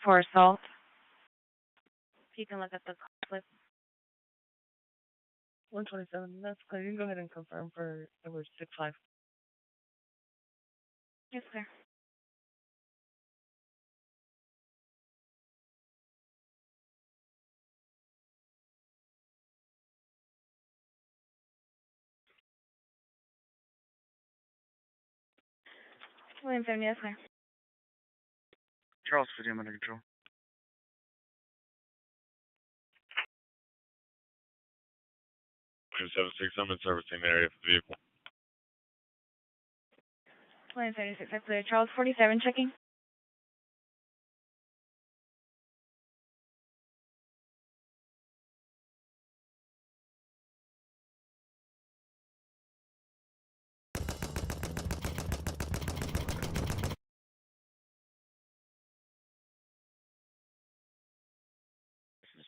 for assault. If you can look at the clip. 127, that's clear. You can go ahead and confirm for Edward 6-5. Yes, sir. William 70, yes, sir. Charles, video under control. 276, I'm in servicing the area for the vehicle. William 76, that's clear. Charles 47, checking.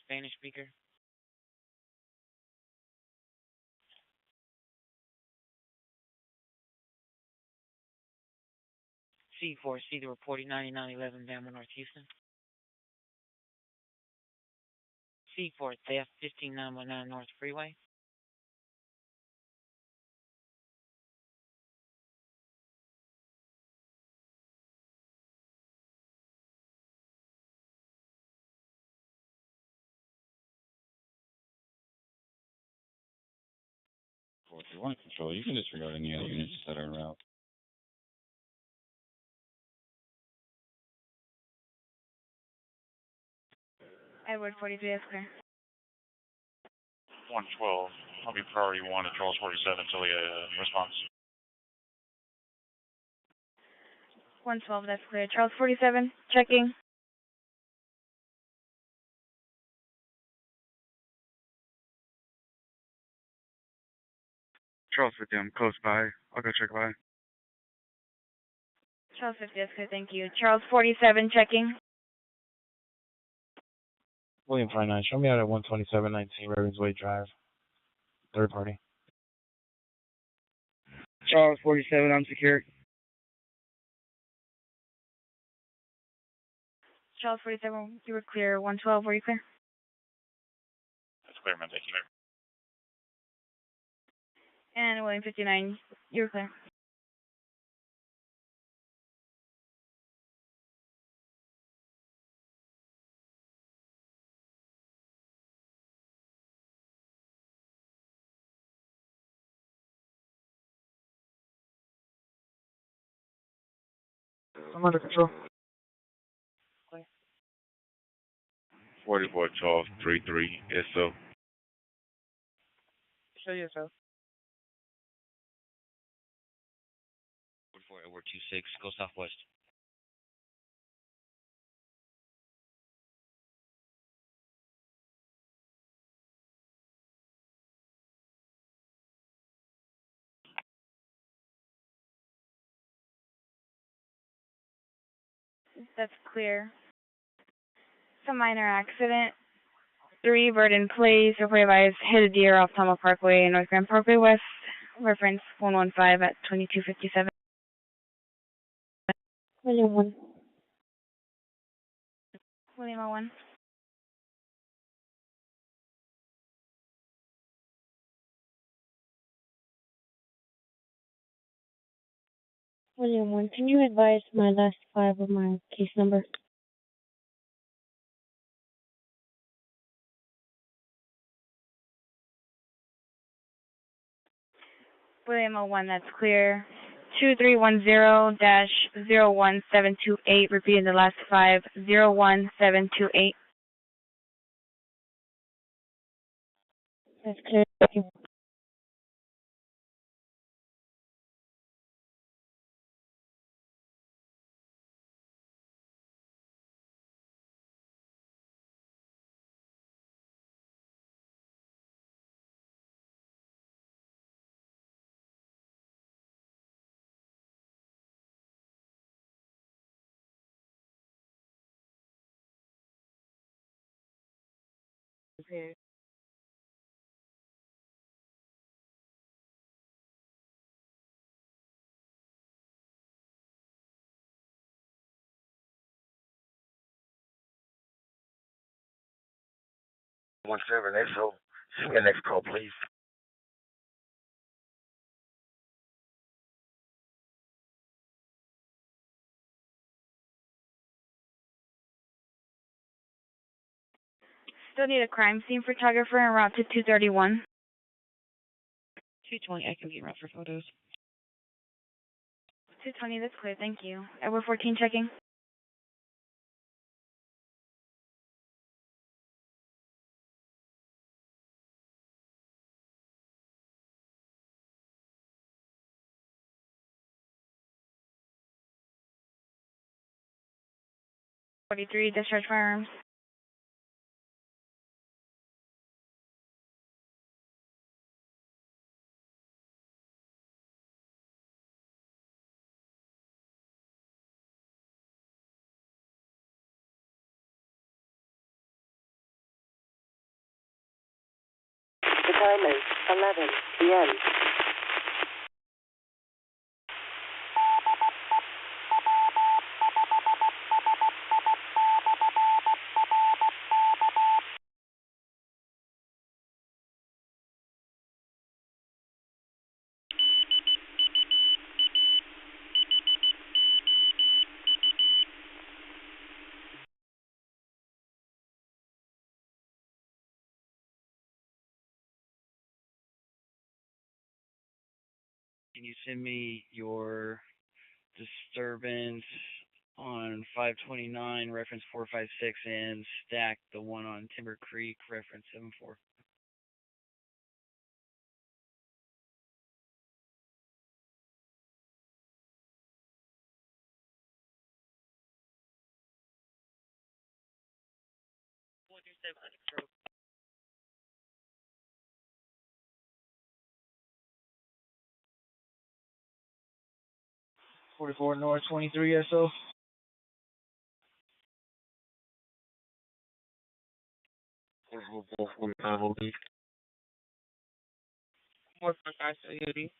Spanish speaker. C4C to report 9911 Bama North Houston. C4 theft 15919 North Freeway. If you want control, you can disregard any other units that are en route. Edward 43, that's clear. 112. I'll be priority 1 at Charles 47 until the response. 112, that's clear. Charles 47, checking. Charles 50, I'm close by. I'll go check by. Charles 50, that's clear, thank you. Charles 47, checking. William 59, show me out at 12719 Ravensway Drive. Third party. Charles 47, I'm secure. Charles 47, you were clear. 112, were you clear? That's clear, man. Thank you. And William 59, you're clear. I'm under control. 44 Charles 33 SO. Show yourself. 44 Edward 26, go southwest. That's clear. It's a minor accident. 3 Verdon Place, reported by hit a deer off Tama Parkway, North Grand Parkway West. Reference 115 at 2257. William 1. William 01. William 1, can you advise my last 5 of my case number? William 01, that's clear. 2310-01728, repeating the last 5, 01728. That's clear. Thank you. Okay. 17 SO. Send your next call, please. Still need a crime scene photographer en route to 231. 220, I can be around for photos. 220, that's clear, thank you. Edward 14 checking. .43, discharge firearms. The time is 11 p.m. Can you send me your disturbance on 529, reference 456, and stack the one on Timber Creek, reference 74? .44 North 23 SO. Four 45 OD. 455 COD.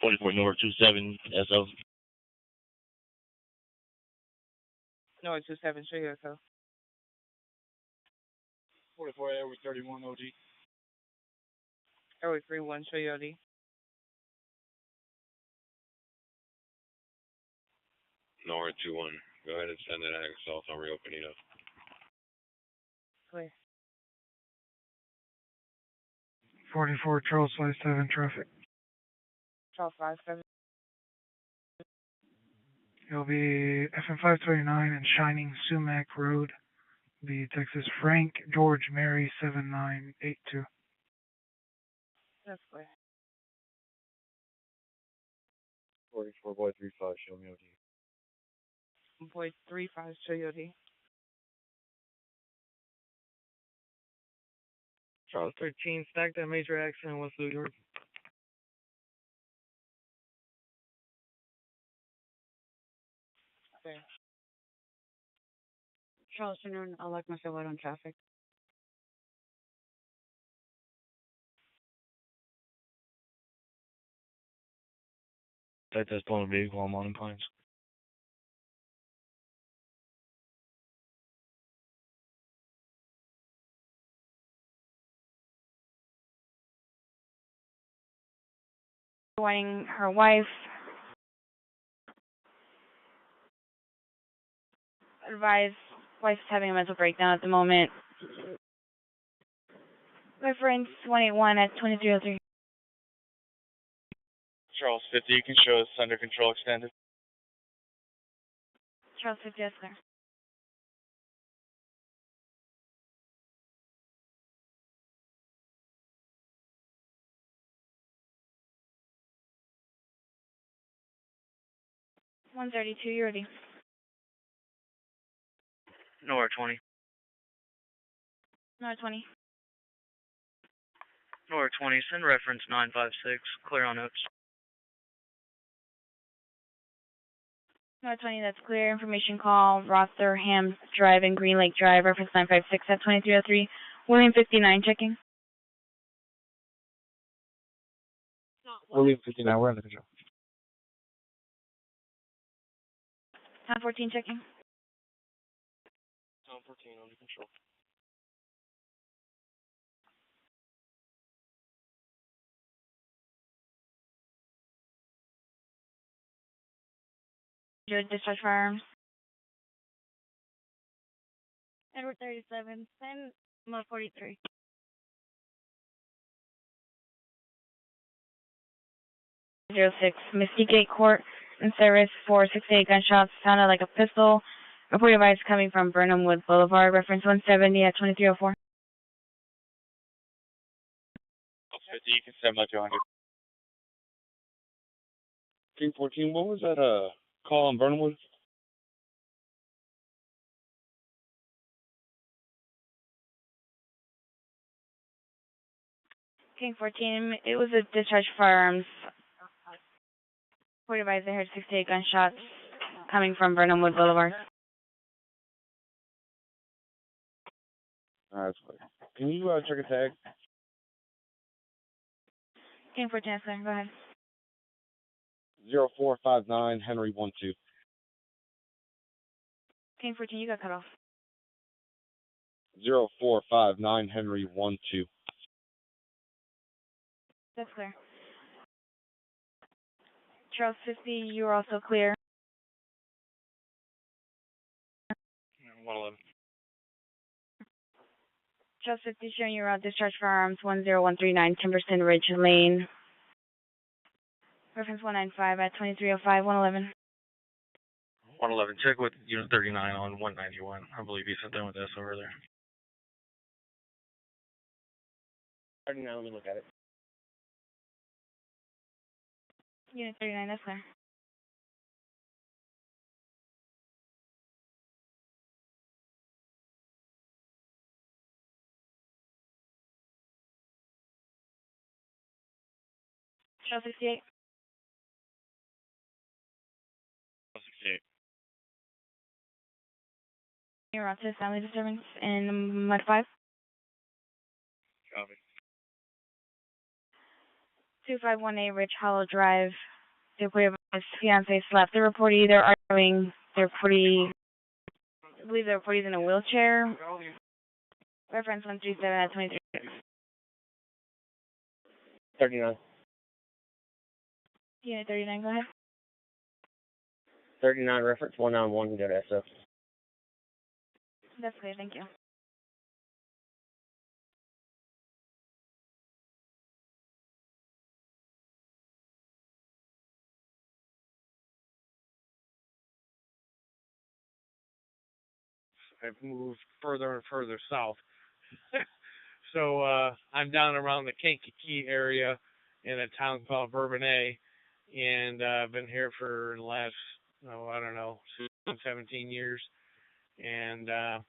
44 North 27 SO. No, 27, show you so. 44 Edward 31 OD. Edward 31, show you OD. Nora 21. Go ahead and send that assault on reopening up. Clear. 44 Charles 57 traffic. Charles 57. It'll be FM 529 and Shining Sumac Road. Be Texas Frank George Mary 7982. That's clear. 44 boy 35, show me OD. Boy 35, show you OD. Charles 13, stack that major accident in West New York. Clear. Charles afternoon, I'll lock myself out on traffic. That does blown vehicle on Mountain Pines. Wanting her wife. Advised wife's having a mental breakdown at the moment. Reference 181 at 2303. Charles 50, you can show us under control extended. Charles 50, yes, sir. .132, you're ready. Nora 20. Nora 20. Nora 20, send reference 956, clear on notes. Nora 20, that's clear. Information call, Rotherham Drive and Green Lake Drive, reference 956 at 2303. William 59, checking. William 59, we're under control. Town 14, checking. 1014 under control. Discharge firearms. Edward 37, send mod 43. Zero 06, Misty Gate Court in service for 68 gunshots. Sounded like a pistol. Report advice coming from Burnham Wood Boulevard. Reference 170 at 2304. 50, you can send my 200. King 14, what was that, call on Burnhamwood? King 14, it was a discharge firearms. Report advice, I heard 68 gunshots coming from Burnham Wood Boulevard. That's fine. Can you, check a tag? King 14, sir, go ahead. 0459 Henry 12. King 14, you got cut off. 0459 Henry 12. That's clear. Charles 50, you are also clear. 111. Charles 50, showing you route discharge firearms 10139 Timberson Ridge Lane. Reference 195 at 2305, 111. 111. Check with Unit 39 on 191. I believe he sent them with us over there. 39, let me look at it. Unit 39, that's clear. Charles 68. 68. You're on to family disturbance in Mud 5. Copy. 2518 Ridge Hollow Drive. The report of his fiance slapped the reportee. They're arguing. They're pretty. I believe the reportee's in a wheelchair. Reference 137 at 23. 39. Unit 39, go ahead. 39, reference 191, go to SF. That's clear, thank you. I've moved further and further south. So I'm down around the Kankakee area in a town called Bourbonnais, and I've been here for the last, 17 years. And I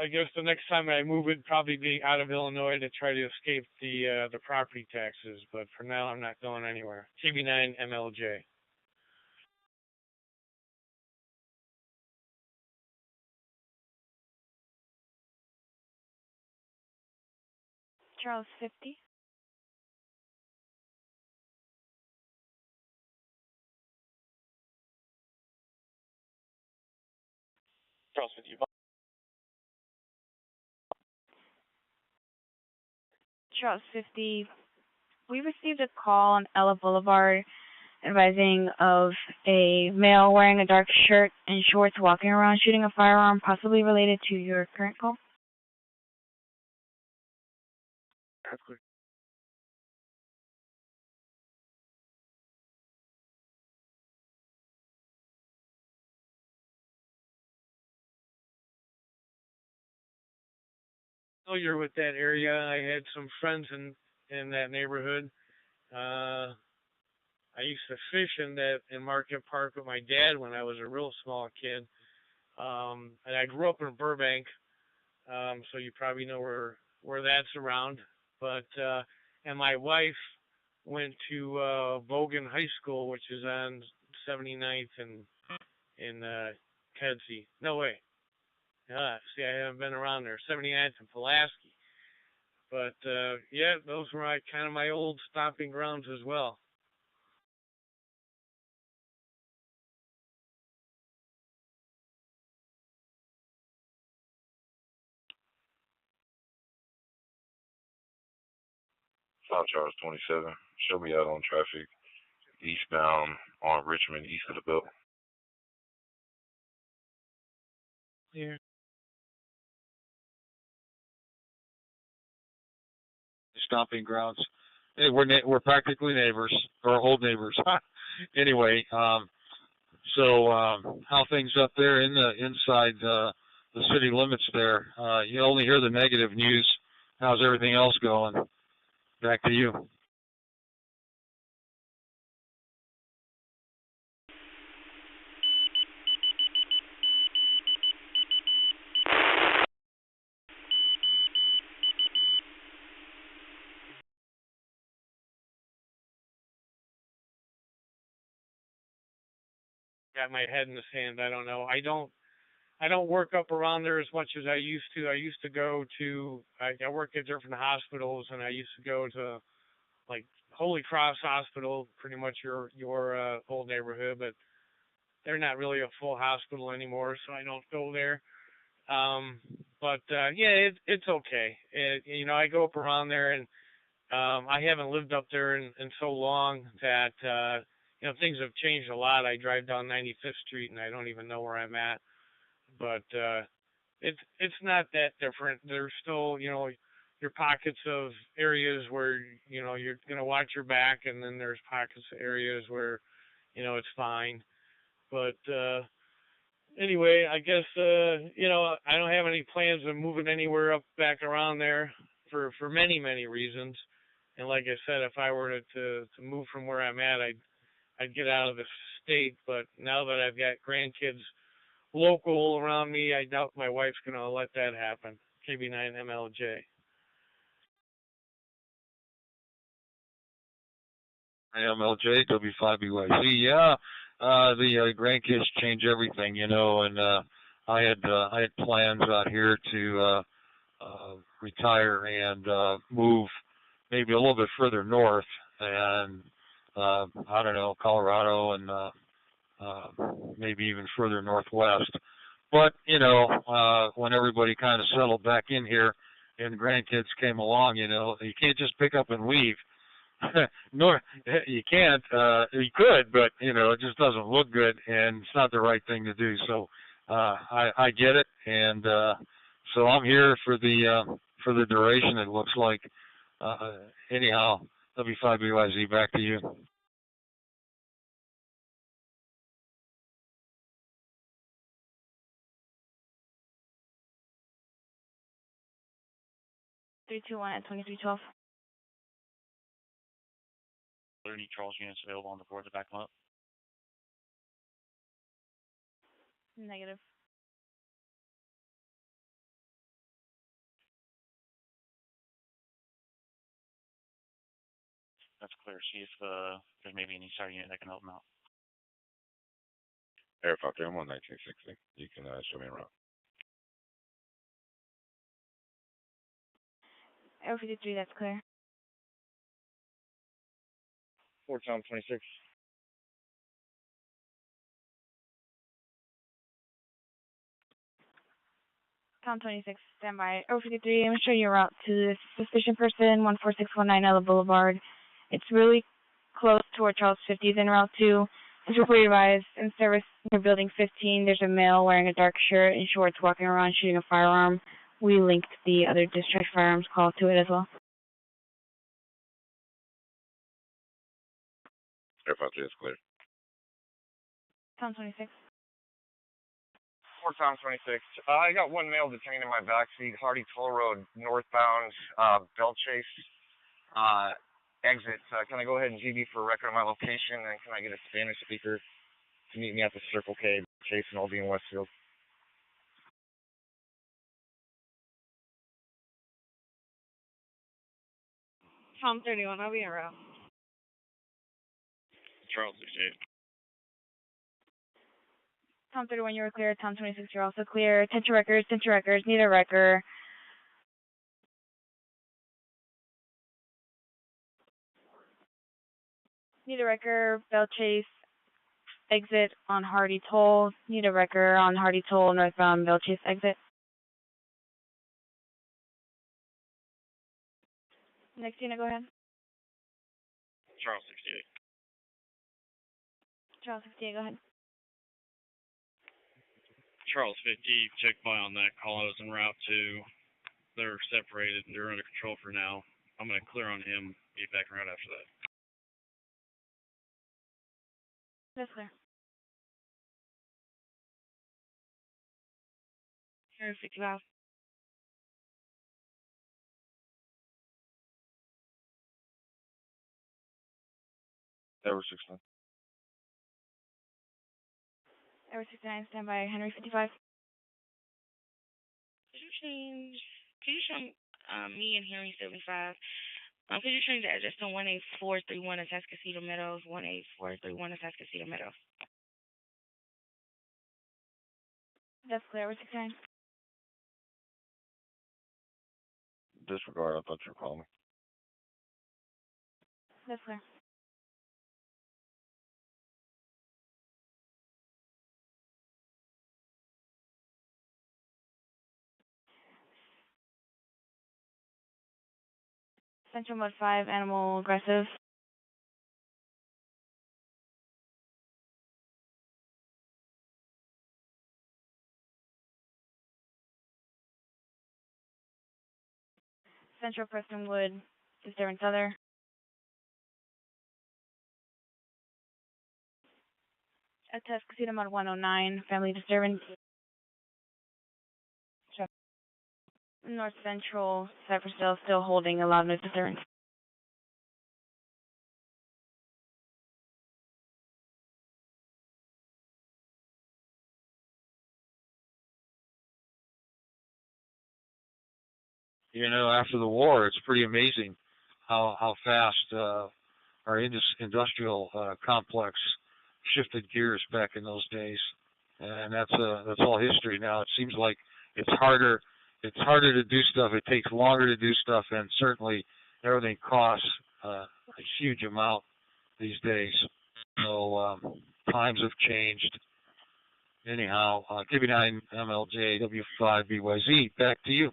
guess the next time I move it'd probably be out of Illinois to try to escape the property taxes. But for now, I'm not going anywhere. TV9 MLJ. Charles 50. Charles 50. Charles 50. We received a call on Ella Boulevard advising of a male wearing a dark shirt and shorts walking around shooting a firearm, possibly related to your current call. That's good. Familiar with that area. I had some friends in that neighborhood. I used to fish in Market Park with my dad when I was a real small kid. And I grew up in Burbank, so you probably know where that's around. But and my wife went to Bogan High School, which is on 79th in Kedzie. No way. See, I haven't been around there. 79th and Pulaski. But yeah, those were kind of my old stomping grounds as well. South Charles 27. Show me out on traffic eastbound on Richmond, east of the belt. Yeah. Stomping grounds. Hey, we're practically neighbors, or old neighbors. Anyway, so how things up there in the inside the city limits there? You only hear the negative news. How's everything else going? Back to you. Got my head in the sand. I don't know. I don't work up around there as much as I used to. I used to go to I work at different hospitals, and I used to go to like Holy Cross Hospital, pretty much your old neighborhood, but they're not really a full hospital anymore, so I don't go there. Yeah, it's okay. I go up around there, and I haven't lived up there in so long that things have changed a lot. I drive down 95th Street, and I don't even know where I'm at. But it's not that different. There's still your pockets of areas where you're gonna watch your back, and then there's pockets of areas where it's fine. But anyway, I guess I don't have any plans of moving anywhere up back around there for many reasons. And like I said, if I were to move from where I'm at, I'd get out of the state. But now that I've got grandkids local around me, I doubt my wife's gonna let that happen. KB9 MLJ. MLJ W5BYZ. Yeah, the grandkids change everything, and I had plans out here to retire and move maybe a little bit further north, and I don't know, Colorado, and maybe even further northwest. But when everybody kind of settled back in here and the grandkids came along, you can't just pick up and leave. Nor you can't. You could, but it just doesn't look good, and it's not the right thing to do. So I get it, and so I'm here for the duration. It looks like. Anyhow, W5BYZ, back to you. Three two one at 2312. Are there any Charles units available on the board to back them up? Negative. That's clear. See if there's maybe any SAR unit that can help them out. Air Factor, I'm on 1960. You can show me around. Air 53, that's clear. Fort Tom 26. Tom 26, stand by. Air 53, I'm going to show you a route to this suspicion person, 14619 Ella Boulevard. It's really close to where Charles 50 is in Route 2. As reported advised, in service near Building 15, there's a male wearing a dark shirt and shorts walking around shooting a firearm. We linked the other discharged firearms call to it as well. Air Factor is clear. Tom 26. Fort Tom 26. I got one male detained in my backseat, Hardy Toll Road, northbound, Bell Chase, exit. Can I go ahead and GB for a record of my location, and can I get a Spanish speaker to meet me at the Circle K, Chase and Oldie in Westfield? Tom 31, I'll be en route. Charles 68. Tom 31, you were clear. Tom 26, you're also clear. Attention records, need a wrecker. Need a wrecker, Bell Chase, exit on Hardy Toll. Need a wrecker on Hardy Toll, northbound Bell Chase exit. Next unit, go ahead. Charles 68. Charles 68, go ahead. Charles 50, check by on that call. I was en route to. They're separated. They're under control for now. I'm going to clear on him, be back around after that. That's clear. Here, 55. Ever 69. Ever 69, stand by Henry 55. Could you change, could you show me and Henry 75? Could you change the address to 18431 in Atascocita Meadows, 18431 in Atascocita Meadows? That's clear. Ever 69. Disregard, I thought you were calling me. That's clear. Central mode 5, animal aggressive. Central Prestonwood, disturbance other. Atascocita mode 109, family disturbance. North Central, Cypressdale still holding a loud noise disturbance. You know, after the war, it's pretty amazing how fast our industrial complex shifted gears back in those days, and that's all history now. It seems like it's harder to do stuff. It takes longer to do stuff, and certainly everything costs a huge amount these days. So times have changed. Anyhow, KB9 MLJ W5 BYZ, back to you.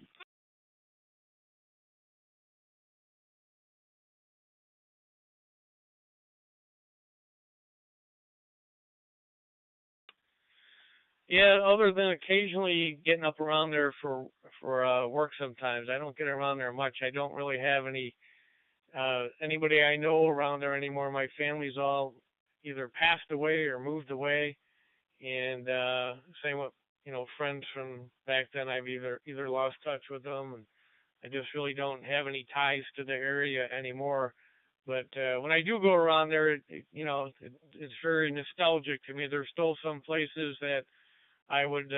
Yeah, other than occasionally getting up around there for work sometimes. I don't get around there much. I don't really have anybody I know around there anymore. My family's all either passed away or moved away. And same with, friends from back then. I've either lost touch with them, and I just really don't have any ties to the area anymore. But when I do go around there, it's very nostalgic to me. There's still some places that I would,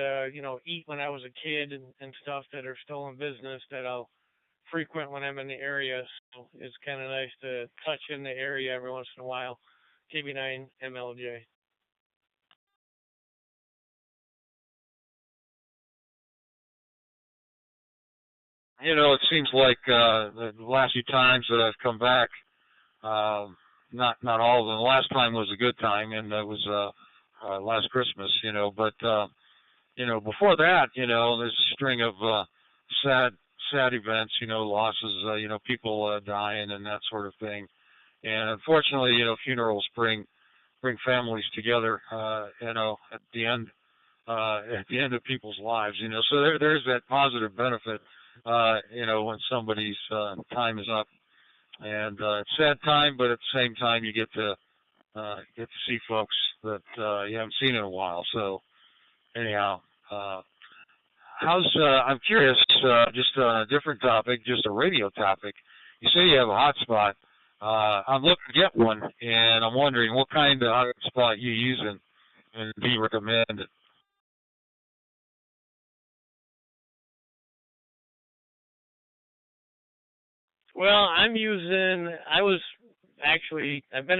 eat when I was a kid and stuff that are still in business that I'll frequent when I'm in the area. So it's kind of nice to touch in the area every once in a while. KB9 MLJ. You know, it seems like the last few times that I've come back, not all of them. The last time was a good time, and that was last Christmas. But before that, there's a string of sad events. Losses. People dying and that sort of thing. And unfortunately, funerals bring families together. At the end of people's lives. So there's that positive benefit. When somebody's time is up, and it's a sad time, but at the same time, you get to see folks that you haven't seen in a while. So, anyhow, I'm curious, just on a different topic, just a radio topic. You say you have a hotspot. I'm looking to get one, and I'm wondering what kind of hotspot you using, and do you recommend it? Well, I've been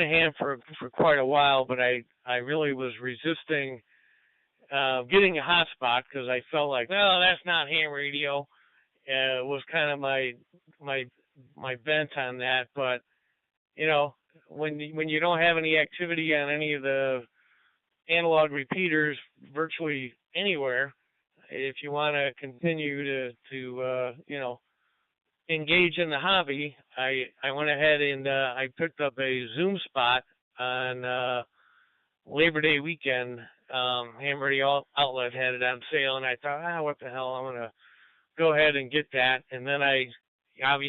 a ham for quite a while, but I really was resisting getting a hotspot because I felt like, well, that's not ham radio. Was kind of my bent on that, but when you don't have any activity on any of the analog repeaters virtually anywhere, if you want to continue to engage in the hobby, I went ahead and I picked up a Zoom spot on Labor Day weekend. Ham Radio Outlet had it on sale, and I thought, what the hell, I'm gonna go ahead and get that. And then I had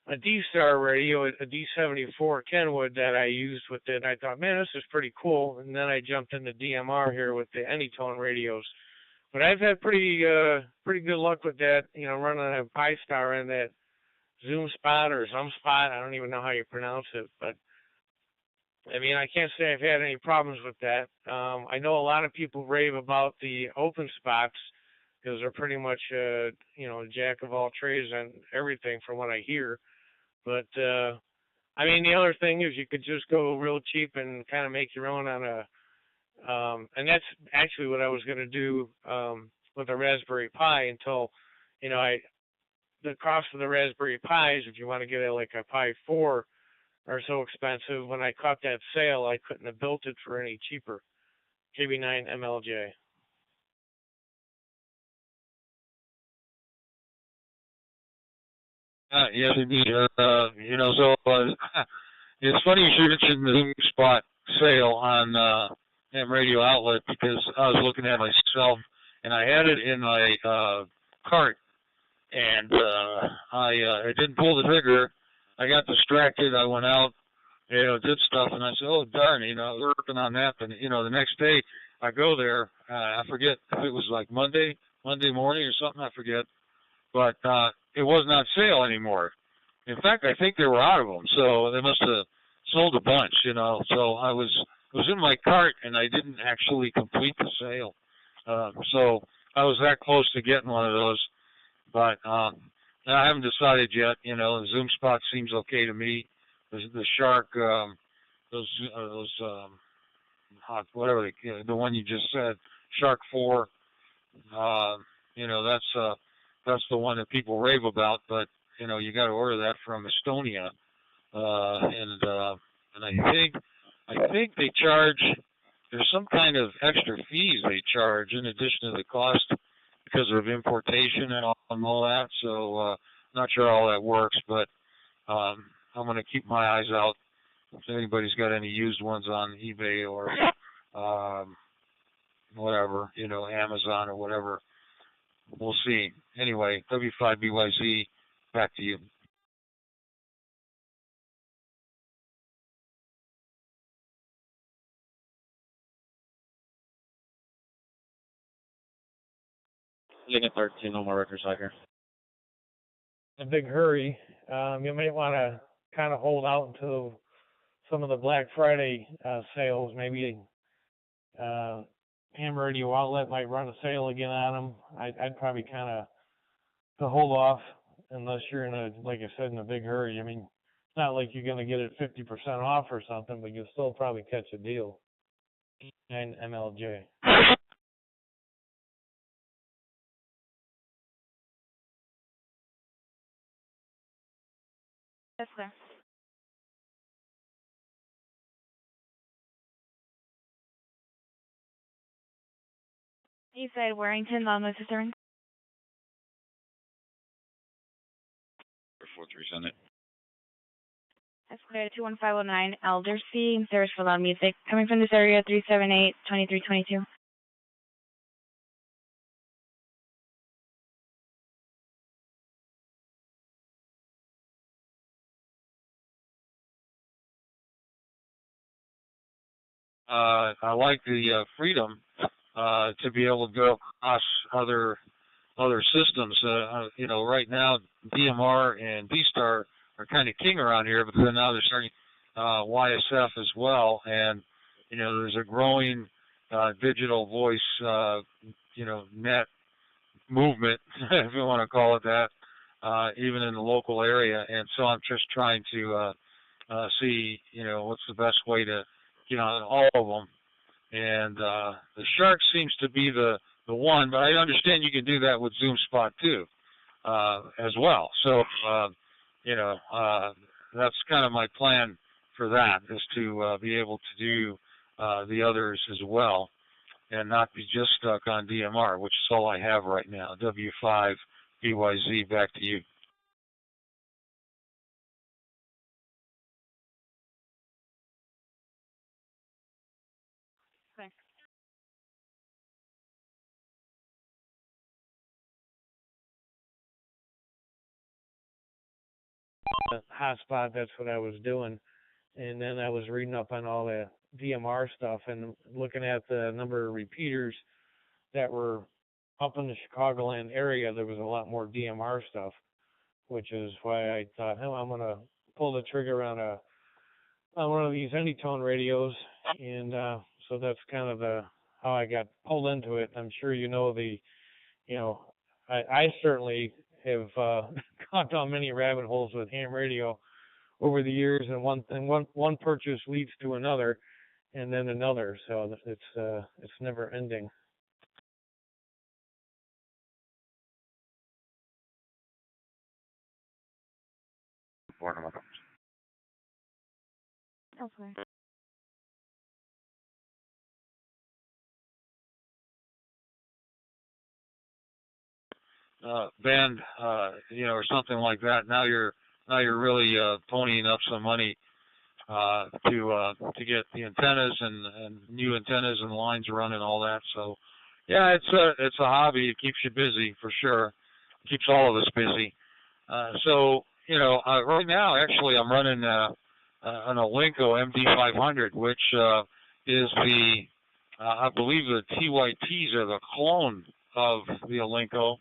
a D-Star radio, a D74 Kenwood that I used with it. And I thought, man, this is pretty cool. And then I jumped into DMR here with the Anytone radios. But I've had pretty good luck with that, running a Pi Star in that Zoom spot or Zum spot. I don't even know how you pronounce it, but I mean, I can't say I've had any problems with that. I know a lot of people rave about the open spots because they're pretty much, jack of all trades and everything from what I hear. But, I mean, the other thing is you could just go real cheap and kind of make your own on and that's actually what I was going to do with a Raspberry Pi until, the cost of the Raspberry Pis, if you want to get like a Pi 4, are so expensive. When I caught that sale, I couldn't have built it for any cheaper. KB9 MLJ. Yes, indeed. It's funny you should mention the Zoom spot sale on Ham Radio Outlet because I was looking at myself and I had it in my cart and I didn't pull the trigger. I got distracted. I went out, did stuff, and I said, oh, darn, I was working on that. And, the next day I go there. I forget if it was like Monday morning or something. I forget. But it wasn't on sale anymore. In fact, I think they were out of them. So they must have sold a bunch, So I was in my cart, and I didn't actually complete the sale. So I was that close to getting one of those. But I haven't decided yet. The Zoom spot seems okay to me. The Shark, whatever the one you just said, Shark 4. That's the one that people rave about. But you got to order that from Estonia, and I think they charge. There's some kind of extra fees they charge in addition to the cost because of importation and all that. So not sure how that works, but I'm going to keep my eyes out if anybody's got any used ones on eBay or whatever, Amazon or whatever. We'll see. Anyway, W5BYZ, back to you. Looking at 13, no more records out here. A big hurry. You might want to kind of hold out until some of the Black Friday sales. Maybe Ham Radio Outlet might run a sale again on them. I'd probably kind of hold off unless you're like I said, in a big hurry. I mean, it's not like you're going to get it 50% off or something, but you'll still probably catch a deal. And MLJ. That's clear. You said Warrington, Loudness Disturbance? 43, send it. That's clear. 21509 Aldersea, in service for loud music. Coming from this area, 378-2322. I like the freedom to be able to go across other systems. Right now DMR and D-Star are kind of king around here, but then now they're starting YSF as well, and there's a growing digital voice net movement, if you want to call it that, even in the local area. And so I'm just trying to see what's the best way to get on all of them. And the Shark seems to be the one, but I understand you can do that with Zoom Spot too, as well. So that's kind of my plan for that, is to be able to do the others as well, and not be just stuck on DMR, which is all I have right now. W5 BYZ, back to you. Thanks. Hotspot, that's what I was doing. And then I was reading up on all the DMR stuff and looking at the number of repeaters that were up in the Chicagoland area. There was a lot more DMR stuff, which is why I thought, oh, I'm gonna pull the trigger on one of these Anytone radios, and so that's kind of how I got pulled into it. I'm sure you know I certainly have gone down many rabbit holes with ham radio over the years, and one purchase leads to another, and then another. So it's never ending. Okay. Band, or something like that. Now you're really ponying up some money to get the antennas and new antennas and lines running, all that. So yeah, it's a hobby. It keeps you busy for sure. It keeps all of us busy. So right now actually I'm running an Olinko MD500, which is I believe the TYTs are the clone of the Olinko.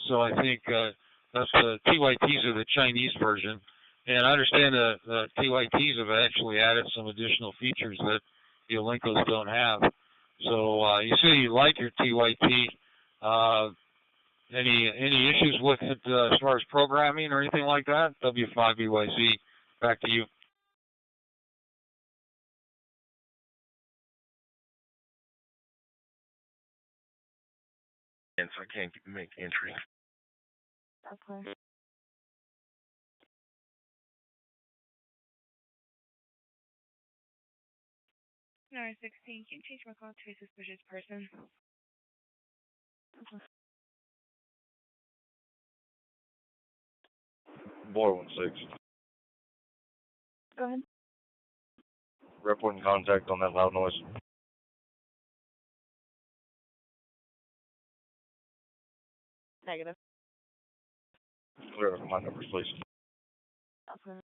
So I think that's the TYTs are the Chinese version. And I understand the TYTs have actually added some additional features that the Olinkos don't have. So you say you like your TYT. Any issues with it as far as programming or anything like that? W5BYZ, back to you. And so I can't make entry. Okay. Number 16, can you change my call to a suspicious person? Okay. Boy 16. Go ahead. Reporting contact on that loud noise. Negative. Clear my numbers, please. Okay.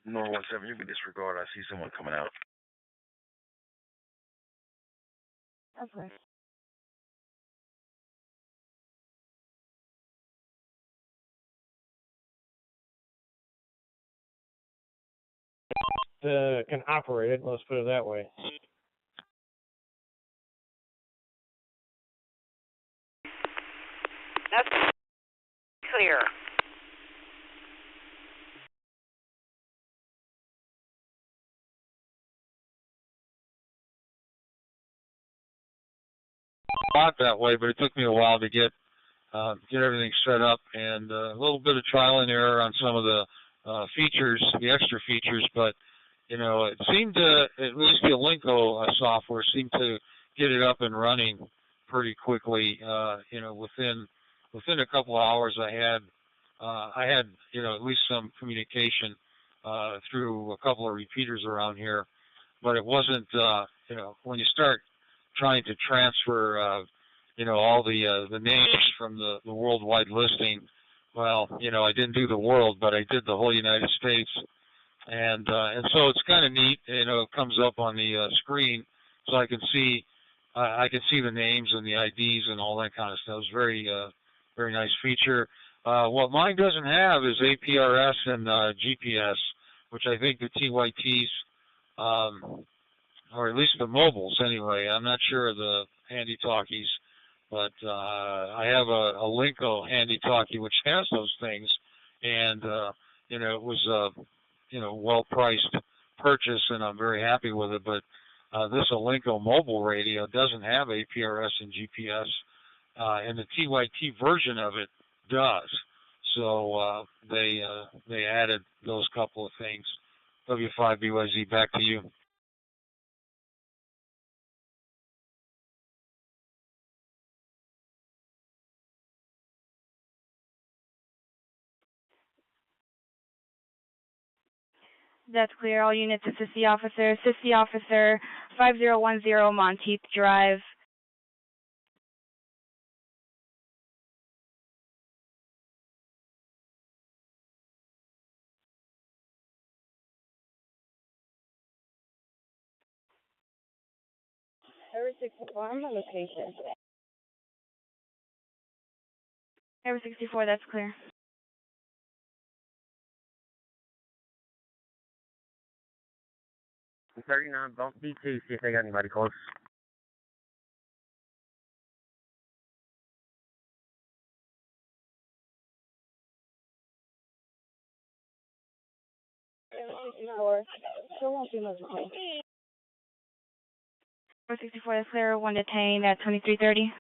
Nor 17, you can disregard. I see someone coming out. Okay. Can operate it, let's put it that way. That's clear. Not that way, but it took me a while to get everything set up, and a little bit of trial and error on some of the features, the extra features, but it seemed to, at least the Olinko software seemed to get it up and running pretty quickly. Within a couple of hours, I had at least some communication through a couple of repeaters around here, but it wasn't when you start trying to transfer all the names from the worldwide listing. Well, I didn't do the world, but I did the whole United States. And so it's kind of neat. It comes up on the screen, so I can see the names and the IDs and all that kind of stuff. It's very nice feature. What mine doesn't have is APRS and GPS, which I think the TYTs, or at least the mobiles anyway. I'm not sure of the handy talkies, but I have a Olinko handy talkie which has those things, and it was well-priced purchase, and I'm very happy with it. But this Olinko mobile radio doesn't have APRS and GPS, and the TYT version of it does. So they added those couple of things. W5BYZ, back to you. That's clear. All units, assist the officer. Assist the officer, 5010 Monteith Drive. Tower 64, I'm on location. Tower 64, that's clear. I'm 39, bump BT, see if they got anybody close. Still won't be much time. Tower 64, that's clear. One detained at 2330.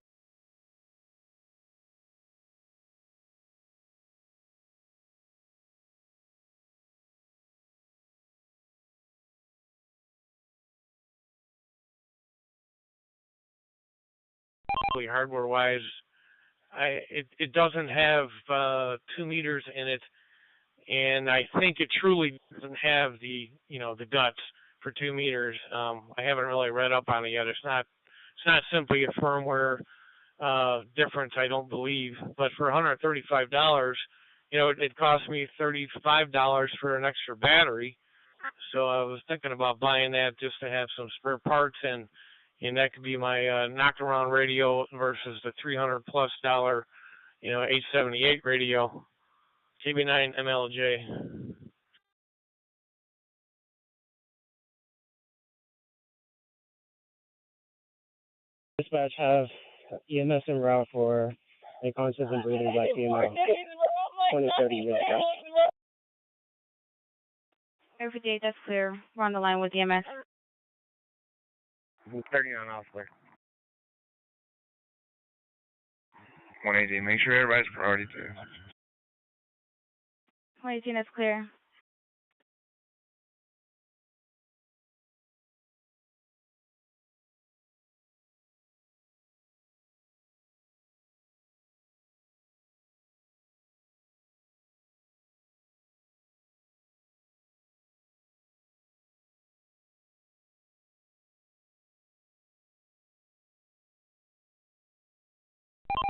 Hardware wise, it doesn't have 2 meters in it, and I think it truly doesn't have the the guts for 2 meters. I haven't really read up on it yet. It's not simply a firmware difference, I don't believe. But for $135, it cost me $35 for an extra battery. So I was thinking about buying that just to have some spare parts, and that could be my knock-around radio versus the $300+ dollar, 878 radio. KB9 MLJ. Dispatch have EMS en route for unconscious and breathing black female. 2030 unit. Tower 58, that's clear. We're on the line with EMS. 39 officer. 118, make sure everybody's priority too. 118, that's clear.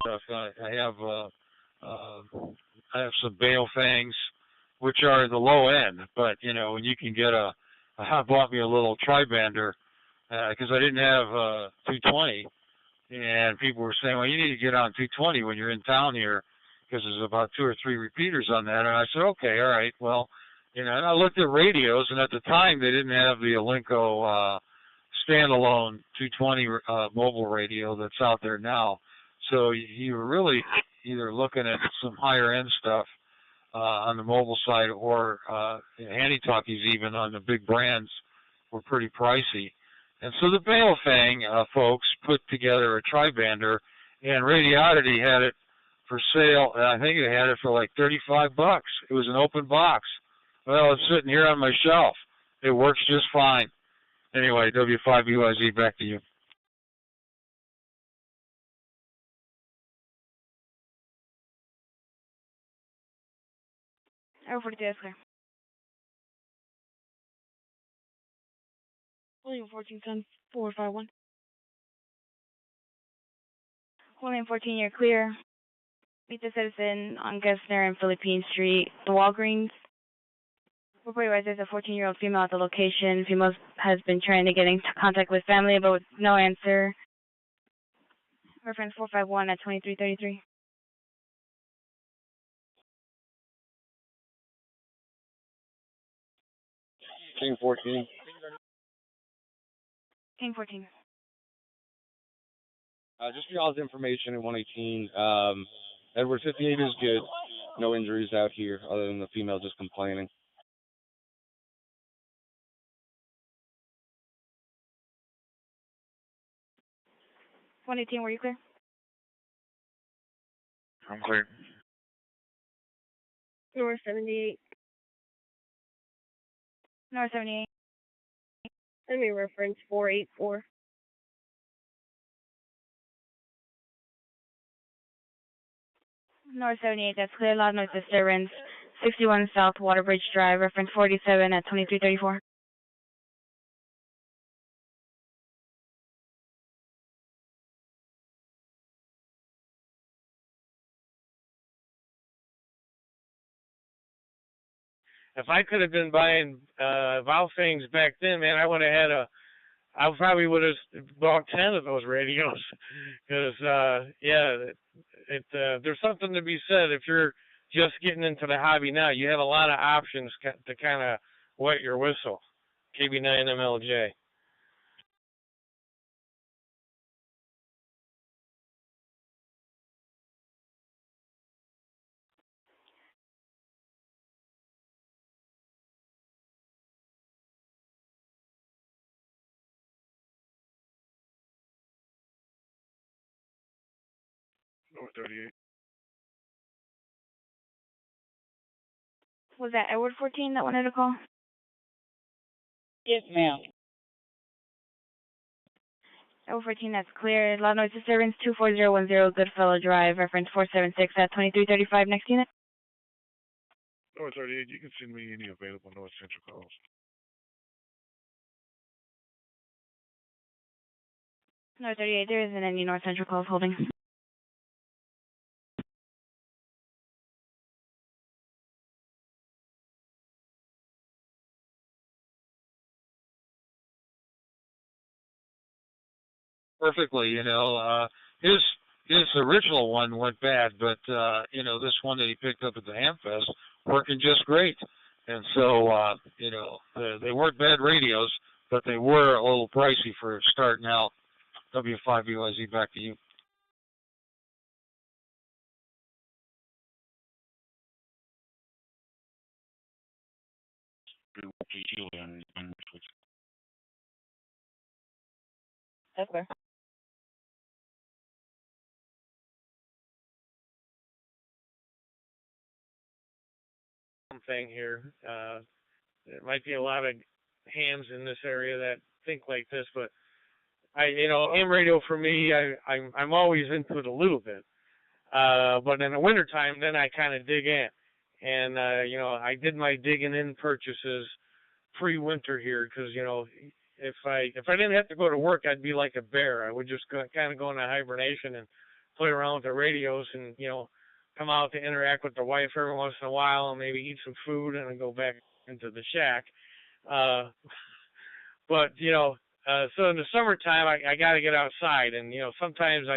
Stuff. I have some bale fangs, which are the low end, but when you can get I bought me a little tri-bander because I didn't have 220, and people were saying, well, you need to get on 220 when you're in town here because there's about 2 or 3 repeaters on that. And I said, okay, all right, well, and I looked at radios, and at the time they didn't have the Alinco standalone 220 mobile radio that's out there now. So you were really either looking at some higher end stuff on the mobile side, or handy-talkies even on the big brands were pretty pricey. And so the Bailfang folks put together a tri-bander, and Radioddity had it for sale. I think they had it for like $35. It was an open box. Well, it's sitting here on my shelf. It works just fine. Anyway, W5UIZ, back to you. Tower 42, that's clear. William 14, Sun 451. William 14, you're clear. Meet the citizen on Gessner and Philippine Street, the Walgreens. Report wise, there's a 14-year-old female at the location. Female has been trying to get into contact with family, but with no answer. Reference 451 at 2333. King 14. King 14. Just for y'all's information in 118, Edward 58 is good. No injuries out here other than the female just complaining. $118, were you clear? I'm clear. North 78. North 78. Send me reference 484. North 78, that's clear. Loud noise disturbance. 61 South Waterbridge Drive, reference 47 at 2334. If I could have been buying valve things back then, man, I probably would have bought 10 of those radios. Because, there's something to be said if you're just getting into the hobby now. You have a lot of options to kind of wet your whistle. KB9MLJ. North 38. Was that Edward 14 that wanted to call? Yes, ma'am. Edward 14, that's clear. Loud noise disturbance 24010 Goodfellow Drive, reference 476 at 2335. Next unit. North 38, you can send me any available North Central calls. North 38, there isn't any North Central calls holding. Perfectly, his original one went bad, but this one that he picked up at the Hamfest working just great. And so they weren't bad radios, but they were a little pricey for starting out. W5UIZ, back to you. That's fair. Thing here. There might be a lot of hams in this area that think like this, but ham radio for me, I'm always into it a little bit. But in the wintertime, then I kind of dig in. And, I did my digging in purchases pre-winter here because, if I didn't have to go to work, I'd be like a bear. I would just kind of go into hibernation and play around with the radios and, come out to interact with the wife every once in a while and maybe eat some food and then go back into the shack. But, so in the summertime, I got to get outside. And, sometimes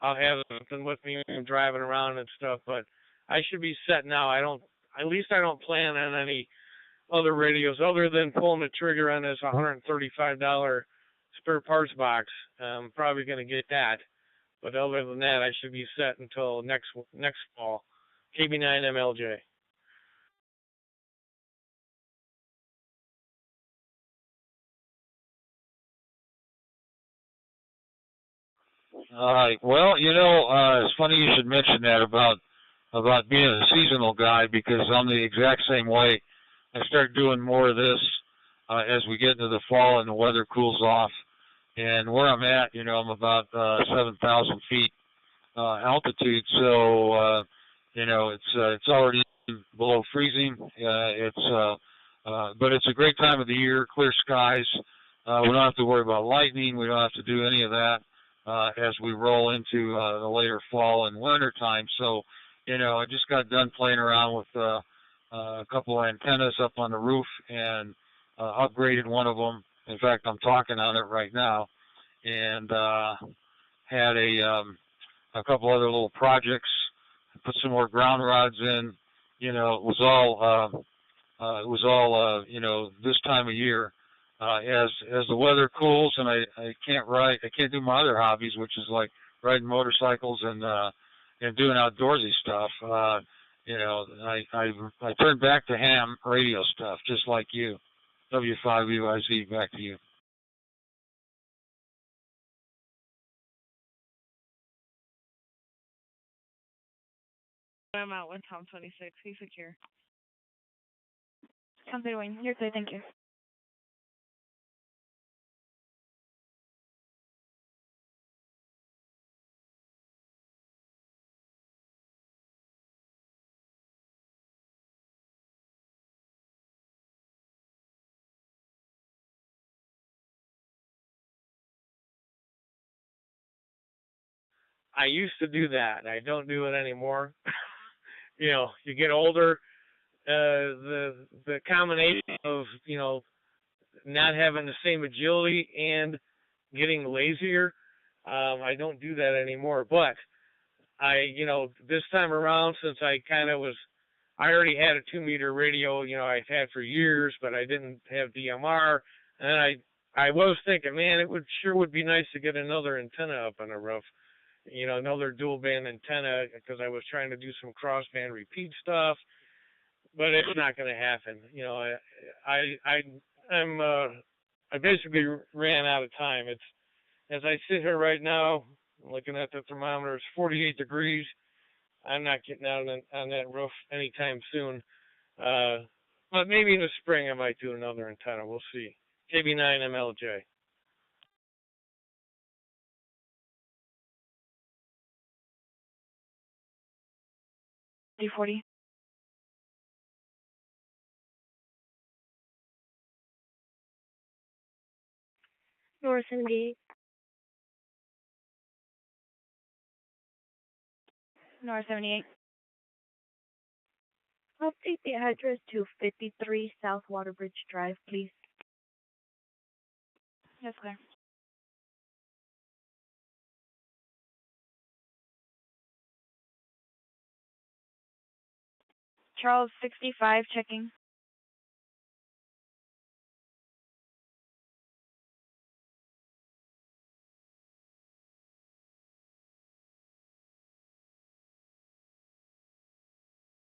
I'll have something with me when I'm driving around and stuff. But I should be set now. I don't plan on any other radios other than pulling the trigger on this $135 spare parts box. I'm probably going to get that. But other than that, I should be set until next fall. KB9MLJ. All right. Well, it's funny you should mention that about being a seasonal guy, because I'm the exact same way. I start doing more of this as we get into the fall and the weather cools off. And where I'm at, I'm about 7,000 feet altitude, so it's already below freezing. But it's a great time of the year, clear skies. We don't have to worry about lightning. We don't have to do any of that as we roll into the later fall and winter time. So, I just got done playing around with a couple of antennas up on the roof and upgraded one of them. In fact, I'm talking on it right now, and had a couple other little projects. Put some more ground rods in. It was all this time of year. As the weather cools and I can't do my other hobbies, which is like riding motorcycles and doing outdoorsy stuff. I turned back to ham radio stuff, just like you. W5UIZ, back to you. I'm out with Tom 26. He's secure. Sounds good, Wayne. You're clear. Thank you. I used to do that. I don't do it anymore. You get older, the combination of, not having the same agility and getting lazier, I don't do that anymore. But this time around, since I already had a 2-meter radio, I've had for years, but I didn't have DMR, and I was thinking, man, it would be nice to get another antenna up on the roof, another dual band antenna, because I was trying to do some crossband repeat stuff, but it's not going to happen. I basically ran out of time. It's as I sit here right now, looking at the thermometer, it's 48 degrees. I'm not getting out on that roof anytime soon. But maybe in the spring I might do another antenna. We'll see. KB9 MLJ. D40. North 78. North 78. Update the address to 53 South Waterbridge Drive, please. Yes, clear. Charles 65 checking.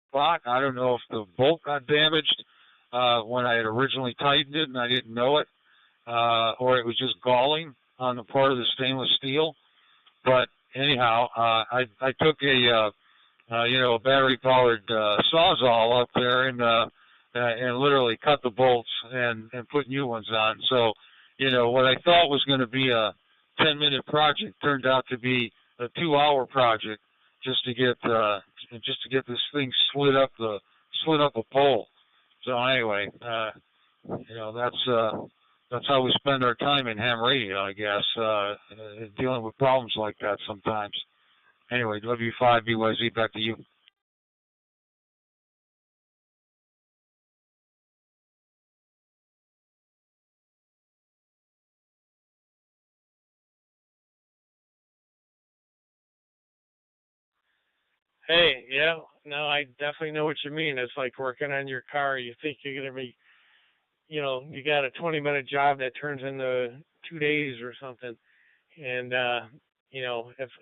Spot. I don't know if the bolt got damaged when I had originally tightened it and I didn't know it, or it was just galling on the part of the stainless steel. But anyhow, I took a battery-powered sawzall up there and literally cut the bolts and put new ones on. So, what I thought was going to be a 10-minute project turned out to be a 2-hour project just to get this thing slid up a pole. So anyway, that's how we spend our time in ham radio, I guess, dealing with problems like that sometimes. Anyway, W5 BYZ, back to you. Hey, yeah, no, I definitely know what you mean. It's like working on your car. You think you're going to be, you got a 20-minute job that turns into 2 days or something. And,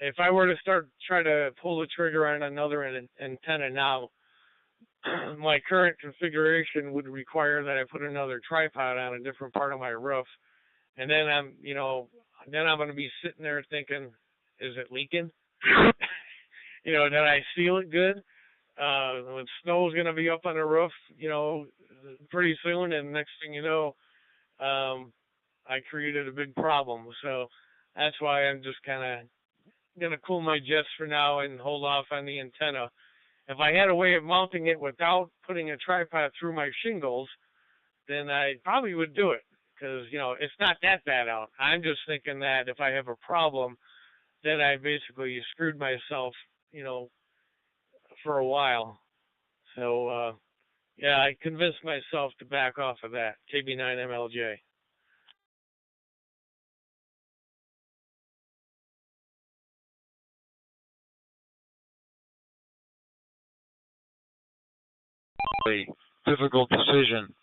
if I were to try to pull the trigger on another antenna now, my current configuration would require that I put another tripod on a different part of my roof. And then I'm going to be sitting there thinking, is it leaking? Did I seal it good? When snow's going to be up on the roof, pretty soon, and next thing you know, I created a big problem. So that's why I'm just kind of going to cool my jets for now and hold off on the antenna. If I had a way of mounting it without putting a tripod through my shingles, then I probably would do it, because, it's not that bad out. I'm just thinking that if I have a problem, then I basically screwed myself, for a while. So, I convinced myself to back off of that. KB9 MLJ. A difficult decision,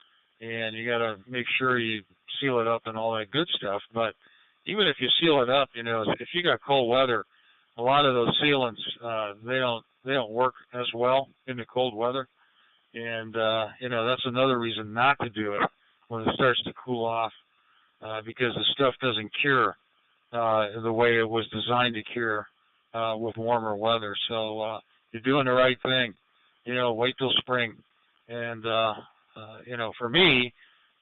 and you got to make sure you seal it up and all that good stuff. But even if you seal it up, if you got cold weather, a lot of those sealants they don't work as well in the cold weather, and that's another reason not to do it when it starts to cool off, because the stuff doesn't cure the way it was designed to cure with warmer weather. So you're doing the right thing. Wait till spring. And for me,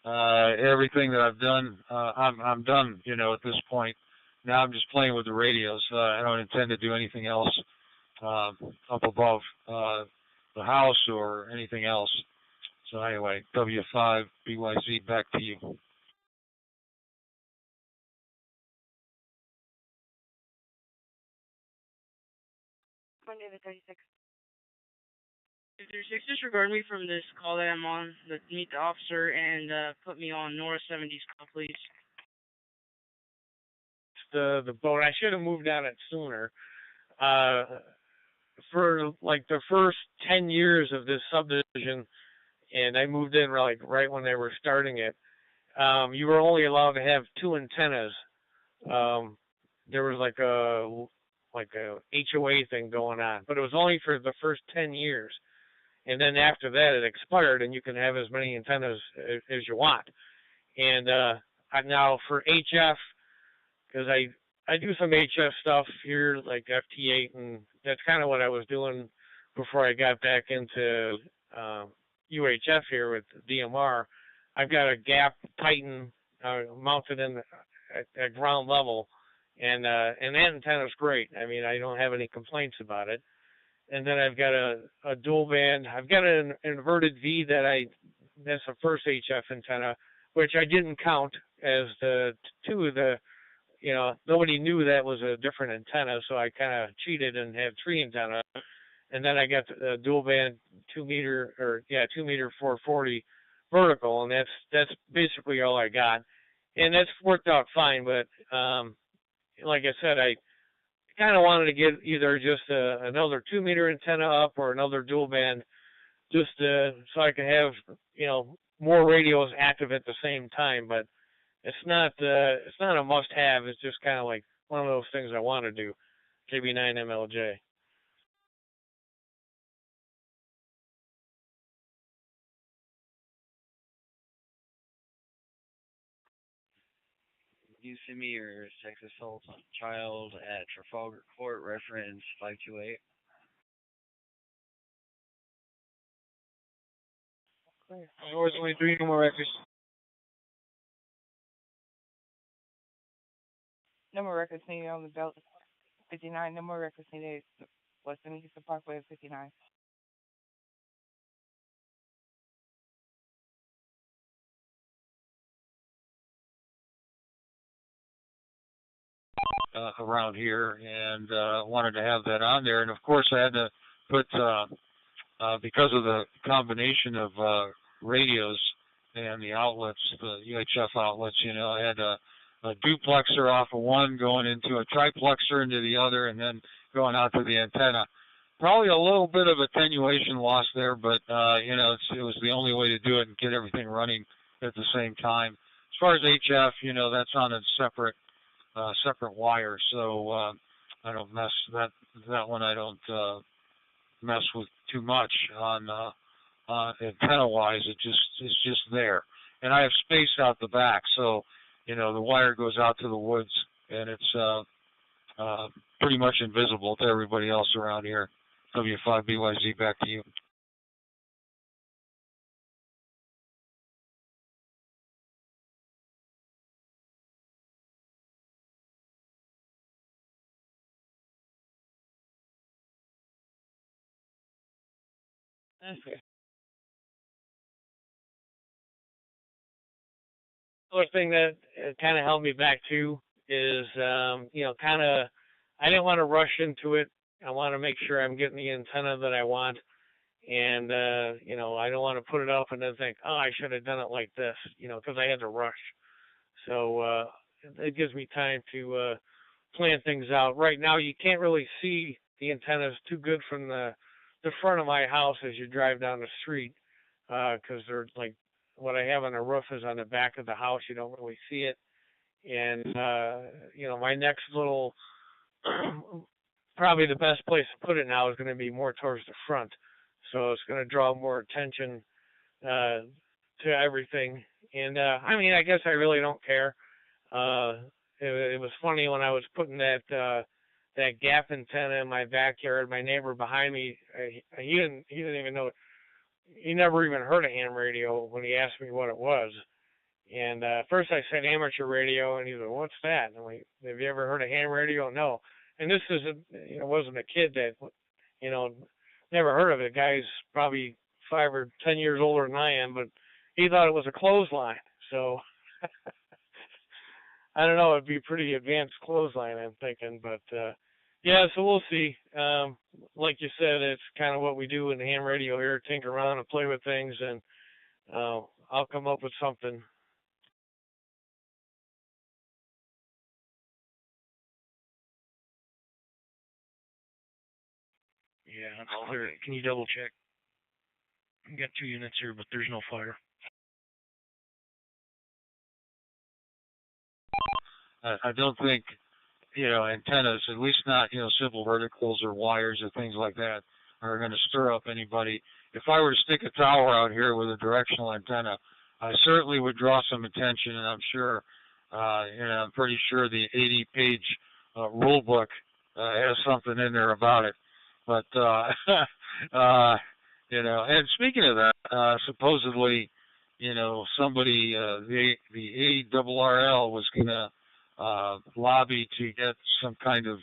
everything that I've done, I'm done. At this point, now I'm just playing with the radios. I don't intend to do anything else up above the house or anything else. So anyway, W5 BYZ, back to you. David 36. 36, disregard me from this call that I'm on. Meet the officer and put me on North 70's call, please. The boat. I should have moved on it sooner. For like the first 10 years of this subdivision, and I moved in like right when they were starting it, you were only allowed to have 2 antennas. There was like a HOA thing going on, but it was only for the first 10 years. And then after that, it expired, and you can have as many antennas as you want. And now for HF, because I do some HF stuff here, like FT8, and that's kind of what I was doing before I got back into UHF here with DMR. I've got a Gap Titan mounted in at ground level, and that antenna's great. I mean, I don't have any complaints about it. And then I've got a dual band. I've got an inverted V that's the first HF antenna, which I didn't count as the 2 of the, nobody knew that was a different antenna, so I kind of cheated and had 3 antennas. And then I got the dual band 2 meter 440 vertical, and that's basically all I got. And that's worked out fine, but like I said, I kind of wanted to get either just another 2 meter antenna up or another dual band, just so I could have more radios active at the same time. But it's not a must have. It's just kind of like one of those things I want to do. KB9 MLJ. You send me your sex assault on a child at Trafalgar Court, reference 528. North 23, no more records. No more records needed on the belt. 59. No more records needed. Western Houston Parkway 59. Around here, and wanted to have that on there. And of course, I had to put because of the combination of radios and the outlets, the UHF outlets. I had a duplexer off of one going into a triplexer into the other, and then going out to the antenna. Probably a little bit of attenuation loss there, but it was the only way to do it and get everything running at the same time. As far as HF, that's on a separate wire, so I don't mess that one. I don't mess with too much on antenna wise. It's just there, and I have space out the back, so the wire goes out to the woods, and it's pretty much invisible to everybody else around here. W5BYZ, back to you. Okay. Other thing that kind of held me back too is, I didn't want to rush into it. I want to make sure I'm getting the antenna that I want, and I don't want to put it up and then think, oh, I should have done it like this, because I had to rush. So it gives me time to plan things out. Right now, you can't really see the antennas too good from the front of my house as you drive down the street, because they're like, what I have on the roof is on the back of the house. You don't really see it. And, my next little, probably the best place to put it now is going to be more towards the front. So it's going to draw more attention to everything. And, I guess I really don't care. It was funny when I was putting that gap antenna in my backyard. My neighbor behind me, he didn't even know. He never even heard of ham radio when he asked me what it was. And first I said amateur radio, and he said, "What's that?" And I'm like, "Have you ever heard of ham radio?" No. And this wasn't a kid that, never heard of it. The guy's probably 5 or 10 years older than I am, but he thought it was a clothesline. So I don't know. It'd be a pretty advanced clothesline, I'm thinking, but Yeah, so we'll see. Like you said, it's kind of what we do in the ham radio here, tinker around and play with things, and I'll come up with something. Yeah, it's clear. Can you double check? We got 2 units here, but there's no fire. I don't think, antennas, at least not, simple verticals or wires or things like that, are going to stir up anybody. If I were to stick a tower out here with a directional antenna, I certainly would draw some attention, and I'm sure, I'm pretty sure the 80-page rule book has something in there about it. But, and speaking of that, supposedly, somebody, the ARRL was going to lobby to get some kind of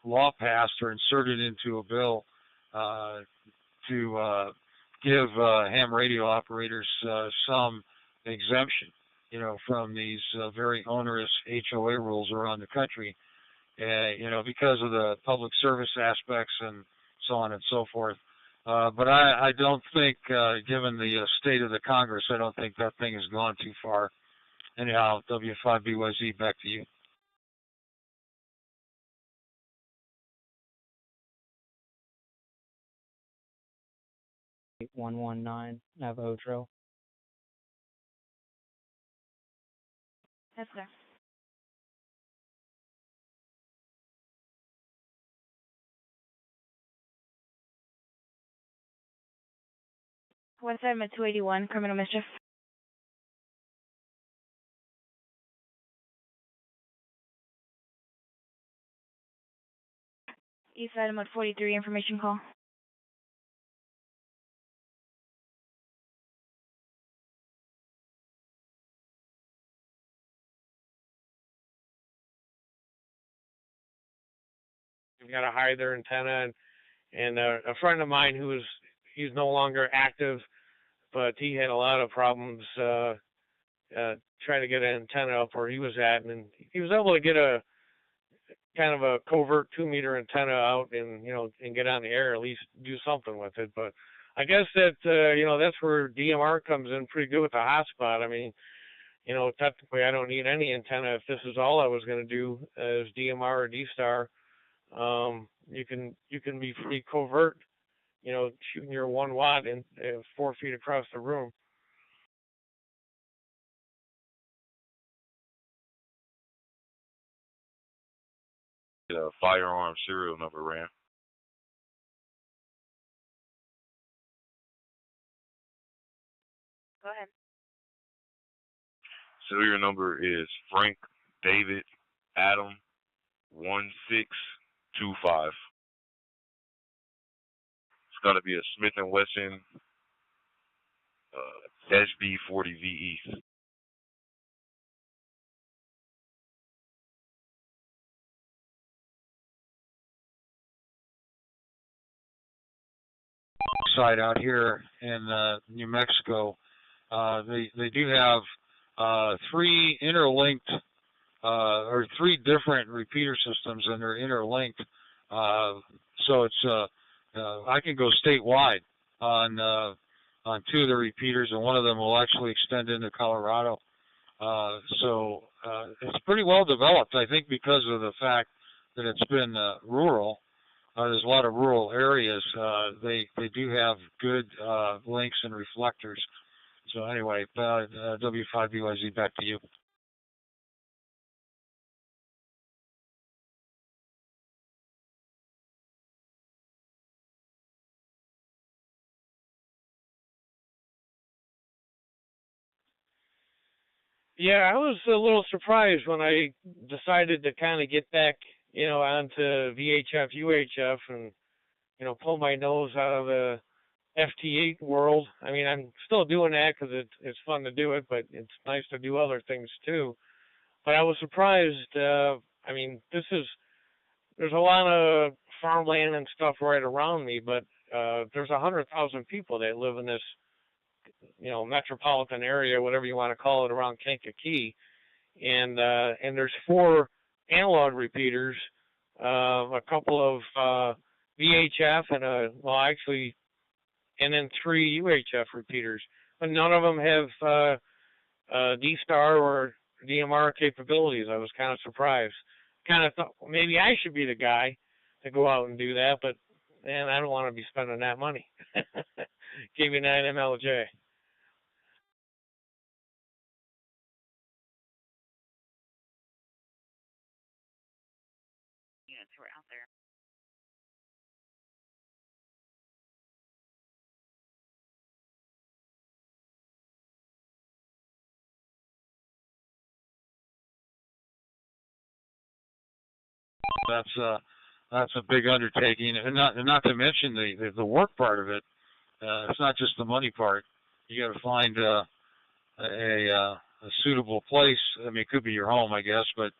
law passed or inserted into a bill to give ham radio operators some exemption, from these very onerous HOA rules around the country, because of the public service aspects and so on and so forth. But I don't think, given the state of the Congress, I don't think that thing has gone too far. Anyhow, W5BYZ, back to you. .119 Navajo Trail. Yes, sir. West side of 281, criminal mischief. East side of 43, information call. They've got to hide their antenna, and a friend of mine he's no longer active, but he had a lot of problems trying to get an antenna up where he was at, and he was able to get a kind of a covert 2-meter antenna out and and get on the air, at least do something with it. But I guess that that's where DMR comes in pretty good with the hotspot. I mean, technically I don't need any antenna if this is all I was going to do as DMR or D-Star. You can be pretty covert, shooting your 1 watt and 4 feet across the room. Firearm serial number, Ram. Go ahead. Serial number is Frank David Adam 1625. It's gonna be a Smith & Wesson SB40VE. Site out here in New Mexico, they do have 3 interlinked or 3 different repeater systems, and they're interlinked. So it's I can go statewide on 2 of the repeaters, and one of them will actually extend into Colorado. So it's pretty well developed, I think, because of the fact that it's been rural. There's a lot of rural areas. They do have good links and reflectors. So anyway, W5BYZ, back to you. Yeah, I was a little surprised when I decided to kind of get back, onto VHF, UHF, and pull my nose out of the FT8 world. I mean, I'm still doing that because it's fun to do it, but it's nice to do other things too. But I was surprised. I mean, there's a lot of farmland and stuff right around me, but there's 100,000 people that live in this, metropolitan area, whatever you want to call it, around Kankakee, and there's 4 analog repeaters a couple of VHF and then 3 UHF repeaters, but none of them have D-Star or DMR capabilities. I was kind of surprised. Kind of thought maybe I should be the guy to go out and do that, but man, I don't want to be spending that money. KB9 MLJ. Units were out there. That's a big undertaking, and not to mention the work part of it. It's not just the money part. You got to find a suitable place. I mean, it could be your home, I guess, but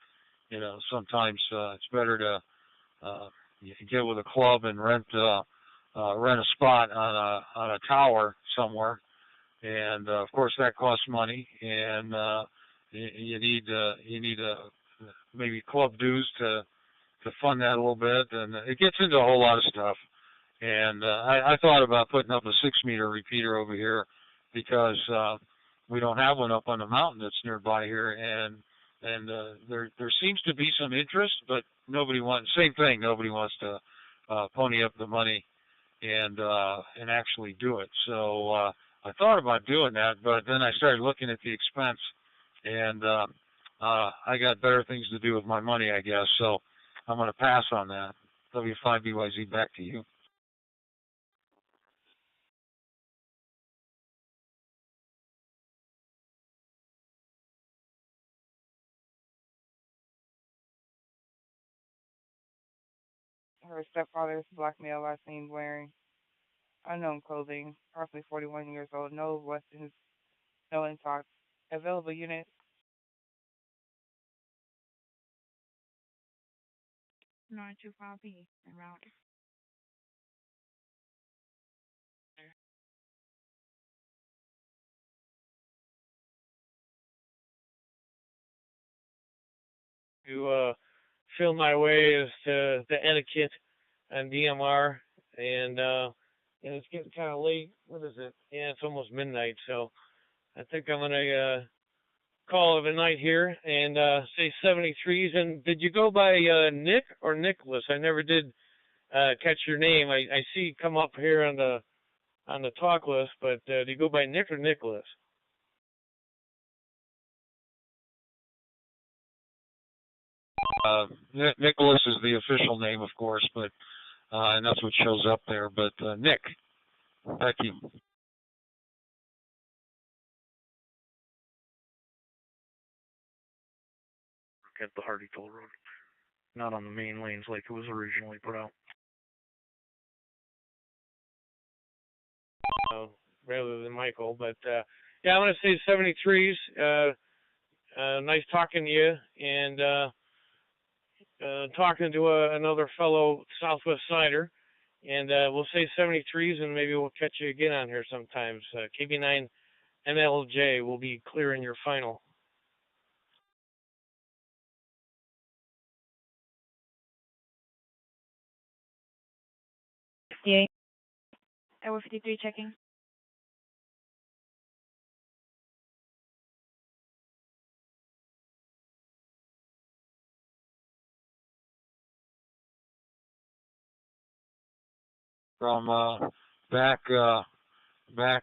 you know, sometimes it's better to you can get with a club and rent a spot on a tower somewhere, and of course that costs money, and you need maybe club dues to fund that a little bit, and it gets into a whole lot of stuff. And I thought about putting up a 6-meter repeater over here because we don't have one up on the mountain that's nearby here, and there seems to be some interest, but nobody wants to pony up the money and actually do it. So I thought about doing that, but then I started looking at the expense, and I got better things to do with my money, I guess. So I'm going to pass on that. W5BYZ, back to you. Her stepfather's black male last name wearing unknown clothing, approximately 41 years old, no weapons, no intox. Available unit. No, 25B en route. To feel my way as to the etiquette on DMR, and it's getting kind of late. What is it? Yeah, it's almost midnight, so I think I'm gonna call it a night here and say 73s. And did you go by Nick or Nicholas? I never did catch your name. I see you come up here on the talk list, but do you go by Nick or Nicholas? Nicholas is the official name, of course, but and that's what shows up there. But Nick, back to you. At the Hardy Toll Road, not on the main lanes like it was originally put out. Rather than Michael, but yeah, I'm gonna say 73s. Nice talking to you, and talking to another fellow Southwest Sider, and we'll say 73s, and maybe we'll catch you again on here sometimes. KB9 MLJ will be clearing your final. Tower 53 checking. From back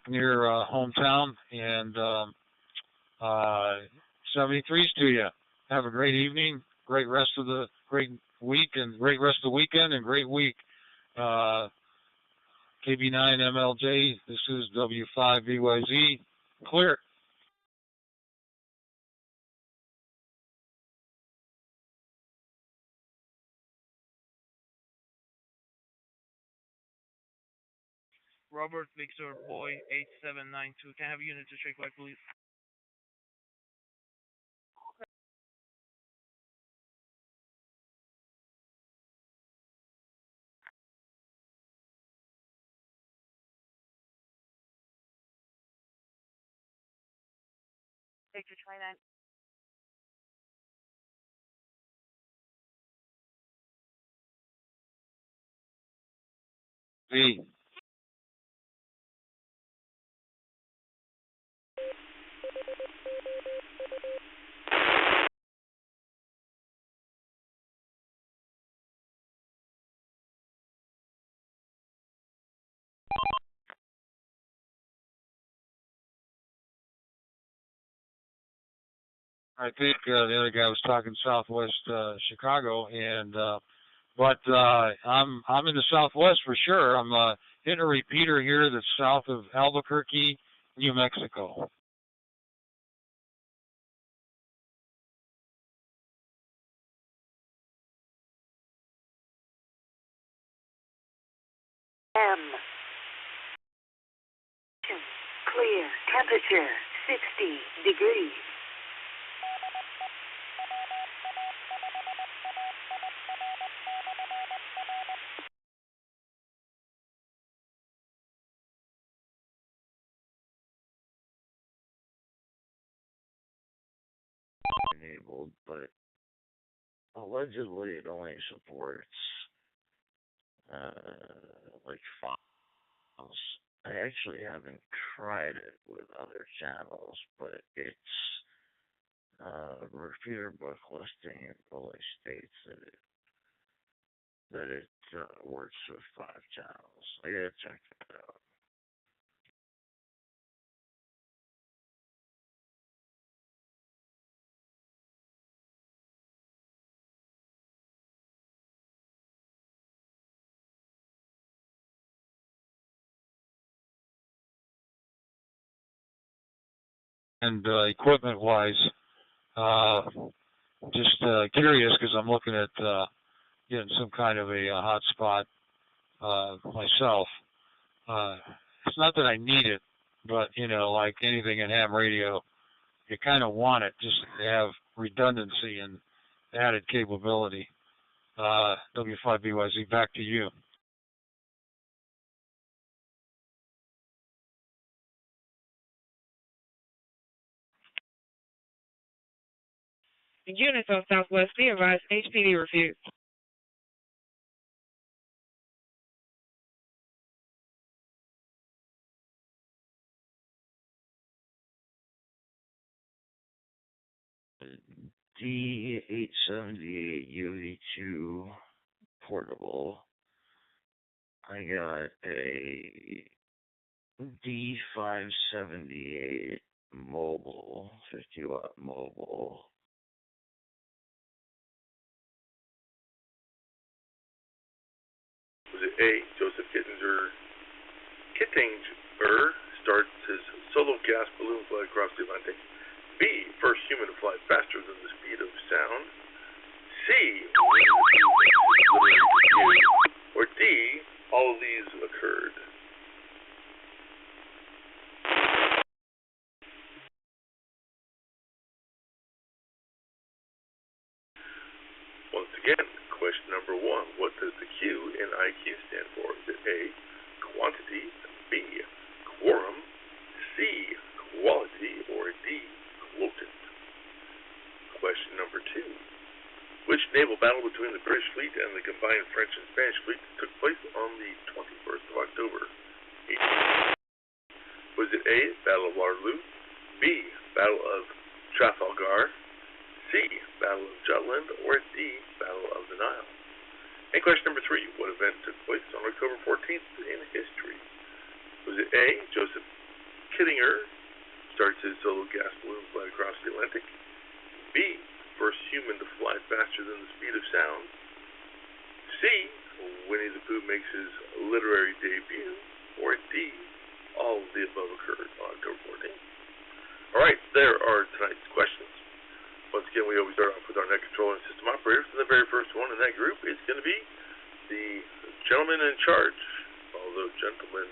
near hometown, and 73s to you. Have a great evening, great week, and great rest of the weekend, and great week. KB9 MLJ, this is W5BYZ, clear. Robert Victor Boy 8792. Can I have a unit to check back, please? Victor 29. V. I think the other guy was talking Southwest Chicago, and but I'm in the Southwest for sure. I'm hitting a repeater here that's south of Albuquerque, New Mexico. M. Clear. Temperature 60 degrees. Enabled, but allegedly it only supports like files. I actually haven't tried it with other channels, but its repeater book listing only states that it works with 5 channels. I gotta check that out. And equipment-wise, just curious because I'm looking at getting some kind of a hotspot myself. It's not that I need it, but you know, like anything in ham radio, you kind of want it just to have redundancy and added capability. W5BYZ, back to you. Units of Southwest, be advised, HPD refused. D878 UV2 portable. I got a D578 mobile, 50-watt mobile. Was it A, Joseph Kittinger starts his solo gas balloon flight across the Atlantic? B, first human to fly faster than the speed of sound? C, or D, all of these occurred? Once again, question number 1. What does the Q in IQ stand for? Is it A, quantity, B, quorum, C, quality, or D, quotient? Question number 2. Which naval battle between the British fleet and the combined French and Spanish fleet took place on the 21st of October? Was it A, Battle of Waterloo, B, Battle of Trafalgar, C, Battle of Jutland, or D, Battle of the Nile? And question number 3, what event took place on October 14th in history? Was it A, Joseph Kittinger starts his solo gas balloon flight across the Atlantic? B, first human to fly faster than the speed of sound? C, Winnie the Pooh makes his literary debut? Or D, all of the above occurred on October 14th? Alright, there are tonight's questions. Once again, we always start off with our net controller and system operators, and the very first one in that group is going to be the gentleman in charge, although gentleman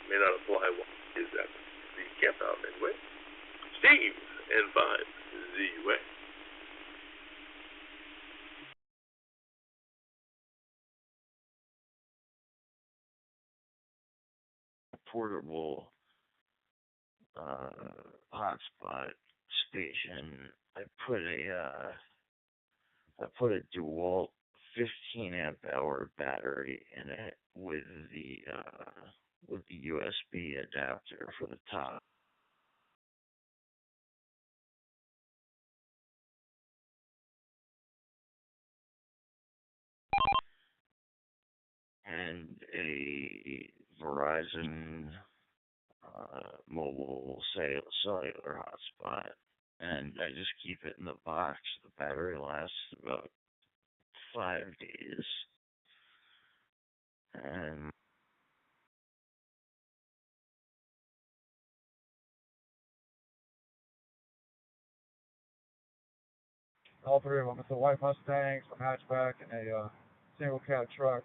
may not apply while he is at the campout anyway. Steve, N5, ZUA. Portable hotspot station. I put a DeWalt 15 amp hour battery in it with the USB adapter for the top. And a Verizon mobile cellular hotspot. And I just keep it in the box. The battery lasts about 5 days. And all three of them. It's a white Mustang, some hatchback, and a single cab truck.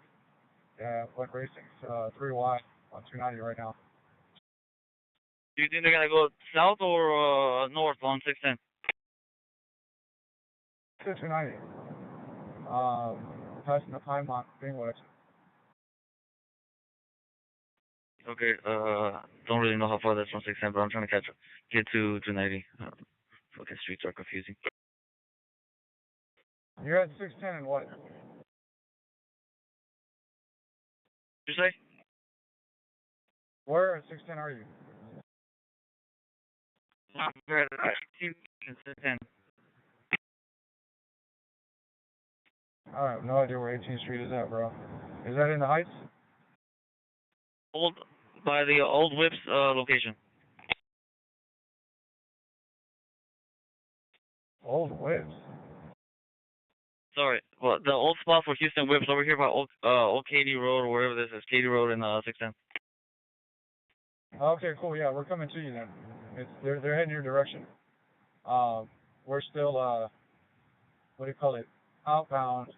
And went racing 3 wide on 290 right now. Do you think they're gonna go south or north on 610? 290. Passing the Piedmont Greenwood. Okay, don't really know how far that's from 610, but I'm trying to get to 290. Fucking streets are confusing. You're at 610 and what? You say? Where at 610 are you? We're at 610. I have no idea where 18th Street is at, bro. Is that in the Heights? By the old Whips location. Old Whips? Sorry, well, the old spot for Houston Whips over here by Old Katy Road or wherever this is, Katy Road and 610. Okay, cool. Yeah, we're coming to you then. They're heading your direction. We're still what do you call it? Outbound,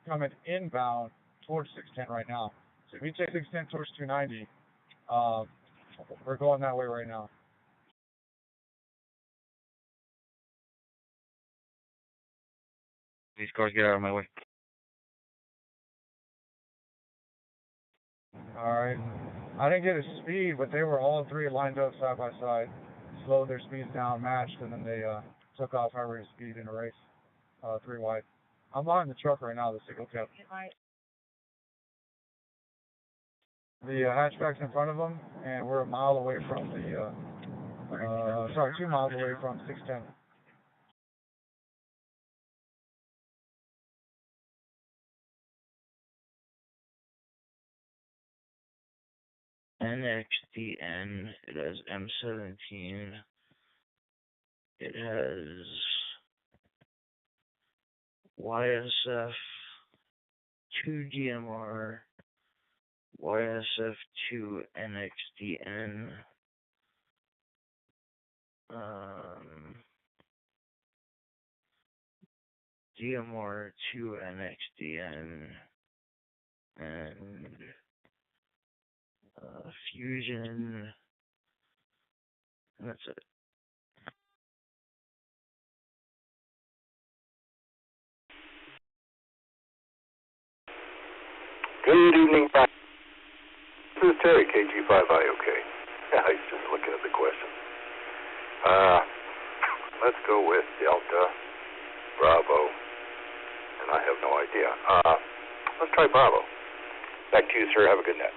coming inbound towards 610 right now. So if you take 610 towards 290, we're going that way right now. These cars get out of my way. Alright. I didn't get a speed, but they were all three lined up side by side. Slowed their speeds down, matched, and then they took off high rate of speed in a race. 3 wide. I'm behind the truck right now, the single cab. The hatchback's in front of them, and we're a mile away from the, 2 miles away from 610. NXDN, it has M17, it has YSF 2 DMR, YSF 2 NXDN, DMR 2 NXDN, and Fusion, and that's it. Good evening, this is Terry, KG5IOK. Yeah, I was just looking at the questions. Let's go with Delta, Bravo, and I have no idea. Let's try Bravo. Back to you, sir. Have a good night.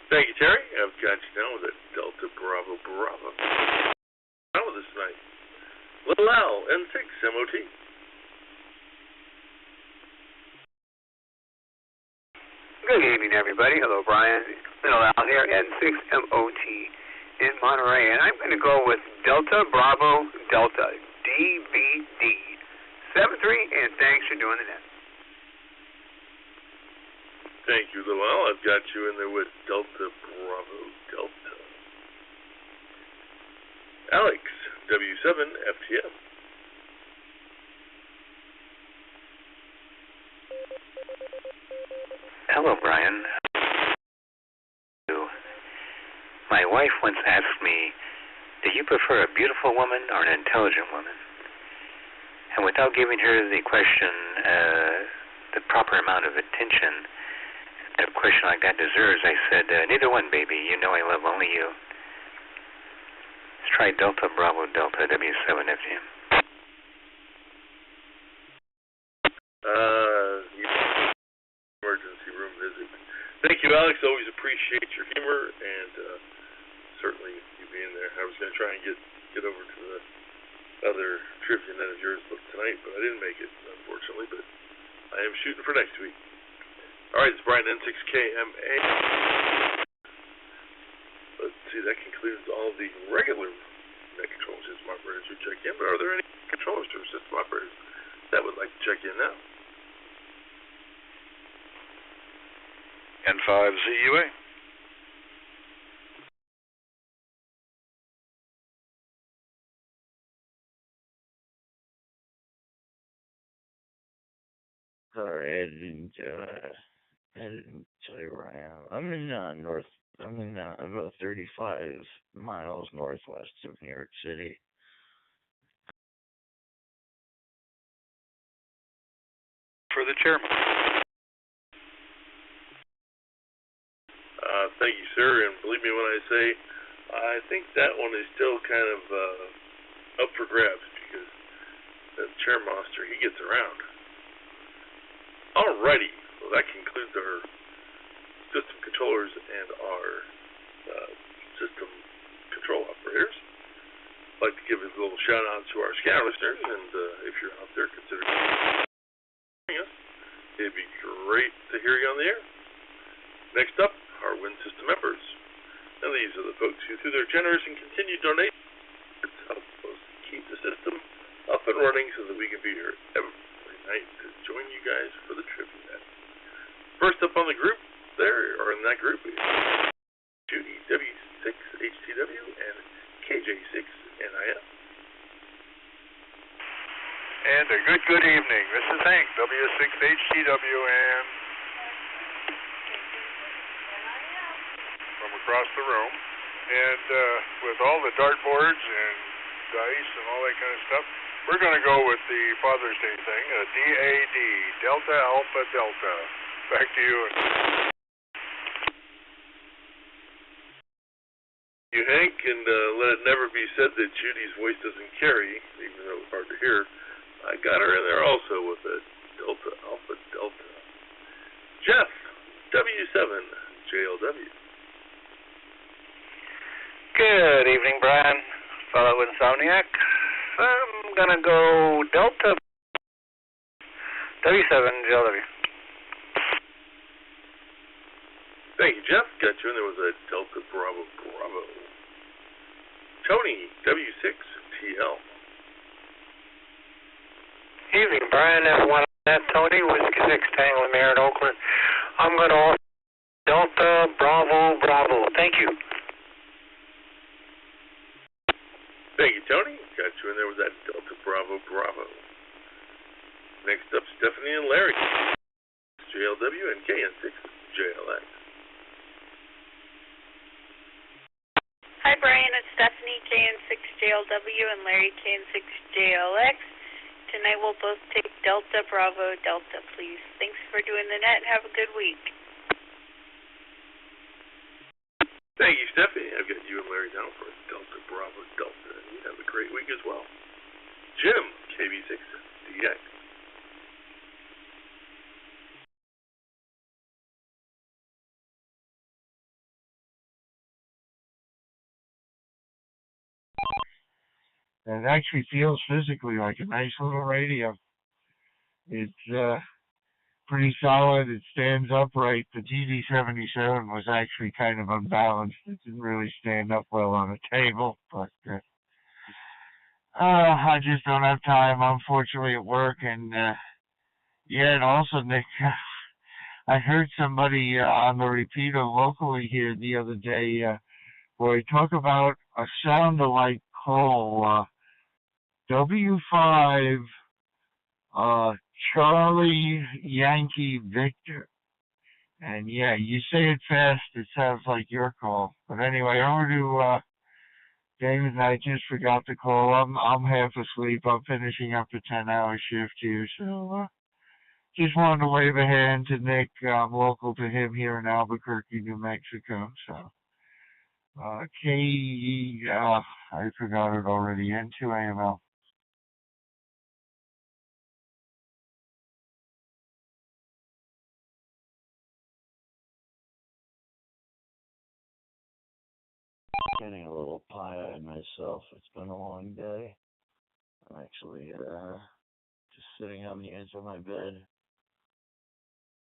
Thank you, Terry. I've got you now with a Delta Bravo Bravo. How this night? Little Al, N6 MOT. Good evening, everybody. Hello, Brian. Little Al here, N6 MOT in Monterey. And I'm going to go with Delta Bravo Delta, DVD 73, and thanks for doing the net. Thank you, Little Al. I've got you in there with Delta Bravo Delta. Alex, W7 FTM. Hello, Brian. My wife once asked me, do you prefer a beautiful woman or an intelligent woman? And without giving her the question, the proper amount of attention that a question like that deserves, I said, neither one, baby. You know I love only you. Let's try Delta Bravo Delta W7 FTM. Thank you, Alex. Always appreciate your humor and certainly you being there. I was going to try and get over to the other trivia net of yours tonight, but I didn't make it, unfortunately. But I am shooting for next week. All right, it's Brian, N6KMA. Let's see, that concludes all the regular net control system operators who check in. But are there any controllers or system operators that would like to check in now? N5ZUA. Sorry, I didn't tell you where I am. I'm in about 35 miles northwest of New York City. For the chairman. Thank you, sir. And believe me when I say, I think that one is still kind of up for grabs because the chairmaster, he gets around. Alrighty, well that concludes our system controllers and our system control operators. I'd like to give a little shout out to our scout listeners, and if you're out there, consider joining us. It'd be great to hear you on the air. Next up, our Wind System members. And these are the folks who, through their generous and continued donations, help us keep the system up and running so that we can be here every night to join you guys for the trivia net. First up on the group there, or in that group, is Judy W6HTW and KJ6NIS. And a good evening. This is Hank, W6HTW, and from across the room. And with all the dartboards and dice and all that kind of stuff, we're going to go with the Father's Day thing, DAD, Delta Alpha Delta. Back to you. You, Hank, and let it never be said that Judy's voice doesn't carry, even though it's hard to hear. I got her in there also with a Delta Alpha Delta. Jeff, W7JLW. Good evening, Brian, fellow insomniac. I'm gonna go Delta W7JLW. Thank you, Jeff. Got you in there with a Delta Bravo Bravo. Tony, W6TL. Evening, Brian. F1 Tony, Whiskey 6 Tango Mare in Oakland. I'm going to Delta Bravo Bravo. Thank you. Thank you, Tony. Got you in there with that Delta Bravo Bravo. Next up, Stephanie and Larry. JLW and KN6JLX. Hi, Brian. It's Stephanie, KN6JLW, and Larry, KN6JLX. Tonight we'll both take Delta Bravo Delta, please. Thanks for doing the net, and have a good week. Thank you, Stephanie. I've got you and Larry down for a Delta Bravo Delta, and you have a great week as well. Jim, KB6DX. It actually feels physically like a nice little radio. It's pretty solid. It stands upright. The GD77 was actually kind of unbalanced. It didn't really stand up well on a table, but I just don't have time, unfortunately, at work. And yeah, and also, Nick, I heard somebody on the repeater locally here the other day where he talked about a sound-alike call, W5 Charlie Yankee Victor. And yeah, you say it fast, it sounds like your call. But anyway, over to David, and I just forgot to call. I'm half asleep. I'm finishing up a 10-hour shift here, so just wanted to wave a hand to Nick. I'm local to him here in Albuquerque, New Mexico. So I forgot it already. N2AML. Getting a little pie-eyed myself. It's been a long day. I'm actually just sitting on the edge of my bed.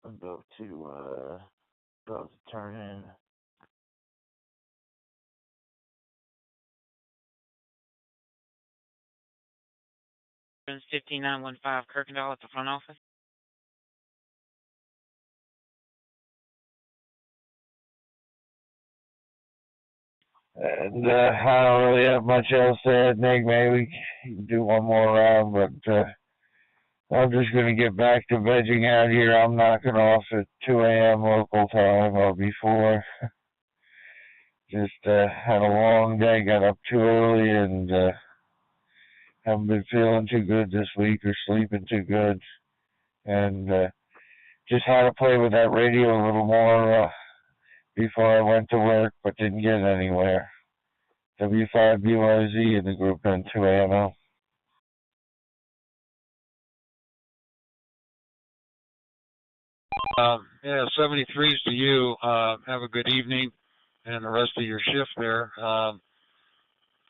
I'm about to turn in. 15915 Kirkendall at the front office. And I don't really have much else to add, Nick. Maybe we can do one more round, but I'm just going to get back to vegging out here. I'm knocking off at 2 a.m. local time or before. Just had a long day, got up too early, and haven't been feeling too good this week or sleeping too good. And just had to play with that radio a little more before I went to work, but didn't get anywhere. W5BYZ in the group on 2 AML. Yeah, 73s to you. Have a good evening and the rest of your shift there.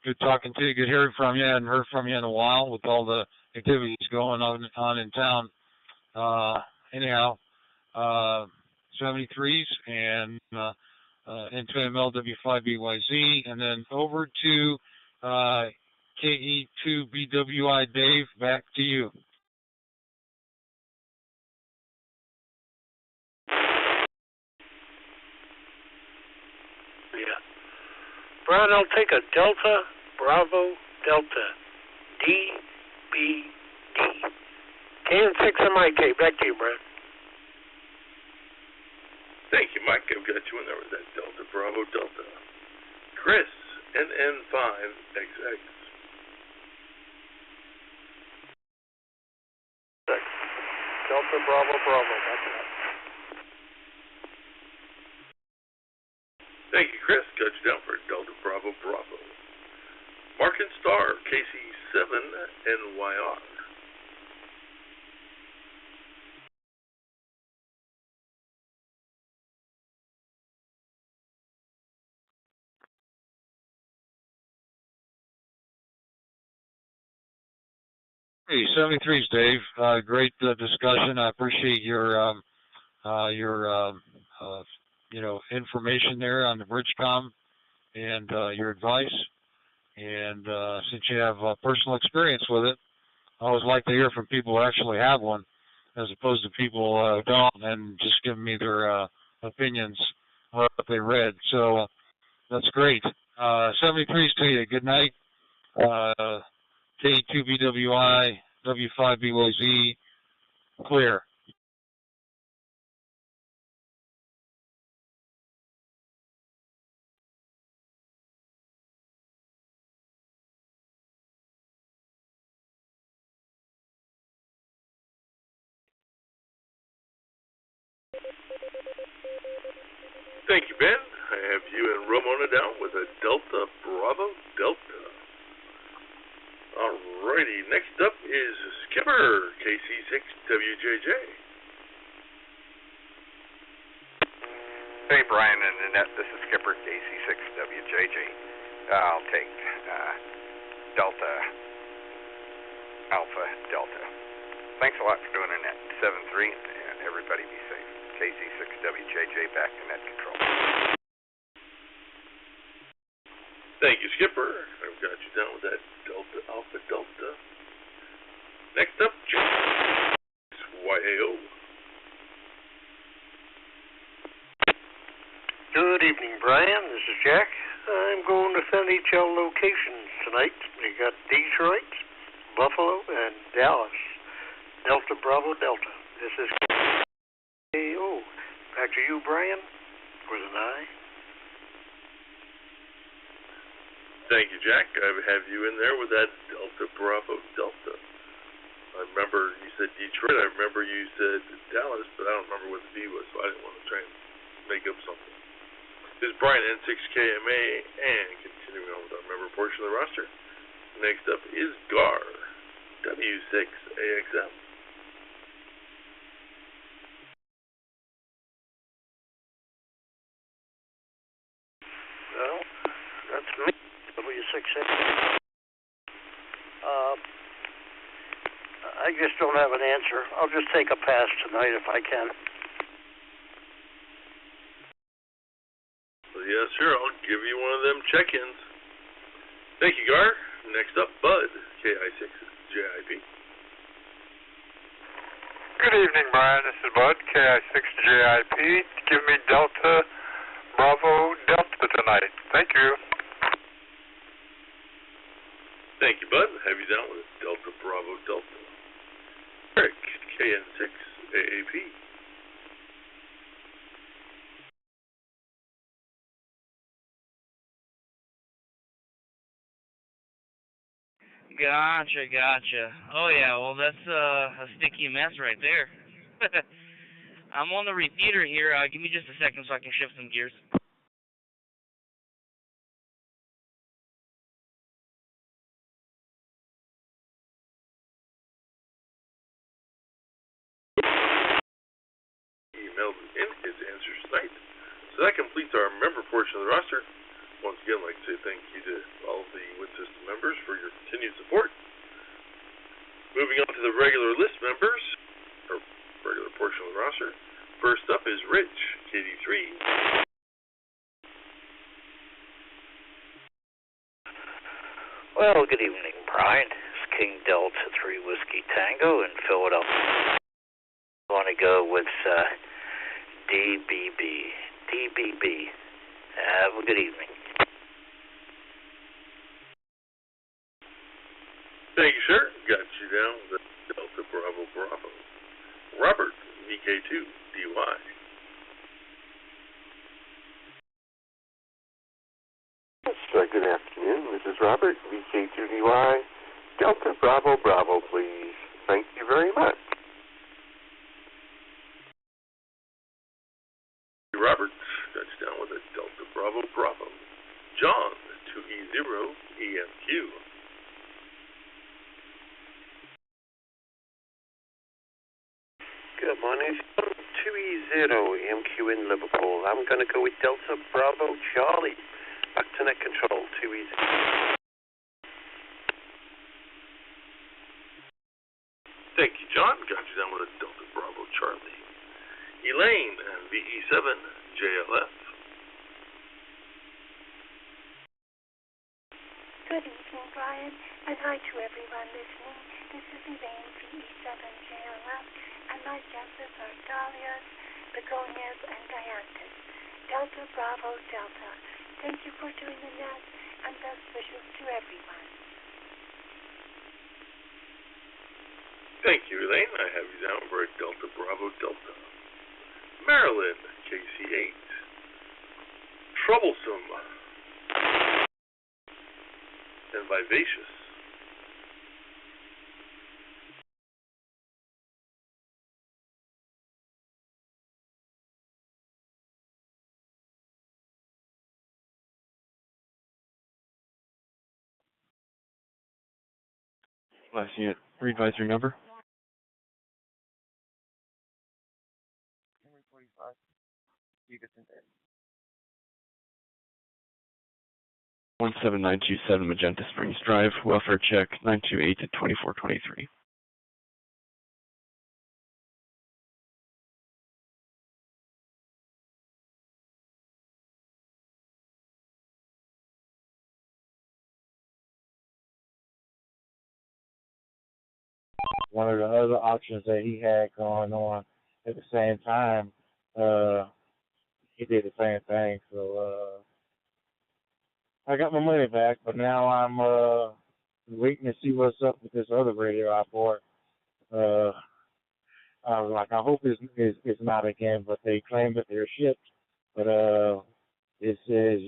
Good talking to you, good hearing from you. I hadn't heard from you in a while with all the activities going on in town. Anyhow, 73s and into MLW5BYZ, and then over to KE2BWI. Dave, back to you. Yeah. Brian, I'll take a Delta, Bravo, Delta, DBD. KN6 on my K. Back to you, Brian. Thank you, Mike. I've got you in there with that Delta, Bravo, Delta. Chris, NN5XX. Delta, Bravo, Bravo. Back to that. Thank you, Chris. Got you down for Delta, Bravo, Bravo. Mark and Star, KC7NYR. Hey, 73s, Dave. Great discussion. I appreciate your information there on the Bridgecom and your advice. And since you have personal experience with it, I always like to hear from people who actually have one, as opposed to people who don't and just give me their opinions of what they read. So that's great. 73s to you. Good night. K2BWI, W5BYZ, clear. Thank you, Ben. I have you and Ramona down with a Delta, Bravo, Delta. Alrighty, next up is Skipper, KC6WJJ. Hey, Brian and Annette, this is Skipper, KC6WJJ. I'll take Delta, Alpha, Delta. Thanks a lot for doing Annette. 7-3, and everybody be safe. KC6WJJ back to net control. Thank you, Skipper. I've got you down with that Delta, Alpha, Delta. Next up, YAO. Good evening, Brian. This is Jack. I'm going to send HL locations tonight. We got Detroit, Buffalo, and Dallas. Delta, Bravo, Delta. This is KO. Back to you, Brian, with an I. Thank you, Jack. I have you in there with that Delta, Bravo, Delta. I remember you said Detroit. I remember you said Dallas, but I don't remember what the B was, so I didn't want to try and make up something. This is Brian, N6KMA, and continuing on with our member portion of the roster. Next up is GAR, W6AXM. Well, got 6A. I just don't have an answer. I'll just take a pass tonight if I can. Well, yes, sir. I'll give you one of them check-ins. Thank you, Gar. Next up, Bud, KI6JIP. Good evening, Brian. This is Bud, KI6JIP. Give me Delta Bravo Delta tonight. Thank you. Thank you, Bud. Have you down with Delta Bravo Delta. Eric, KN6AAP. Gotcha. Oh yeah, well that's a sticky mess right there. I'm on the repeater here. Give me just a second so I can shift some gears. Emailed in his answers tonight. So that completes our member portion of the roster. Once again, I'd like to say thank you to all of the WIN System members for your continued support. Moving on to the regular list members, or regular portion of the roster. First up is Rich, KD3. Well, good evening, Brian. It's King Delta 3 Whiskey Tango in Philadelphia. I want to go with DBB. Have a good evening. Thank you, sir. Got you down with Delta Bravo Bravo. Robert, VK2, DY. Good afternoon. This is Robert, VK2DY. Delta Bravo Bravo, please. Thank you very much. Robert, got you down with a Delta Bravo Bravo. John, 2E0 EMQ. Good morning. 2E0 EMQ in Liverpool. I'm going to go with Delta Bravo Charlie. Back to net control, 2E0. Thank you, John. Got you down with a Delta Bravo Charlie. Elaine, VE7 JLF. Good evening, Brian, and hi to everyone listening. This is Elaine, VE7 JLF, and my guesses are dahlias, begonias, and dianthus. Delta Bravo Delta. Thank you for doing the net, and best wishes to everyone. Thank you, Elaine. I have you down for a Delta Bravo Delta. Maryland, KC8. Troublesome. And vivacious. Last unit, readvisory number. 45. You get in there. 17927 Magenta Springs Drive, welfare check 928 to 2423. One of the other options that he had going on at the same time, he did the same thing. So I got my money back, but now I'm waiting to see what's up with this other radio I bought. I was like, I hope it's not again, but they claim that they're shipped. But it says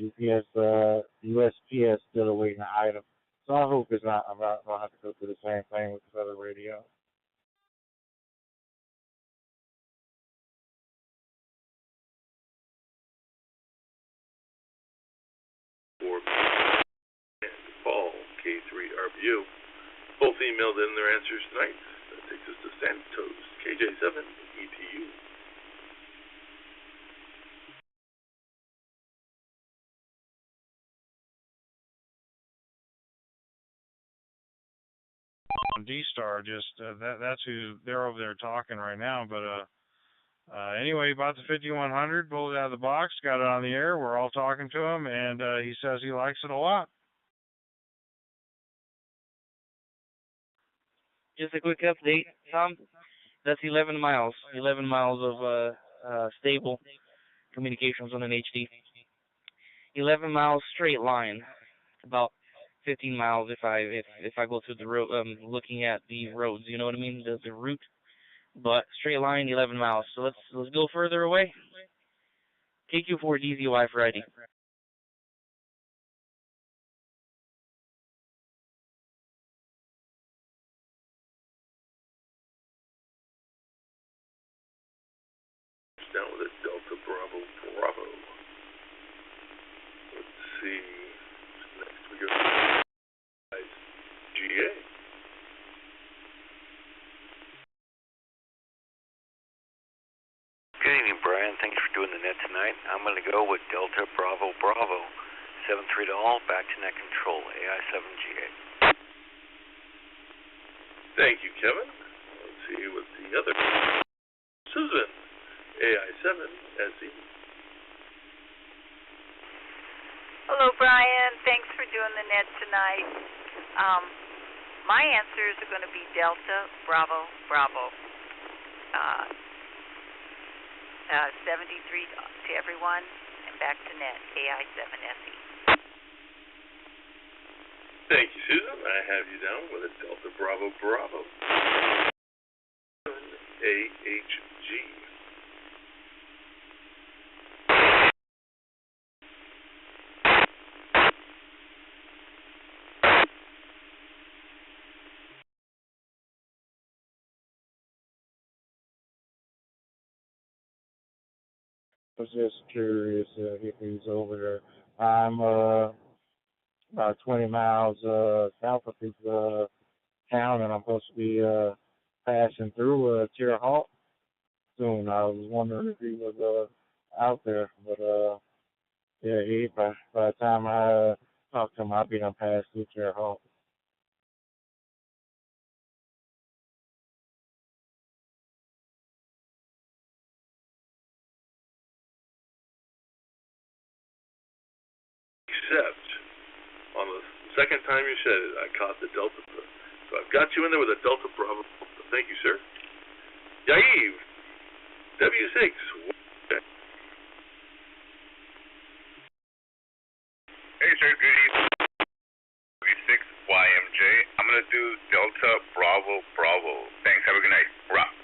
USPS still awaiting the item. So I hope it's not. I'm not going to have to go through the same thing with this other radio. Paul, K3RBU. Both emailed in their answers tonight. That takes us to Santos, KJ7, ETU. D-Star. Just that's who they're over there talking right now. But anyway, bought the 5100, pulled it out of the box, got it on the air. We're all talking to him, and he says he likes it a lot. Just a quick update, Tom. That's 11 miles. 11 miles of stable communications on an HD. 11 miles straight line. About 15 miles if I go through the road, looking at the roads. You know what I mean? The route. But straight line, 11 miles. So let's go further away. KQ4 DZY for ID. Down with a Delta Bravo Bravo. Let's see. Next we go. GA. Good evening, Brian. Thank you for doing the net tonight. I'm going to go with Delta Bravo Bravo. 73 to all, back to net control, AI7GA. Thank you, Kevin. Let's see what the other. Susan, AI7SE. Hello, Brian. Thanks for doing the net tonight. My answers are going to be Delta, Bravo, Bravo. 73 to everyone, and back to net, AI7SE. Thank you, Susan. I have you down with a Delta Bravo Bravo. AHG. I was just curious if he's over there. I'm about 20 miles south of his town, and I'm supposed to be passing through Terre Haute soon. I was wondering if he was out there, but yeah, by the time I talk to him, I'll be done passed through Terre Haute. Except on the second time you said it, I caught the Delta. So I've got you in there with a Delta Bravo. Thank you, sir. Yaiv, W6. Hey, sir. Good evening. W6YMJ. I'm going to do Delta Bravo Bravo. Thanks. Have a good night. Rock.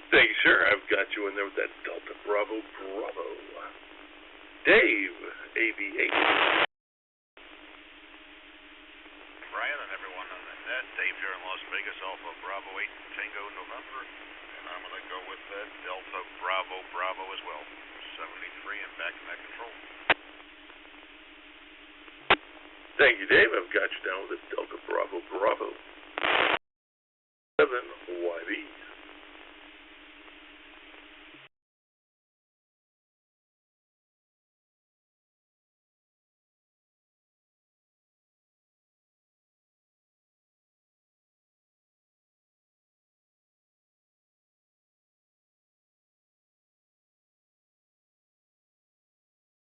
Thank you, sir. I've got you in there with that Delta Bravo Bravo. Dave, AV8. Brian and everyone on the net. Dave here in Las Vegas, Alpha Bravo 8 Tango November. And I'm going to go with Delta Bravo Bravo as well. 73 and back to net control. Thank you, Dave. I've got you down with a Delta Bravo Bravo. 7YB.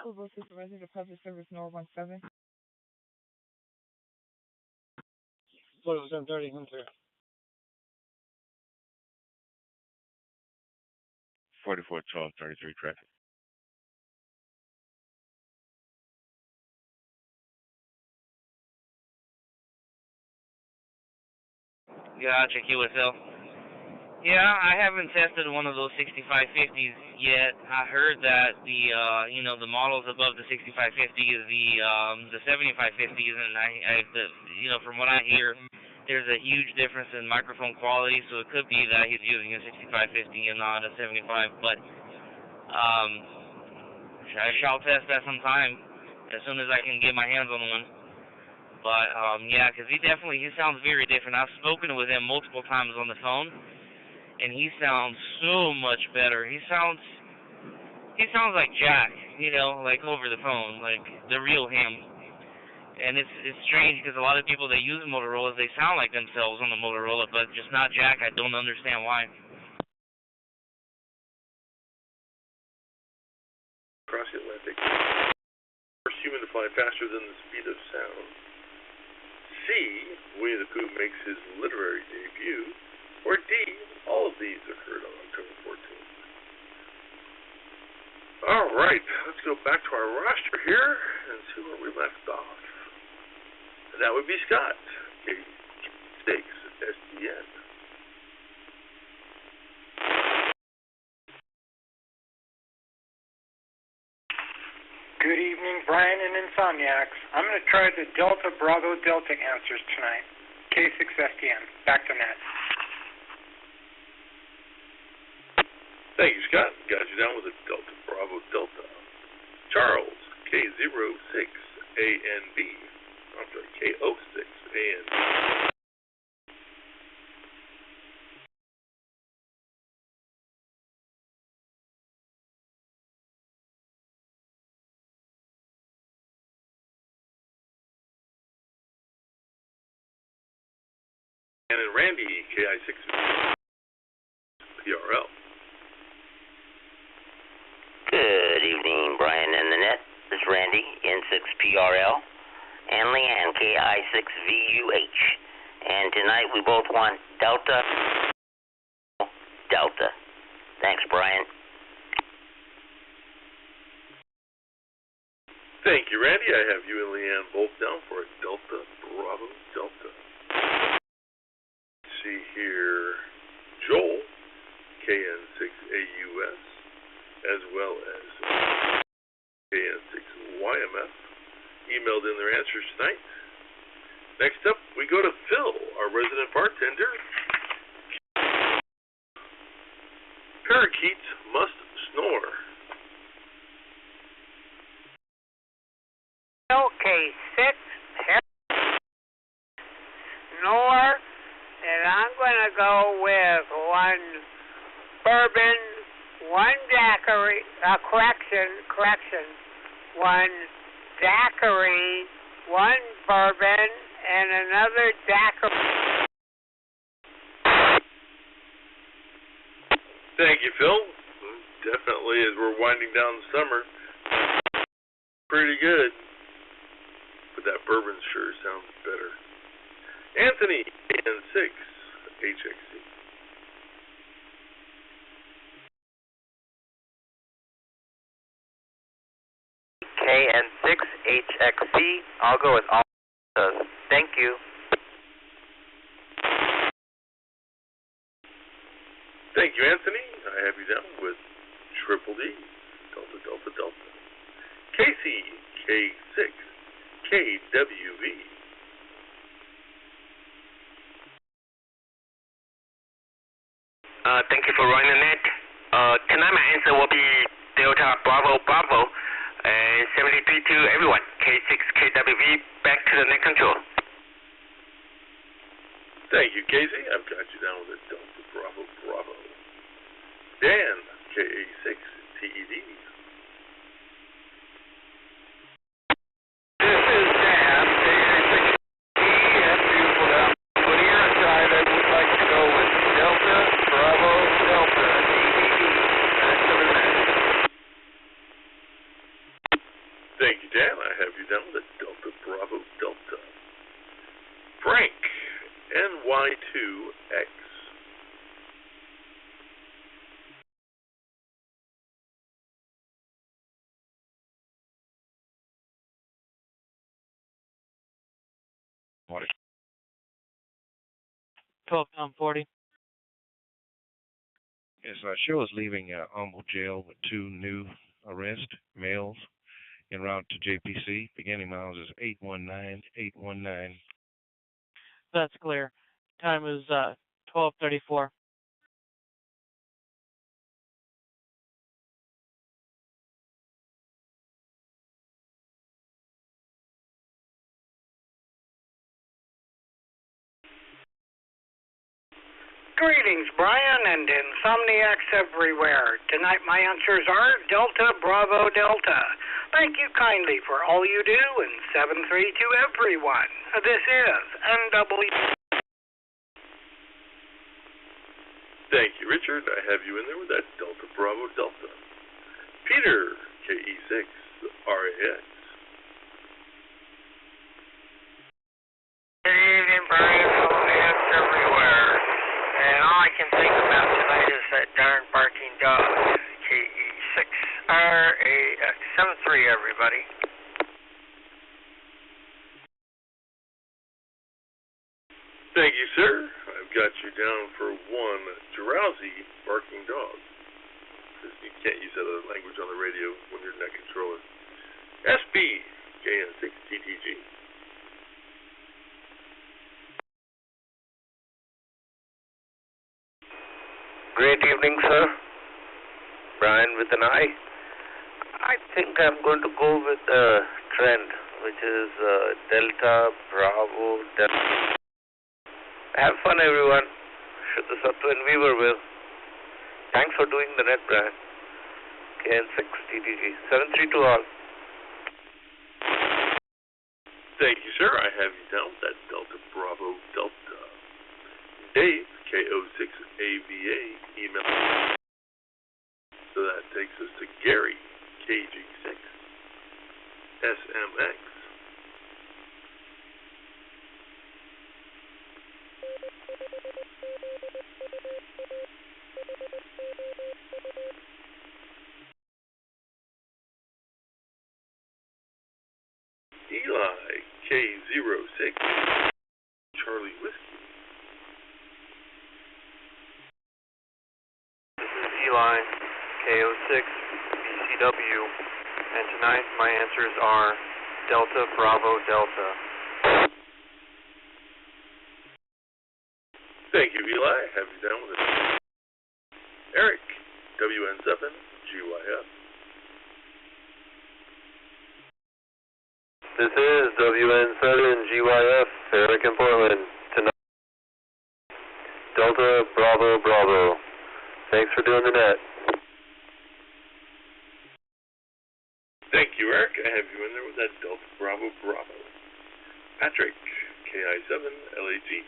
Global Supervisor to Public Service NOR 17. What was 730, Hunter? 441233 traffic. Gotcha, QSL. Yeah, I haven't tested one of those 6550s yet. I heard that the models above the 6550 is the 7550s, and from what I hear, there's a huge difference in microphone quality. So it could be that he's using a 6550 and not a 75. But I shall test that sometime as soon as I can get my hands on one. But yeah, because he sounds very different. I've spoken with him multiple times on the phone. And he sounds so much better. He sounds like Jack, like over the phone, like the real him. and it's strange because a lot of people that use Motorola's, they sound like themselves on the Motorola, but just not Jack. I don't understand why. Across the Atlantic. First human to fly faster than the speed of sound. C. Winnie the Pooh makes his literary debut. Or D. All of these occurred on October 14th. All right, let's go back to our roster here and see where we left off. And that would be Scott, K6 SDN. Good evening, Brian and Insomniacs. I'm going to try the Delta Bravo Delta answers tonight. K6 SDN. Back to net. Thank you, Scott. Got you down with a Delta Bravo Delta. Charles, K06ANB. I'm sorry, K06ANB. And then Randy, KI6PRL. Good evening, Brian and the net. This is Randy, N6PRL, and Leanne, KI6VUH. And tonight we both want Delta. Thanks, Brian. Thank you, Randy. I have you and Leanne both down for a Delta Bravo Delta. Let's see here, Joel, KN6AUS, as well as KN6YMF, emailed in their answers tonight. Next up, we go to Phil, our resident bartender. Parakeets must snore. Okay, 6, snore, and I'm going to go with 1 bourbon, 1 daiquiri, correction, 1 daiquiri, 1 bourbon, and another daiquiri. Thank you, Phil. Definitely, as we're winding down the summer, pretty good. But that bourbon sure sounds better. Anthony, N6HXC. KN6HXC. I'll go with all those. Thank you. Thank you, Anthony. I have you down with Triple D, Delta. Casey, K6, KWV. Thank you for running the net. Tonight my answer will be Delta Bravo, and 73 to everyone. K6, KWV, back to the net control. Thank you, Casey. I've got you down with a Delta Bravo. Dan, KA6, TED. This is Dan, KA6, and beautiful down. But here inside, I would like to go with Delta Bravo Delta, DDD. Back to the net. Thank you, Dan. I have you down with a Delta Bravo Delta. Frank, NY2X. What? 12-40. Yes, she was leaving Humble Jail with 2 new arrest males en route to JPC. Beginning miles is 819. That's clear. Time is 12:34. Greetings, Brian, and insomniacs everywhere. Tonight my answers are Delta Bravo Delta. Thank you kindly for all you do, and 732 everyone. This is NW. Thank you, Richard. I have you in there with that Delta Bravo Delta. Peter, KE6, RAX. Good evening, Brian. Insomniacs everywhere. And all I can think about tonight is that darn barking dog. KE6RAX. 73, everybody. Thank you, sir. I've got you down for one drowsy barking dog. You can't use that other language on the radio when you're net controller. SB, KN6TTG. Great evening, sir. Brian with an I. I think I'm going to go with the trend, which is Delta, Bravo, Delta. Have fun, everyone. Shoot this up to Weaverville. Thanks for doing the net, Brian. KN6TTG. 732 all. Thank you, sir. I have you down. That's Delta Bravo Delta. Dave, KO6AVA, email. So that takes us to Gary, KG6, SMX. Eli, K06, Charlie Whiskey. This is Eli, KO6, BCW, and tonight my answers are Delta, Bravo, Delta. Thank you, Eli. Have you down with it? Eric, WN7, GYF. This is WN7GYF, Eric in Portland. Tonight, Delta, Bravo, Bravo. Thanks for doing the net. Thank you, Eric. I have you in there with that Delta, Bravo, Bravo. Patrick, KI7, LAG.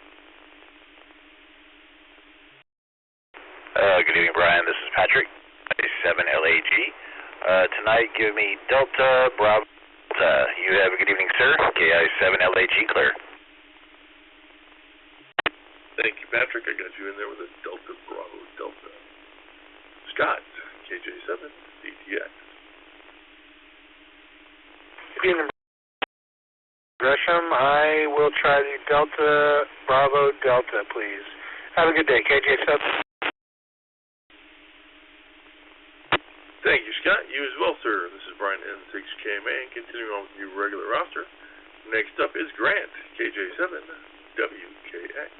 Good evening, Brian. This is Patrick, 7LAG. Tonight, give me Delta, Bravo. You have a good evening, sir. KI7LAG, clear. Thank you, Patrick. I got you in there with a Delta, Bravo, Delta. Scott, KJ7, DTX. Good evening, Gresham. I will try the Delta, Bravo, Delta, please. Have a good day, KJ7. Thank you, Scott. You as well, sir. This is Brian N6KMA, and continuing on with your regular roster. Next up is Grant, KJ7, WKX.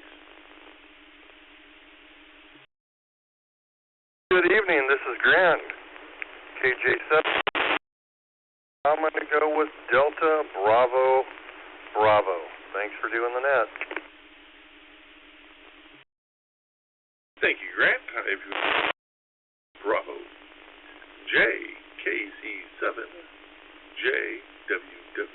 Good evening, this is Grant, KJ7. I'm going to go with Delta, Bravo, Bravo. Thanks for doing the net. Thank you, Grant. I have you Bravo. JKC7, JWW.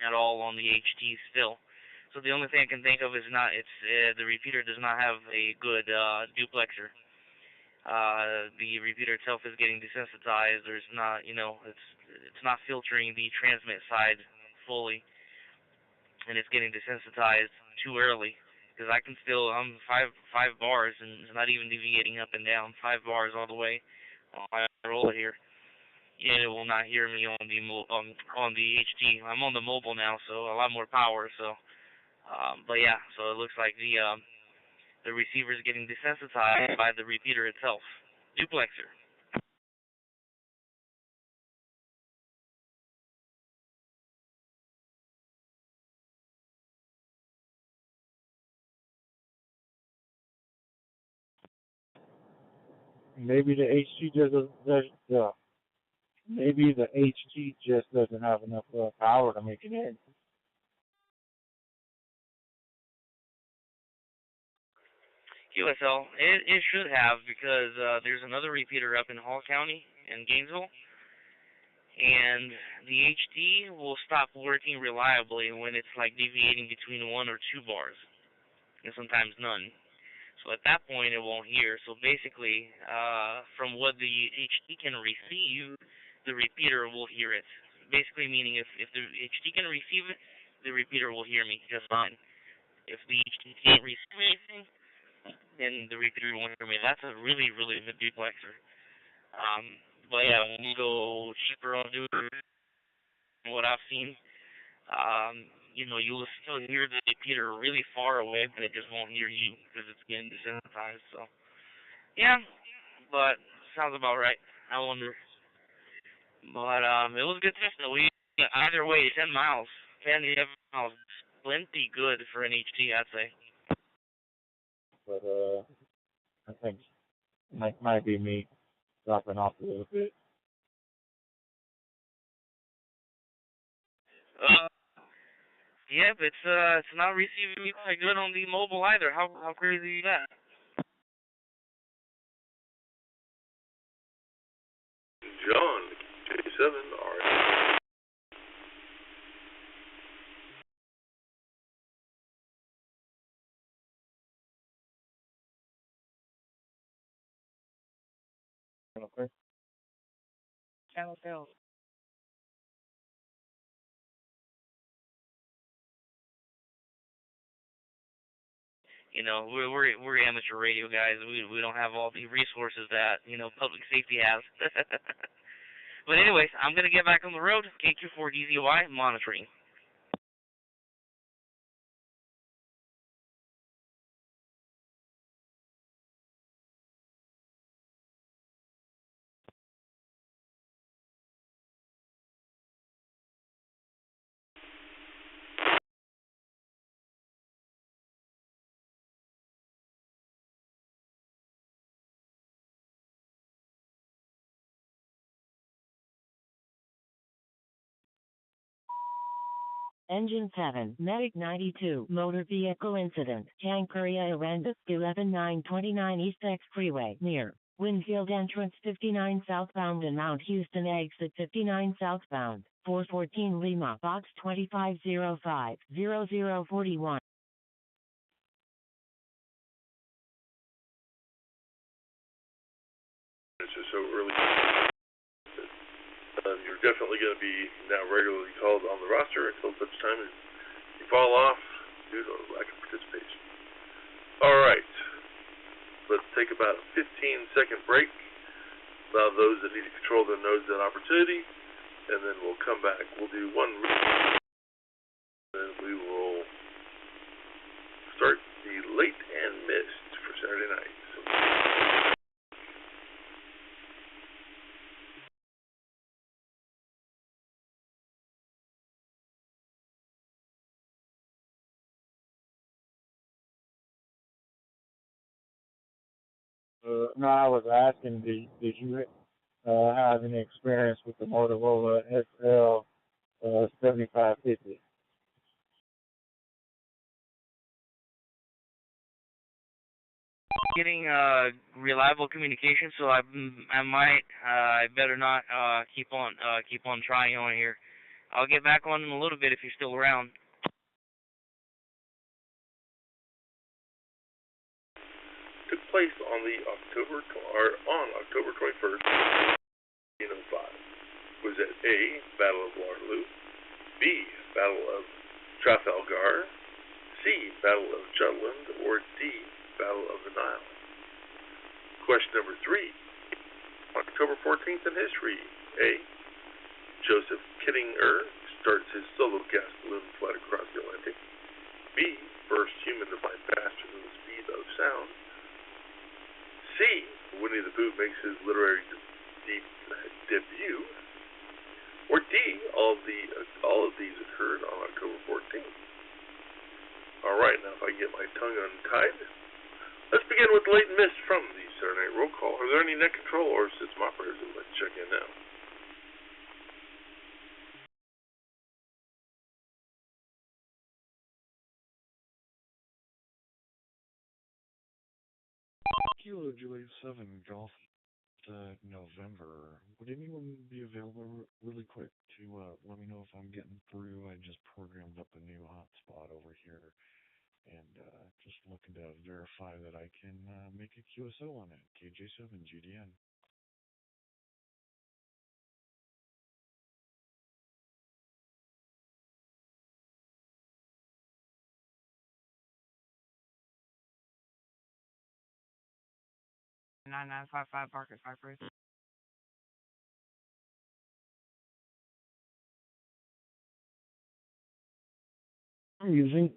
At all on the HT still. So the only thing I can think of is the repeater does not have a good duplexer. The repeater itself is getting desensitized. There's not, it's not filtering the transmit side fully, and it's getting desensitized too early. Because I'm five bars and it's not even deviating up and down. 5 bars all the way on my roller here. And it will not hear me on the HT. I'm on the mobile now, so a lot more power. So, but yeah, so it looks like the receiver is getting desensitized by the repeater itself. Duplexer. Maybe the HT does Maybe the HT just doesn't have enough power to make it in. QSL, it should have, because there's another repeater up in Hall County in Gainesville, and the HT will stop working reliably when it's like deviating between 1 or 2 bars, and sometimes none. So at that point, it won't hear. So basically, from what the HT can receive, the repeater will hear it. Basically meaning if the HT can receive it, the repeater will hear me just fine. If the HT can't receive anything, then the repeater won't hear me. That's a really, really good duplexer. But yeah, when you go cheaper on what I've seen, you'll still hear the repeater really far away, but it just won't hear you because it's getting desensitized. So, yeah, but sounds about right. I wonder. But it was a good test though. Either way, 10 miles, 11 miles, plenty good for an HT, I'd say. But I think it might be me dropping off a little bit. Yep, it's not receiving me quite good on the mobile either. How crazy is that? John, J7, alright. Okay. Channel sales. We're amateur radio guys. We don't have all the resources that public safety has. But anyways, I'm gonna get back on the road. KQ4DZY monitoring. Engine 7, Medic 92, motor vehicle incident, Tanqueria Aranda, 11929 East X Freeway, near Winfield entrance 59 southbound and Mount Houston exit 59 southbound, 414 Lima, box 2505, 0041. It's just so early. You're definitely going to be now regularly called on the roster until such time as you fall off due to lack of participation. Alright, let's take about a 15-second break. Allow those that need to control their nodes that opportunity, and then we'll come back. We'll do one, and we will start the late and missed for Saturday night. So, no, I was asking, did you have any experience with the Motorola SL 7550? Getting reliable communication, so I better not keep on trying on here. I'll get back on in a little bit if you're still around. took place on October 21st, 1905. Was it A, Battle of Waterloo, B, Battle of Trafalgar, C, Battle of Jutland, or D, Battle of the Nile? Question number 3. October 14th in history. A, Joseph Kittinger starts his solo gas balloon flight across the Atlantic. B, first human to fly faster than the speed of sound. C, Winnie the Pooh makes his literary debut. Or D, all of these occurred on October 14th. Alright, now if I get my tongue untied, let's begin with the late miss from the Saturday Night Roll Call. Are there any net control or system operators that would like to check in now? Kilo Juliet 7 Golf November. Would anyone be available really quick to let me know if I'm getting through? I just programmed up a new hotspot over here and just looking to verify that I can make a QSO on it. KJ7 GDN. Nine 9955 Parker Cypress. I'm using.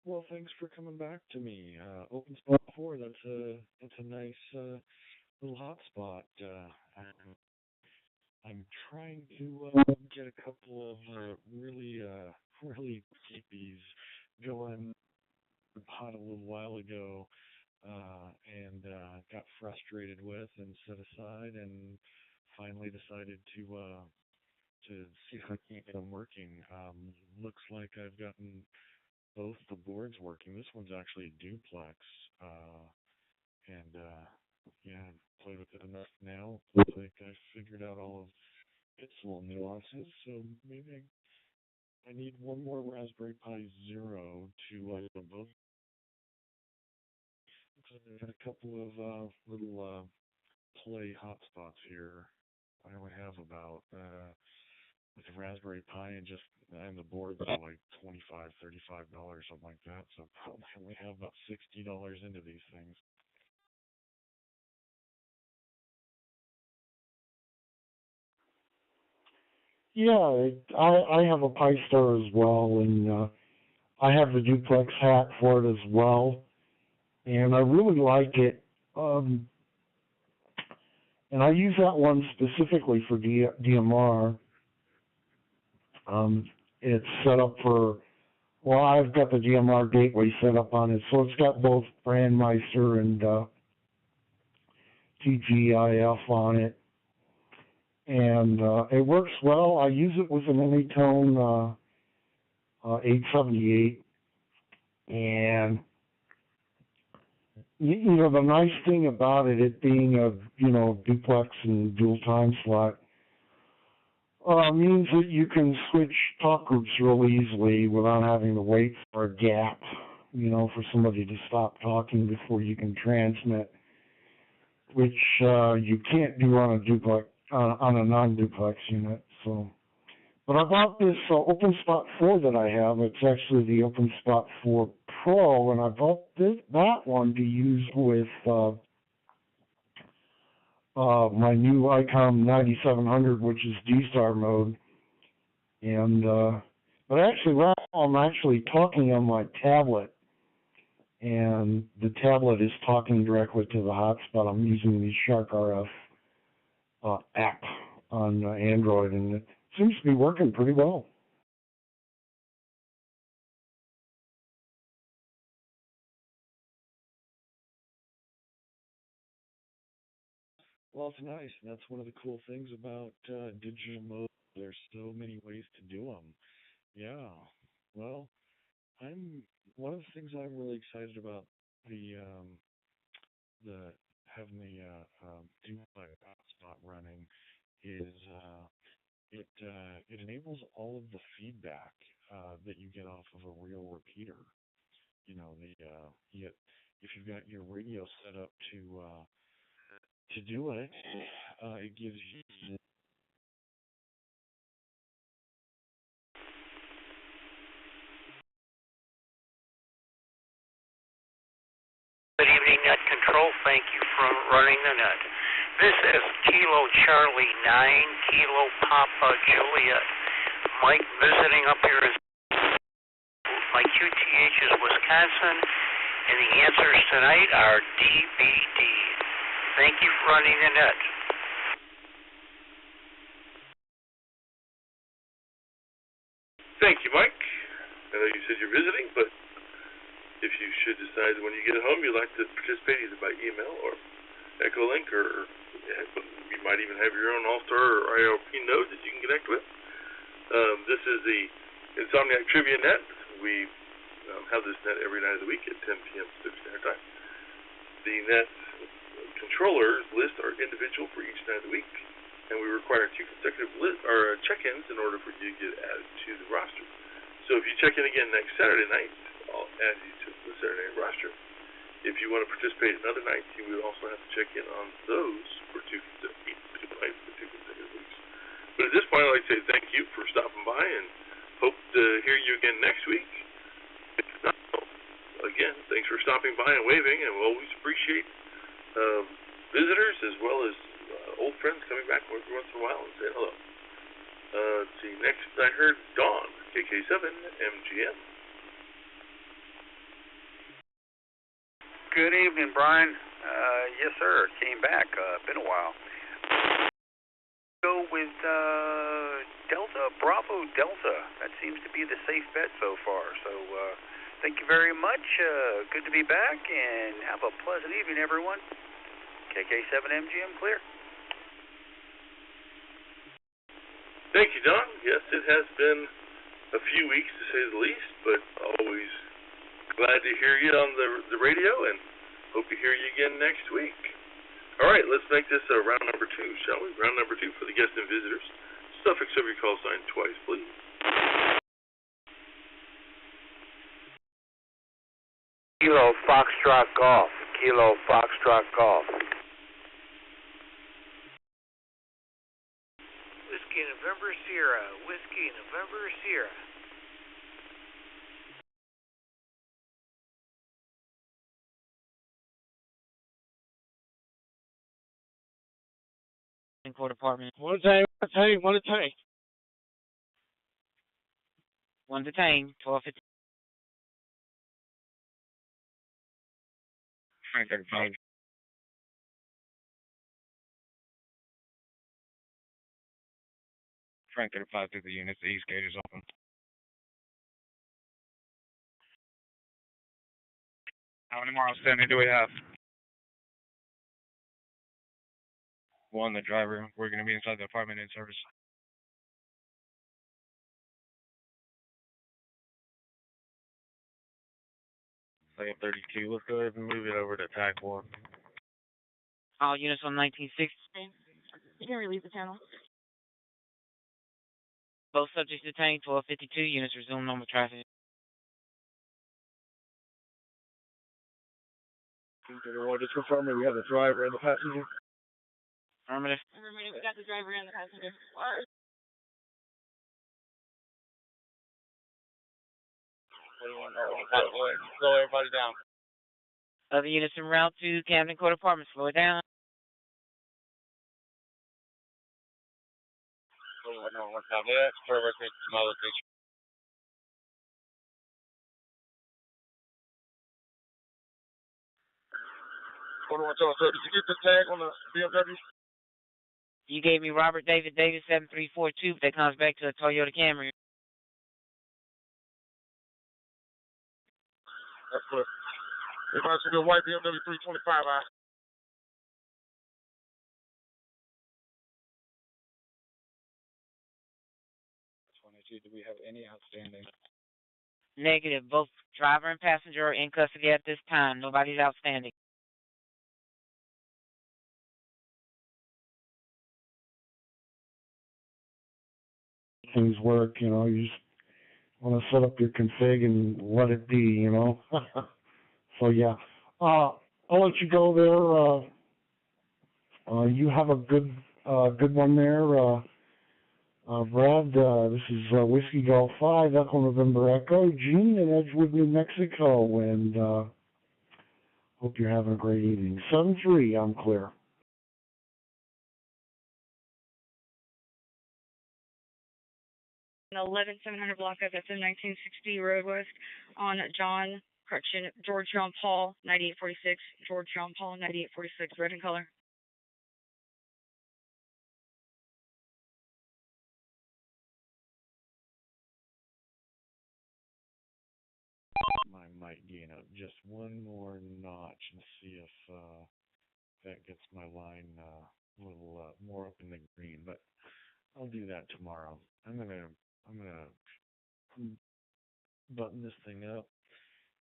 Well, thanks for coming back to me. Open spot 4. That's a nice little hotspot. I'm trying to get a couple of really keepies going hot a little while ago, and got frustrated with and set aside, and finally decided to see if I can get them working. Looks like I've gotten both the boards working. This one's actually a duplex, and yeah, I've played with it enough now. Looks like I figured out all of its little nuances, so maybe I need one more Raspberry Pi Zero to both. I've got a couple of little play hotspots here. I only have about with the Raspberry Pi and the board are like $25, $35, something like that. So probably only have about $60 into these things. Yeah, I have a Pi Star as well, and I have the duplex hat for it as well, and I really like it. And I use that one specifically for DMR. It's set up for, well, I've got the DMR gateway set up on it, so it's got both Brandmeister and TGIF on it. And it works well. I use it with an Anytone 878. And, you know, the nice thing about it being a, duplex and dual time slot, means that you can switch talk groups really easily without having to wait for a gap, for somebody to stop talking before you can transmit, which you can't do on a duplex, on a non-duplex unit. So, but I bought this OpenSpot 4 that I have. It's actually the OpenSpot 4 Pro, and I bought that one to use with my new ICOM 9700, which is D-Star mode. And but actually, right now I'm actually talking on my tablet, and the tablet is talking directly to the hotspot. I'm using the Shark RF app on Android, and it seems to be working pretty well. Well, it's nice. And that's one of the cool things about digital mode. There's so many ways to do them. Yeah. Well, one of the things I'm really excited about the having the duplex hotspot running is it enables all of the feedback that you get off of a real repeater. If you've got your radio set up to do it, it gives you. Good evening, Net Control. Thank you for running the net. This is Kilo Charlie 9, Kilo Papa Juliet. Mike visiting up here is my QTH is Wisconsin, and the answers tonight are DVD. Thank you for running the net. Thank you, Mike. I know you said you're visiting, but if you should decide when you get home you'd like to participate either by email or Echolink, or you might even have your own All-Star or ILP node that you can connect with. This is the Insomniac Trivia Net. We have this net every night of the week at 10 p.m. Pacific Standard Time. The net controllers list are individual for each night of the week, and we require 2 consecutive check-ins in order for you to get added to the roster. So if you check in again next Saturday night, I'll add you to the Saturday night roster. If you want to participate another night, you would also have to check in on those for 2 consecutive weeks. But at this point, I'd like to say thank you for stopping by and hope to hear you again next week. If not, again, thanks for stopping by and waving, and we always appreciate visitors as well as old friends coming back every once in a while and saying hello. Let's see, next I heard Dawn, KK7MGM. Good evening, Brian. Yes, sir. Came back. Been a while. Go with Delta, Bravo, Delta. That seems to be the safe bet so far. So thank you very much. Good to be back, and have a pleasant evening, everyone. KK7MGM clear. Thank you, Don. Yes, it has been a few weeks, to say the least, but always glad to hear you on the radio, and hope to hear you again next week. All right, let's make this round number 2, shall we? Round number 2 for the guests and visitors. Suffix of your call sign twice, please. Kilo Foxtrot Golf. Kilo Foxtrot Golf. Whiskey November Sierra. Whiskey November Sierra. Court Department. One tank, one tank, one tank. One detained, 12:50. Frank 35. Frank 35 to the units. The east gate is open. How many more outstanding do we have? 1, the driver. We're going to be inside the apartment in service. Second 32. Let's go ahead and move it over to tag 1. All units on 1960. You can release the channel. Both subjects detained, 12:52. Units resume normal traffic. 231, just confirming we have the driver and the passenger. Affirmative. Affirmative, we got the driver and the passenger. Slow everybody down. Other units en route to Camden Court Apartments. Slow it down. No, what's out there? Forward to my location. Did you get the tag on the BMW? You gave me Robert David Davis 7342, but that comes back to a Toyota Camry. That's clear. If I should be a white BMW 325, I. 22, do we have any outstanding? Negative. Both driver and passenger are in custody at this time. Nobody's outstanding. Things work, you know, you just want to set up your config and let it be, you know. So yeah, I'll let you go there. You have a good one there, Brad. This is Whiskey Golf 5, Echo November Echo, Gene in Edgewood, New Mexico, and hope you're having a great evening. 7-3, I'm clear. 11700 block up. That's in 1960 Road West on George John Paul, 9846. George John Paul, 9846. Red in color. I might gain up just one more notch and see if that gets my line a little more up in the green. But I'll do that tomorrow. I'm gonna button this thing up,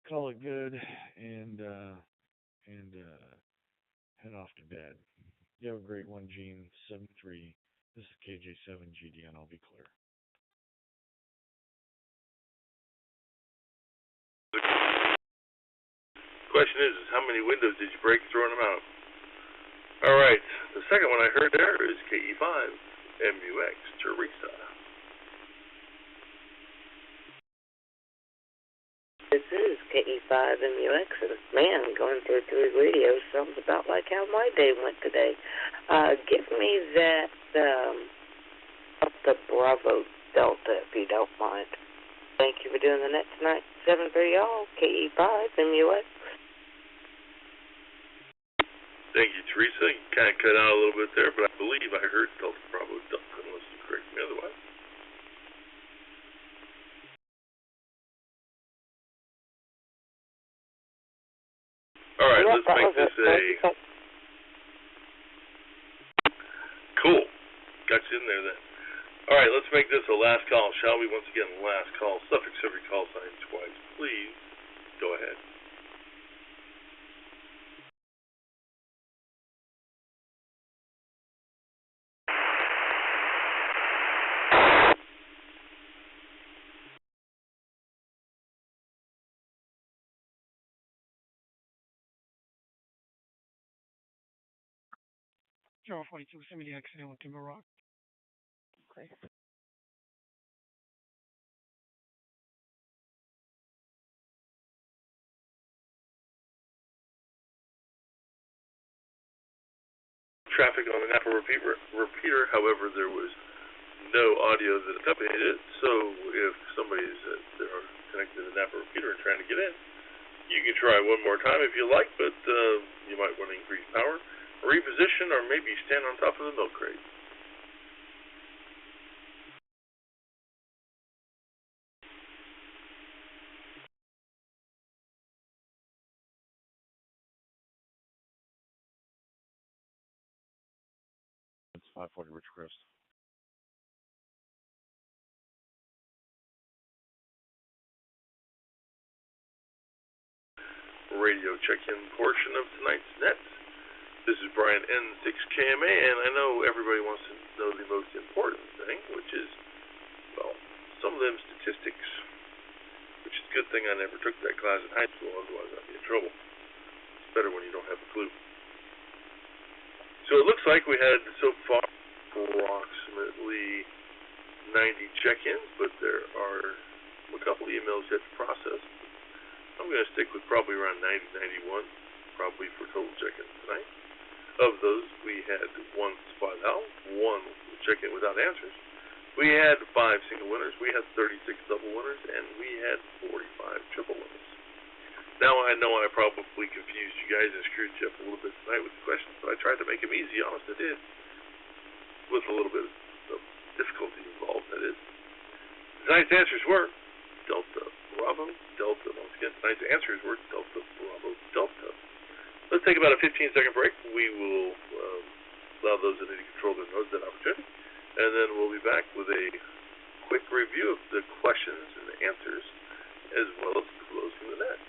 call it good, and head off to bed. You have a great one, Gene. 7-3. This is KJ7GD, and I'll be clear. The question is how many windows did you break throwing them out? All right. The second one I heard there is KE5MUX Teresa. This is KE5MUX, and man, going through three radios sounds about like how my day went today. Give me that Delta Bravo Delta, if you don't mind. Thank you for doing the net tonight. 7-3 all, KE5MUX. Thank you, Teresa. You kind of cut out a little bit there, but I believe I heard Delta Bravo Delta, unless you correct me otherwise. All right, let's make this cool. Got you in there then. All right, let's make this a last call, shall we? Once again, last call. Suffix every call sign twice. Please go ahead. Joe 42, send me the accident on Timber Rock. Okay. Traffic on the Napa repeater, however, there was no audio that accompanied it, so if somebody's connected to the Napa repeater and trying to get in, you can try one more time if you like, but you might want to increase power, reposition, or maybe stand on top of the milk crate. It's 540 Ridgecrest. Radio check-in portion of tonight's net. This is Brian N6KMA, and I know everybody wants to know the most important thing, which is, well, some of them statistics, which is a good thing I never took that class in high school, otherwise I'd be in trouble. It's better when you don't have a clue. So it looks like we had so far approximately 90 check-ins, but there are a couple emails yet to process. I'm going to stick with probably around 90, 91, probably for total check-ins tonight. Of those, we had one spot out, one check-in without answers. We had 5 single winners, we had 36 double winners, and we had 45 triple winners. Now I know I probably confused you guys and screwed you up a little bit tonight with the questions, but I tried to make them easy, honest I did. With a little bit of difficulty involved, that is. Tonight's answers were Delta Bravo Delta. Once again, tonight's answers were Delta Bravo Delta. Let's take about a 15-second break. We will allow those that need to control their nodes that opportunity, and then we'll be back with a quick review of the questions and the answers, as well as closing the net.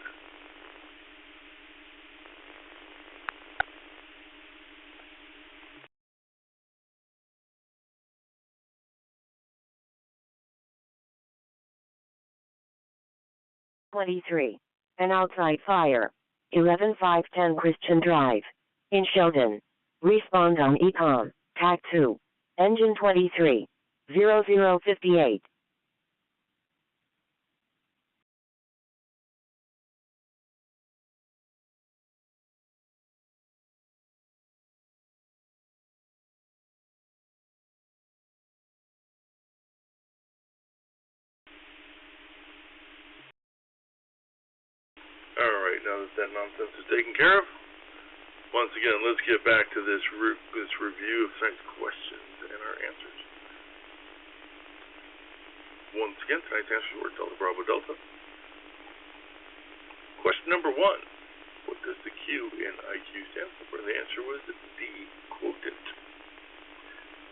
An outside fire. 11510 Christian Drive. In Sheldon. Respond on ECOM. TAC 2. Engine 23. 0058. Alright, now that nonsense is taken care of, once again, let's get back to this review of tonight's questions and our answers. Once again, tonight's answers were Delta Bravo Delta. Question number 1 what does the Q in IQ stand for? The answer was D, quotient.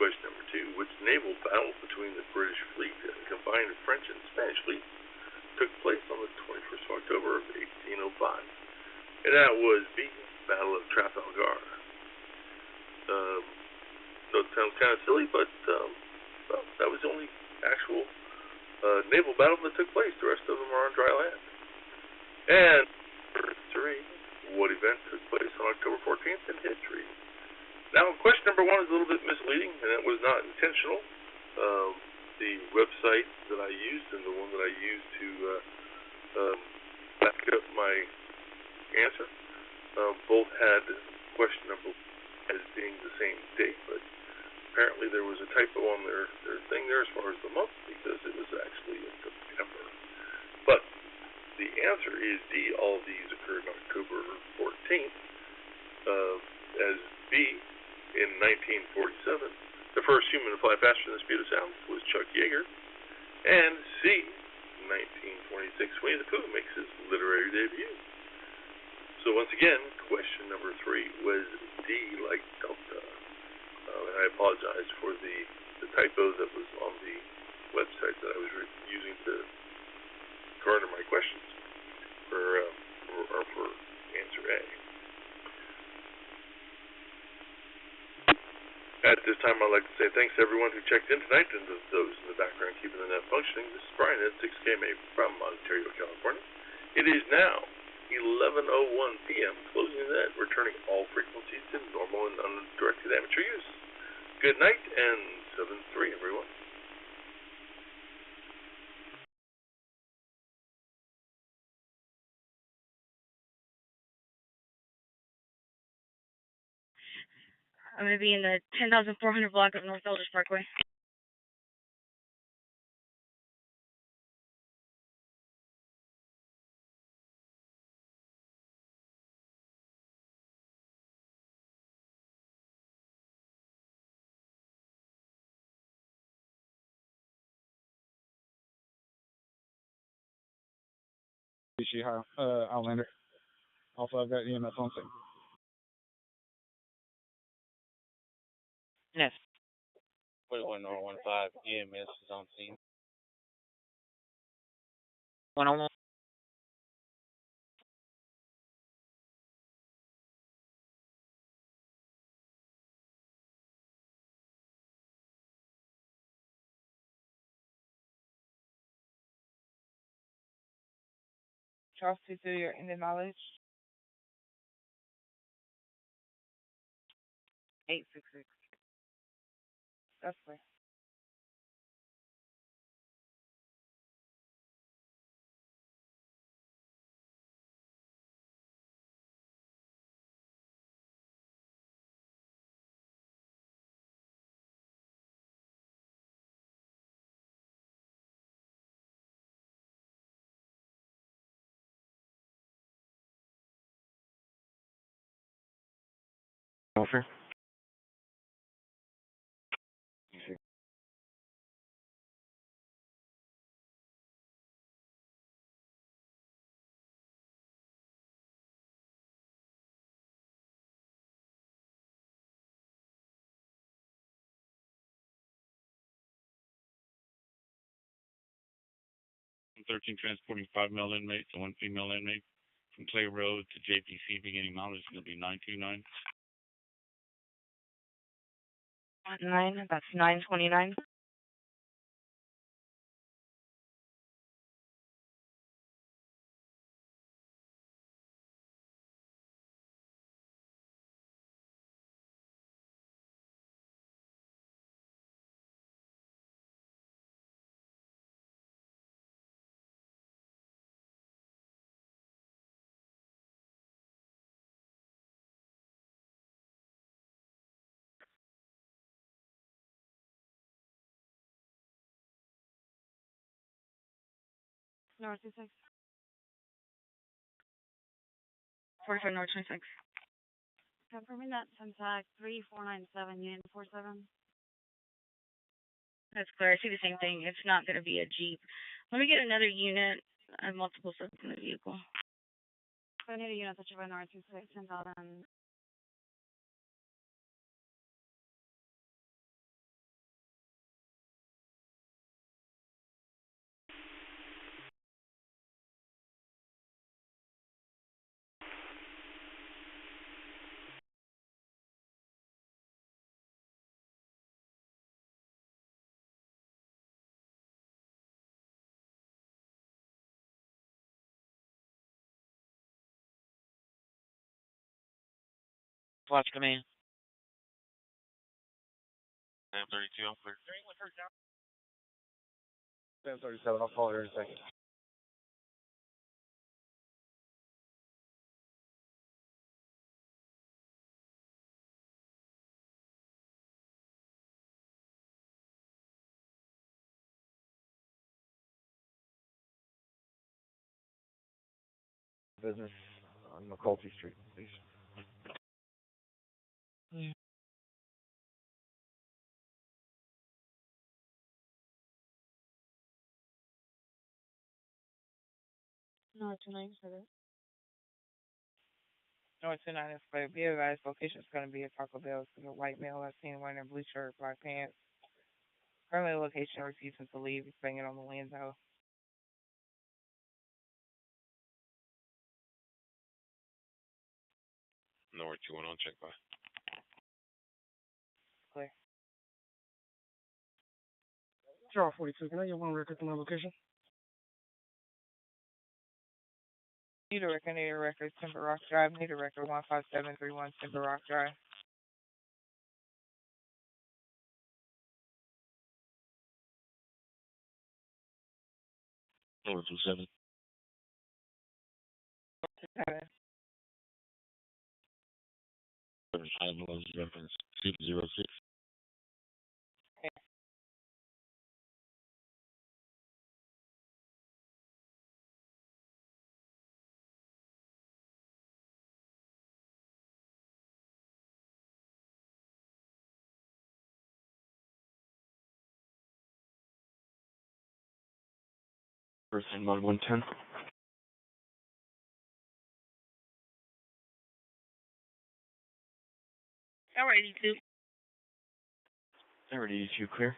Question number 2, which naval battle between the British fleet and the combined French and Spanish fleet took place on the 21st of October of 1805? And that was B, Battle of Trafalgar. So it sounds kind of silly, but well, that was the only actual naval battle that took place. The rest of them are on dry land. And number 3, what event took place on October 14th in history? Now, question number 1 is a little bit misleading, and that was not intentional. The website that I used and the one that I used to back up my answer both had question number 1 as being the same date, but apparently there was a typo on their thing there as far as the month, because it was actually in September. But the answer is D. All of these occurred on October 14th. As B, in 1947, the first human to fly faster than the speed of sound was Chuck Yeager. And C, 1926, Winnie the Pooh makes his literary debut. So once again, question number 3 was D, like Delta. And I apologize for the typo that was on the website that I was using to garner my questions for answer A. At this time, I'd like to say thanks to everyone who checked in tonight and to those in the background keeping the net functioning. This is Brian at 6KMA from Ontario, California. It is now 11:01 p.m., closing the net, returning all frequencies to normal and undirected amateur use. Good night and 7-3, everyone. I'm going to be in the 10,400 block of North Eldridge Parkway. Outlander. Also, I've got EMS on scene. Yes. 11015 EMS is on scene. 101. Charles 22, your ended mileage. 866. That's clear. Offer. 13 transporting 5 male inmates and 1 female inmate from Clay Road to JPC. Beginning mileage is going to be 929. 9, that's 929. North 26. 45 North 26. Confirming that Suntac 3497 Unit 47. That's clear. I see the same thing. It's not going to be a Jeep. Let me get another unit. I have multiple subs in the vehicle. I need a unit to join R26 and then Watch command. 32, I'm clear. 1037, I'll call here in a second. Business on McCulty Street, please. Yeah. no, 29 for this. No, 29 is for be advised. Location is going to be at Taco Bell. It's a white male I've seen wearing a blue shirt, black pants. Currently, location refusing to leave. He's banging on the window. North 21 on check by. Clear. Charles 42, can I get one record to my location? Need a record, Timber Rock Drive. Need a record, 15731 Timber Rock Drive. North 27. 7. 511 reference 606. Person mod 110. Alrighty, 2. Alrighty, 82 clear.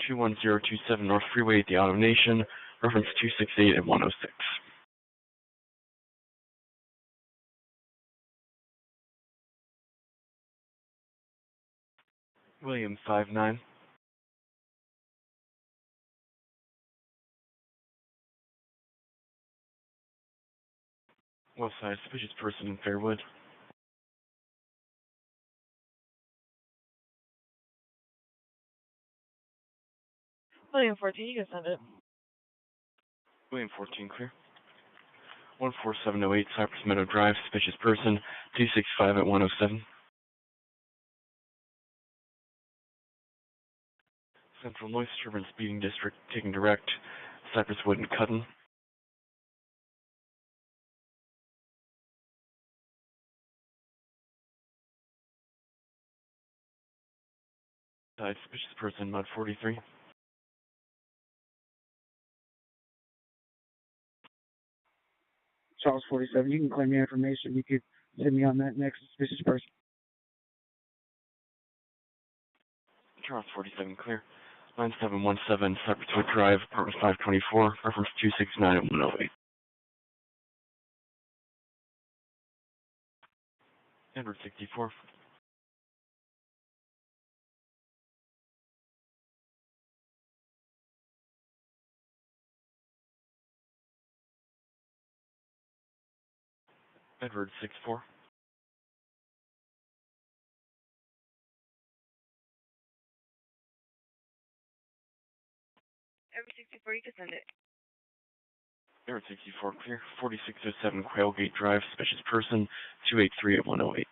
21027 North Freeway at the Auto Nation. Reference 268 and 106. William 59. West side, suspicious person in Fairwood. William 14, you can send it. William 14 clear. 14708 Cypress Meadow Drive, suspicious person, 265 at 107. Central Noise Disturbance Speeding District, taking direct, Cypress Wood and Cutton. Suspicious person, Mud 43. Charles 47, you can claim your information. You could send me on that next suspicious person. Charles 47 clear. 9717 Cypress Wood Drive, apartment 524, reference 269 at 108. Edward 64. Edward 64. Every 64, you can send it. Edward 64 clear. 4607 Quailgate Drive, suspicious person, 283 at 108.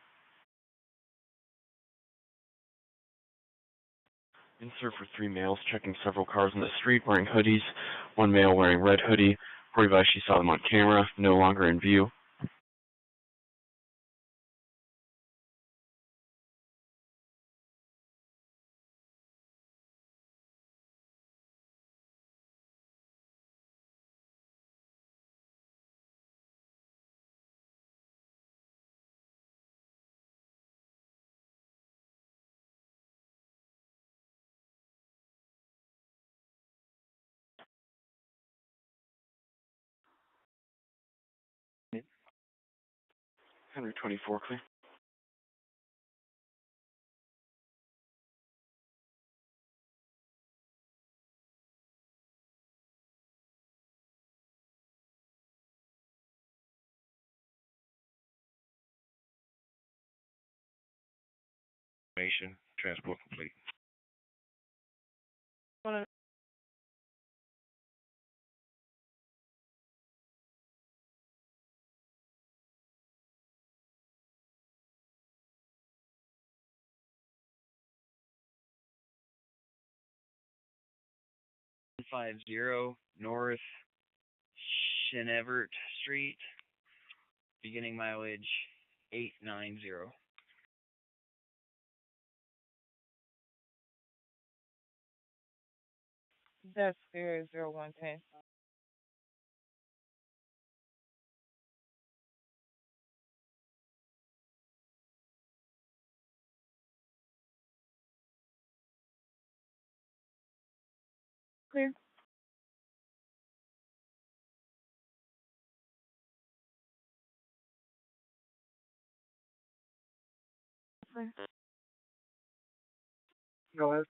Insert for 3 males checking several cars on the street wearing hoodies. 1 male wearing red hoodie. Realized she saw them on camera, no longer in view. Henry 24, clear. Transport complete. North Chenevert Street, beginning mileage 890. That's clear 0110. Clear. Clear. Go ahead.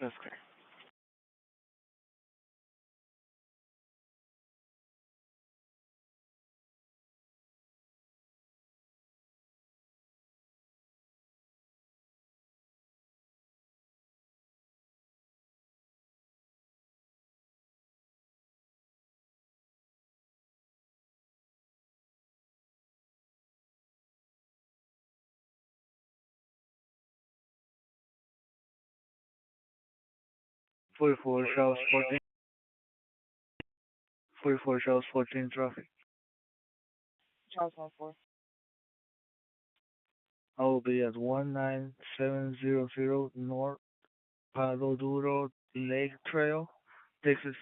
That's clear. Forty-four shows 14. 44 shows 14 traffic. Charles 14. I will be at 19700 North Palo Duro Lake Trail, Texas.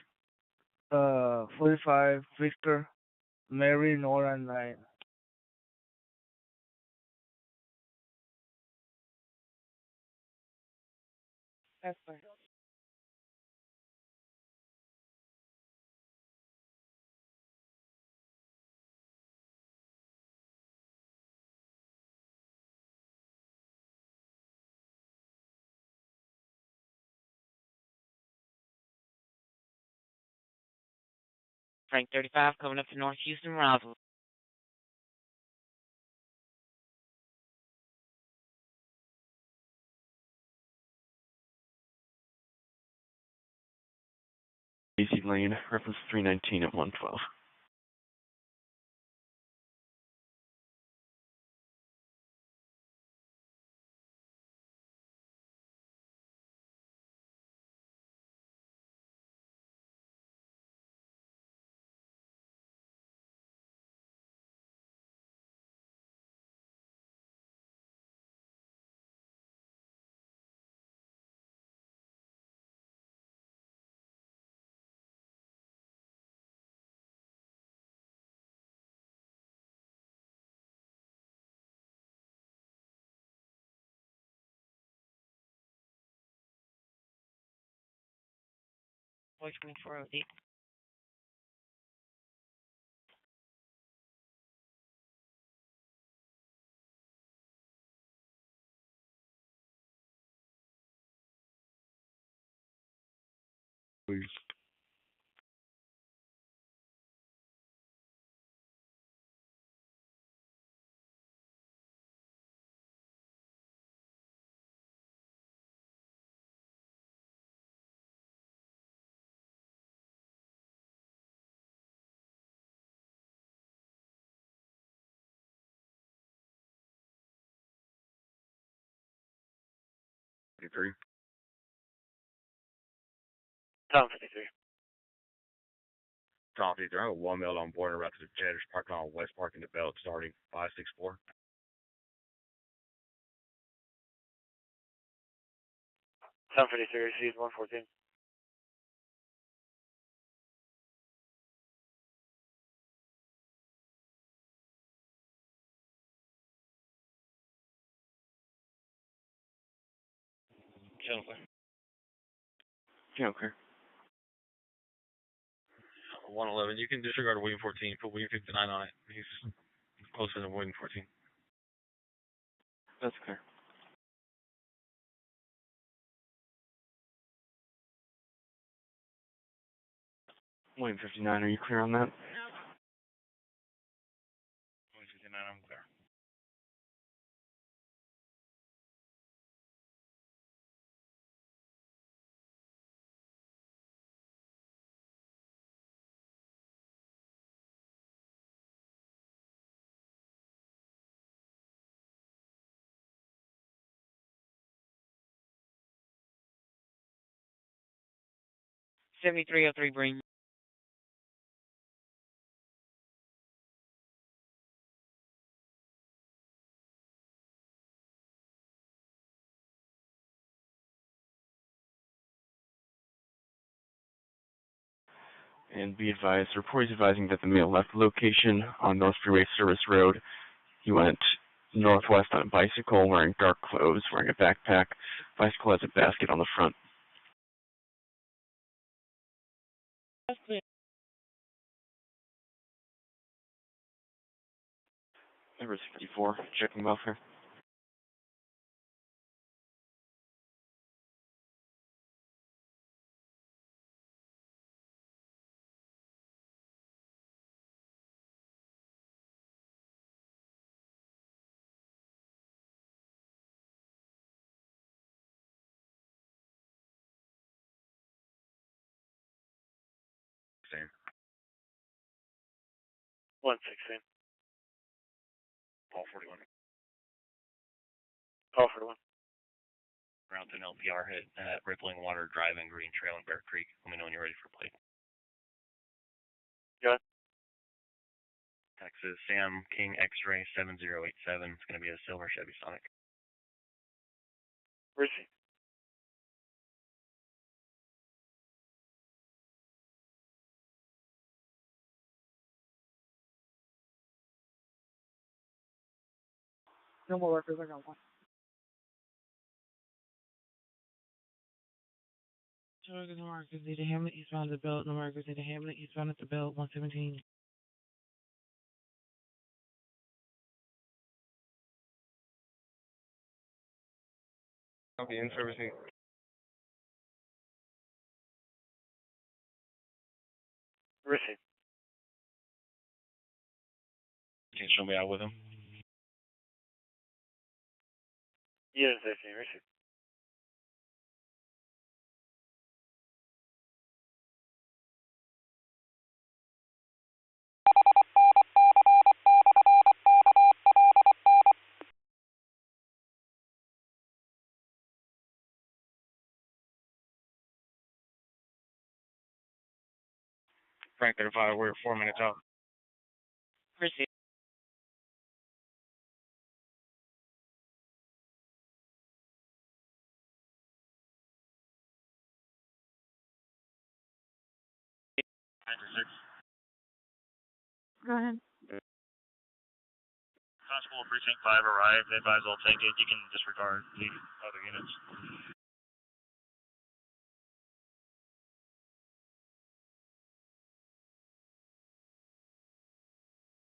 45 Victor Mary Nora 9. That's clear. Frank 35 coming up to North Houston, Roswell. Easy lane, reference 319 at 112. Voice 2408. Please. Agree. Tom 53. Tom 53, I have 1 male on board and route to the Janitor's parking lot on West Park in the Belt starting 564. Tom 53 received 114. Channel clear. Channel clear. 111. You can disregard William 14. Put William 59 on it. He's closer than William 14. That's clear. William 59, are you clear on that? William 59, I'm clear. $7303 Green. And be advised, the report is advising that the male left the location on North Freeway Service Road. He went northwest on a bicycle, wearing dark clothes, wearing a backpack. Bicycle has a basket on the front. That's clear. Number 64, checking welfare. Same. 116. Paul 41. Call for 1. Route to an LPR hit at Rippling Water Drive and Green Trail in Bear Creek. Let me know when you're ready for plate. Go ahead. Texas Sam King X-Ray 7087. It's going to be a silver Chevy Sonic. Receive. No more workers, I got one. No markers near the Hamlet, eastbound at the belt. No markers near the Hamlet, eastbound at the belt. 117. Copy, in servicing. Receive. Can you show me out with him? Unit 15, receive. Frank 35, we're 4 minutes out. Receive. Go ahead. Constable Precinct 5 arrived. They advise I'll take it. You can disregard the other units.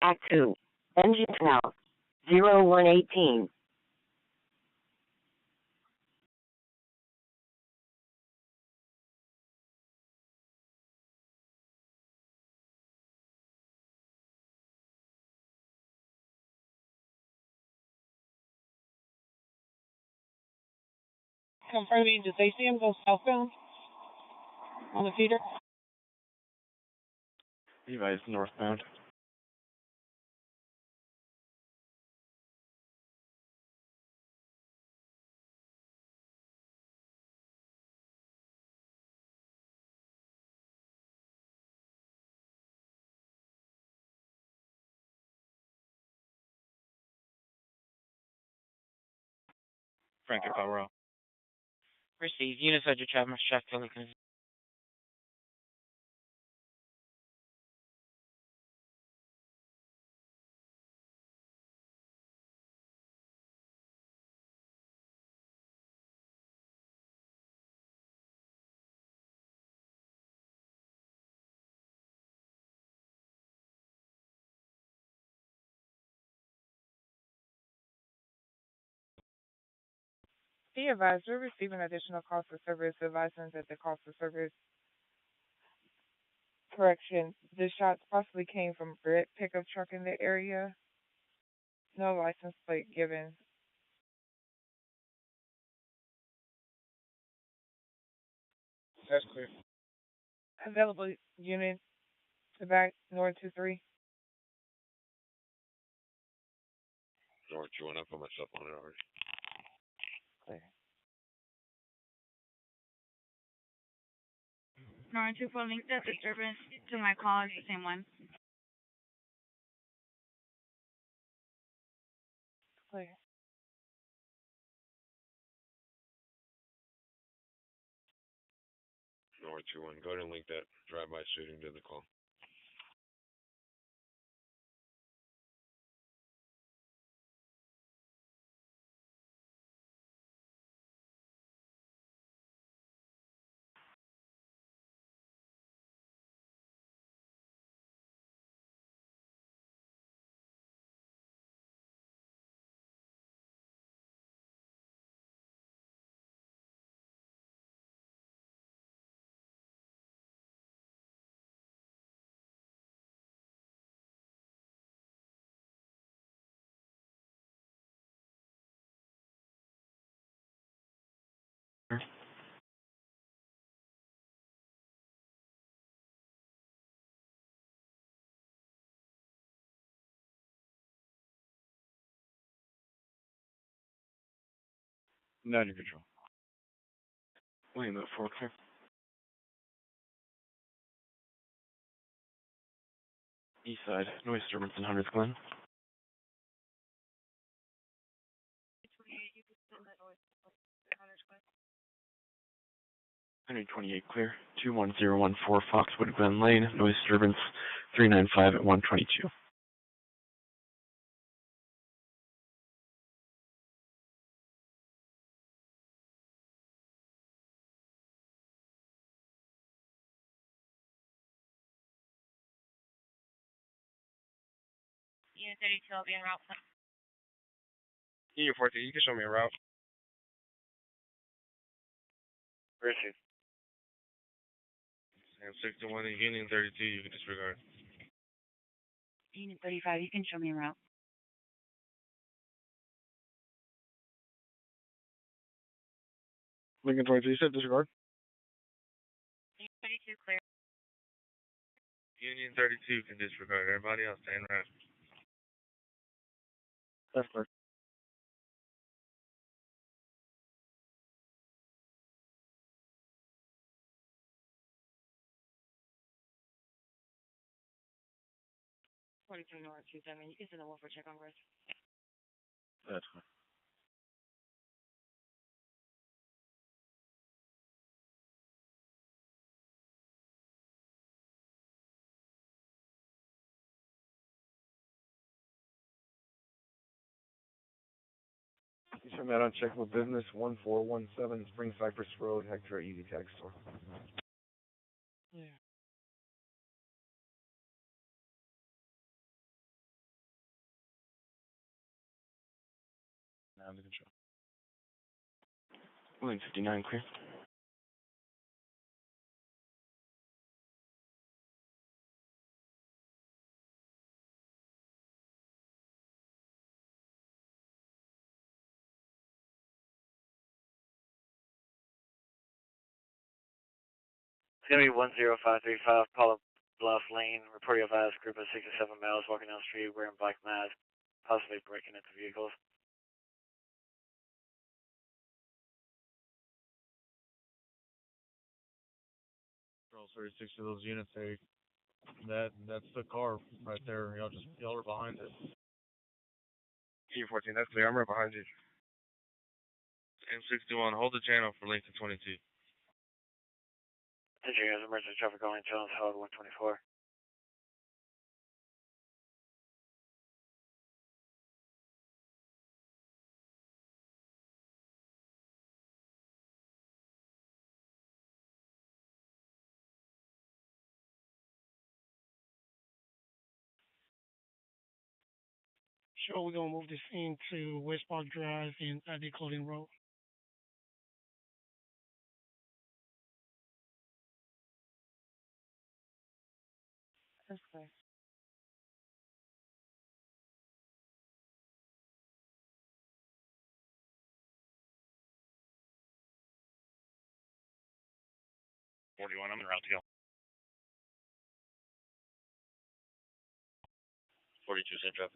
Act 2. Engine out. 0118. Confirming, did they see him go southbound on the feeder? Levi's northbound. Frank 35, we're out. Receive. Units at your Travis traffic. Be advised, we're receiving additional cost for service. Advising that the cost for service correction. The shots possibly came from a red pickup truck in the area. No license plate given. That's clear. Available unit to back North 23. North 21, I put myself on it already. Clear. North 24 linked that disturbance to my call is the same one. Clear. North 21, go ahead and link that drive-by shooting to the call. Not in control. William at 4 clear. East side, noise disturbance in Hunters Glen. 128 clear. 21014 Foxwood Glen Lane, noise disturbance 395 at 122. Unit 32, I'll be en route. Unit 14, you can show me a route. Where is he? And 61 and Union 32, you can disregard. Unit 35, you can show me a route. Lincoln 22, you said disregard? Unit 32, clear. Union 32 can disregard. Everybody else, stay in route. That's clear. North 27, you can send a wolf for check on risk. That's fine. You send that on check with business 1417 Spring Cypress Road, Hector Easy Tag Store. Yeah. Now under control. William 59 clear. It's going to be 10535 Paula Bluff Lane. Report of advised group of 6 to 7 males walking down the street wearing black masks, possibly breaking into vehicles. Control 36 of those units, that's the car right there. Y'all are behind it. Unit 14, that's clear. I'm right behind you. M61, hold the channel for Lincoln 22. Attention, guys, emergency traffic calling challenge held 124. Sure, we're gonna move the scene to West Park Drive in the Clothing Road. That's clear. I'm in route to go. 42 same traffic.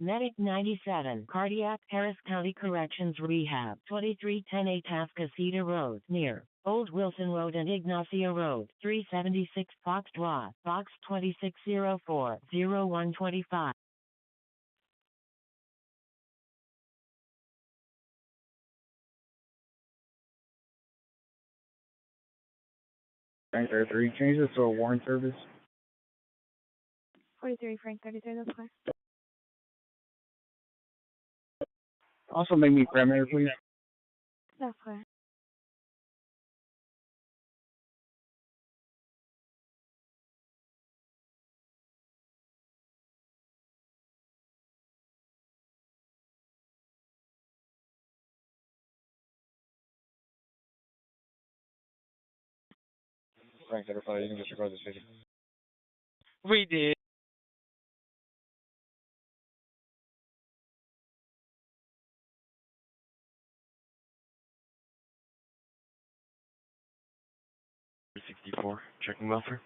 Medic 97, Cardiac, Harris County Corrections Rehab, 2310 Atascocita Road, near Old Wilson Road and Ignacio Road, 376 Foxtrot, Box 2604, 0125. Frank 33, change this to a warrant service. 43 Frank 33, that's clear. Also make me primary, please. That's clear. Frank 35, you can disregard the station. We did. .64, checking welfare.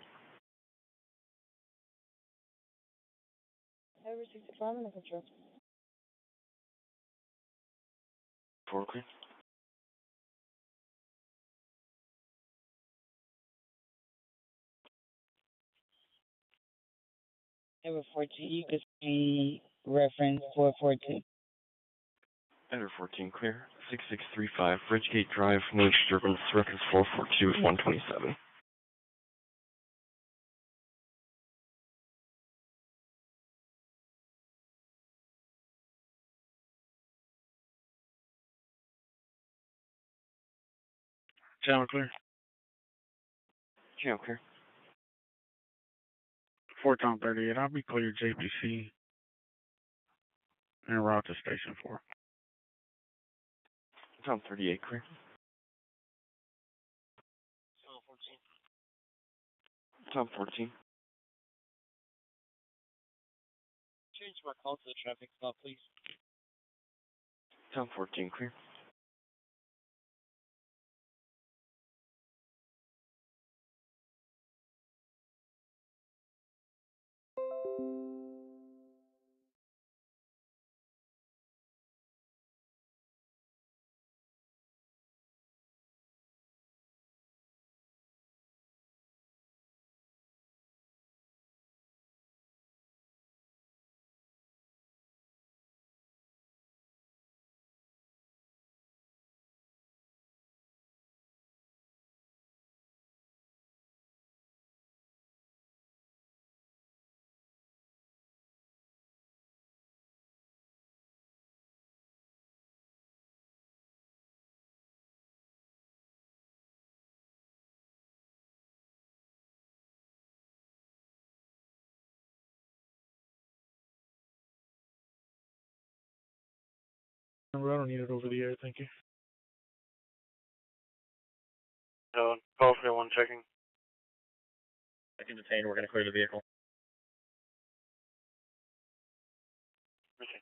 Over 65 in the control. 4 clear. Over 14, you could see reference 442. Enter 14 clear. 6635, Bridgegate Drive, no disturbance, reference 442 at 127. Channel clear. Channel clear. Fort Tom 38, I'll be clear JPC and route to Station 4. Tom 38 clear. Tom 14. Change my call to the traffic stop, please. Tom 14 clear. I don't need it over the air, thank you. Call 301 checking. I can detain, we're going to clear the vehicle. Okay.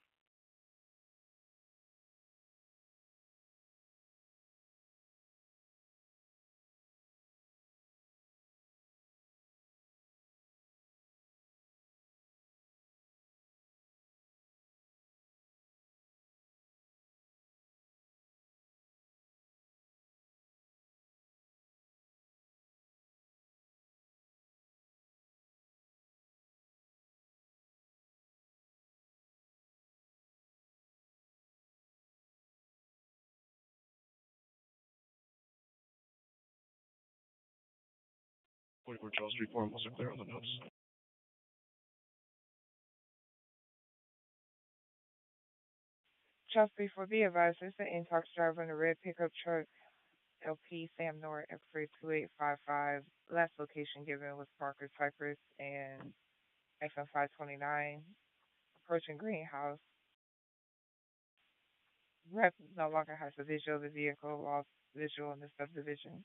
Charles Street, Forum, also clear on the notes. Charles 34, be advised, there's an intox driver in a red pickup truck LP Sam Nor X-ray 2855. Last location given was Parker Cypress and FM 529. Approaching greenhouse. Rep no longer has a visual of the vehicle, lost visual in the subdivision.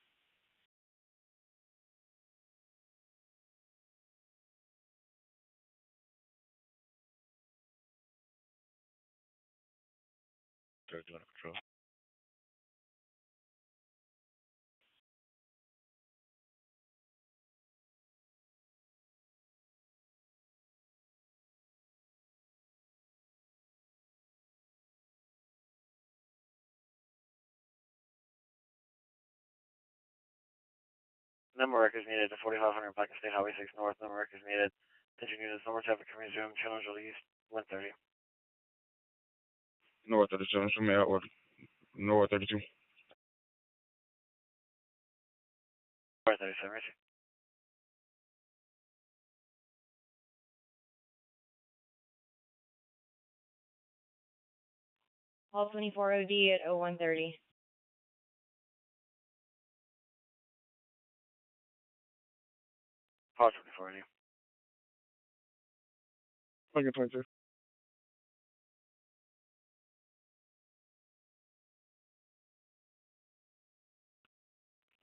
Doing patrol. Number records needed to 4500 Pike State Highway 6 North. Number records needed. Attention units, normal traffic can resume. Challenge release 130. North 37, show me outward. North 32. North 37, Richard. Hall 24 OD at 0130. Hall 24 OD. Lincoln 22.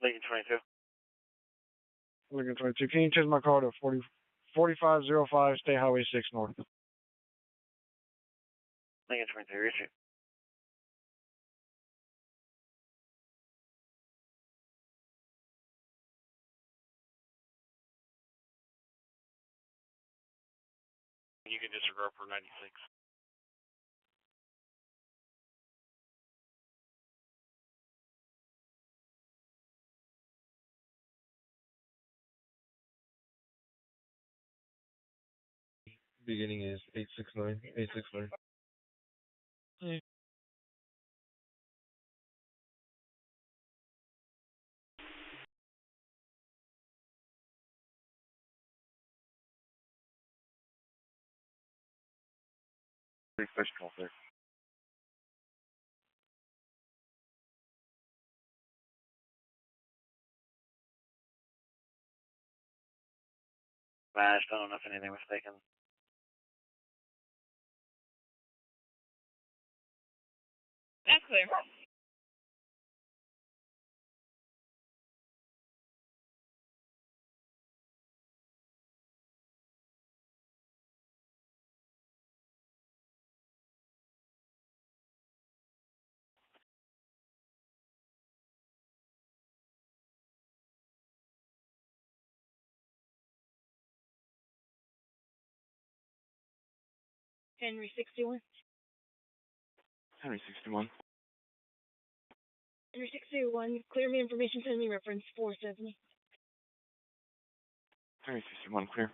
Lincoln 22. Lincoln 22. Can you change my call to 4505 State Highway 6 North? Lincoln 22, Richard. You can disregard for 96. Beginning is 869. 869. Refresh call there. Smashed. I don't know if anything was taken. That's clear. Henry 61. Henry 61. Henry 61. Clear me information, send me reference 470. Henry 61, clear.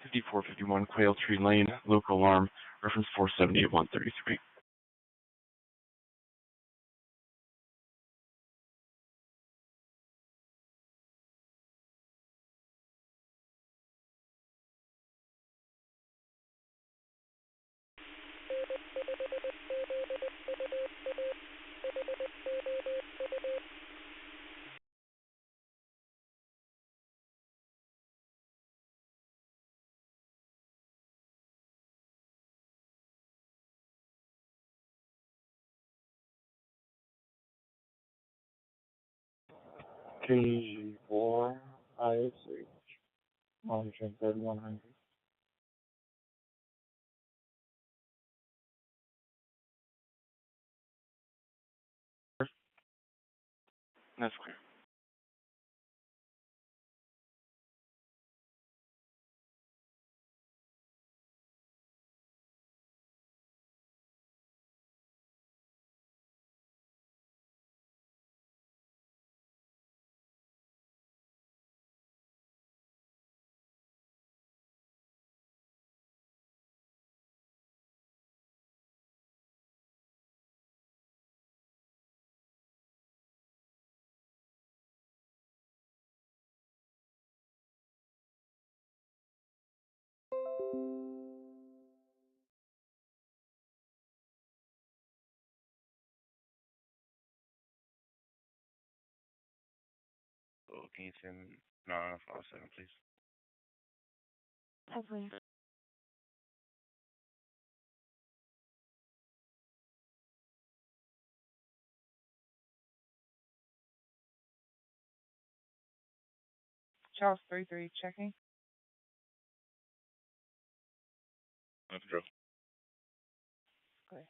5451 Quail Tree Lane, local alarm, reference 470 at 133. KG4 IC. Monitoring 3100. That's clear. Can you send 957, please? Okay. Charles 33 checking. That's true. Okay.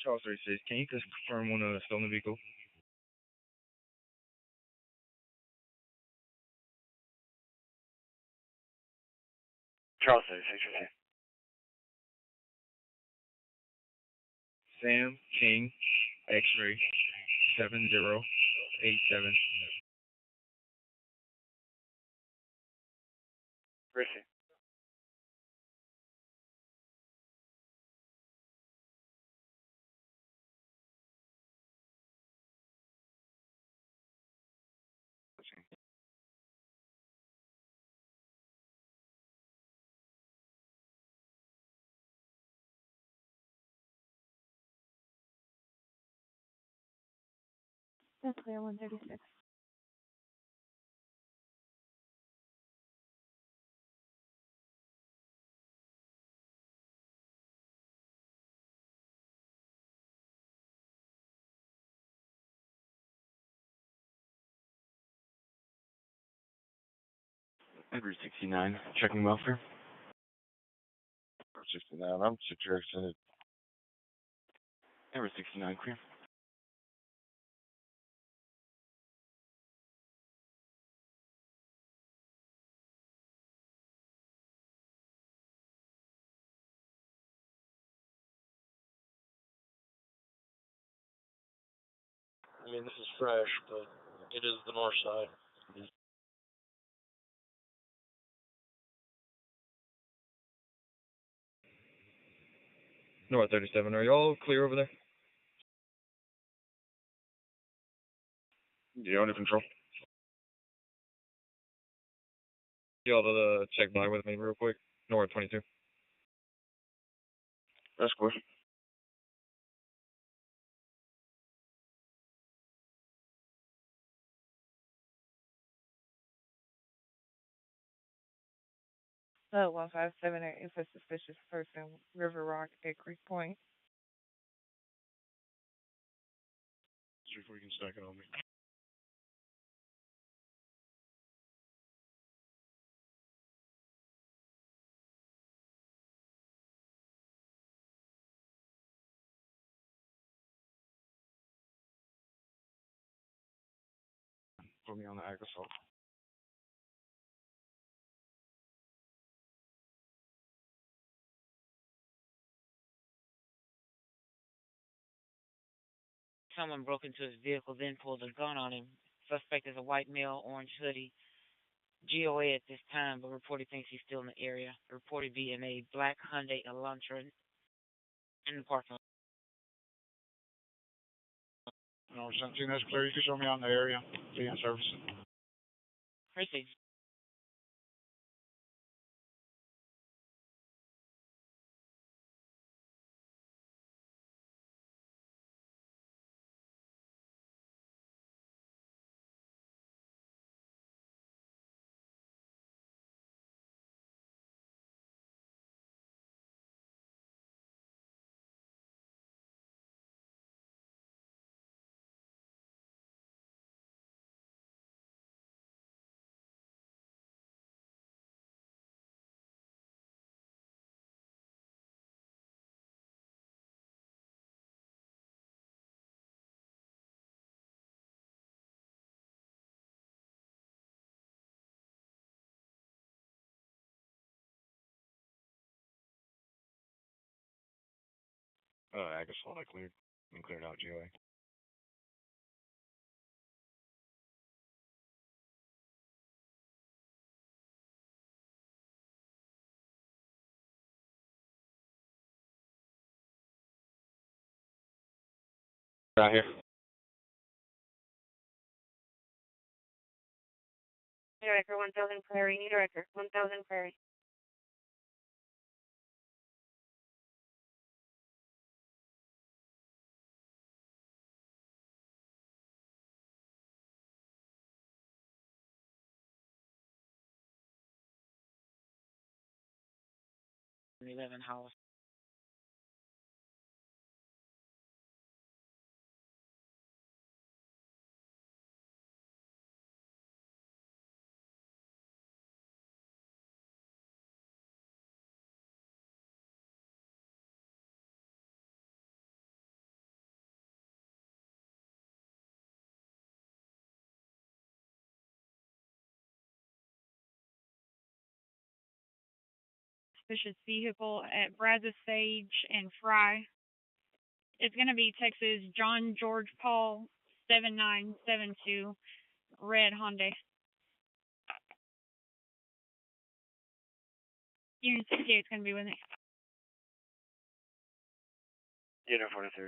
Charles 36, can you just confirm on a stolen vehicle? Charles 36, received. Sam King, X-ray 7087. Received. That's clear, 136. Edward 69, checking welfare. 69, I'm situated. Edward 69, clear. I mean, this is fresh, but it is the north side. North 37, are y'all clear over there? You under control? Y'all check by with me real quick. North 22. That's clear. So 1578 is a suspicious person, River Rock at Creek Point. See if we can stack it on me. Put me on the ag assault. Someone broke into his vehicle, then pulled a gun on him. Suspect is a white male, orange hoodie. GOA at this time, but reported thinks he's still in the area. Reported being a black Hyundai Elantra in the parking lot. No, 17, that's clear. You can show me on the area. Being service. Proceed. Ag assault, I cleared. And cleared out GOA. Right here. New Record, 1000 Prairie. New Record, 1000 Prairie. 11 house. Suspicious vehicle at Brazos Sage and Fry. It's going to be Texas John George Paul 7972, red Hyundai. Unit 68 is going to be with me. Unit 43.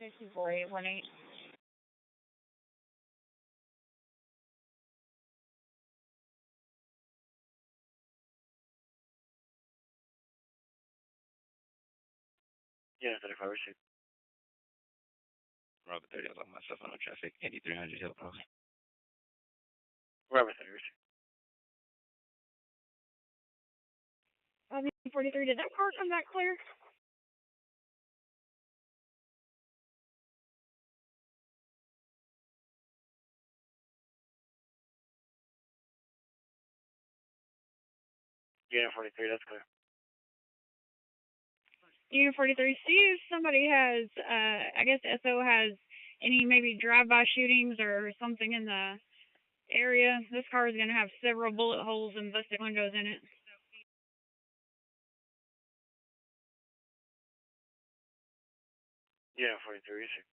Unit 4818. Unit 35 received. Robert 30, I was on myself on traffic. 8300 Hill Cross. Robert 30 received. 43, did that car come back clear? Unit 43, that's clear. Unit 43, see if somebody has, I guess SO has any maybe drive-by shootings or something in the area. This car is going to have several bullet holes and busted windows in it. Unit 43 received.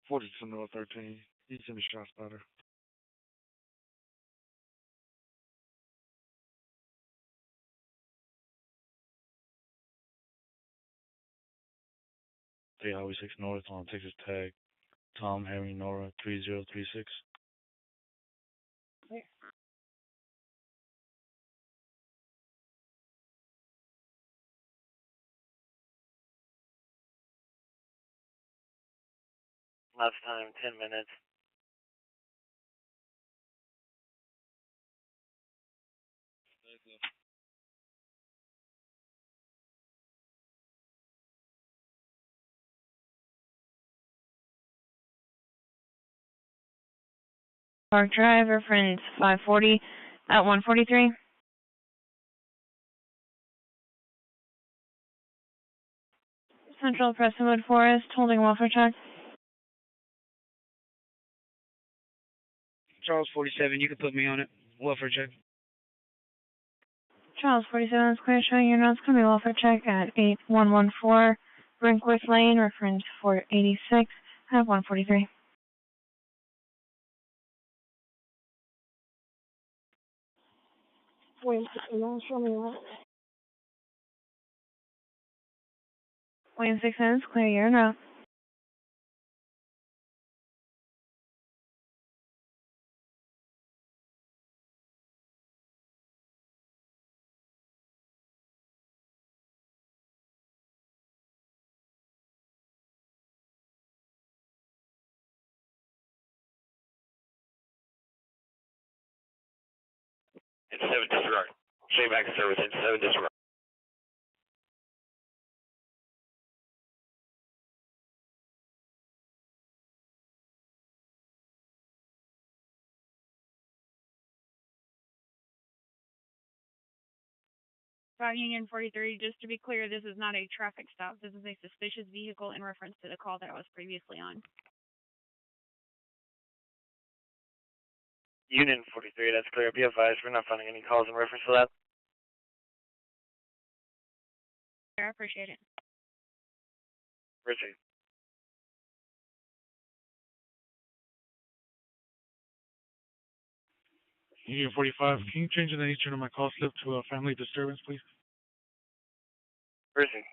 Forty-two North 13. He's in the shot spotter. Stay Highway 6 North on Texas Tag. Tom, Harry, Nora, 3036. Last time, 10 minutes. Park Drive, reference 540 at 143. Central Prestonwood Forest, holding welfare check. Charles 47, you can put me on it. Welfare check. Charles 47 is clear, showing your notes. Going to be welfare check at 8114 Brinkworth Lane, reference 486 at 143. William 6 show me that. William 6 clear your note. It's 7 disregard. Stay back service in 7 disregard. Union 43, just to be clear, this is not a traffic stop. This is a suspicious vehicle in reference to the call that I was previously on. Union 43, that's clear. Be advised, we're not finding any calls in reference to that. I appreciate it. Richie. Union 45, can you change the nature of my call slip to a family disturbance, please? Richie.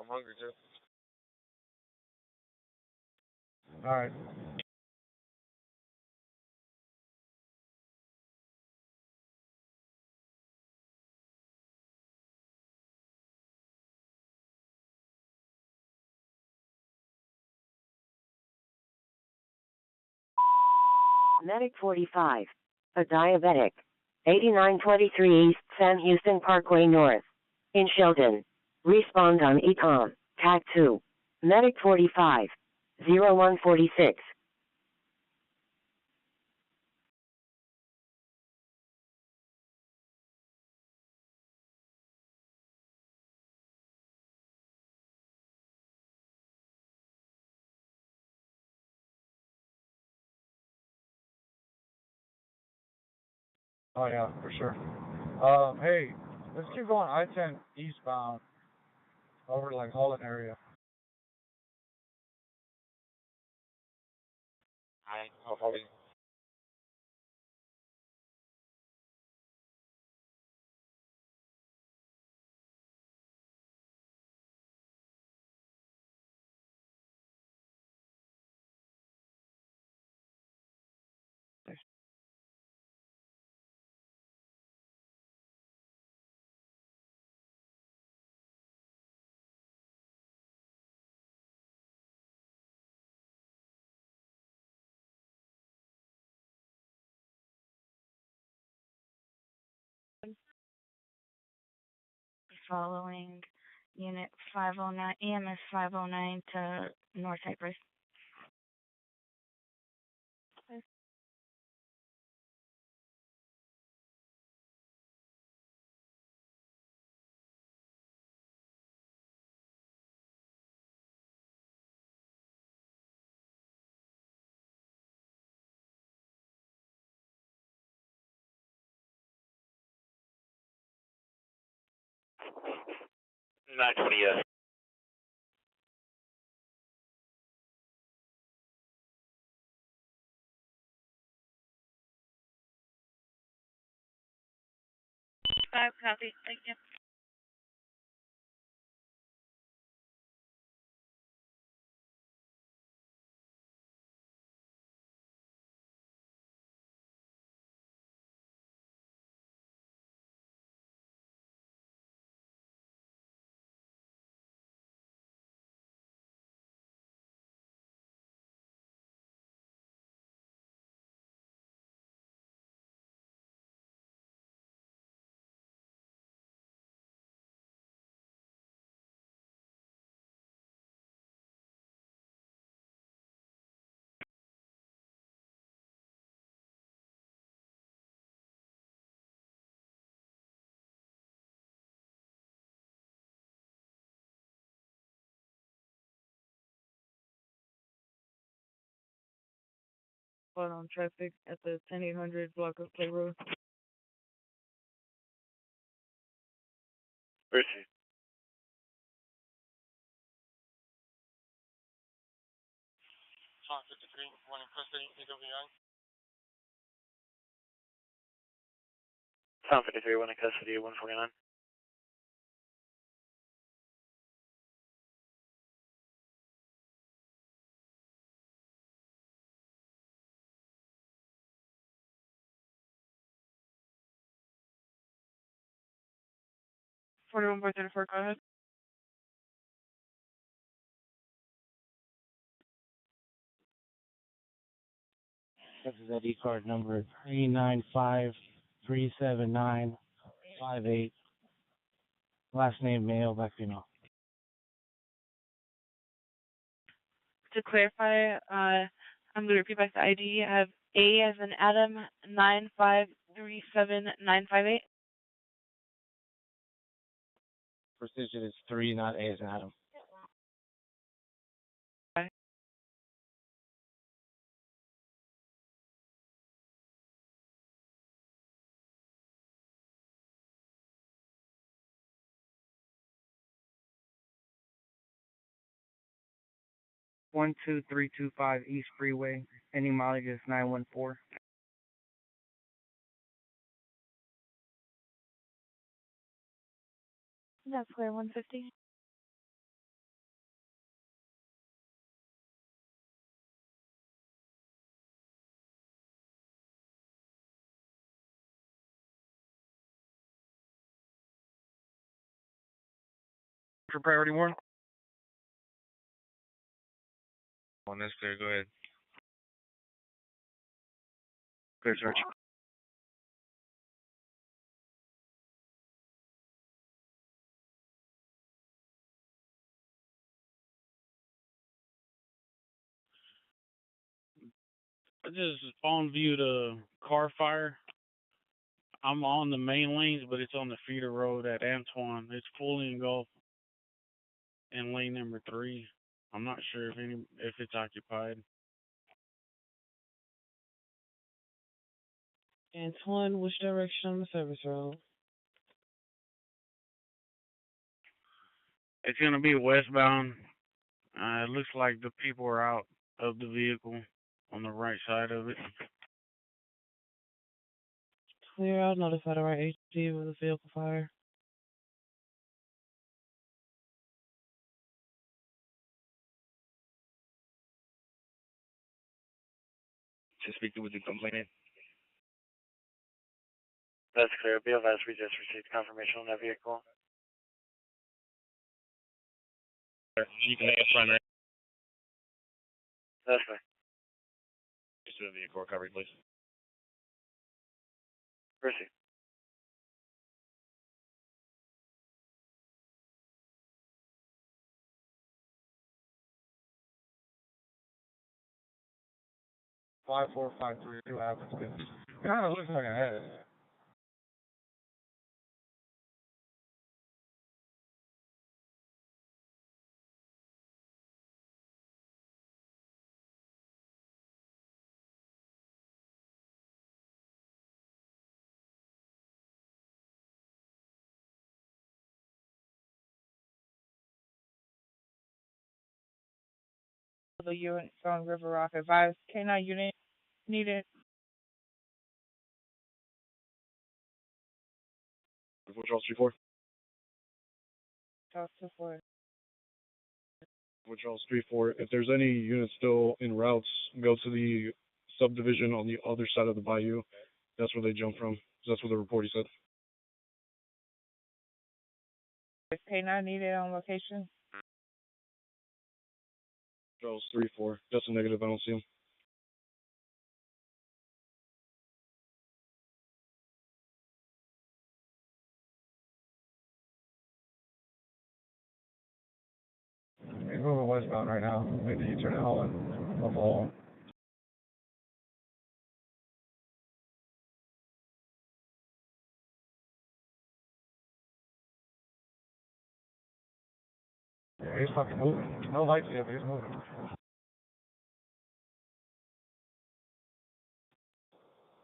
I'm hungry too. All right. Medic 45. A diabetic. 8923 East San Houston Parkway North. In Shelton. Respond on ECOM. Tag 2. Medic 45. 0146. Oh yeah, for sure. Hey, let's keep going I-10 eastbound over like Holland area. I'll probably. Following Unit 509, EMS 509 to North Cypress. Nine 20, yes. Copy. Thank you. But on traffic at the 10800 block of Clay Road. Where is he? Tom 53, one in custody, AWI. Sound 53, one in custody, 149. Go ahead. This is ID card number 395-379-58. Last name male, black female. To clarify, I'm going to repeat back the ID. I have A as in Adam 9537958. First digit is 3, not A as in Adam. Okay. One two three two five East Freeway. Any mileage is 914. That's clear 150. for priority 1. On this clear, go ahead. Clear search. I just on view the car fire. I'm on the main lanes, but it's on the feeder road at Antoine. It's fully engulfed in lane number 3. I'm not sure if it's occupied. Antoine, which direction on the service road? It's gonna be westbound. It looks like the people are out of the vehicle on the right side of it. Clear out, notify the right HD with a vehicle fire. To speak with the complainant. That's clear. Be advised, we just received confirmation on that vehicle. You can ask primary. That's clear. Just do the vehicle recovery, please. Proceed. Five, 4, 5, 3, 2 happens. Kind of looks like a head. The units on River Rock. Advise K9 unit needed. Which all 3-4? Talk to 4. Which all 3-4. If there's any units still in routes, go to the subdivision on the other side of the bayou. That's where they jump from. That's what the report he said. Is K9 needed on location? Charles 3-4. That's a negative. I don't see him. He's moving westbound right now. Maybe you turn it on. I'll follow him. Yeah, he's fucking moving. No lights yet, but he's moving.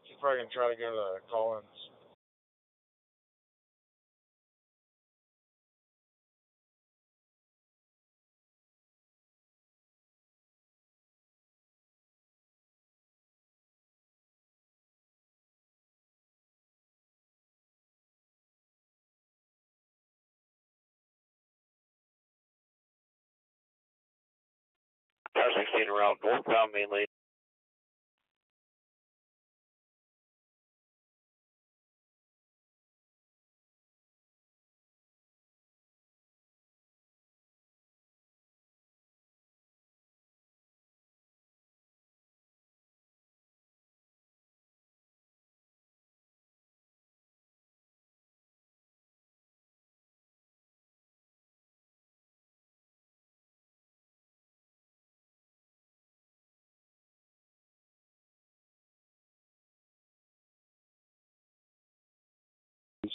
He's probably gonna try to go to Collins. Car 16 around northbound main lane.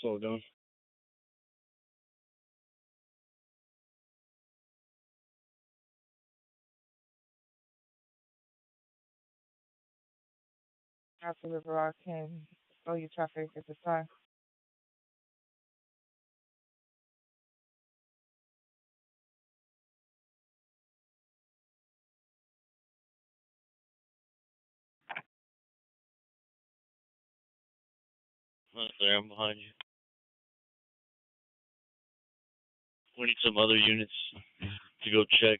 Slow down. After River Rock can slow your traffic at this time. There, I'm behind you. We need some other units to go check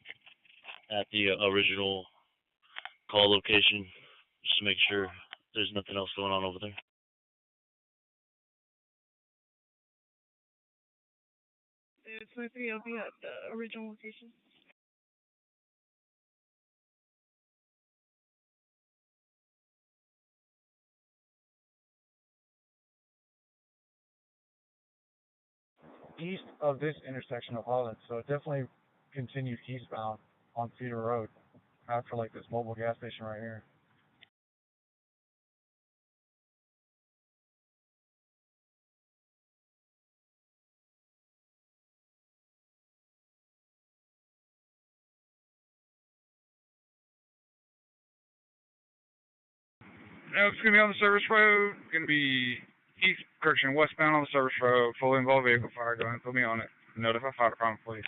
at the original call location, just to make sure there's nothing else going on over there. David 23, I'll be at the original location. East of this intersection of Holland, so definitely continued eastbound on Cedar Road after like this mobile gas station right here. No, it's going to be on the service road. Going to be westbound on the service road. Fully involved vehicle fire. Go ahead and put me on it. Notify fire department, please.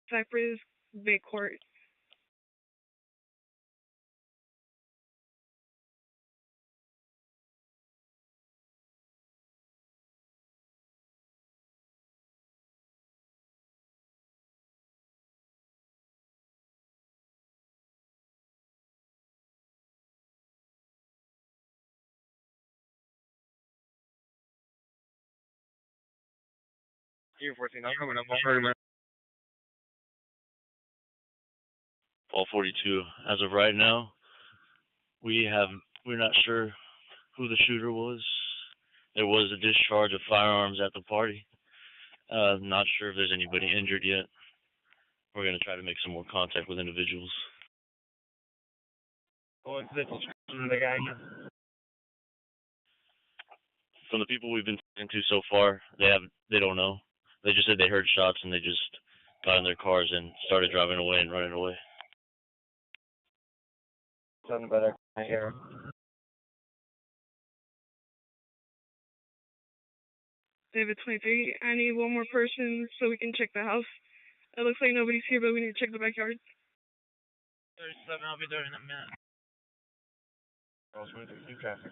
Cypress Bay Court. Year 14, I'm coming up on 30 minutes. 1242. As of right now, we're not sure who the shooter was. There was a discharge of firearms at the party. Not sure if there's anybody injured yet. We're going to try to make some more contact with individuals. What's the description of the guy? From the people we've been talking to so far, they don't know. They just said they heard shots and they just got in their cars and started driving away and running away. Something better here. David 23, I need one more person so we can check the house. It looks like nobody's here, but we need to check the backyard. 37, I'll be there in a minute. Rolls with new traffic.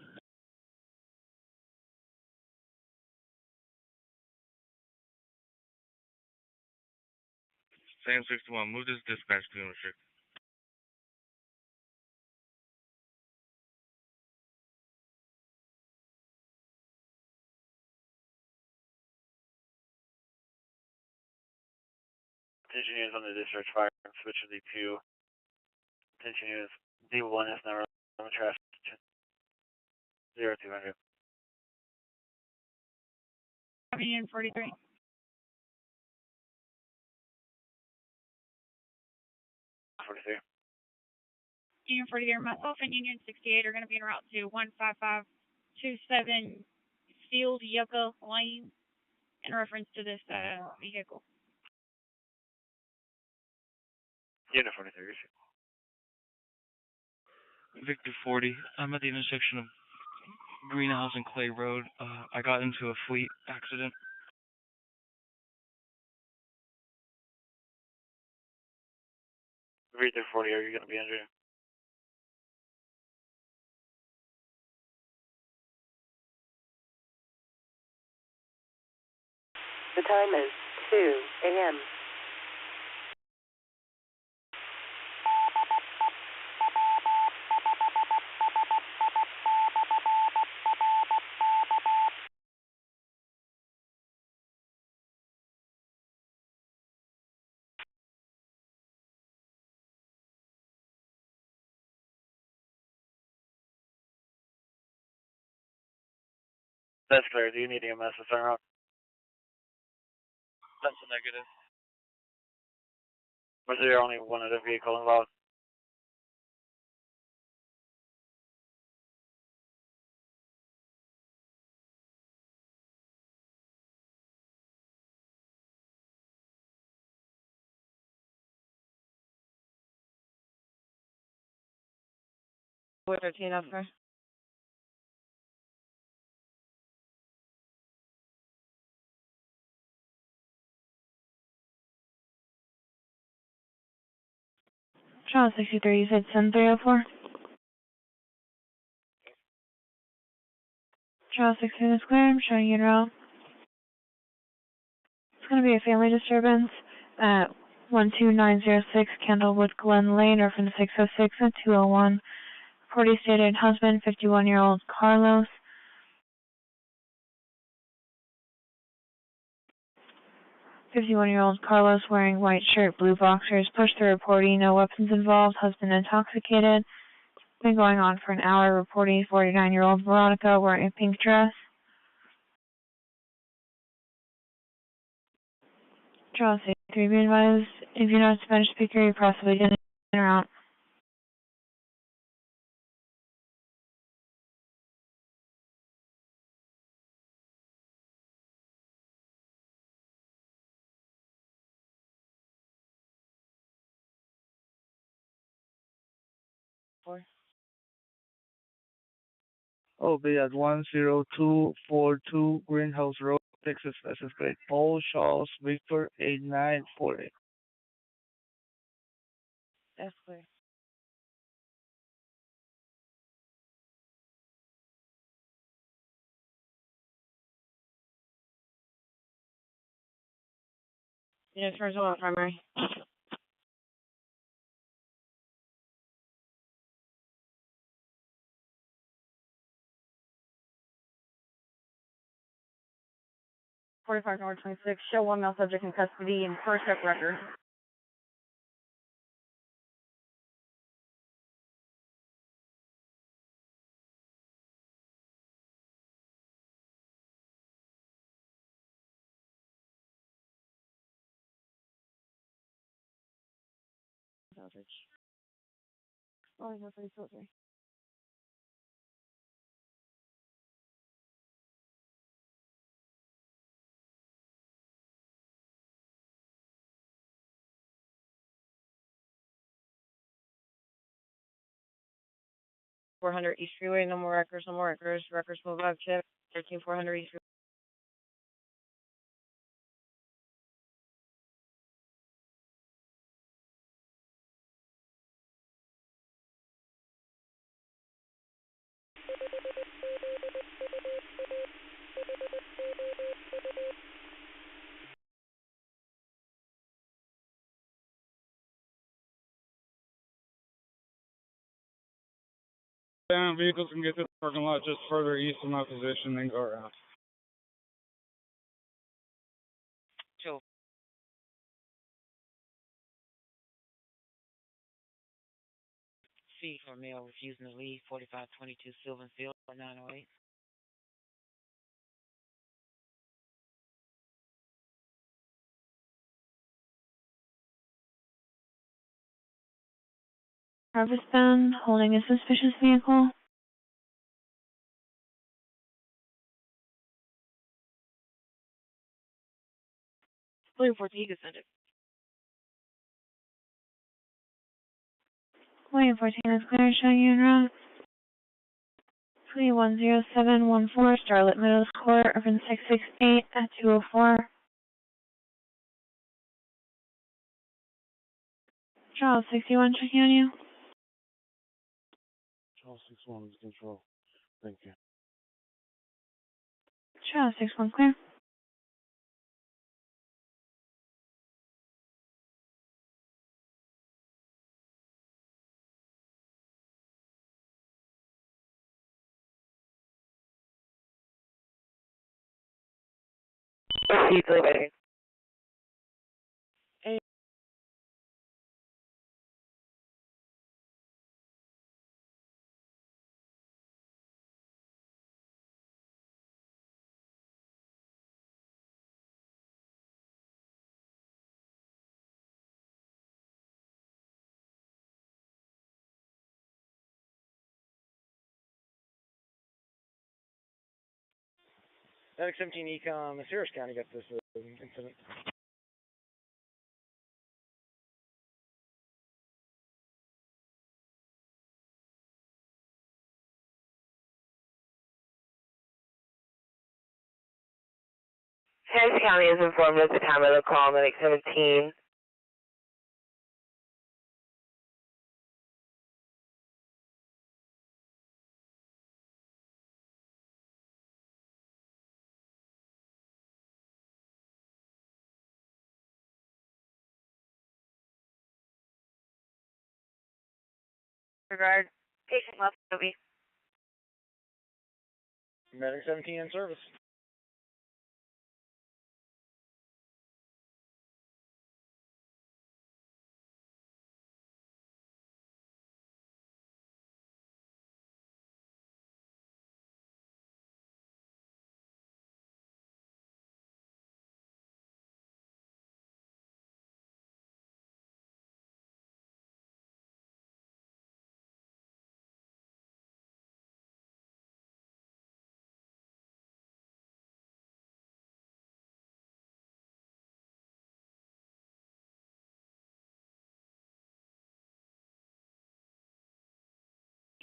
Sam 61, move this dispatch to ownership. Attention units on the discharge fire and switch to D2. Attention units, D1 is now on the trash. 0200. Union 43. 43. Union 43, myself and Union 68 are going to be en route to 15527 Field Yucca Lane in reference to this vehicle. Unit 43. Victor 40. I'm at the intersection of Greenhouse and Clay Road. I got into a fleet accident. Victor 40, are you going to be injured? The time is 2 a.m. That's clear. Do you need EMS to turn up? That's a negative. Was there only one other vehicle involved? What 13 officer? Channel 63, you said 7304? Charles 16 is clear. I'm showing you around. It's going to be a family disturbance at 12906 Candlewood Glen Lane, or from 606 and 201. Party stated husband, 51-year-old Carlos. 51-year-old Carlos wearing white shirt, blue boxers, pushed the reportee, no weapons involved, husband intoxicated. Been going on for an hour. Reportee 49-year-old Veronica wearing a pink dress. Charles 83, be advised, if you're not a Spanish speaker, you're possibly in or out. Be at 10242 Greenhouse Road, Texas, Texas, Great Paul, Charles, Victor, 8948. That's clear. Yes, first of all, primary. $45 26. Show one male subject in custody and first step record. Oh, that's what it's okay. $400 East Freeway, no more records, no more records. Records move up, check. 13400 East Freeway. Down, vehicles can get to the parking lot just further east of my position, then go around. Chill. C for male refusing to leave, 4522 Sylvan Field, 908. Harvestbound, holding a suspicious vehicle. William 14, you can send it. William 14 is clear, showing you en route. 210714 Starlit Meadows Court, urban 668 at 204. Charles 61 checking on you. Charles 61 is control. Thank you. Charles 61 clear. Easily waiting. Medic 17 Econ, Harris County got this incident. Harris County is informed at the time of the call, Medic 17. Regard. Patient left, Toby. Medic 17 in service.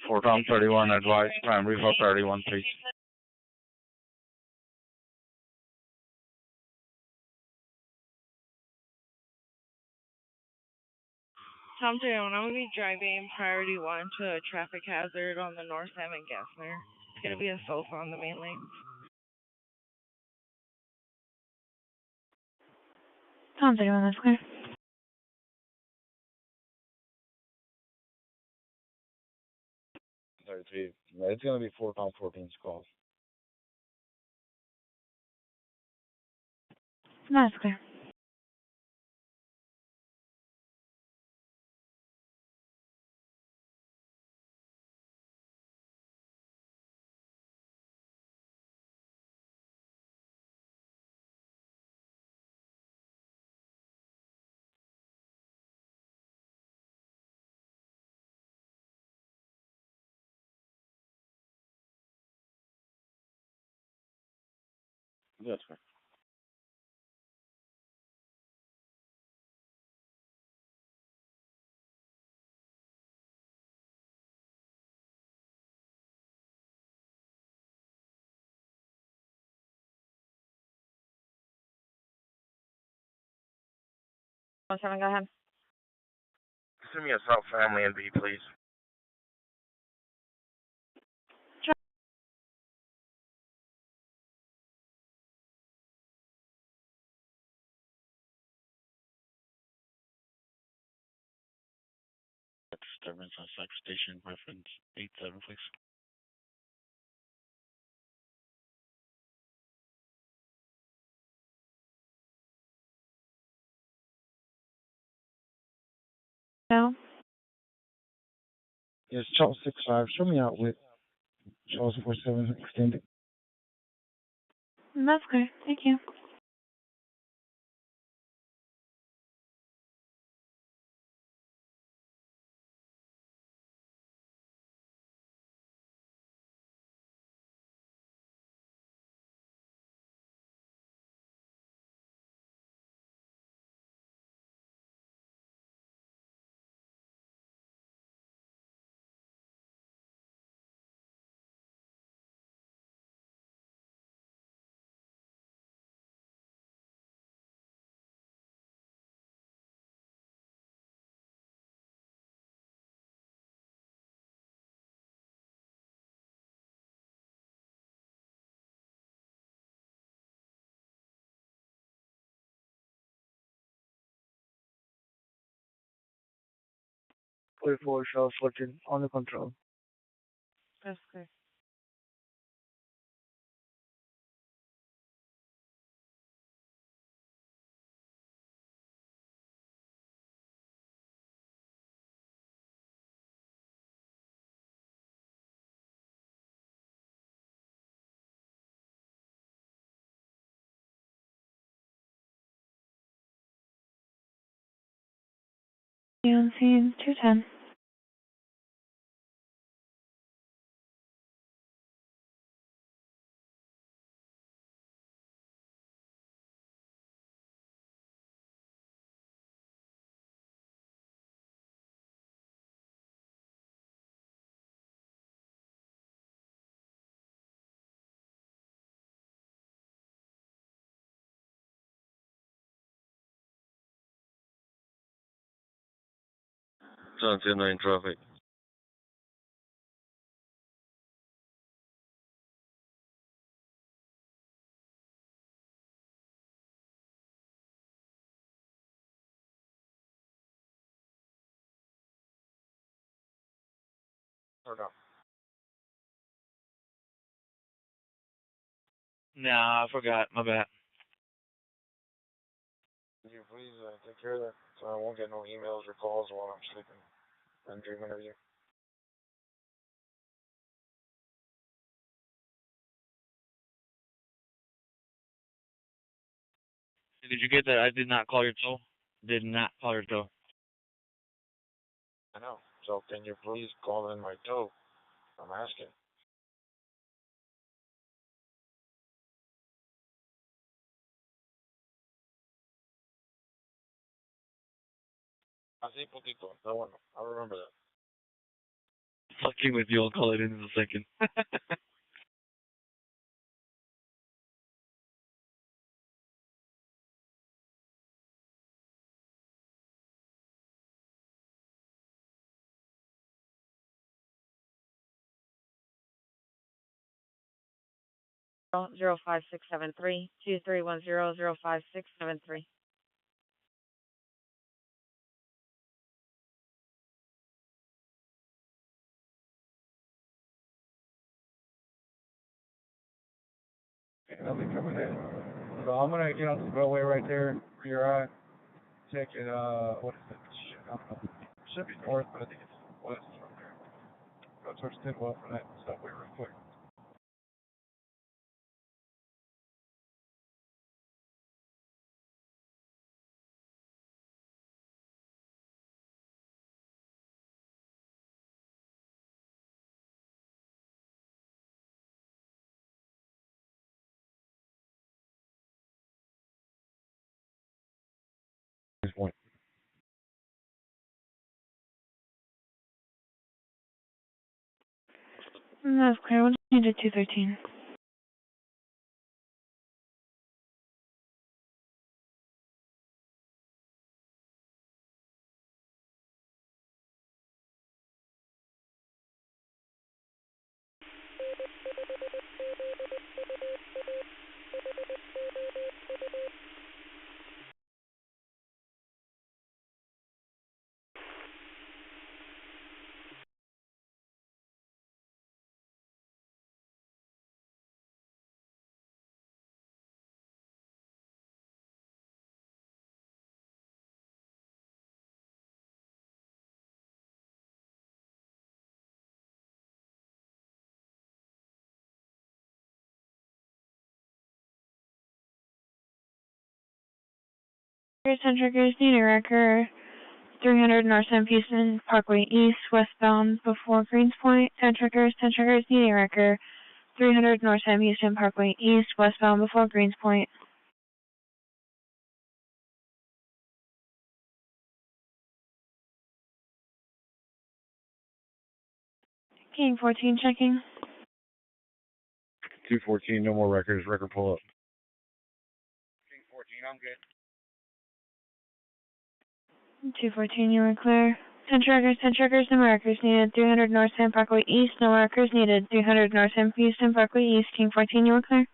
For Tom 31, advise primary for priority 1, please. Tom 31, I'm going to be driving priority 1 to a traffic hazard on the North Salmon Gassner. It's going to be a sulfur on the main lane. Tom 31, that's clear. It's going to be 4 Tom 14's call. No, that's clear. That's right. Go ahead. Send me a South Family and B, please. Disturbance on Cypher Station, reference 87, please. No? Yes, Charles 65, show me out with Charles 47 extended. That's clear. Thank you. Four Charles 14 on the control. That's clear. UNC 210. Sounds 9 traffic. or no? Nah, I forgot. My bad. Could you please take care of that so I won't get no emails or calls while I'm sleeping and dreaming of you? Did you get that? I did not call your tow. Did not call your tow. I know. So can you please call in my tow? I'm asking. Así poquito. No, bueno. I remember that. Fucking with you. I'll call it in a second. 05673 2310 05673. Nothing coming in. So I'm gonna get on the beltway right there where you're at. Take it, what is it? Shit, I don't know. Should be north, but I think it's west from there. Go towards Tidwell for that subway real quick. Point. That's clear. We'll just need a 213. Centricers need a record 300 North San Houston Parkway East, westbound before Greens Point. Centricers need a record 300 North Sam Houston Parkway East, westbound before Greens Point. King 14 checking. 214, no more records. Record pull up. King 14, I'm good. 214, you were clear. 10 trackers, no markers needed. 300 North Sam Parkway East, no markers needed. 300 North Sam Houston Parkway East, King 14, you were clear.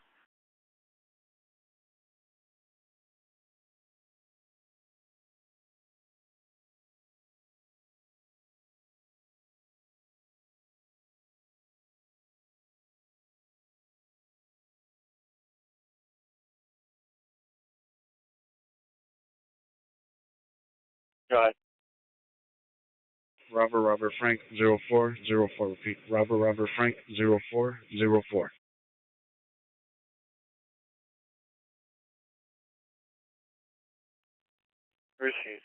Go ahead. Robert Frank 0404. Repeat. Robert Frank 0404. Receive.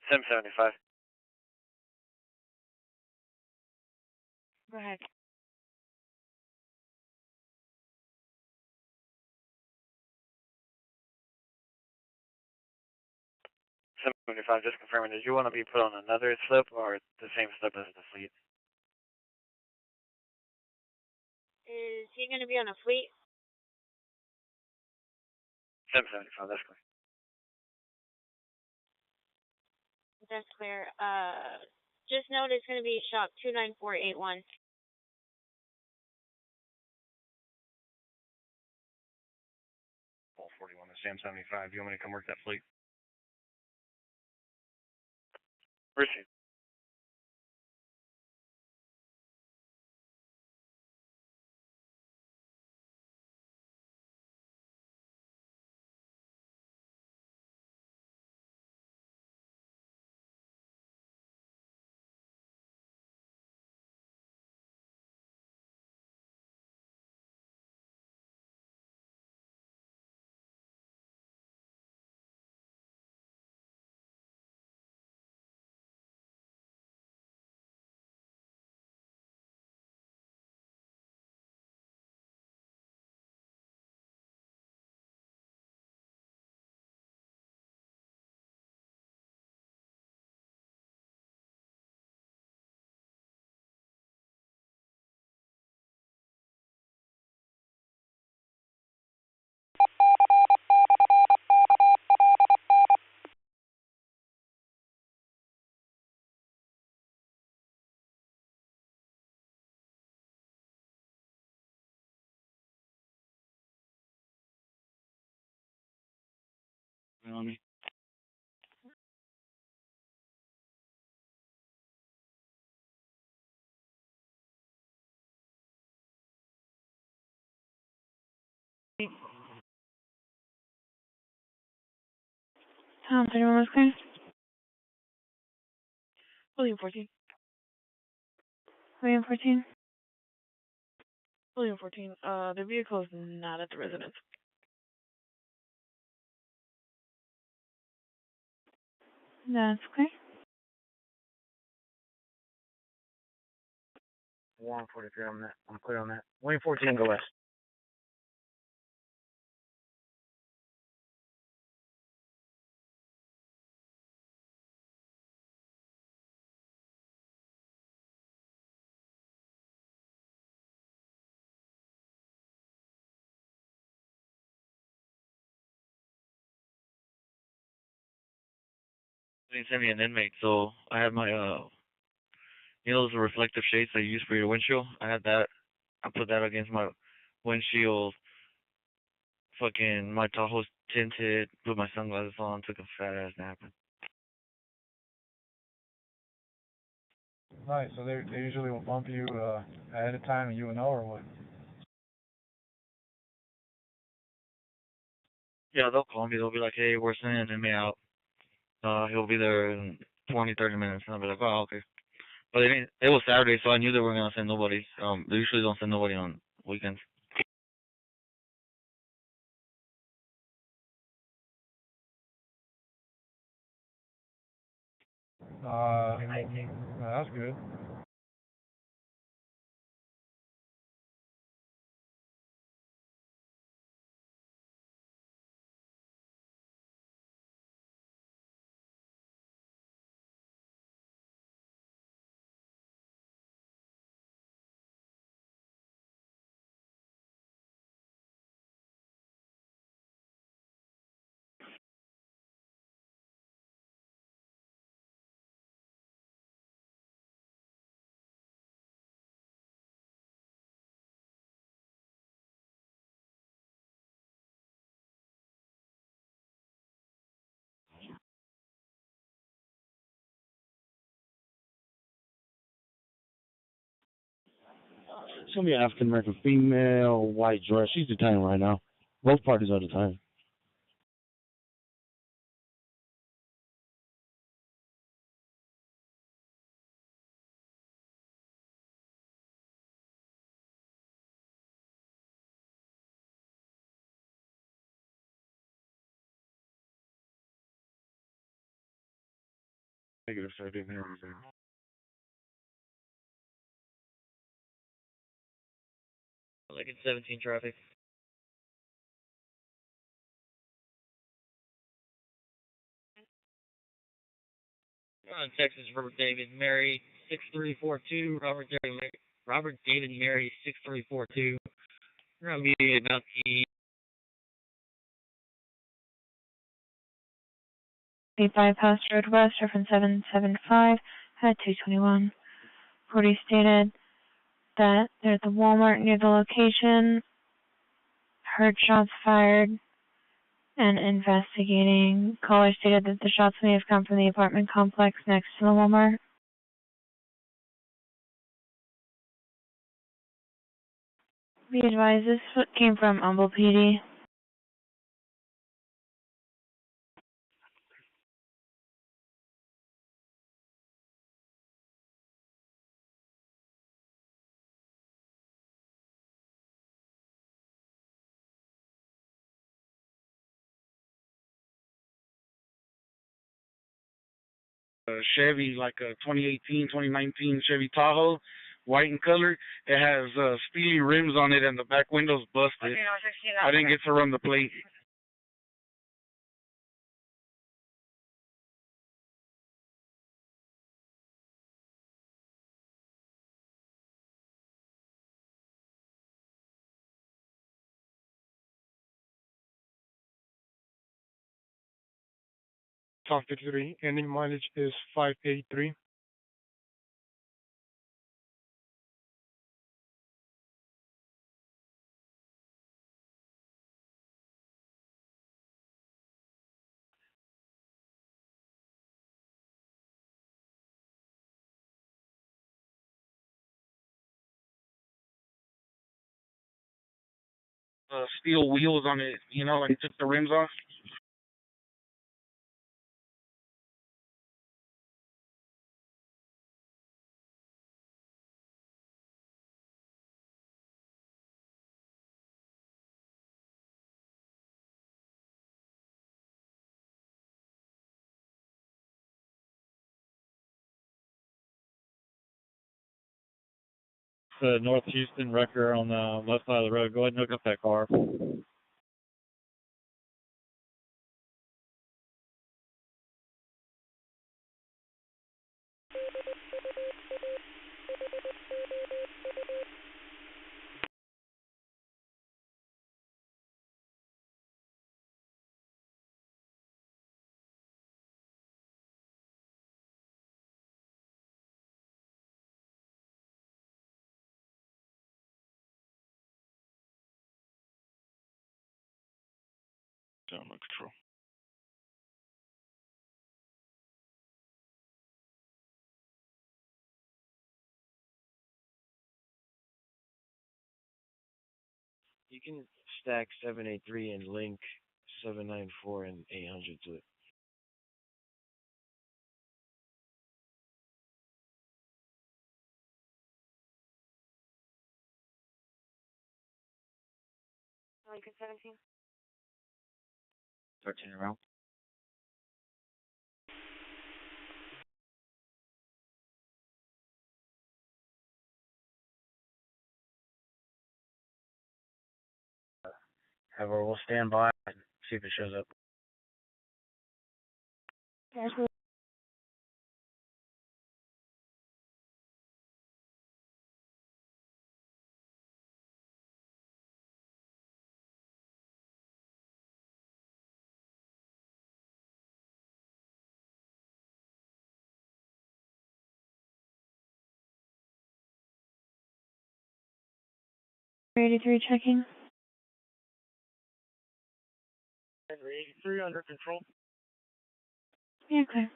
Sim 75. Go ahead. Sim 75, just confirming, did you want to be put on another slip or the same slip as the fleet? Is he going to be on a fleet? Sim 75, that's clear. That's clear. Just note it's going to be shop 29481. All 41 is Sam 75. You want me to come work that fleet? Receive. On me. Tom 31 was clear. William 14. William 14. William 14. The vehicle is not at the residence. That's clear. 143 on that. I'm clear on that. William 14, go west. They didn't send me an inmate, so I had my you know those reflective shades that you use for your windshield? I had that. I put that against my windshield. Fucking my Tahoe's tinted. Put my sunglasses on. Took a fat ass nap. Nice. So they usually will bump you ahead of time and you will know, or what? Yeah, they'll call me. They'll be like, "Hey, we're sending an inmate out. He'll be there in 20, 30 minutes." And I'll be like, "Oh, okay." But it was Saturday, so I knew they weren't gonna send nobody. They usually don't send nobody on weekends. That's good. It's gonna be an African American female, white dress. She's detained right now. Both parties are detained. Negative, sir. I didn't hear anything. Like in 17 traffic. Texas, Robert David Mary 6342. Robert David Mary 6342. We're gonna be about the 5 Road West, reference 775 at 221. Brody stated that there's a Walmart near the location. Heard shots fired And investigating, caller stated that the shots may have come from the apartment complex next to the Walmart. Be advised, this came from Humble PD. Chevy, like a 2018, 2019 Chevy Tahoe, white in color. It has steely rims on it and the back window's busted. I didn't get to run the plate. Top 53, ending mileage is 583. Steel wheels on it, you know, like took the rims off. North Houston wrecker on the left side of the road. Go ahead and hook up that car. Down on control. You can stack 783 and link 794 and 800 to it. Lincoln 17. 13 around. However, we'll stand by and see if it shows up. .83 checking. 83 under control. Yeah, clear.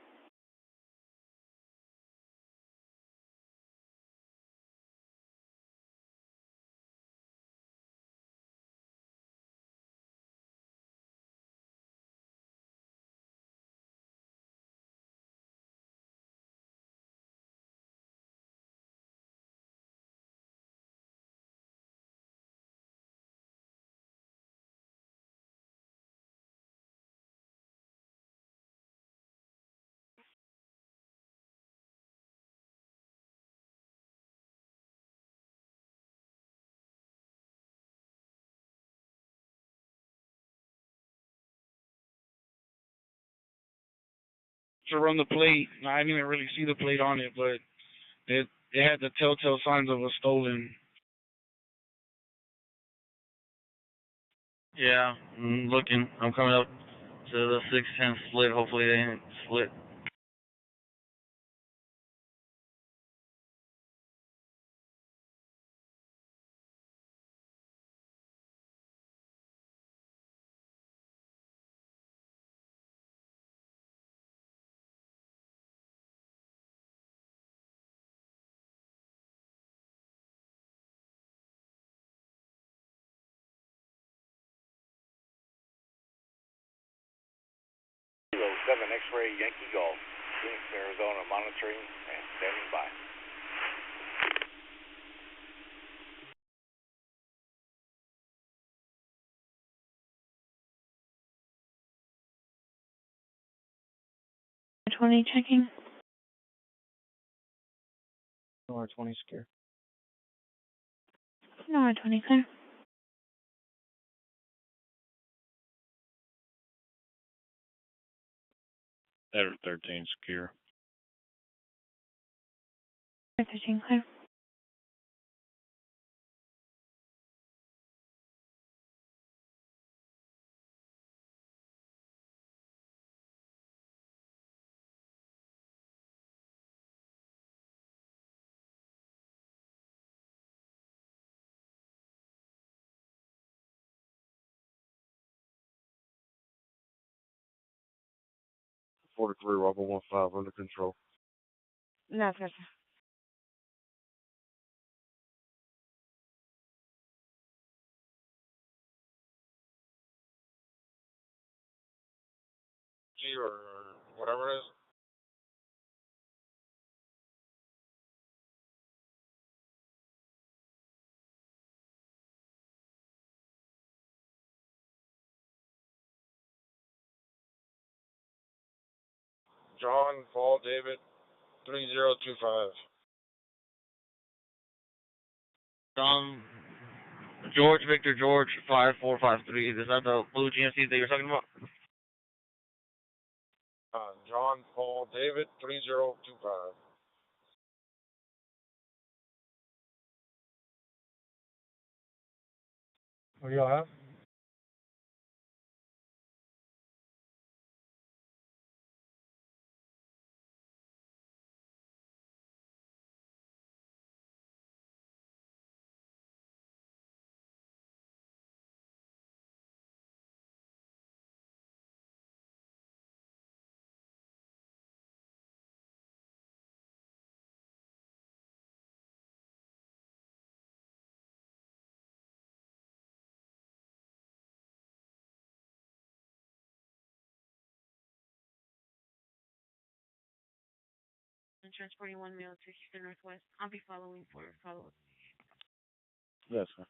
To run the plate, I didn't even really see the plate on it, but it had the telltale signs of a stolen. Yeah, I'm looking. I'm coming up to the 610 split. Hopefully they didn't split. X-ray Yankee Golf, Phoenix, Arizona, monitoring and standing by. $20 checking. R20 secure. No, R20 clear. Edward 13 secure. 13 clear. Forty-three, Robert 15 under control. No, sir. G or whatever it is. John, Paul, David, 3025. John, George, Victor, George, 5453. Is that the blue GMC that you're talking about? John, Paul, David, 3025. What do y'all have? Insurance 41 Mill to Houston Northwest. I'll be following for follow-up. Yes, sir.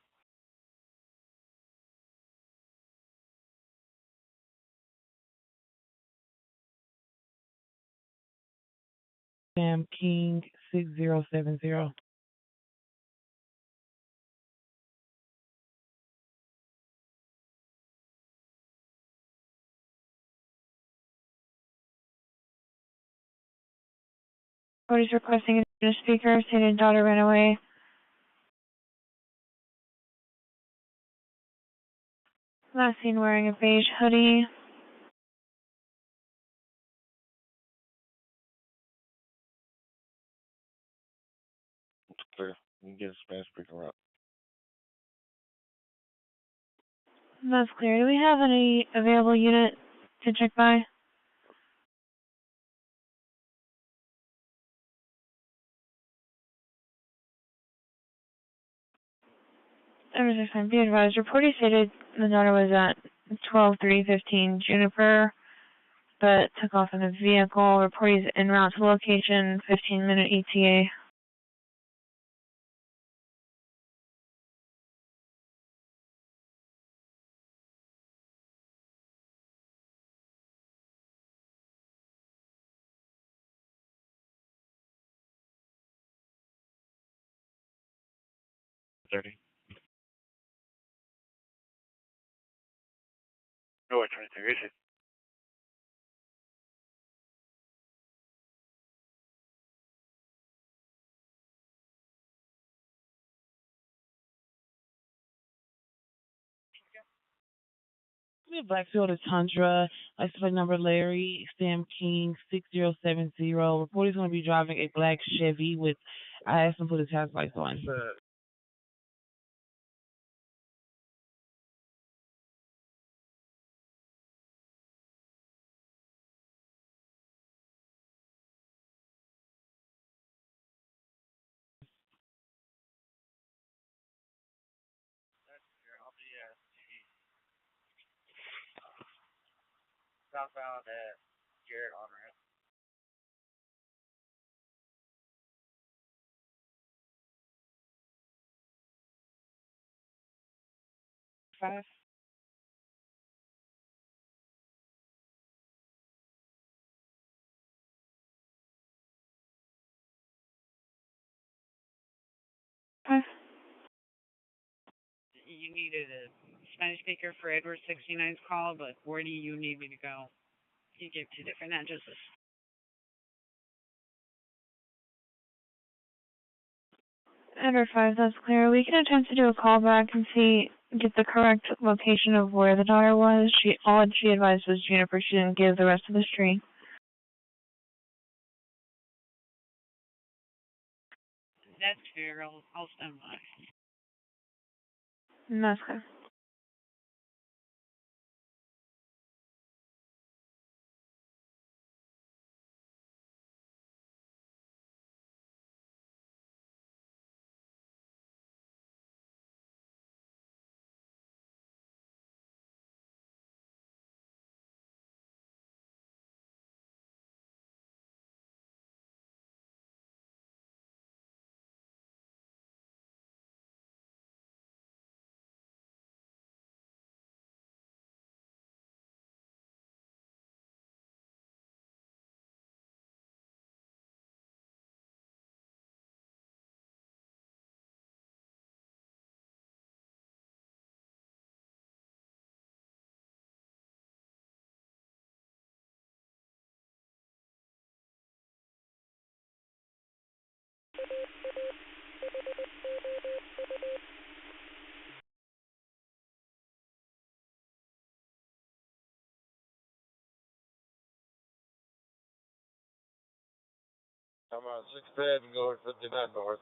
Sam King 6070. Cody's requesting a speaker. Stated daughter ran away. Last seen wearing a beige hoodie. It's clear. You can get a Spanish speaker out. That's clear. Do we have any available unit to check by? Everything's fine. Be advised. Reporting stated the daughter was at 12-3-15 Juniper, but took off in the vehicle. Reporting en route to location. 15-minute ETA. Go ahead, 22, easy. Blackfield Tundra, license plate number Larry, Sam King 6070. Report is going to be driving a black Chevy with, I asked him to put his hazard lights on. Southbound at Garrett on ramp. 5. You needed a Spanish speaker for Edward 69's call, but where do you need me to go? You gave 2 different addresses. Edward 5, that's clear. We can attempt to do a call back and get the correct location of where the daughter was. All she advised was Juniper. She didn't give the rest of the street. That's fair. I'll stand by. That's clear. I'm on 6th Ave and going 59 north.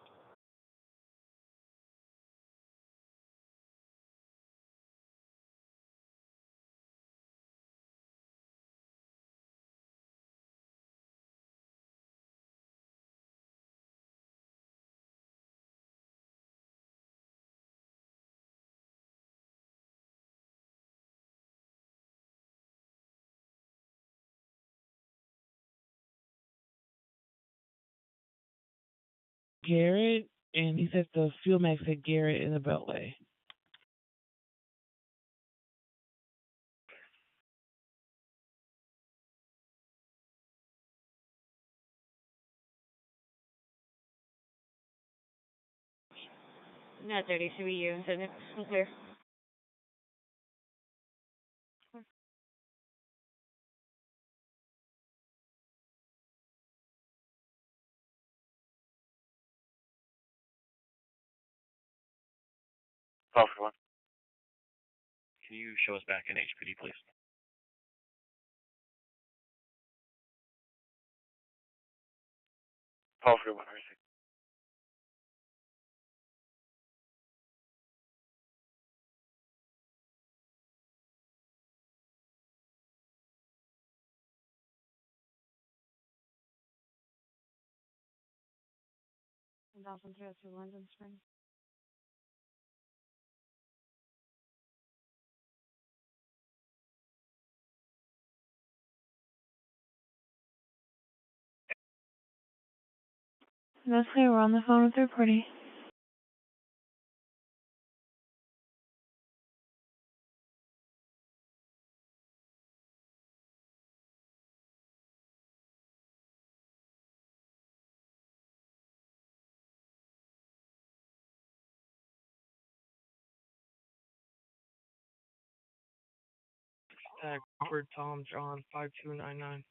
Garrett, and he's at the Fuel Max at Garrett in the Beltway. Not 30, should be you. Isn't it? I'm clear. Officer 1. Can you show us back in HPD, please? Officer 1, receive. London Spring. That's clear. We're on the phone with third party. Robert Tom John 5299.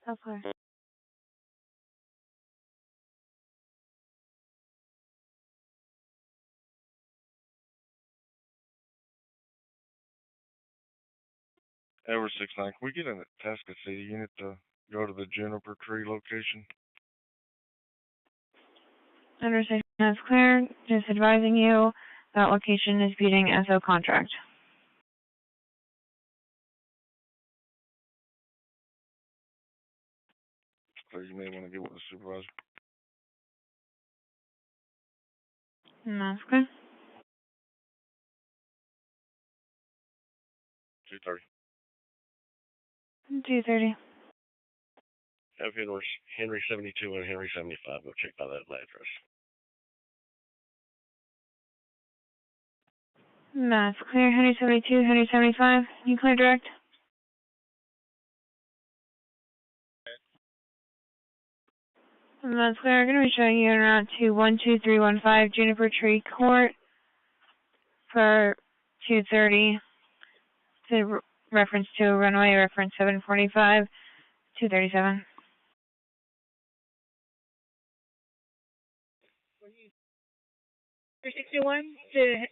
That's clear. Edward 69, can we get an Itasca City unit to go to the Juniper Tree location? Understand. That's clear. Just advising you, That location is beating SO contract. So you may want to get with the supervisor. That's good. 230. 230. Have Henry 72 and Henry 75. Go check by that address. That's clear. Henry 72, Henry 75. You clear direct? That's clear. I'm going to be showing you en route to 12315 Juniper Tree Court for 230. To reference to runway, reference 745, 237. For 61 to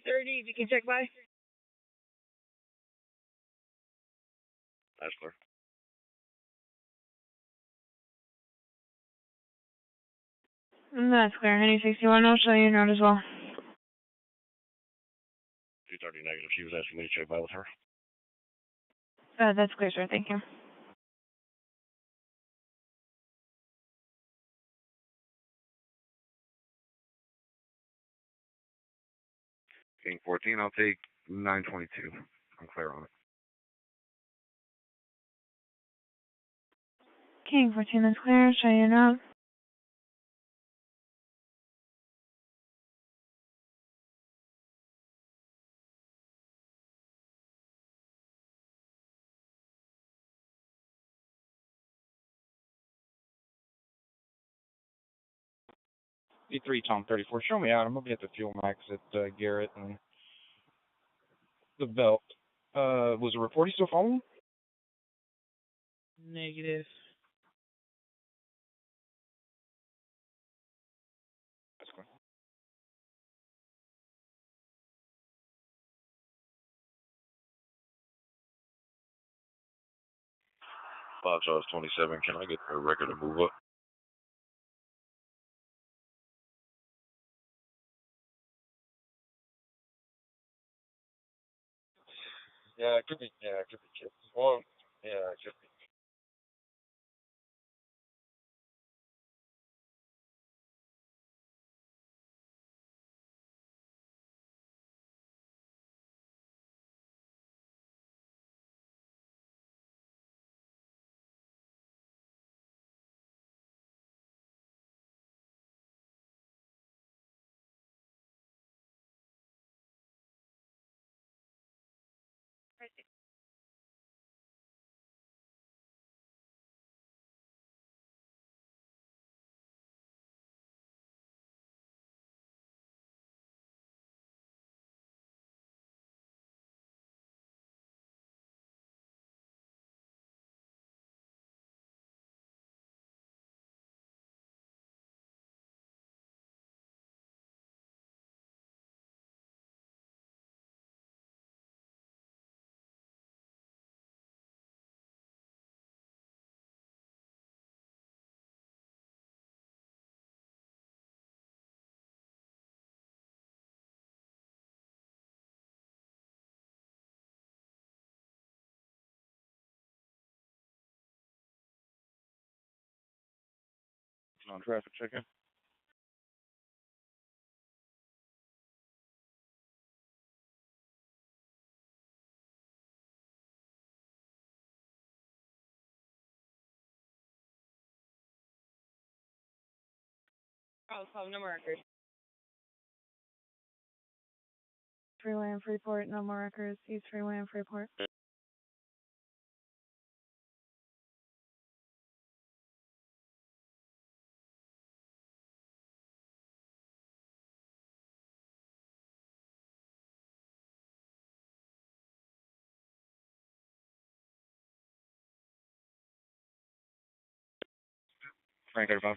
30, if you can check by. That's clear. That's clear. Henry 61, I'll show you en route as well. 230 negative. She was asking me to check by with her. That's clear, sir. Thank you. King 14, I'll take 922. I'm clear on it. King 14, that's clear. Show you en route. D3 Tom 34. Show me out. I'm gonna be at the fuel max at Garrett and the belt. Was the reporter still following? Negative. That's cool. Bob Charles 27. Can I get a record to move up? Yeah, it could be. Yeah, it could be. Well, yeah, it could be. On traffic check-in. Oh, so no records. Freeway and Freeport, no more records. East Freeway and Freeport. Frank 35.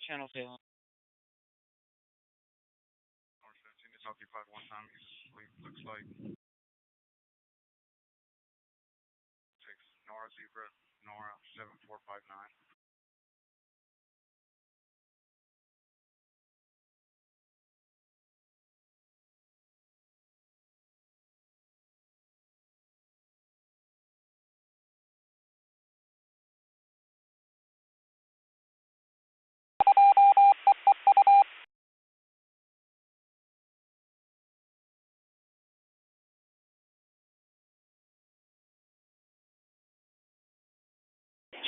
Channel fail. It's occupied one time. Looks like. Takes Nora Zebra, Nora 7459.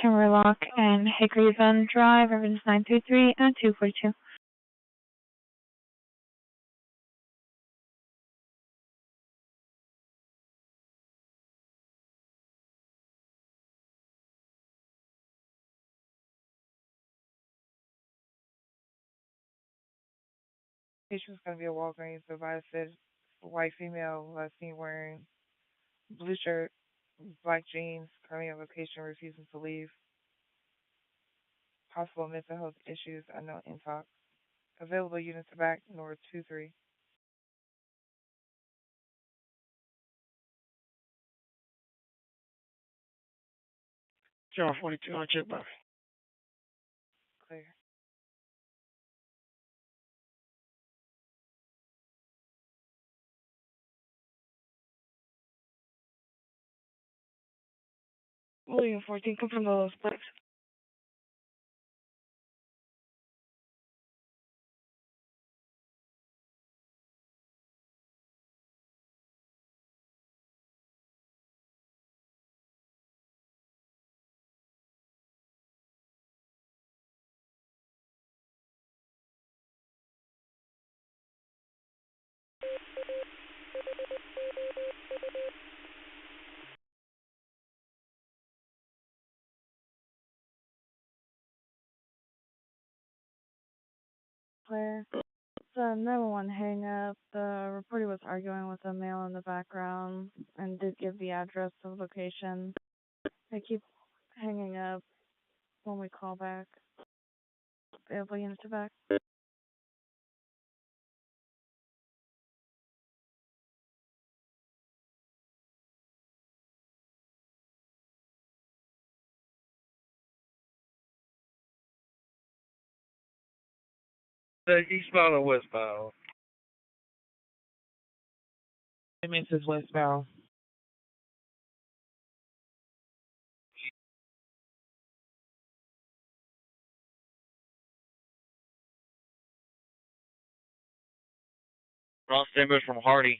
Timberlock and Hickory Bend Drive, reference 933 and 242. Patient's going to be a Walgreens. The advisor said white female last seen wearing blue shirt, black jeans, currently on vacation, refusing to leave. Possible mental health issues, unknown intox. Available units are back, North 23. John 42 on check back. Clear. William 14, confirm the lowest place. Clear. The 911 hang up. The reporter was arguing with a male in the background and did give the address of location. They keep hanging up when we call back. Available units are back. Eastbound or westbound? EMS is westbound. Cross timbers from Hardy.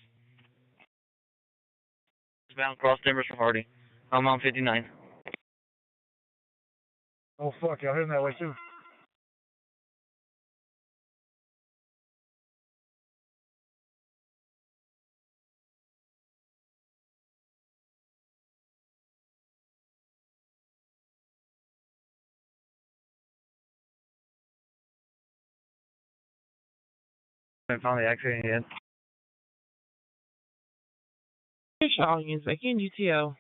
Bound cross timbers from Hardy. I'm on 59. Oh, fuck, y'all heading that way too? I found the accident yet. All units back in UTO.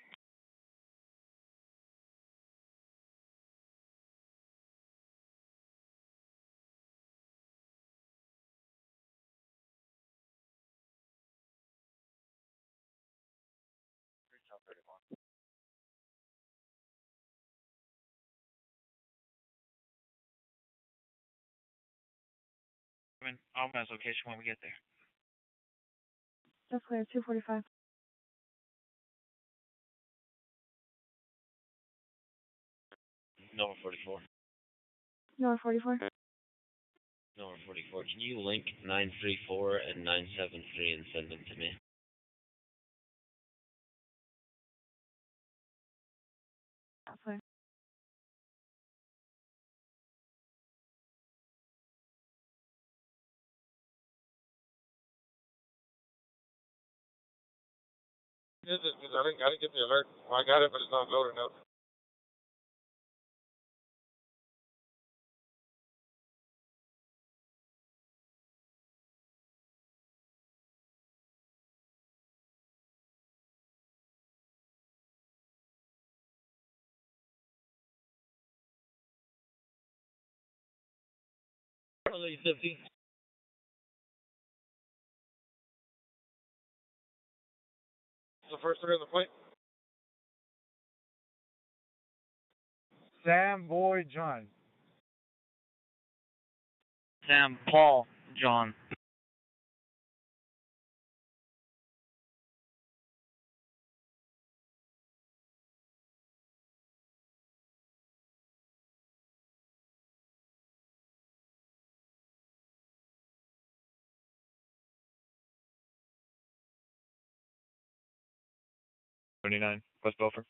I'll pass location when we get there. That's clear. 245. Number 44. North 44. Number 44. Can you link 934 and 973 and send them to me? That's clear. I didn't get the alert. Well, I got it, but it's not loading up. Early 50. The first three on the plate? Sam Boy John. Sam Paul John. West Belford.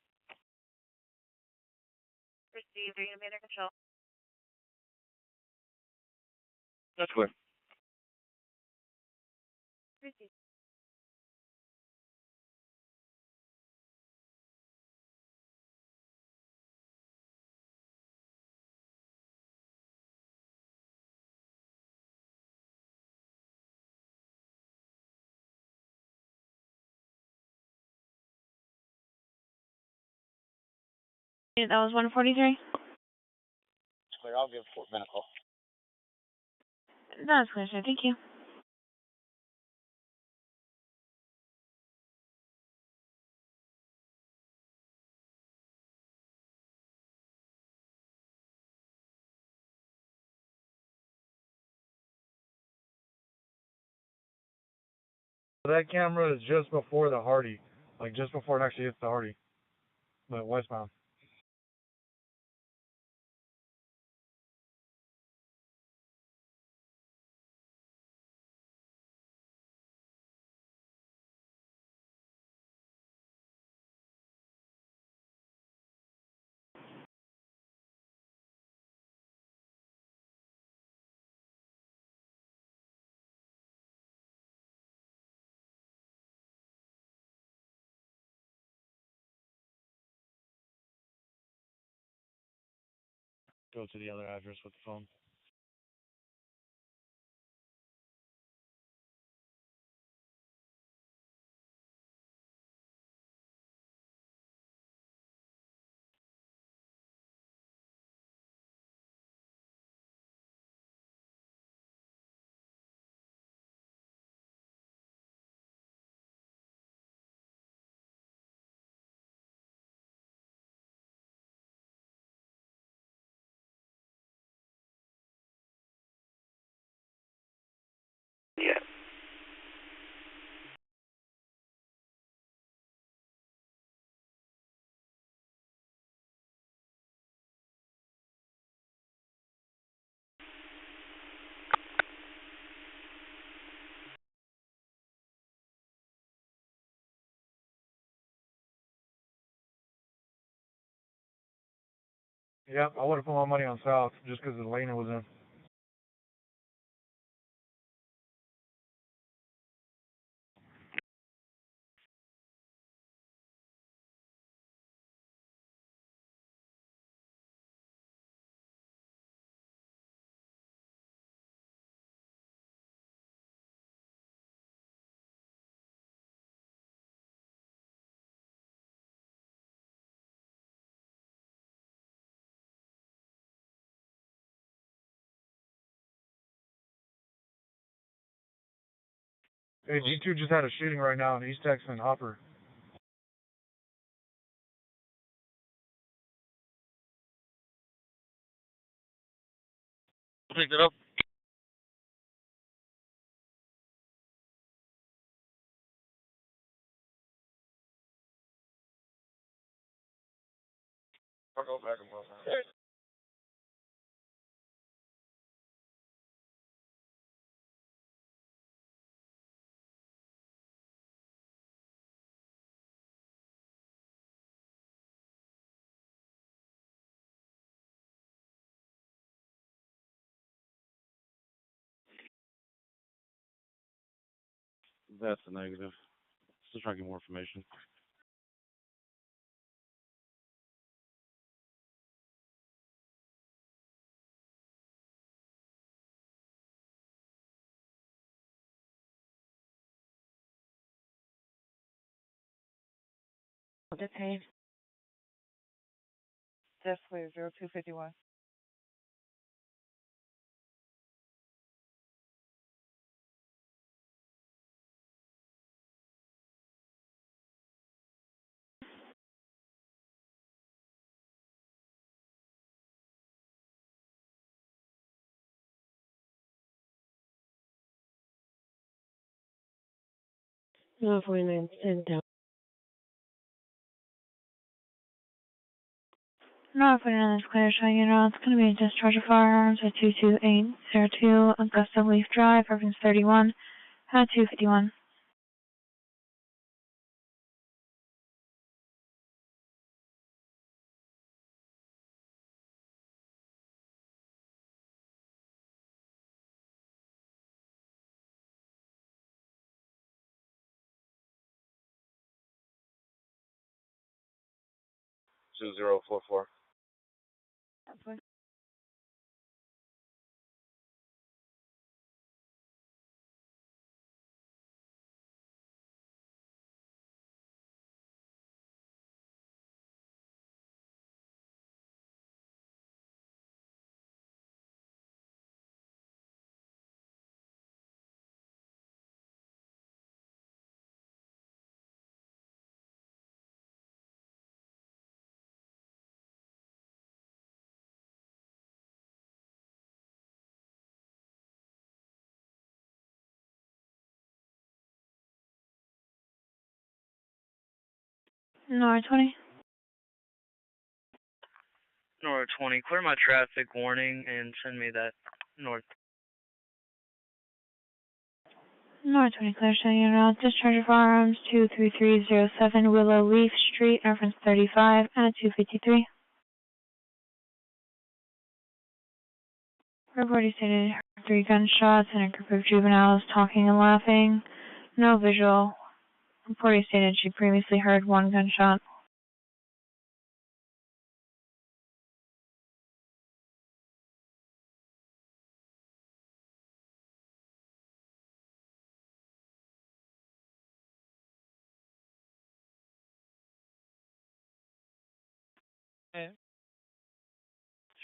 3 under control. That's clear. Proceed. Yeah, that was 143. Clear. I'll give Fort Bend a call. That's clear, sir. Thank you. That camera is just before the Hardy, like just before it actually hits the Hardy, but westbound. Go to the other address with the phone. Yeah. Yeah, I would have put my money on South just because the lane it was in. Hey, G2 just had a shooting right now in East Texas and Hopper. Pick it up. I'll go back and forth. That's a negative. Still trying to get more information. Detained. Just clear 0251. No, 49, and down. No, putting on this clear, so you know it's going to be a discharge of firearms at 22802 Augusta Leaf Drive, reference 31, at 251. 2044. That's fine. North 20. North 20. Clear my traffic warning and send me that north. North 20 clear, showing you route. Discharge of firearms 23307 Willow Leaf Street, reference 35 at 253. Report he stated 3 gunshots and a group of juveniles talking and laughing. No visual. Report he stated she previously heard 1 gunshot.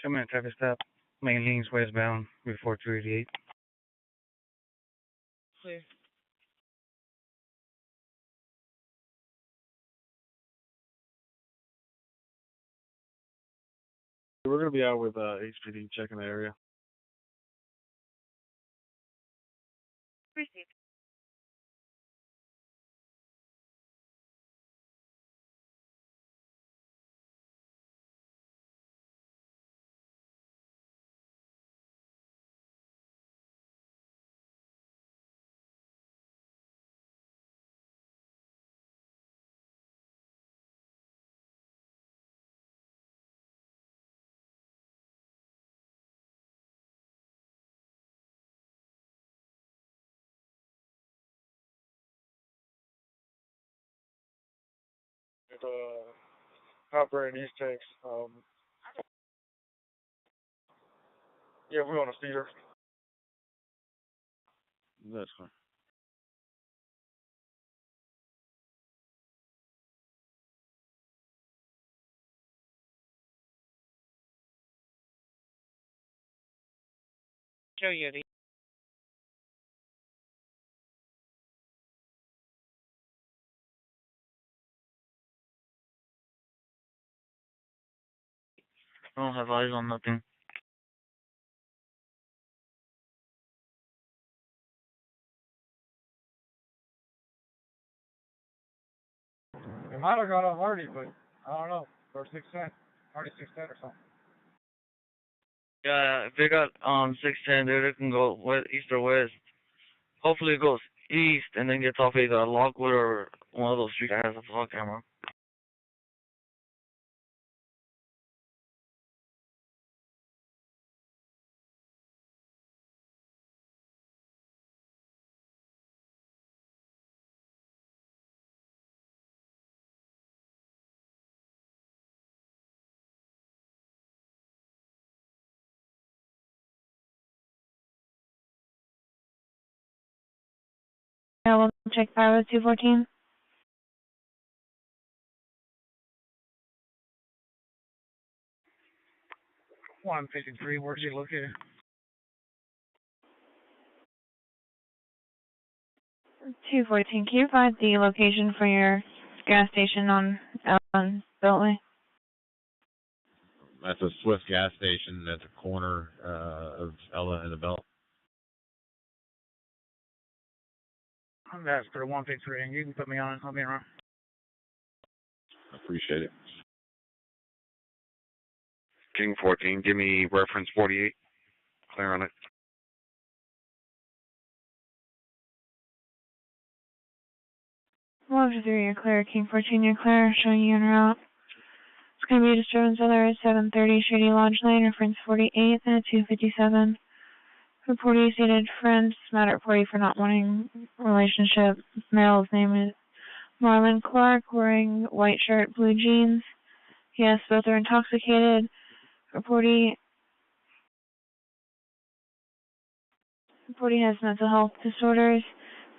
Show me a traffic stop. Main lanes westbound before 288. Clear. We're going to be out with HPD checking the area. Received. Operating East Texas. Yeah, we're on a speeder. That's fine. Show you the I don't have eyes on nothing. It might have got off already, but I don't know. Or 610. Already 610 or something. Yeah, if they got 610 there, they can go west, east or west. Hopefully it goes east and then gets off either Lockwood or one of those streets that has a fog camera. Yeah, we'll check pilot 214. One 53, where's he located? 214, can you find the location for your gas station on Beltway? That's a Swift gas station at the corner of Ella and the Belt. I'm going to ask for 153, and you can put me on it. I'll be around. Appreciate it. King 14, give me reference 48. Clear on it. One 3, you're clear. King 14, you're clear. Showing you en route. It's going to be a disturbance other at 730 Shady Lodge Lane, reference 48 at 257. Reportee stated friends, mad at reportee for not wanting relationship. Male's name is Marlon Clark, wearing white shirt, blue jeans. Yes, both are intoxicated. Reportee has mental health disorders,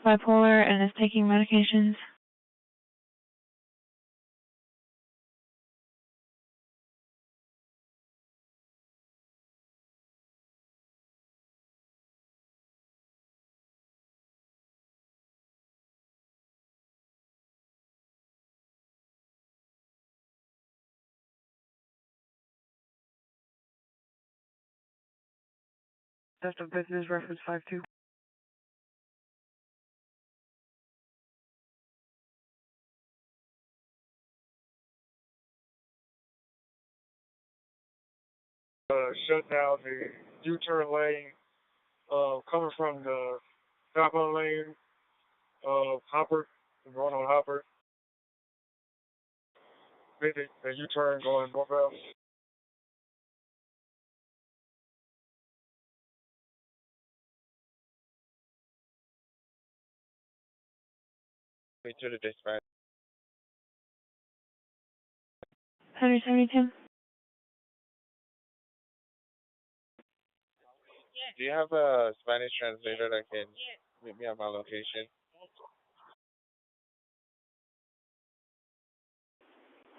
bipolar, and is taking medications. Test of business reference 52. Shut down the U-turn lane, coming from the southbound lane of Hopper, going on Hopper. Made the U-turn going northbound. To the dispatch. 172. Do you have a Spanish translator that can meet me at my location?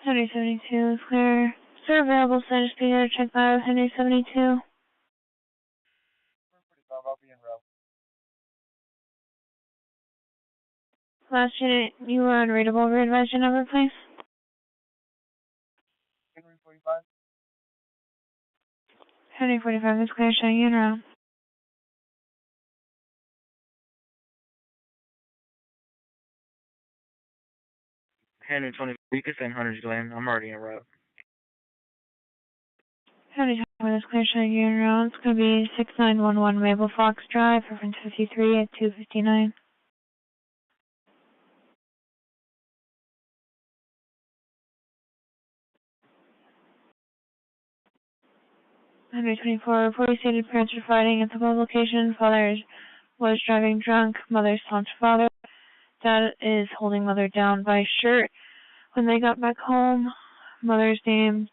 172 is clear. Sir, available status speaker, check by 172. I'll be in route. Last unit, you are unreadable. Readvise your number, please. Henry 45. 145 is clear, showing you in route. Henry 20 Lucas and Hunter's Glen. I'm already en route. 125 is clear, showing you in route. It's going to be 6911 Maple Fox Drive, reference 53 at 259. Hundred 24, reported stated parents were fighting at the above location. Father was driving drunk. Mother stopped father. Dad is holding mother down by shirt. When they got back home, mother's name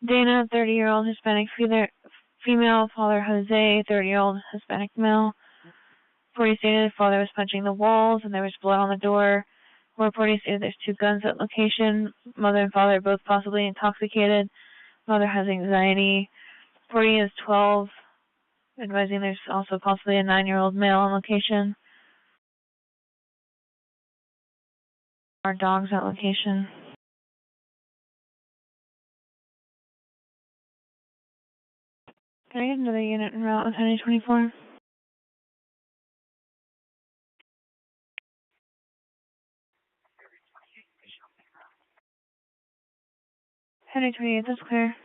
Dana, 30-year-old Hispanic female. Father Jose, 30-year-old Hispanic male. Reported stated father was punching the walls and there was blood on the door. Reported stated there's 2 guns at location. Mother and father are both possibly intoxicated. Mother has anxiety. 40 is 12, advising there's also possibly a 9-year-old male on location. Our dogs at location. Can I get another unit en route with 124? 128, that's clear.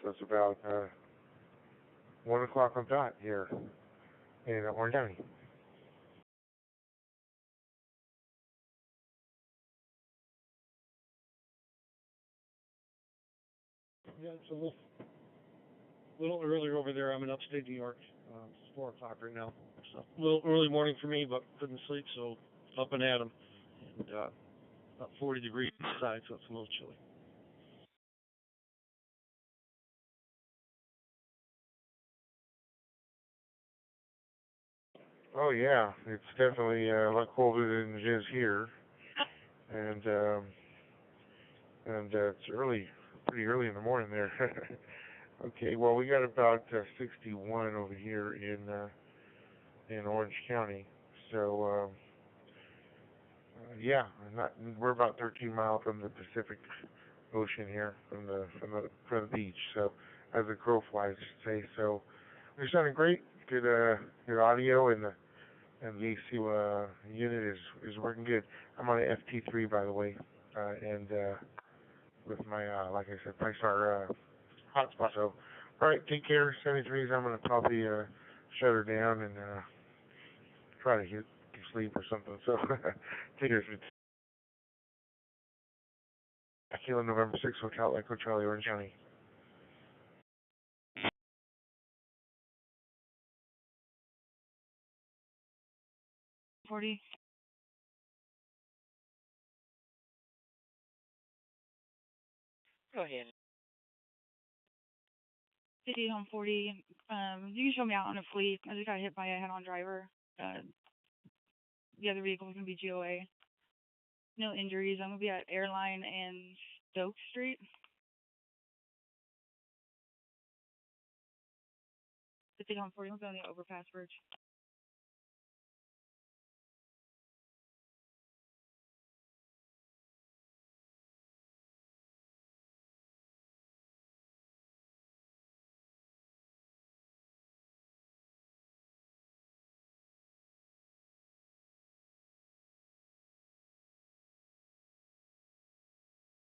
So it's about 1 o'clock on dot here in Orange County. Yeah, it's a little earlier over there. I'm in upstate New York. It's 4 o'clock right now. So a little early morning for me, but couldn't sleep, so up and at 'em. And, about 40 degrees inside, so it's a little chilly. Oh yeah, it's definitely a lot colder than it is here, and it's pretty early in the morning there. Okay, well we got about 61 over here in Orange County, so yeah, we're about 13 miles from the Pacific Ocean here, from the beach. So as the crow flies, I should say. So you're sounding great. Good audio, and the AC unit is working good. I'm on the FT3, by the way, and with my like I said, 5-star hotspot. So all right, take care, 73s. I'm gonna probably shut her down and try to get sleep or something. So take care. Kilo November 6 Hotel Echo Charlie, Orange County. 40. Go ahead. 58 on 40. You can show me out on a fleet. I just got hit by a head-on driver. The other vehicle is going to be GOA. No injuries. I'm going to be at Airline and Stoke Street. 58 on 40. I'm going to the overpass bridge.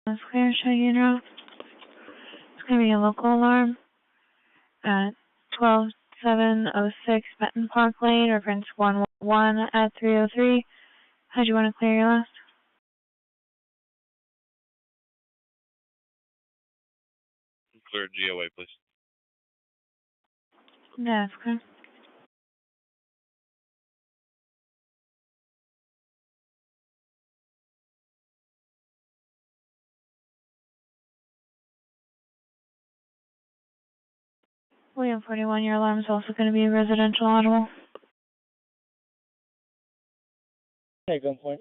That's clear, show you now. It's going to be a local alarm at 12706 Benton Park Lane, reference 111 at 303. How'd you want to clear your last? Clear GOA, please. Yeah, that's clear. William 41, your alarm is also going to be a residential audible. Hey, gunpoint.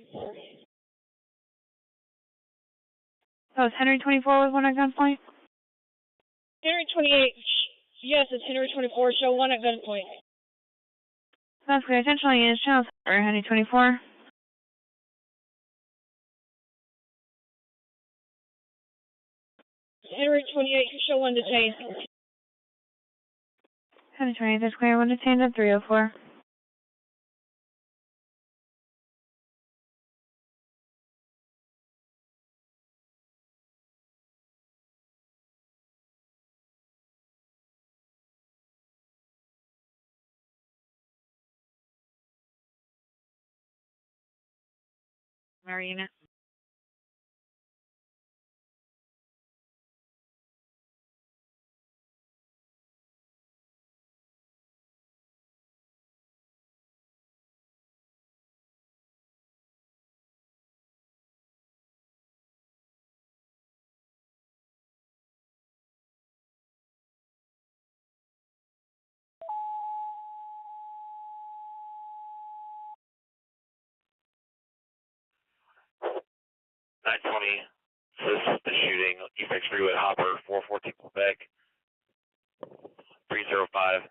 That was Henry 24 with one at gunpoint? Henry 28, yes, it's Henry 24, show one at gunpoint. That's clear. Attention units, channel or Henry 24. Henry 28, show one detained. Henry 28, that's clear. One detained at 304. Marina. This is the shooting, East Freeway Hopper, 414 Quebec, 305,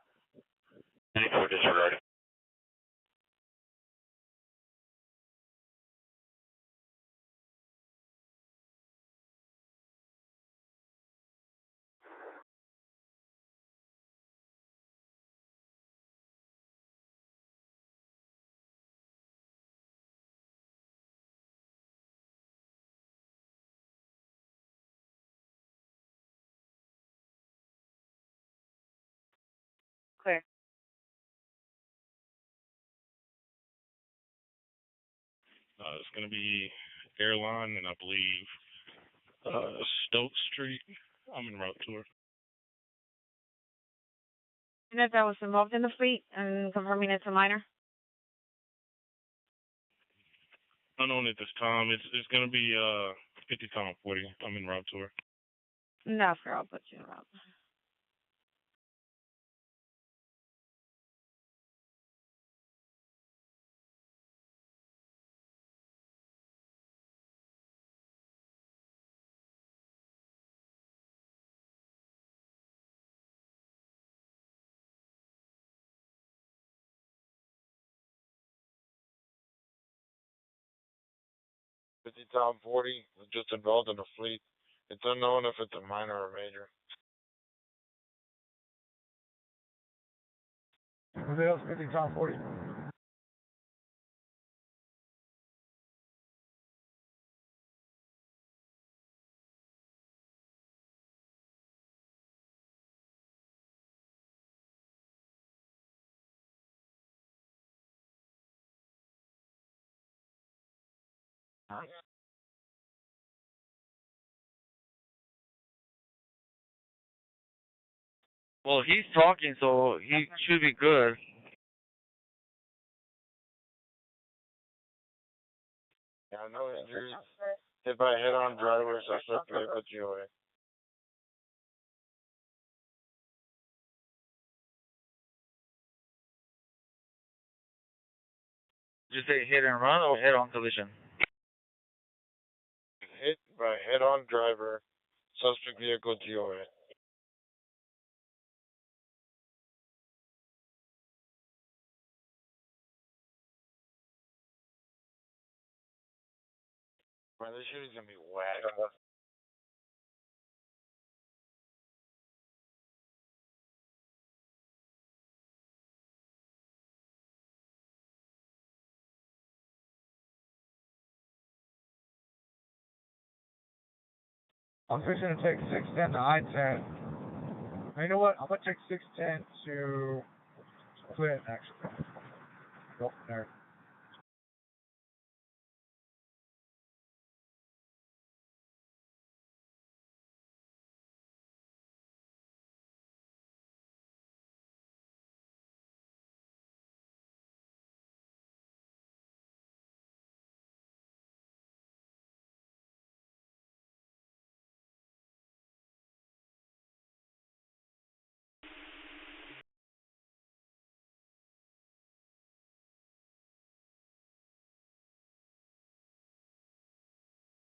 94 disregard. Clear. It's going to be Airline and I believe Stoke Street. I'm en route to her. And that was involved in the fleet and confirming it's a minor? Unknown at this time. It's going to be 50 Tom 40. I'm en route to her. No, sir, I'll put you in route. Tom 40 was just involved in a fleet. It's unknown if it's a minor or major. Who else 50 Tom 40? Well, he's talking, so he should be good. Yeah, no injuries. Hit by a head-on driver, suspect vehicle GOA. Did you say hit and run or head-on collision? Hit by a head-on driver, suspect vehicle GOA. Man, this shit is gonna be whack. I'm fixing to take 610 to I-10. You know what? I'm gonna take 610 to Clinton, actually. Go from there.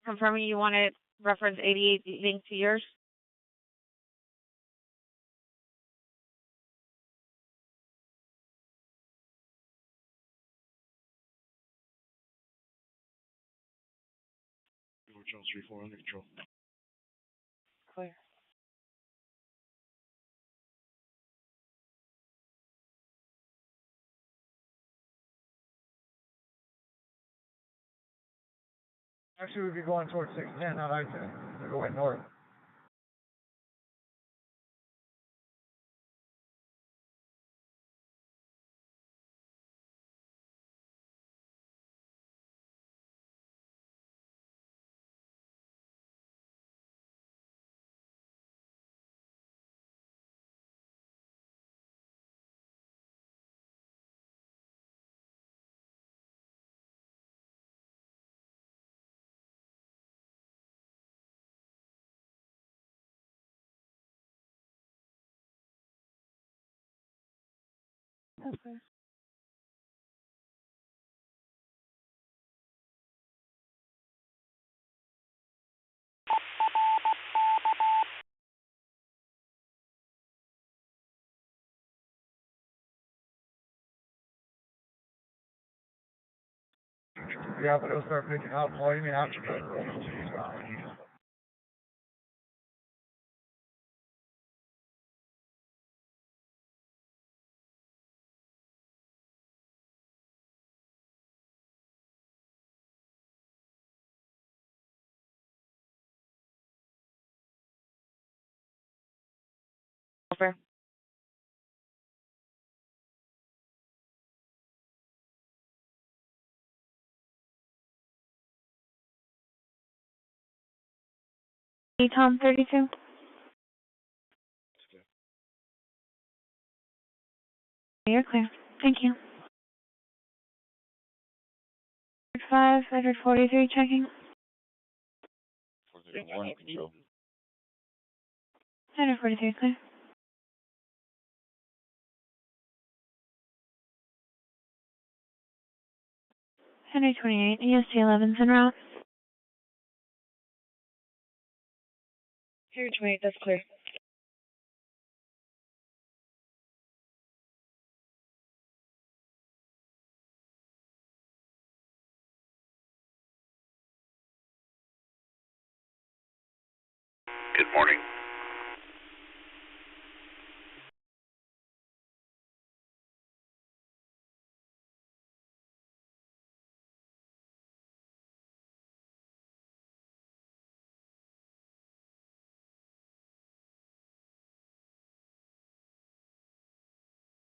Confirming you want it reference 88 linked to yours? Charles 34 under control. Clear. Actually, we'd be going towards 610, not I-10. We're going north. Okay. Yeah, but it'll start picking up. What do you mean after? Over. Tom 32. You're clear. Thank you. 5, Edward 43 checking. 1 control. Edward 43 clear. Henry 28, EST 11's en route. Henry 28, that's clear. Good morning.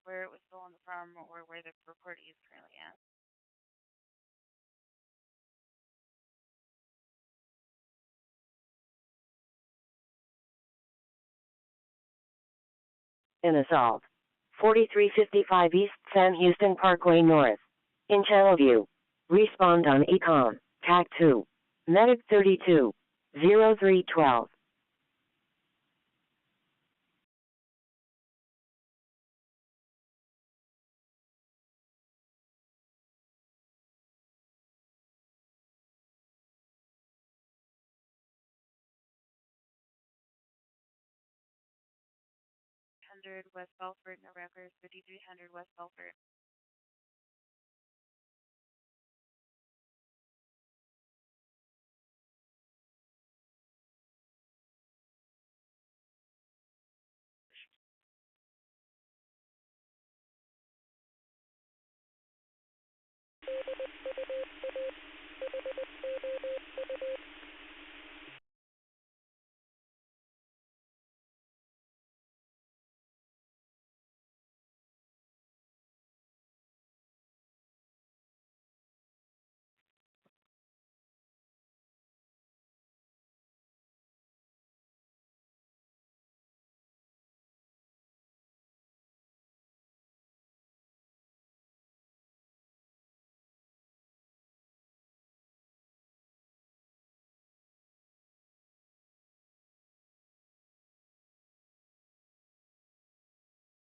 Where it was stolen from or where the report is currently at. In assault. 4355 East San Houston Parkway North. In channel view. Respond on ECOM. TAC 2. Medic 32. 0312. West Belford, no records, 5300 West Belford.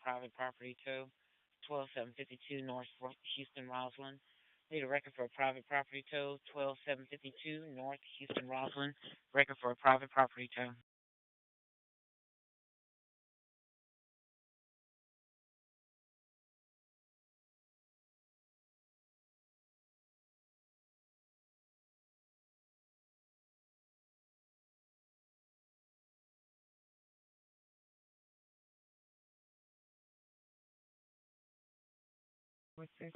Private property tow, 12752 North Houston Roslyn. Need a record for a private property tow, 12752 North Houston Roslyn. Record for a private property tow. What's this?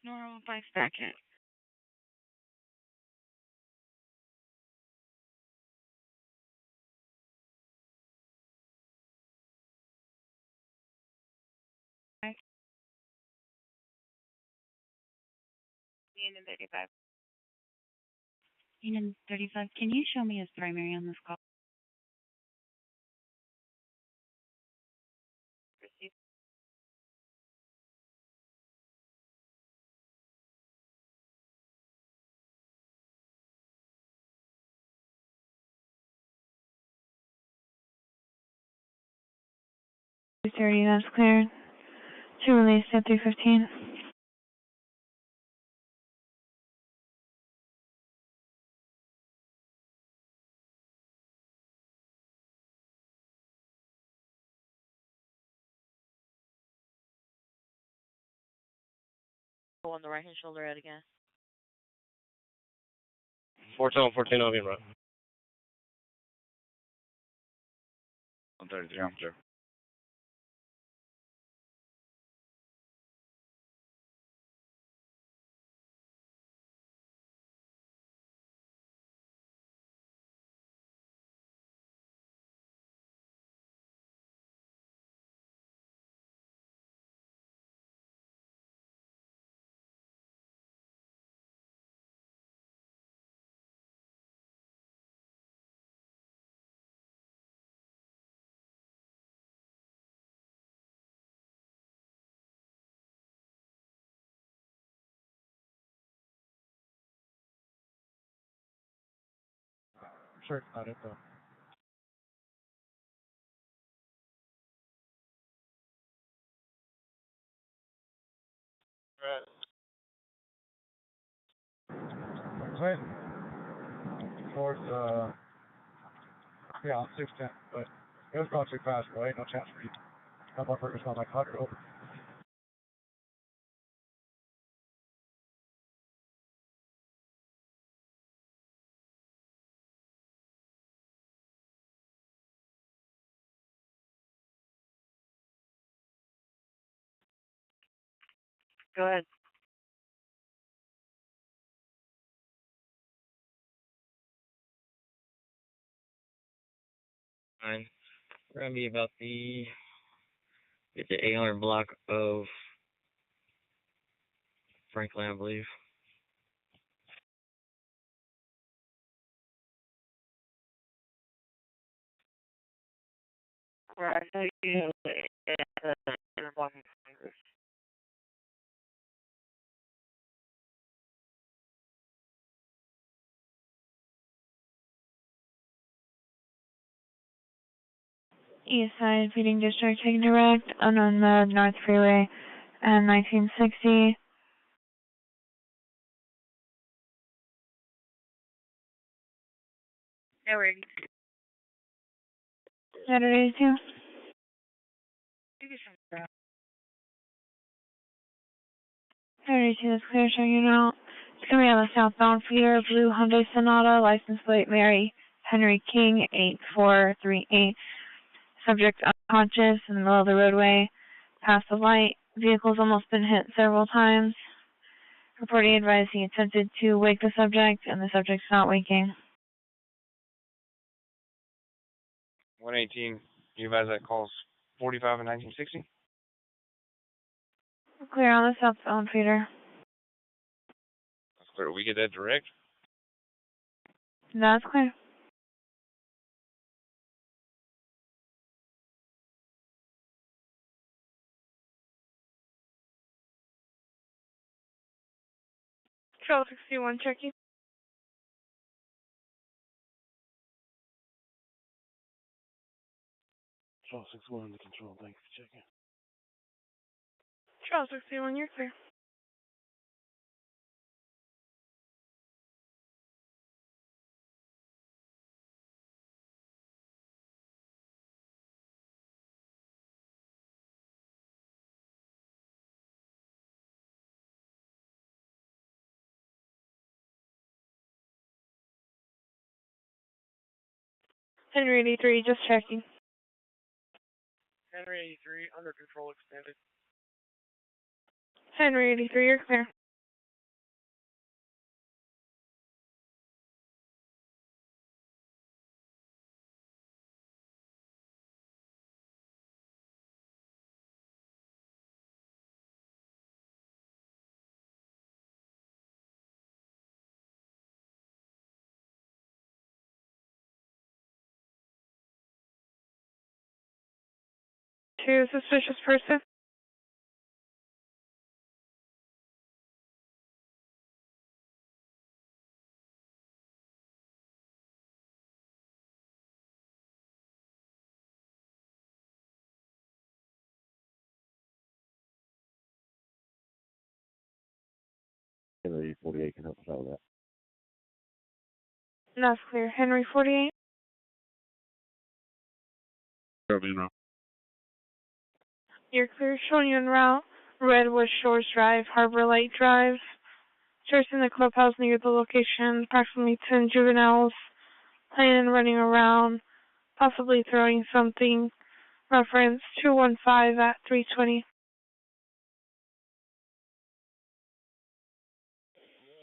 Normal 5 seconds. Union 35. Union 35, can you show me his primary on this call? Receive. .230, that's cleared. To release at 315. On the right hand shoulder out again. 14 November. 133, I'm sure. I'm sure it's not it though. Right. Towards yeah, on 610, but it was going too fast, bro. Ain't no chance for you. That motherfucker's going like 100 over. Go ahead. Fine. We're gonna be about the It's the 800 block of Franklin, I believe. Right, so you East Side Feeding District, taking direct, unknown mode, North Freeway, and 1960. No worries. Saturday 2. Saturday 2 is clear, checking out. It's coming on the southbound feeder, blue Hyundai Sonata, license plate Mary Henry King, 8438. Subject unconscious in the middle of the roadway, past the light. Vehicle's almost been hit several times. Reporting advised he attempted to wake the subject, and the subject's not waking. 118, you advise that calls 45 and 1960? Clear on the southbound feeder. That's clear. We get that direct? That's clear. Control 61, checking. Control 61 to control, thanks for checking. Control 61, you're clear. Henry 83, just checking. Henry 83, under control extended. Henry 83, you're clear. To suspicious person. Henry 48 can help us out with that. That's clear. Henry 48. You're clear. Showing you en route. Redwood Shores Drive, Harbor Light Drive. Searching the clubhouse near the location. Approximately 10 juveniles playing and running around, possibly throwing something. Reference 215 at 320.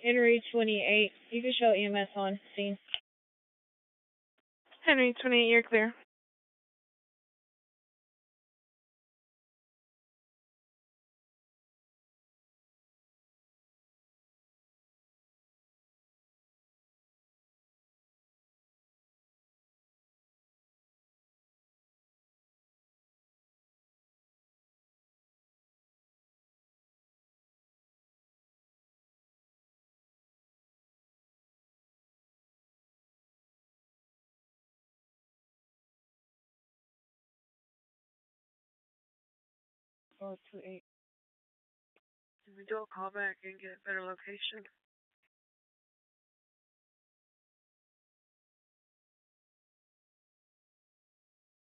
Henry 28. You can show EMS on scene. Henry 28, you're clear. Oh, 28. Can we do a callback and get a better location?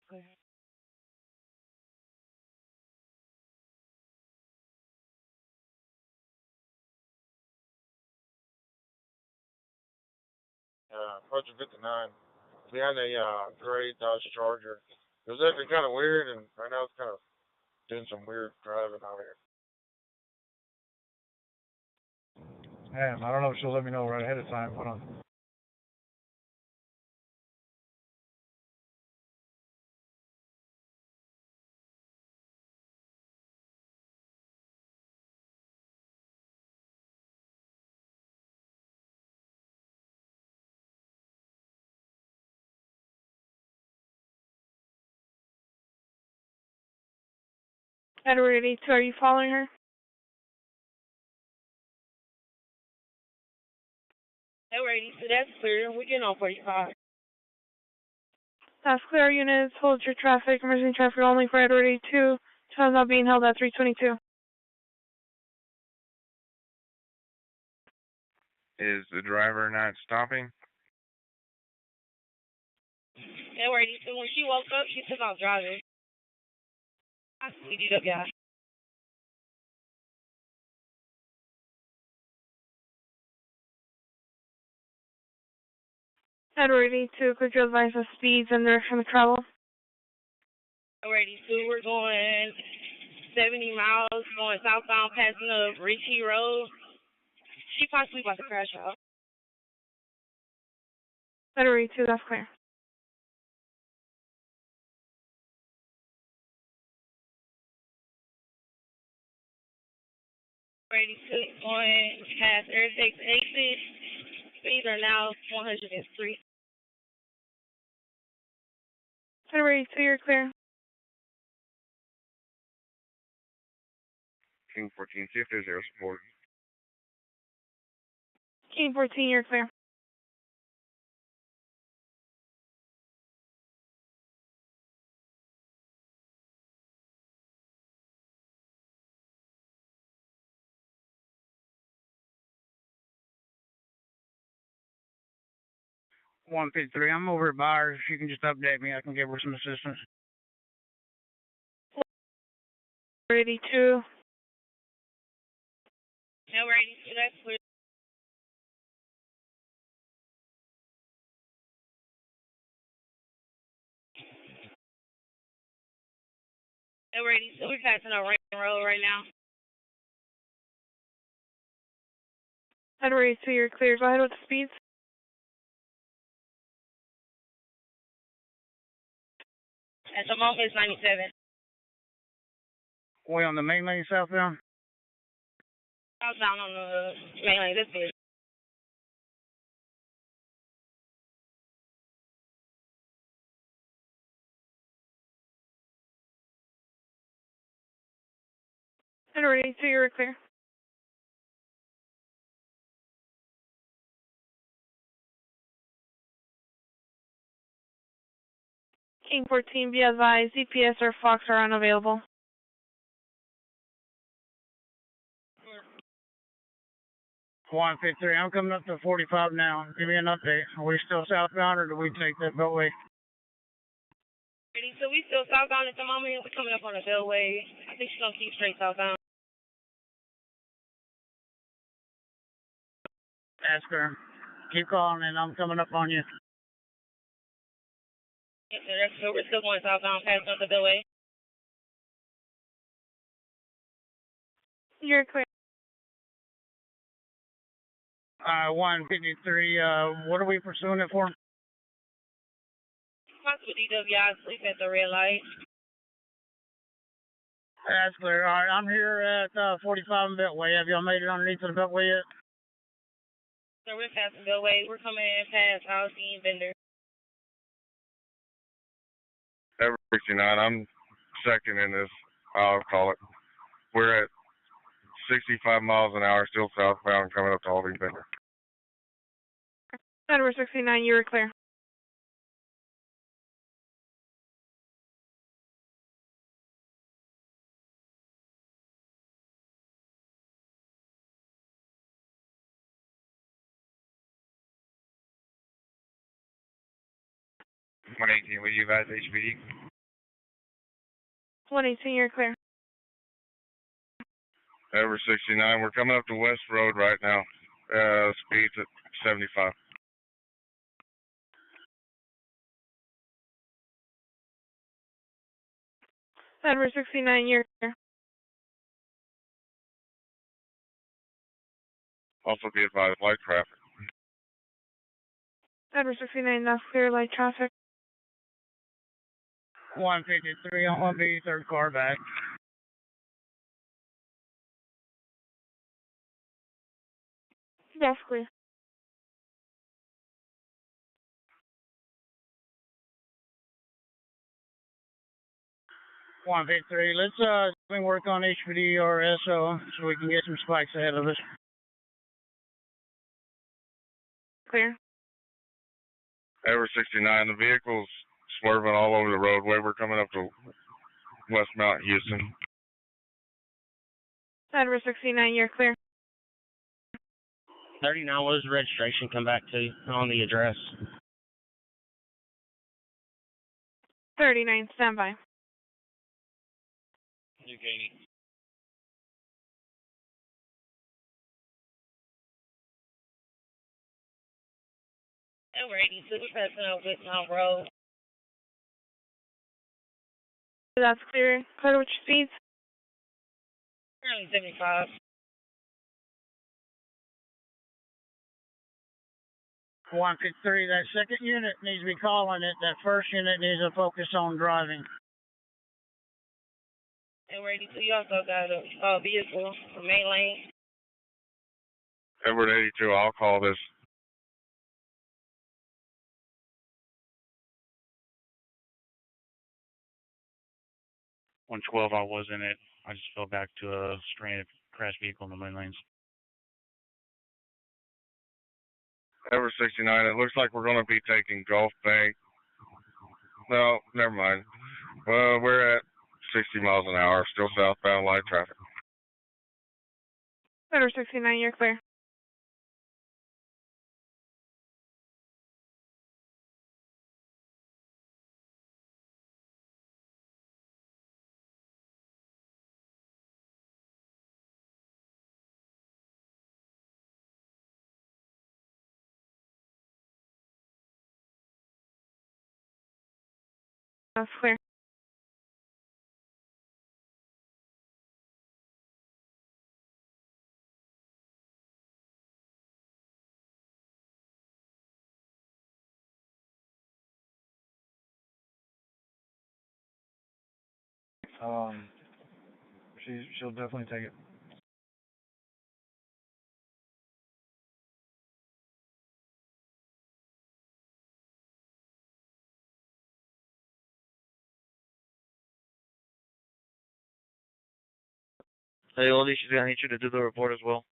Okay. Approaching 59. Behind a gray Dodge Charger. It was actually kind of weird, and right now it's kind of doing some weird driving out here. Man, I don't know if she'll let me know right ahead of time. Hold on. Edward 82, are you following her? Edward 82, that's clear. We're getting on 45. That's clear. Units, hold your traffic. Emergency traffic only for Edward 82. Child's not being held at 322. Is the driver not stopping? Edward 82, when she woke up, she took off driving. I speeded up, y'all. Edward 82, could you advise the speeds and direction of travel? Edward 82, we're going 70 miles, going southbound, passing up Ritchie Road. She possibly about to crash out. Edward 82, that's clear. Edward 82, going past Interstate exit. Speeds are now 103. Edward 82, you're clear. King 14, see if there's air support. King 14, you're clear. $153. I'm over at Byers. If you can just update me, I can give her some assistance. 82. Edward 82, that's clear. Edward 82, we're passing a Rain Road right now. Edward 82, you're clear. Go ahead with the speeds. At the moment, it's 97. We on the main lane southbound? Southbound on the main lane, this is. Edward 82, you're clear. King 14, be advised, ZPS or Fox are unavailable. $153. I'm coming up to 45 now. Give me an update. Are we still southbound or do we take that beltway? So we still southbound at the moment. We're coming up on the beltway. I think she's gonna keep straight southbound. Ask her. Keep calling and I'm coming up on you. Yes, sir. So we're still going southbound, passing up the beltway. You're clear. 153. What are we pursuing it for? Possible DWI sleep at the red light. That's clear. All right, I'm here at 45 Beltway. Have y'all made it underneath the Beltway yet? So we're passing beltway. We're coming in past Housing Vendor. Ever 69, I'm second in this, I'll call it. We're at 65 miles an hour, still southbound, coming up to Holding Bender. Edward 69, you're clear. $118, will you advise HPD? 118, you're clear. Ever 69, we're coming up to West Road right now. Speed's at 75. Edward 69, you're clear. Also be advised, light traffic. Edward 69, that's clear, light traffic. 153 on 1B, third car back. That's clear. 153. Let's work on HPD or SO so we can get some spikes ahead of us. Clear. Ever 69, the vehicle's swerving all over the roadway. We're coming up to West Mount Houston. Edward 69, you're clear. 39, what does the registration come back to on the address? 39, standby. Duke 80. Over 86, passing out Vietnam Road. That's clear. Clear with your speeds. Currently 75. 153, that second unit needs to be calling it. That first unit needs to focus on driving. Over 82, you also got a vehicle from main lane. Edward 82, I'll call this. .112, I was in it. I just fell back to a stranded crash vehicle in the main lanes. Ever 69, it looks like we're going to be taking Gulf Bank. No, never mind. Well, we're at 60 miles an hour, still southbound light traffic. Edward 69, you're clear. That's clear. She'll definitely take it. Hey, Alicia, I need you to do the report as well.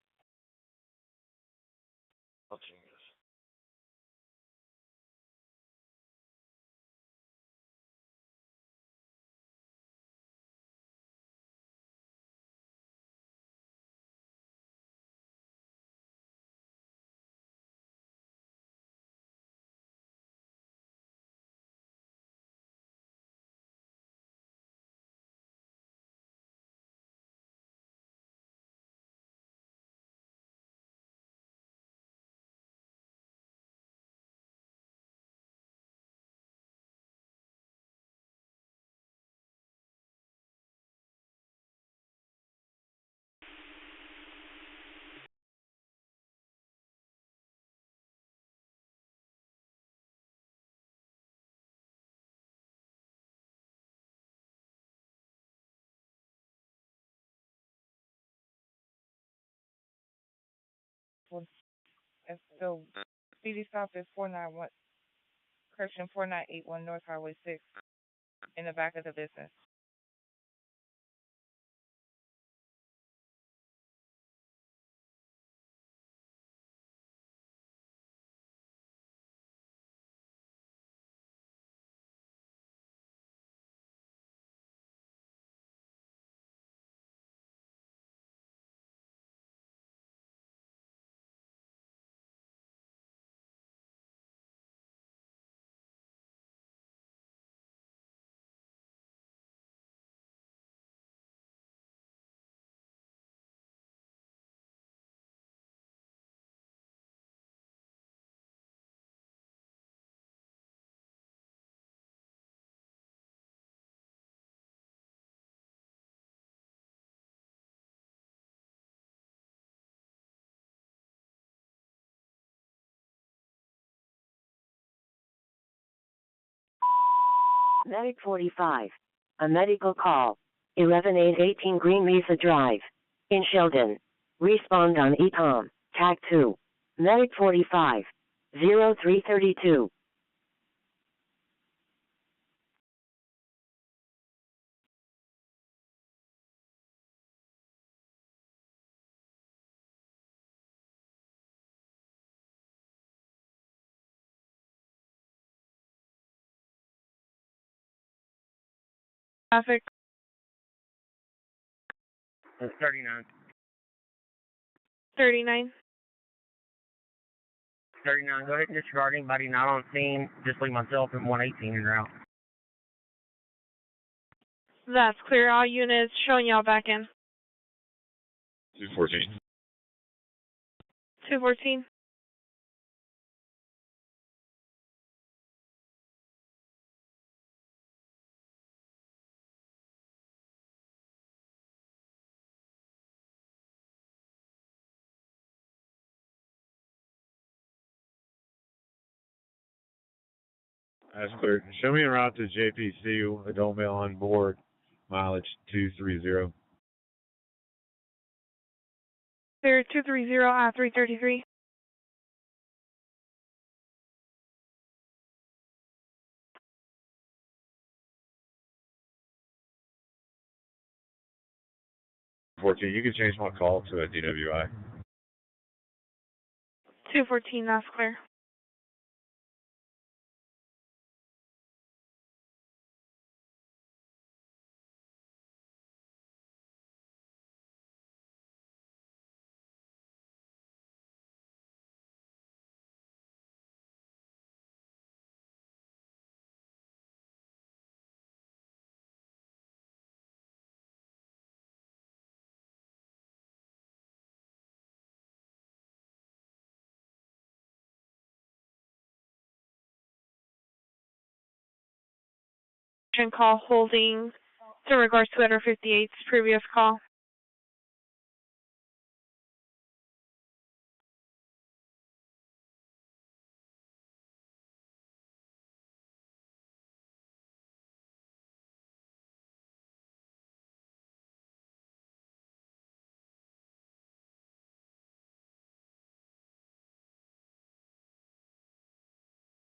And so, CD stop is 491, correction 4981 North Highway 6, in the back of the business. Medic 45. A medical call. 11818 Green Mesa Drive. In Sheldon. Respond on ECOM. Tag 2. Medic 45. 0332. Traffic. It's 39. 39. 39. Go ahead and disregard anybody not on scene. Just leave myself and 118 en route. That's clear. All units showing y'all back in. 214. 214. That's clear. Show me a route to JPC, adult male on board, mileage 230. Clear 230 at 333. You can change my call to a DWI. 214, that's clear. Call holding in regards to letter 58's previous call.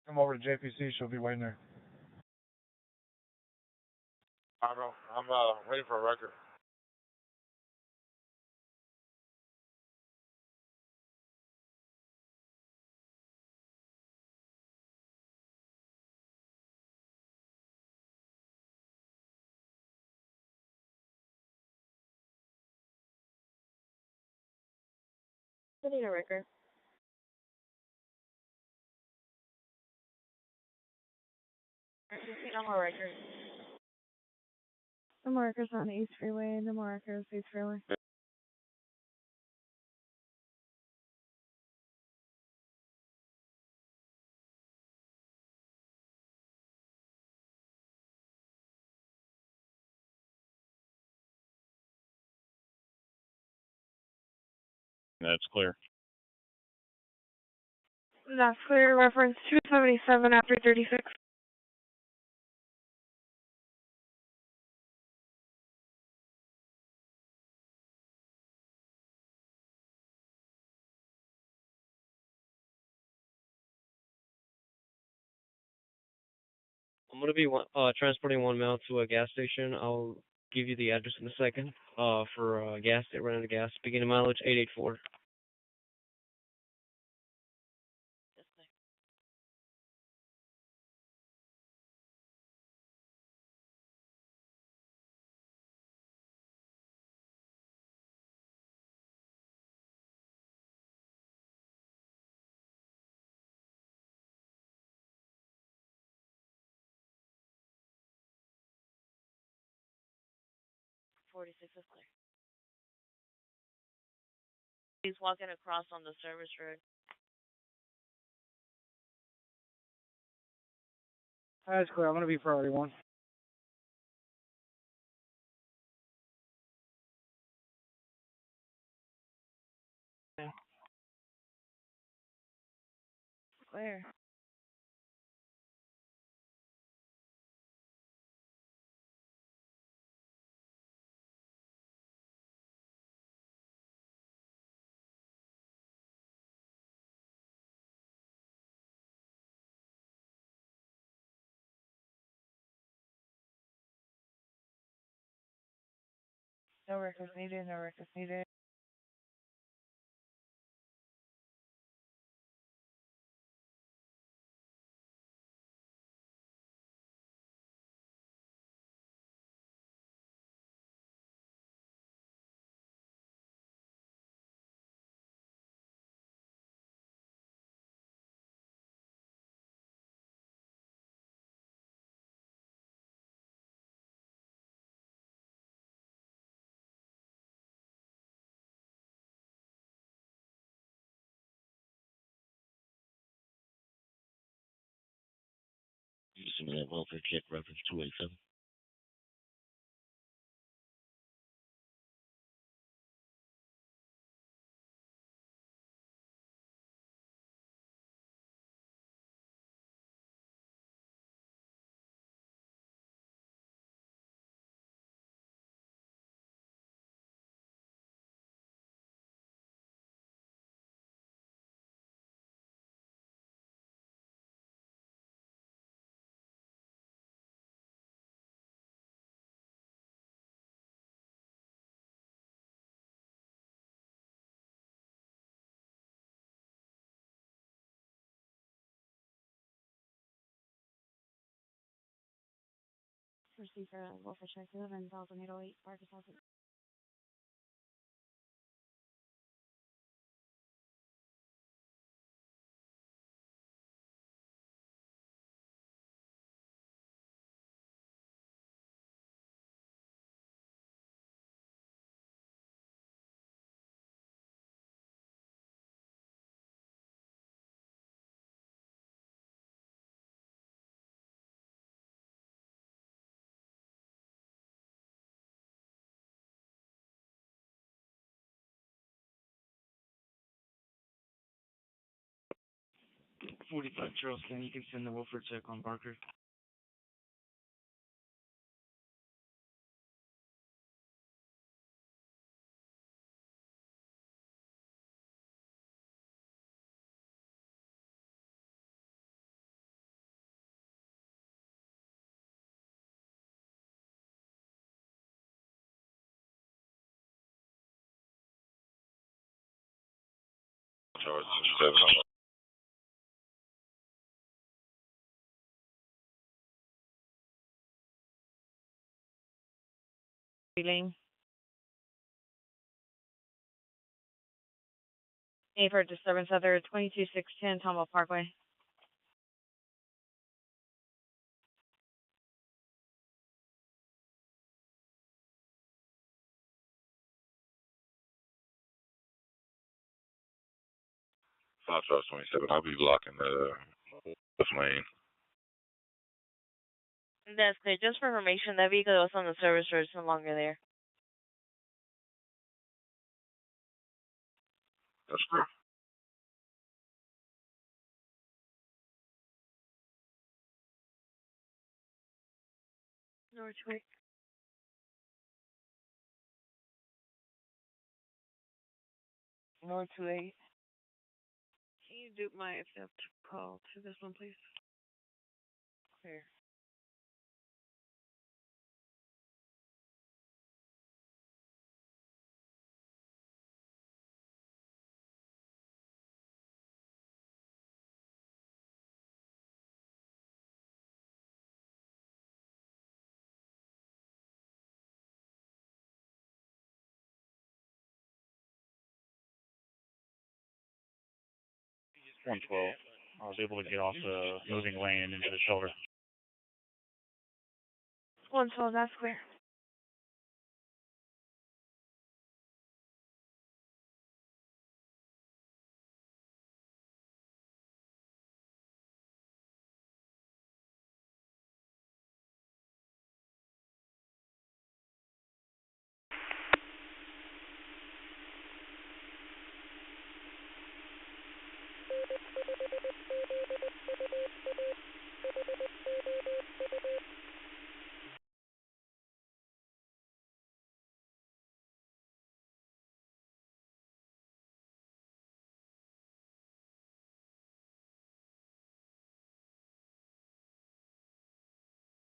Come over to JPC. She'll be waiting there. I'm ready for a record. I need a record. No more records. No more records on the East Freeway. No more records East Freeway. That's clear. That's clear. Reference 277 at 336. I'm gonna be transporting 1 mile to a gas station. I'll give you the address in a second. For gas, they ran out of gas. Beginning mileage 884. Is clear. He's walking across on the service road. That's clear. I'm going to be priority 1. Clear. No records needed. No records needed. me that welfare check reference 287. Receive for welfare check 11,808 Park Deposit. $45 Charles, can you can send the welfare check on Barker? Charles 7. Lane. A for disturbance other 22610 Tomball Parkway. South Charles 27. I'll be blocking this lane. That's clear. Just for information, that vehicle that was on the service road is no longer there. That's true. Northwick. North 28. Can you do my accept call to this one, please? Clear. Just 112. I was able to get off the moving lane and into the shoulder. 112, that's clear.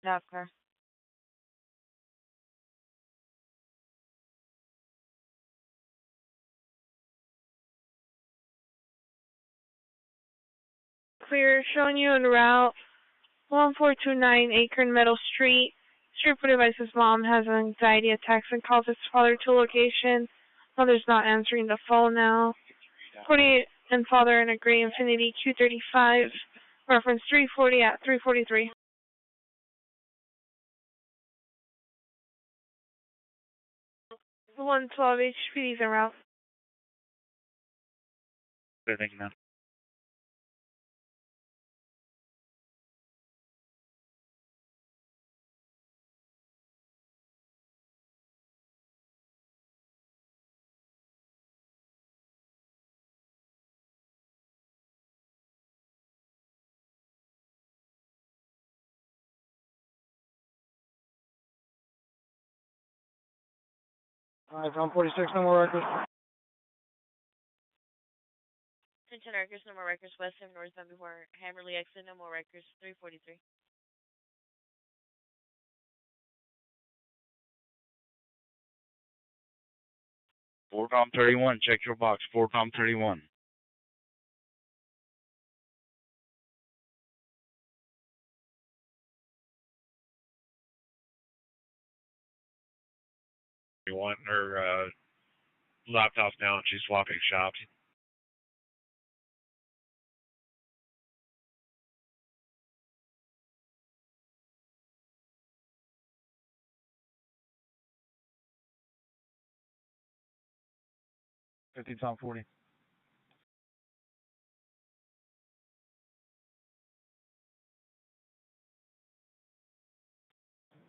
That's clear. Clear, showing you en route 1429 Akron Meadow Street. Street reported advice his mom has anxiety attacks and calls his father to location. Mother's not answering the phone now. 48 and father in a gray Infiniti Q35. Reference 340 at 343. 112 HPD's en route. Okay, thank you, man. Alright, from 46, no more records. Attention records, no more records. West 7 northbound before Hammerley exit, no more records. 343. 4Com31, check your box. 4Com31. You want her laptop's down. She's swapping shops. Tom 40.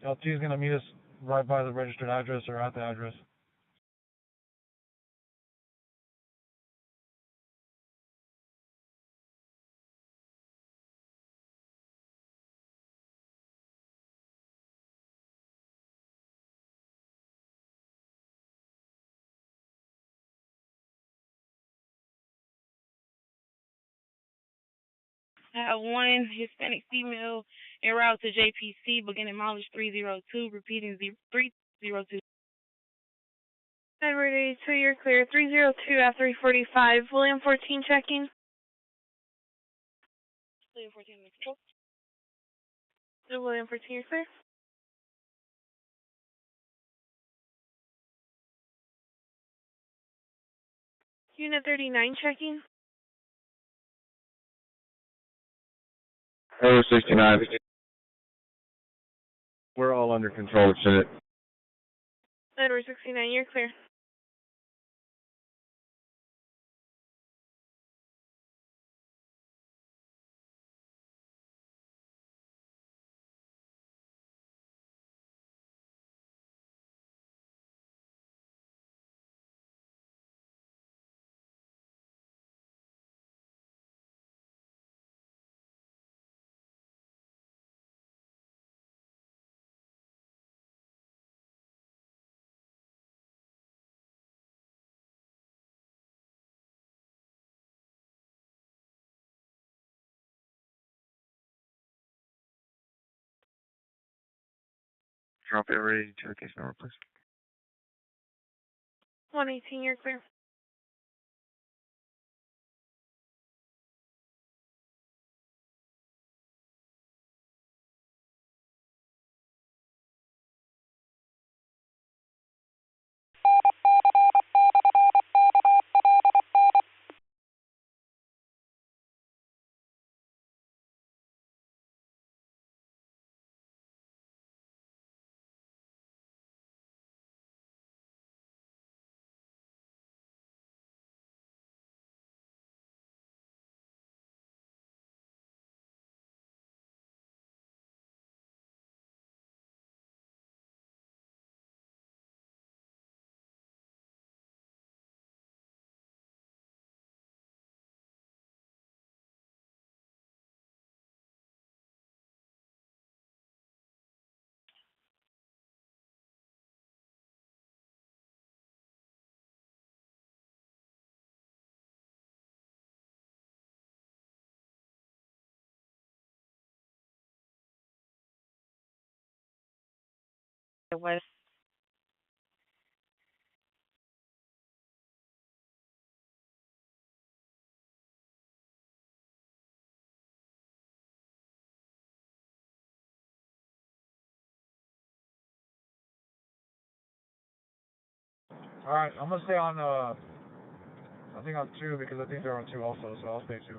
LT is going to meet us right by the registered address or at the address. One Hispanic female en route to JPC, beginning mileage 302, repeating 302. Edward 82, you're clear. 302 at 345. William 14 checking. William 14, Mexico. William 14, you're clear. Unit 39 checking. Over 69. We're all under control, Lieutenant. Edward 69, you're clear. Drop it ready to the case number, please. 118, you're clear. West. Alright, I'm going to stay on, I think on 2 because I think they're on 2 also, so I'll stay 2.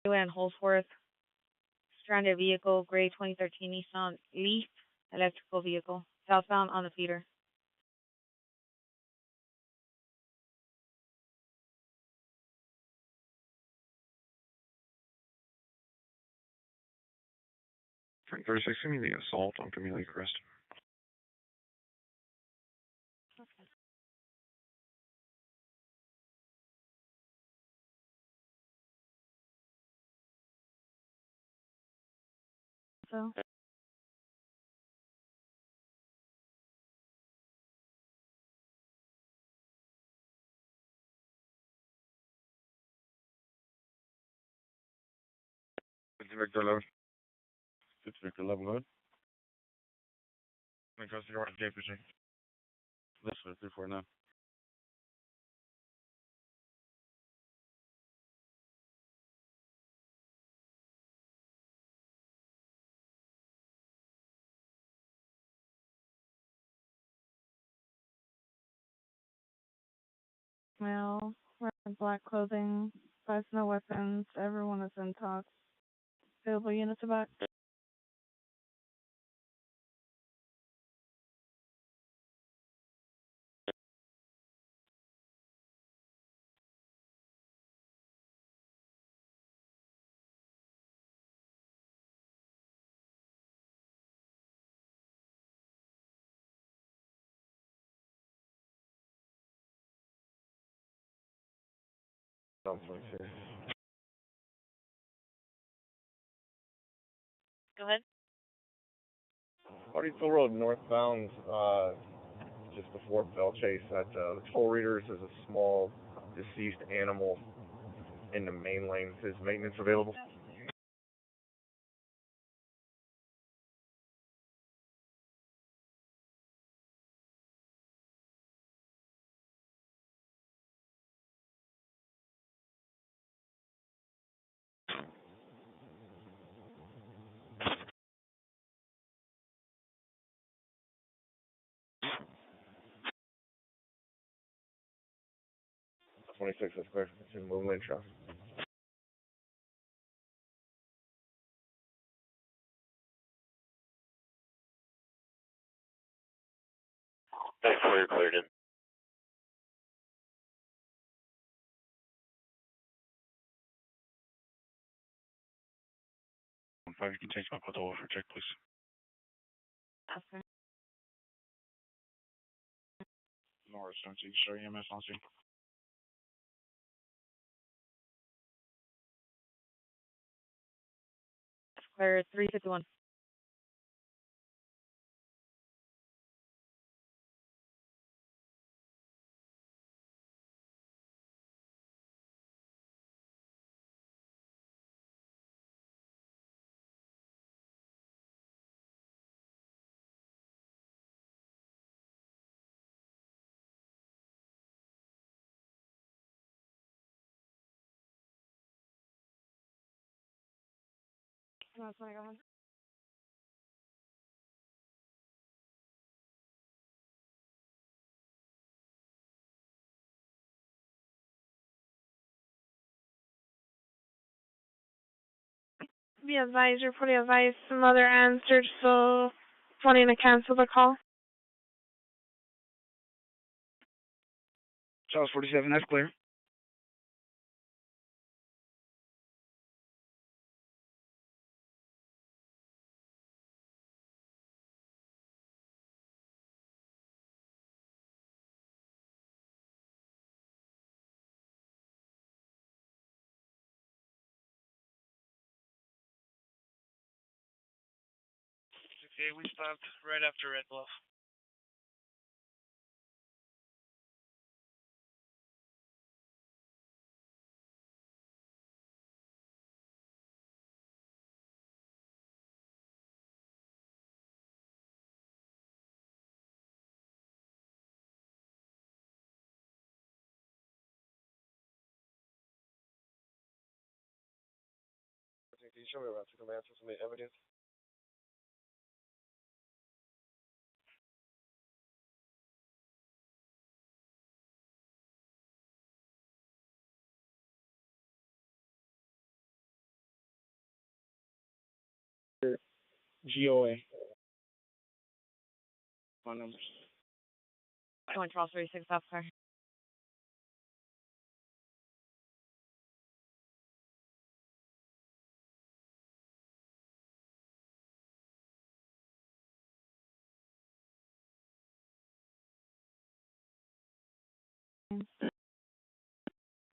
And Holsworth. Stranded vehicle, gray 2013 Nissan Leaf, electrical vehicle, southbound on the feeder. Frank 36, give me the assault on Camille Crest. So. It's Victor Load. It's Victor Level Hood. Because you're on JPG. This is 349. Male, wearing black clothing, buys no weapons, everyone is in talks. Available units about. Go ahead. Hardeeville Road northbound, just before Bell Chase. At the toll readers, there's a small deceased animal in the main lane. Is maintenance available? Twenty-six, that's clear. It's moving lane traffic. That's where you're cleared in. Five, you can change my photo over check, please. Okay. Norris, don't you show EMS on scene? Clear 351. That's my God. Be advised, reporting advised, some other answered, so wanting to cancel the call. Charles 47, that's clear. Okay, we stopped right after Red Bluff. Can you show me around to the man for some evidence? GOA. My numbers. Going Charles 36, officer.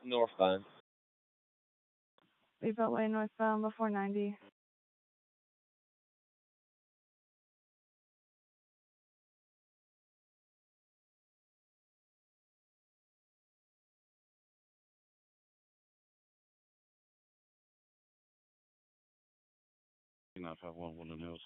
Northbound. Leave Beltway northbound before 90. Not 51 Woodland Hills.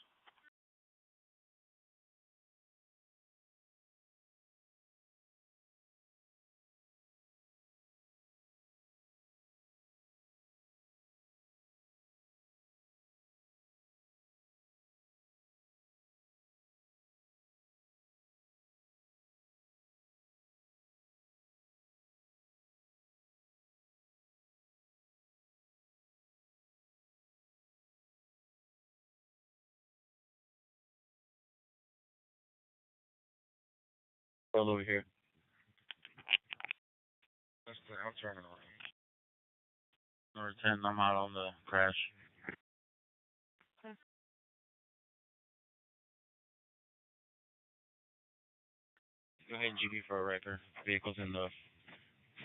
All over here. That's the, I'm turning around. Number 10, I'm out on the crash. Go ahead and GP for a wrecker. Vehicle's in the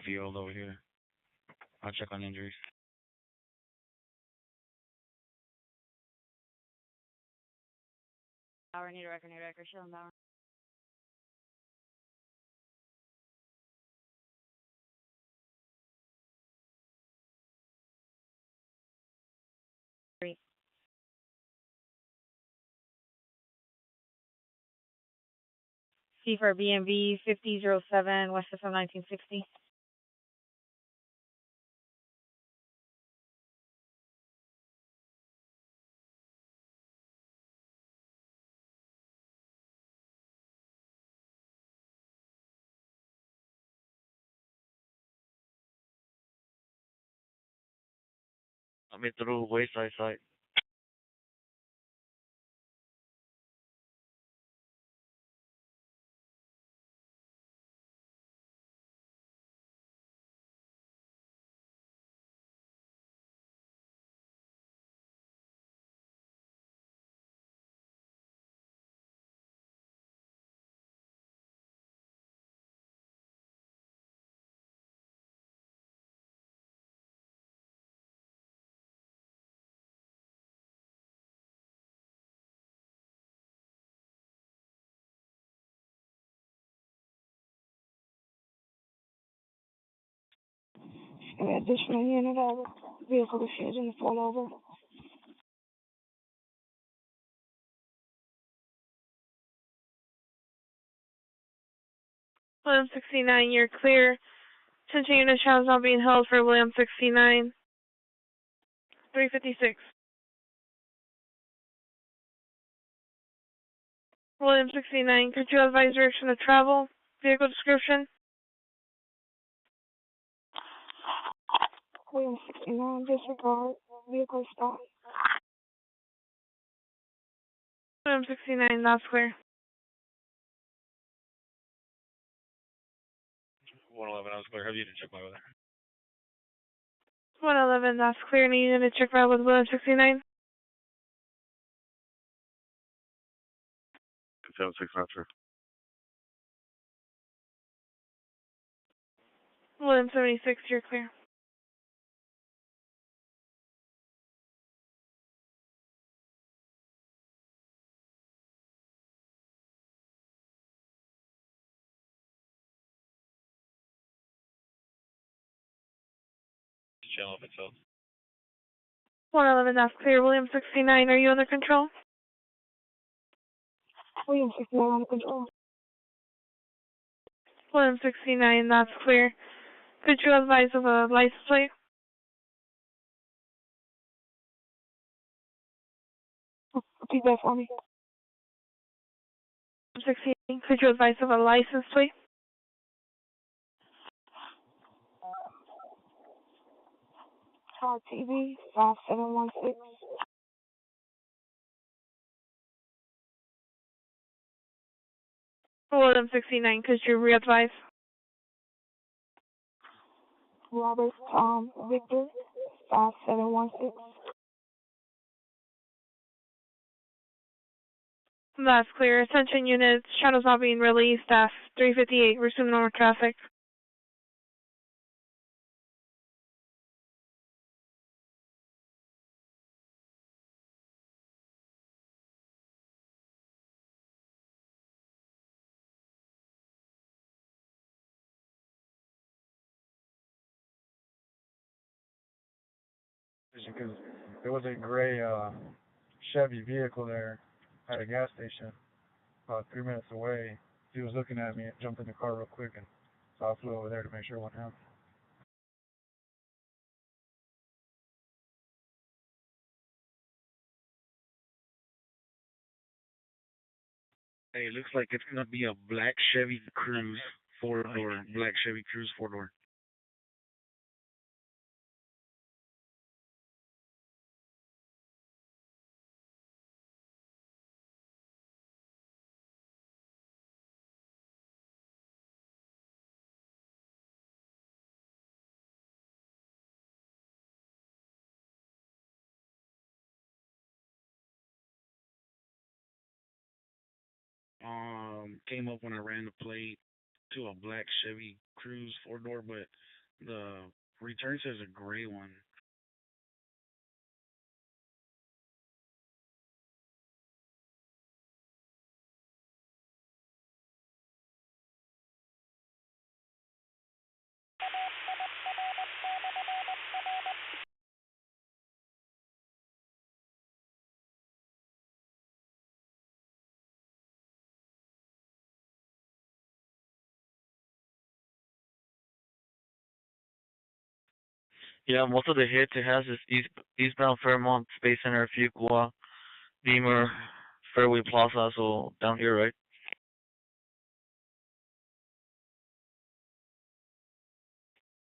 field over here. I'll check on injuries. Need a wrecker, show them Bauer. C for BMV 5007 West of 1960. I'm in through Wayside site. An additional unit of vehicle decision to fall over. William 69, you're clear. Attention unit channels not being held for William 69. 356. William 69, could you advise direction of travel? Vehicle description? William 69, disregard. Vehicle stop. William 69, that's clear. 111, I was clear. Have you to check my weather? 111, that's clear. Need you to check route with William 69. 7693. William 76, you're clear. Channel if it's held. 111, that's clear. William 69, are you under control? William 69, under control. William 69, that's clear. Could you advise of a license plate? Repeat that for me. 16, could you advise of a license plate? TV 5716. William 69, could you re-advise? Robert Tom Victor 5716. That's clear. Attention units, shadows not being released. Staff 358, resume normal traffic. because there was a gray Chevy vehicle there at a gas station about 3 minutes away. He was looking at me and jumped in the car real quick, and so I flew over there to make sure it wasn't him. Hey, it looks like it's gonna be a black Chevy Cruze 4-door. Black Chevy Cruze 4-door. Came up when I ran the plate to a black Chevy Cruze 4-door, but the return says a gray one. Yeah, most of the hits it has is eastbound Fairmont, Space Center, Fuqua, Beamer, Fairway Plaza, so down here, right?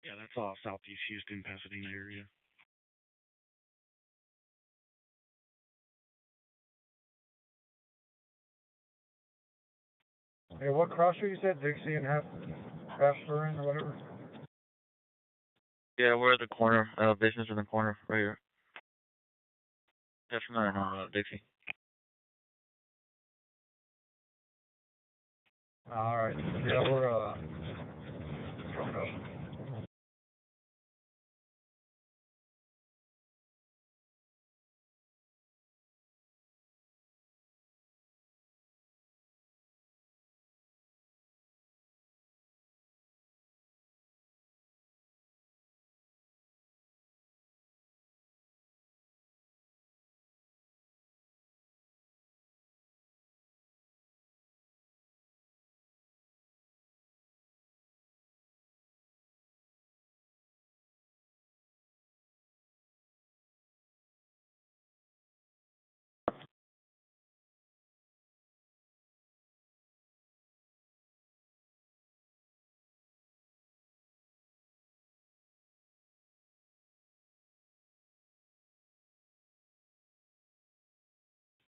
Yeah, that's all Southeast Houston, Pasadena area. Hey, what crossroad you said? Dixie and Half-Burn or whatever? Yeah, we're at the corner, business in the corner, right here. That's not Dixie. Alright. Yeah, we're,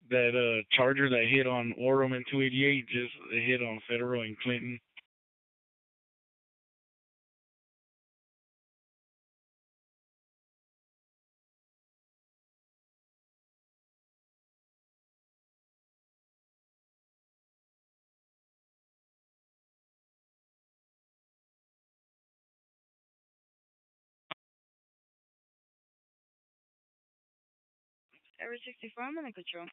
That Charger that hit on Orem and 288 just hit on Federal and Clinton. Edward 64, I'm in control.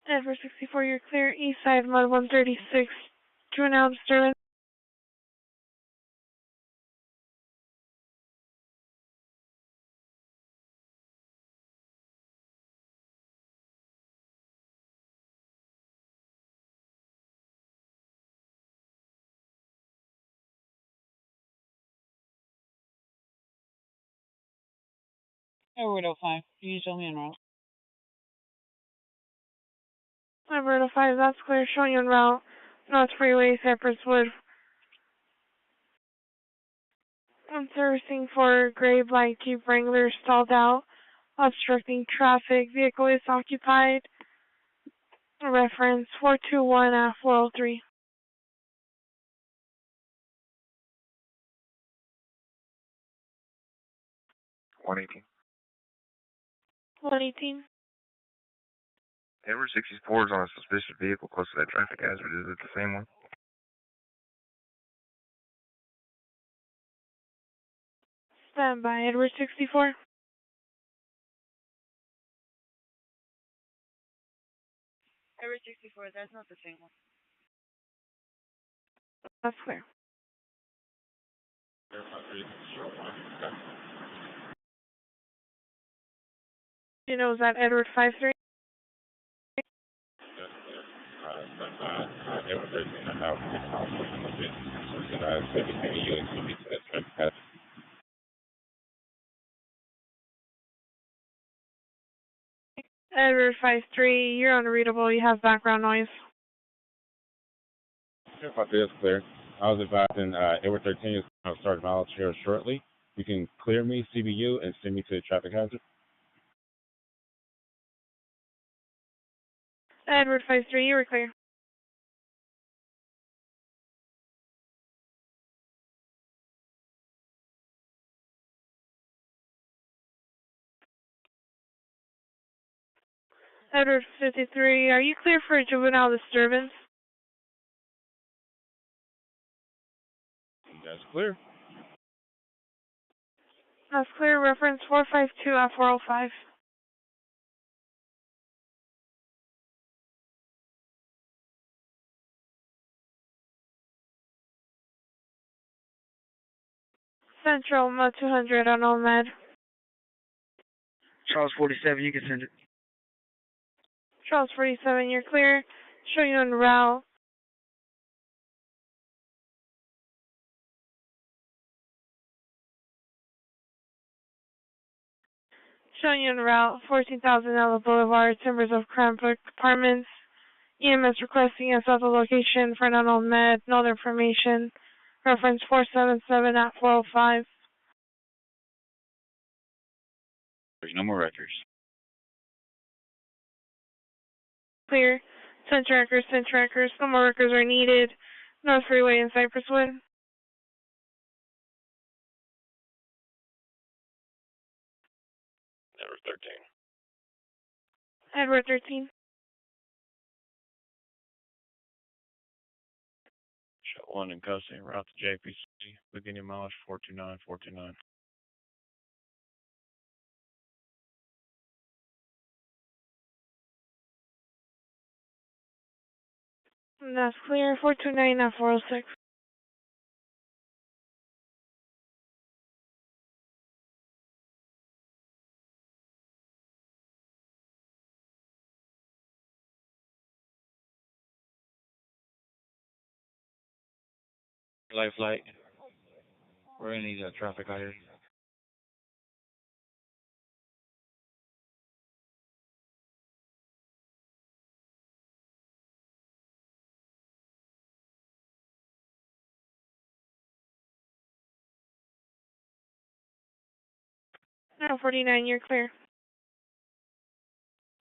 Edward 64, you're clear. East side, mud 136. Join out disturbance. Edward 05, you show me en route. Edward 05, that's clear. Showing you en route. North Freeway, Cypress Wood. I'm servicing for gray black Jeep Wrangler stalled out, obstructing traffic. Vehicle is occupied. Reference 421 403. 118. 118. Edward 64 is on a suspicious vehicle close to that traffic hazard. Is it the same one? Stand by, Edward 64. Edward 64, that's not the same one. That's clear. You know, is that Edward 53? Edward 53, you're unreadable. You have background noise. If I feel clear, I was advising Edward 13 is going to start mileage here shortly. You can clear me, CBU, and send me to the traffic hazard. Edward 53, you were clear. Edward 53, are you clear for a juvenile disturbance? That's clear. That's clear. Reference 452 at 405. Central, Mod 200 on Olmed. Charles 47, you can send it. Charles 47, you're clear. Show you en route. Showing you en route, 14,000 Ella Boulevard, Timbers of Cranbrook Apartments. EMS requesting us at the location for an unknown med. No other information. Reference 477 at 405. There's no more records. Clear. Send trackers, send trackers. No more workers are needed. North Freeway in Cypresswood. Edward 13. Edward 13. Shot 1 in custody, route to JPC, beginning mileage 429, 429. That's clear. 429 at 406. Life light. We're going to need a traffic light. No, 49, you're clear.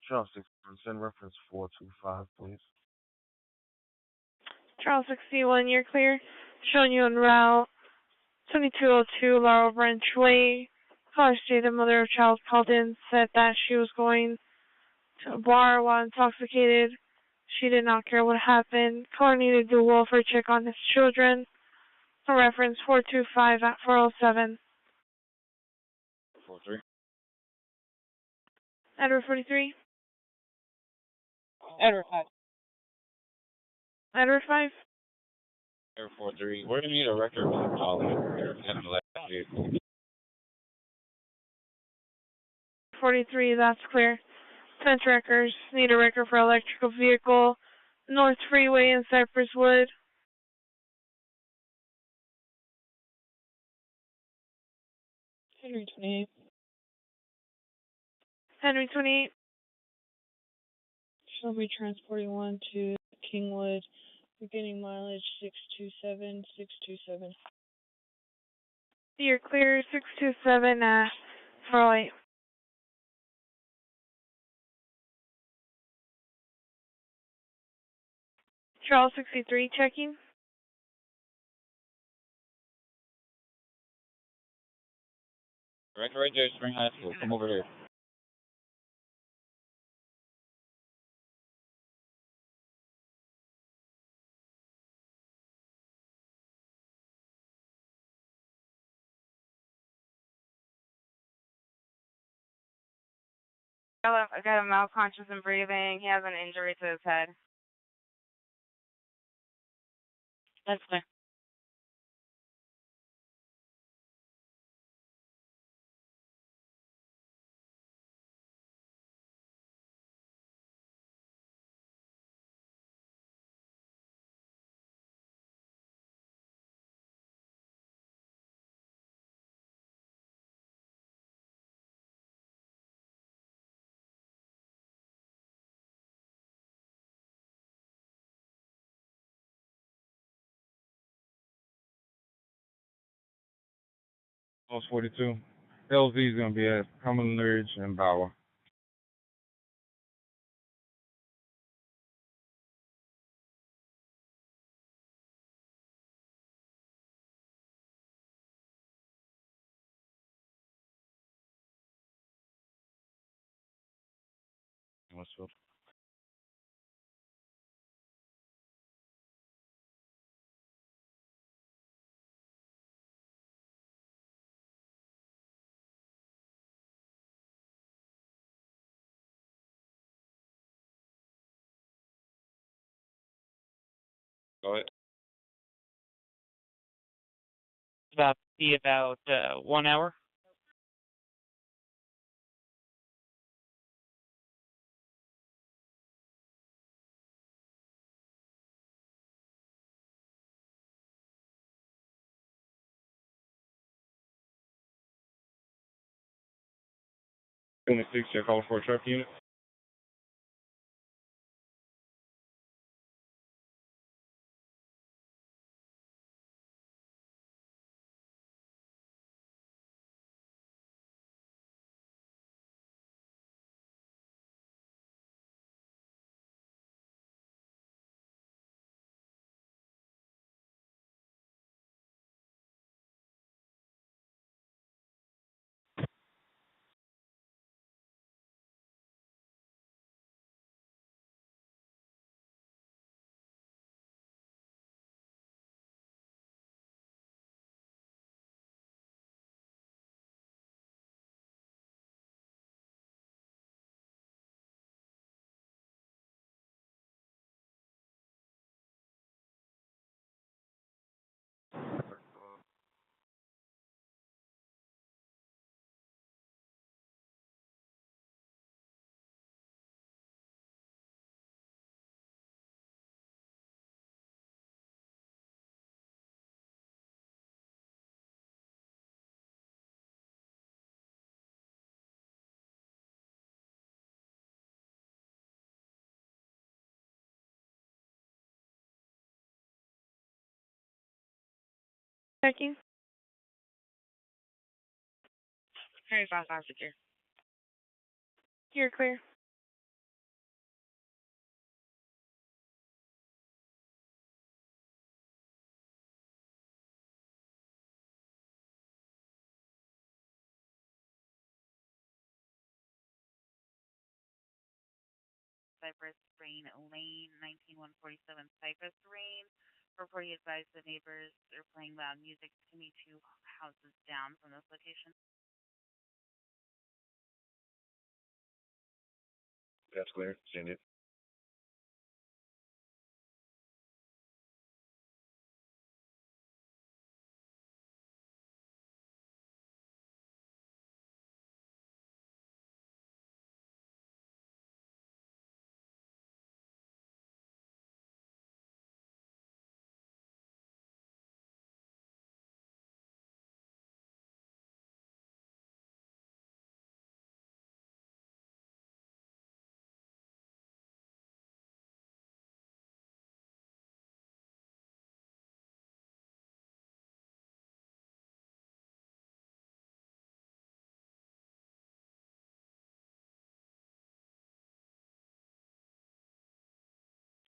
Charles 6%, reference 425, please. Charles 61, you're clear. Showing you en route. 2202 Laurel Branch Way. Caller stated the mother of child called in, said that she was going to a bar while intoxicated. She did not care what happened. Caller needed to do a welfare check on his children. For reference 425 at 407. 43. Edward 43. Edward 5. Edward 5. Air 43. We're going to need a record for the call. 43, that's clear. 10 trackers. Need a record for electrical vehicle. North Freeway in Cypresswood. Henry 28. Henry 28. She'll be transporting one to Kingwood, beginning mileage 627, 627. You're clear. 627 at 408. Charles 63 checking. Right there, Spring High School. Come over here. I got him malconscious and breathing. He has an injury to his head. That's clear. Post 42. LZ is going to be at Cumberland Ridge and Bauer. What's up? Go ahead. About 1 hour. Unit 6, you're calling for a truck unit? Checking. Harry 55 secure. You're clear. Cypress Rain Lane, 19147 Cypress Rain. Reporting advised the neighbors are playing loud music 22 houses down from this location. That's clear. Send it.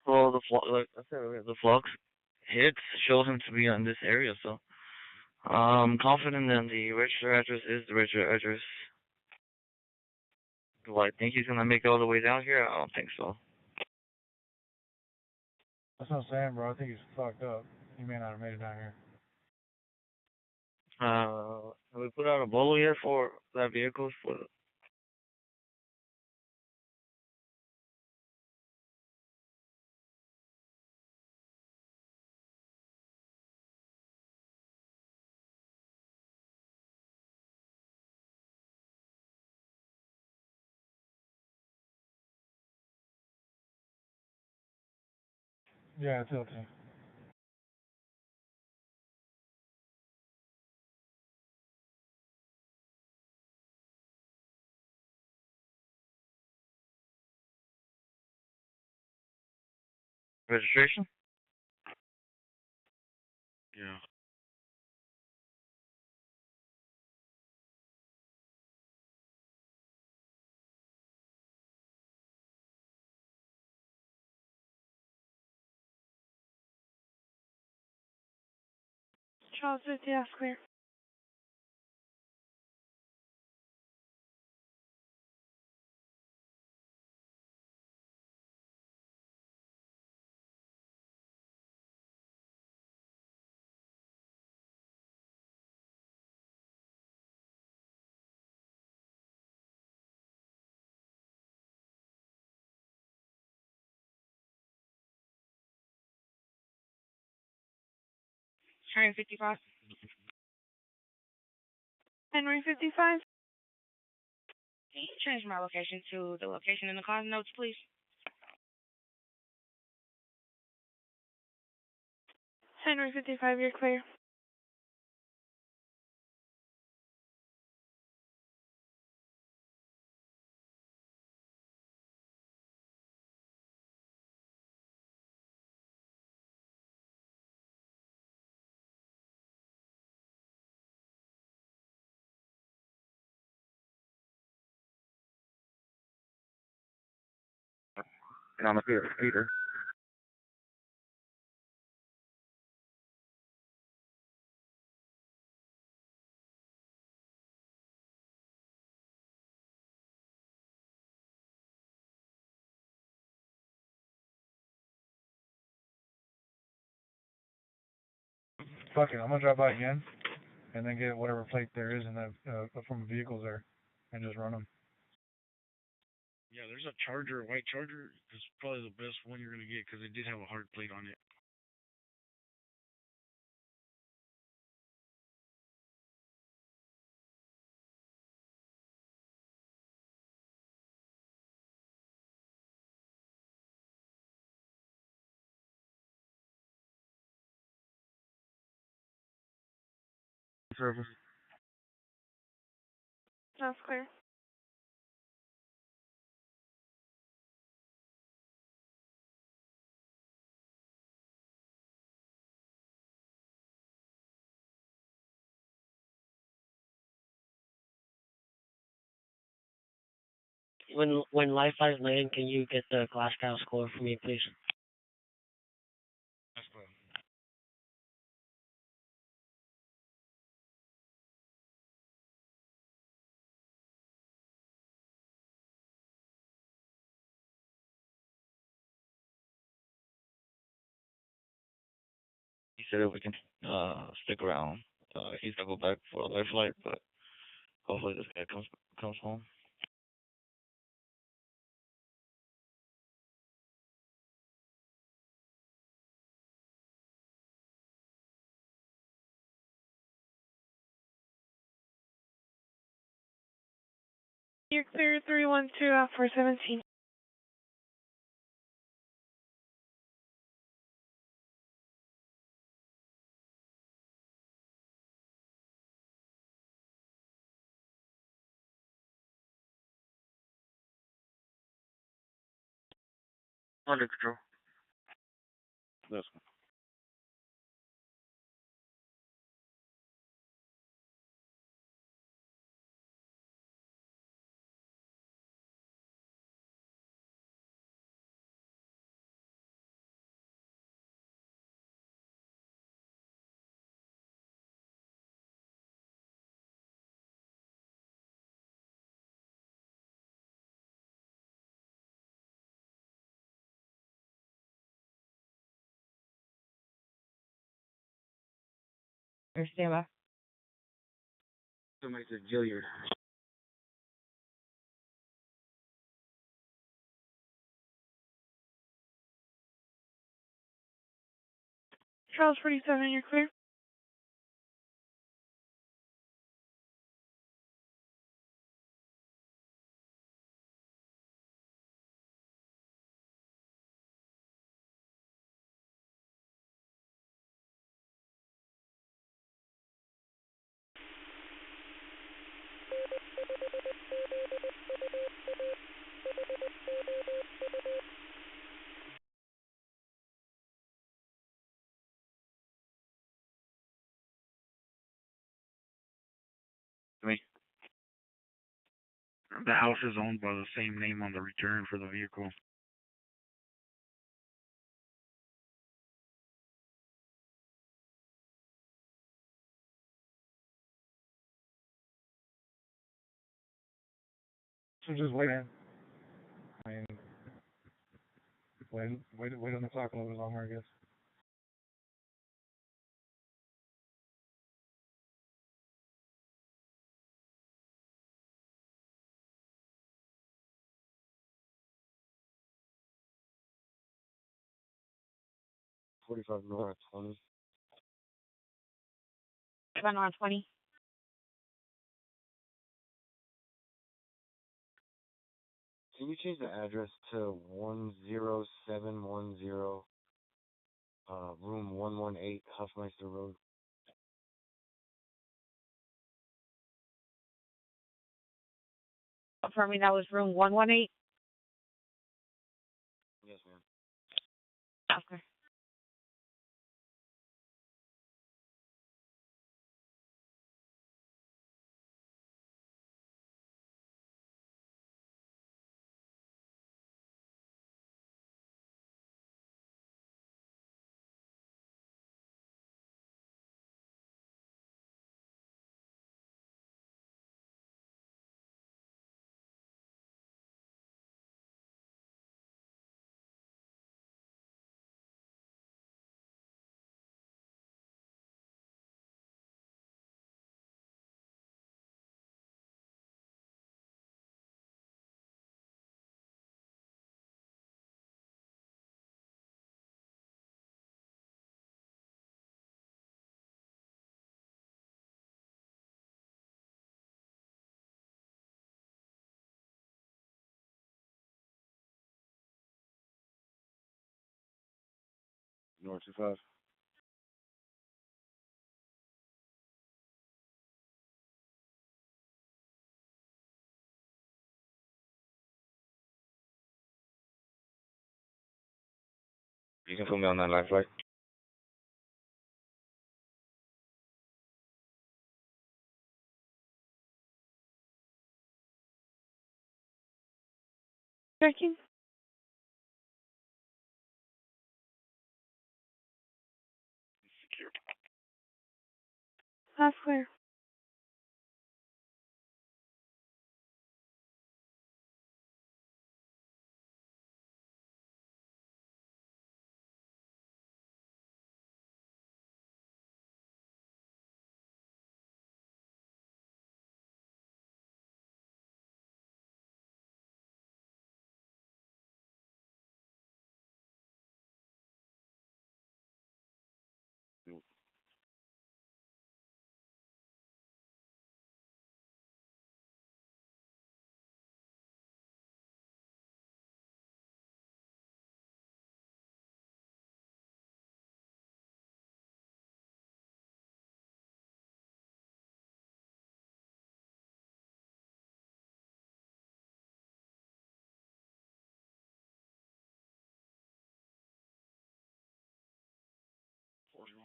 Well, like I said, the flux hits shows him to be on this area, so I'm confident that the register address is the register address. Do I think he's gonna make it all the way down here? I don't think so. That's what I'm saying, bro. I think he's fucked up. He may not have made it down here. Have we put out a bolo yet for that vehicle? For Yeah, it's tilting. registration? Yeah. Charles 50, that's clear. Henry 55. Henry 55. Can you change my location to the location in the call notes, please? Henry 55, you're clear. And on the Peter. Fuck it, I'm gonna drive by again, and then get whatever plate there is in that from the vehicles there, and just run them. Yeah, there's a Charger, a white Charger. It's probably the best one you're gonna get because it did have a hard plate on it. Service. That's clear. When Life Eyes land, can you get the Glasgow score for me, please? That's fine. He said if we can stick around, he's gonna go back for a life flight, but hopefully this guy comes home. You're clear 312 for 17. Under control. That's fine. Or stand by. Somebody said Gilliard. Charles 47, you're clear. Me. The house is owned by the same name on the return for the vehicle. So just wait in. I mean, wait on the clock a little bit longer, I guess. $45 north, 20. Run on 20. Can you change the address to 10710, room 118, Huffmeister Road? For me, that was room 118. Yes, ma'am. Okay. North 25. You can put me on that live flight. Checking. That's clear.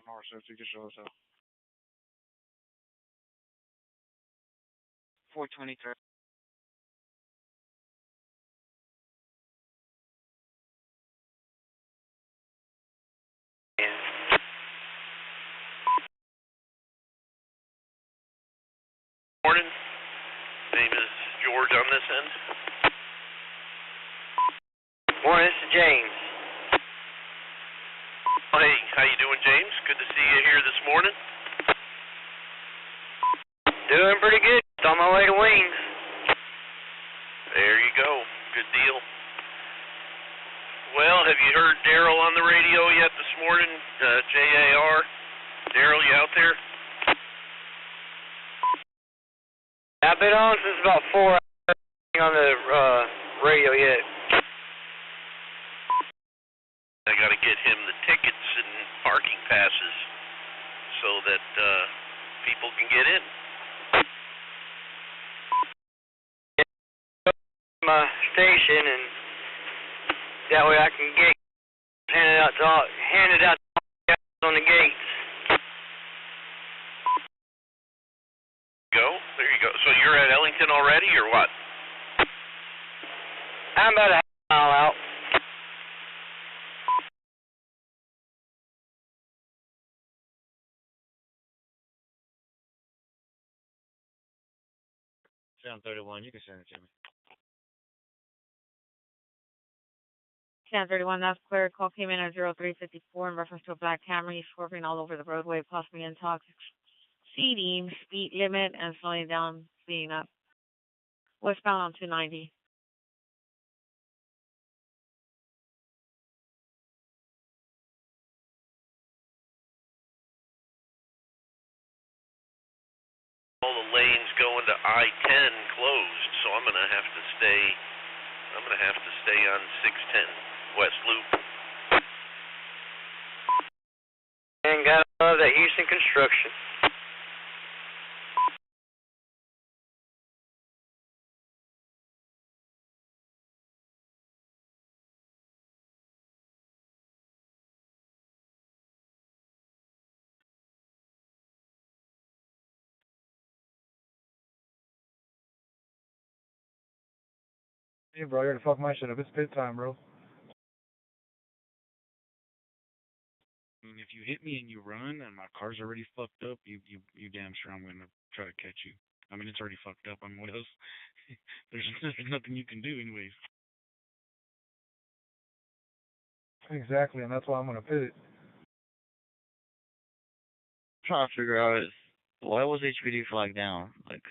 North, so if you could show us out. 423. Morning. Name is George on this end. Morning, this is James. Oh, hey, how you doing, James? Good to see you here this morning. Doing pretty good. On my way to Wings. There you go. Good deal. Well, have you heard Daryl on the radio yet this morning? JAR. Daryl, you out there? I've been on since about 4 hours on the radio yet. I got to get him the tickets and parking passes so that people can get in. My station, and that way I can get handed out to all the guys on the gates. Go. There you go. So you're at Ellington already, or what? I'm about a half mile out. Sound 31, you can send it to me. scan 31, that's clear. Call came in at 0354 in reference to a black Camry swerving all over the roadway, possibly exceeding speed limit and slowing down, speeding up. Westbound on 290. All the lanes going to I-10 closed, so I'm gonna have to stay on 610 West Loop. And got that Houston construction. Hey, bro, you're gonna fuck my shit up. It's pit time, bro. I mean, if you hit me and you run and my car's already fucked up, you damn sure I'm gonna try to catch you. I mean, it's already fucked up. I mean, what else? there's nothing you can do anyways. Exactly, and that's why I'm gonna pit it. Trying to figure out is why was HPD flagged down? Like,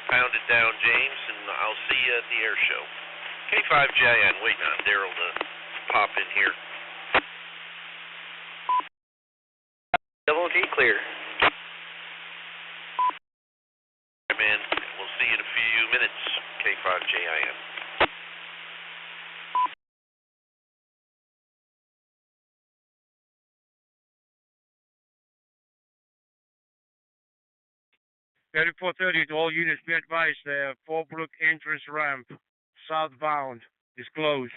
Pound it down, James, and I'll see you at the air show. K5JN, waiting on Daryl to pop in here. Double T clear. Hey, man, we'll see you in a few minutes. K5JIN. Report 30 to all units, be advised, Fallbrook entrance ramp, southbound, is closed.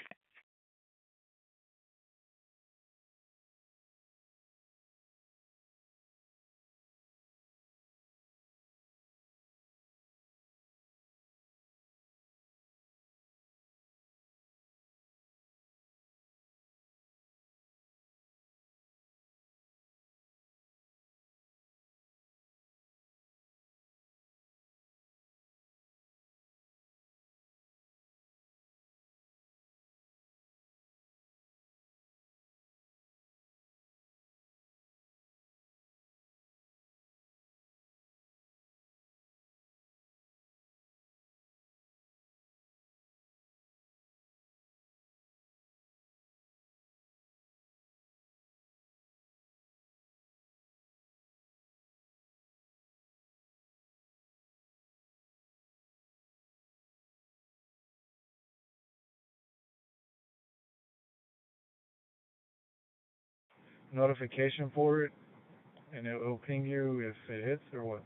Notification for it, and it will ping you if it hits or what?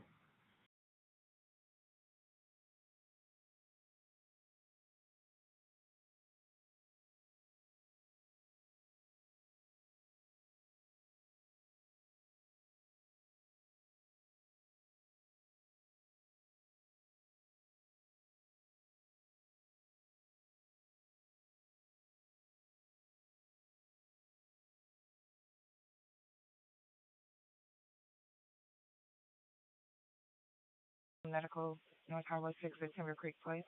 Medical, North Highway 6 at Timber Creek Place.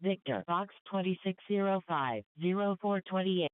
Victor, box 2605, 0428.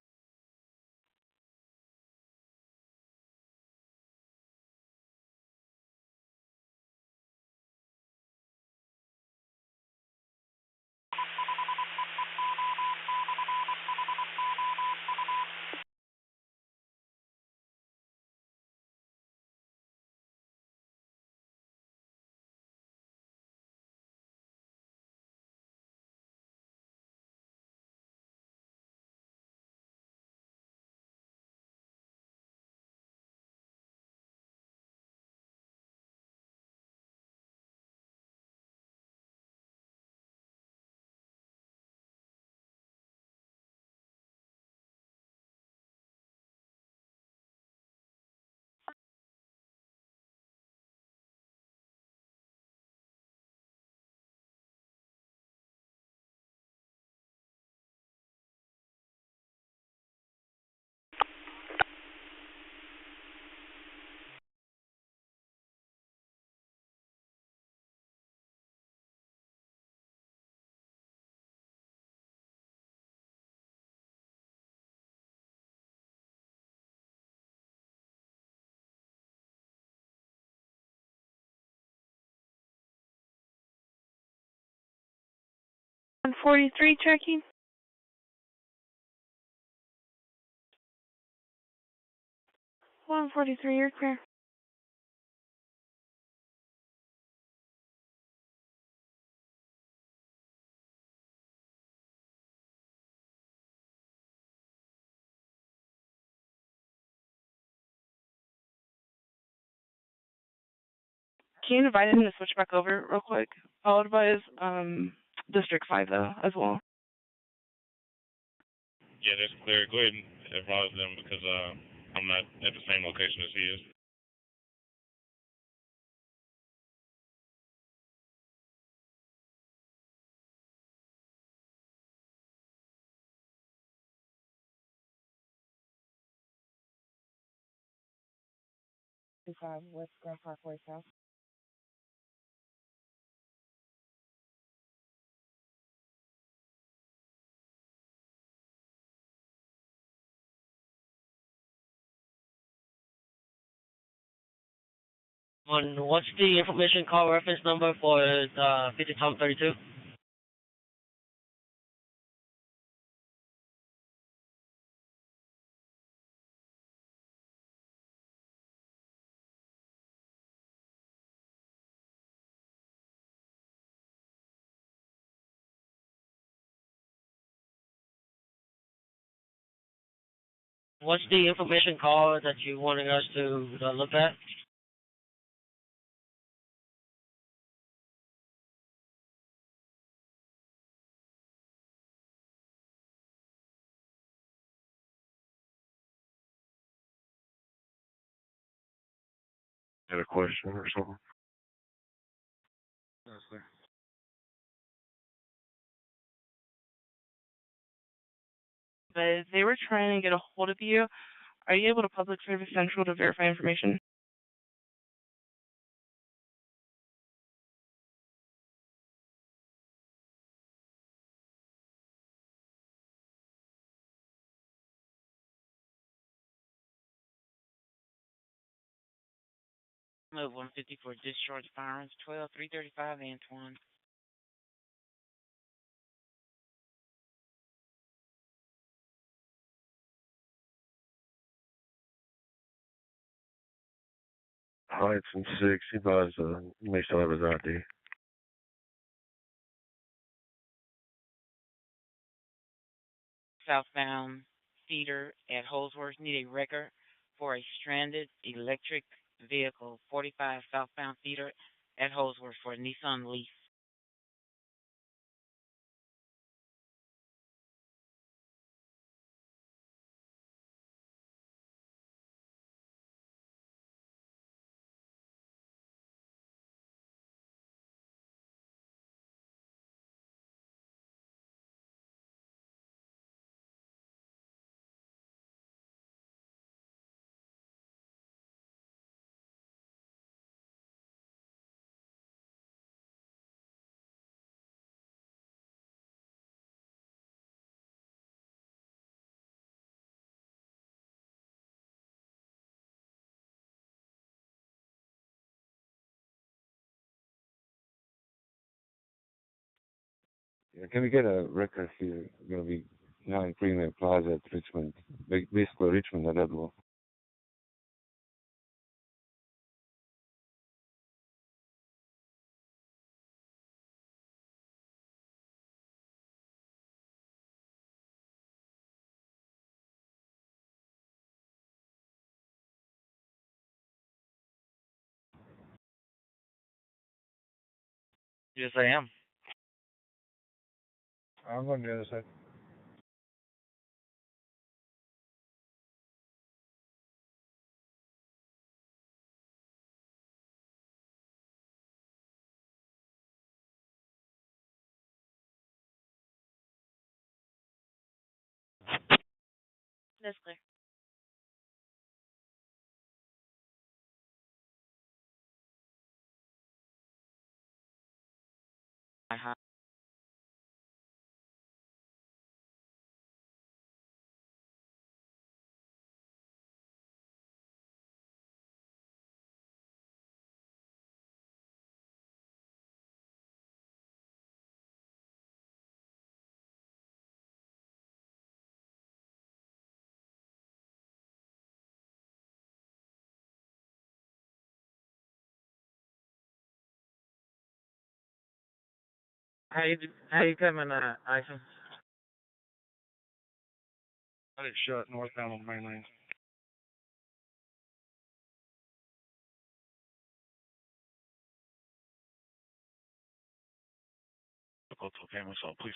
143 checking. 143, you're clear. Can you invite him to switch back over real quick? I'll advise District 5 though as well. Yeah, that's clear. Go ahead and advise them because I'm not at the same location as he is. West Grand Parkway South. What's the information call reference number for 50 Tom 32? What's the information call that you wanting us to look at? Had a question or something? Yes, sir. But they were trying to get a hold of you. Are you able to Public Service Central to verify information? Move 150 for discharge firearms, 12335 Antoine. Heights and 6. He buys, may still have his ID. Southbound feeder at Holsworth, need a record for a stranded electric vehicle, 45 southbound feeder at Holsworth for a Nissan Leaf. Yeah, can we get a record here? Going to be 9 Premium Plaza at Richmond, basically Richmond at Edwell. Yes, I am. I'm on the other side. That's clear. Uh-huh. How you coming, Isom? Let it shut northbound on the main lane. Go to family assault, please.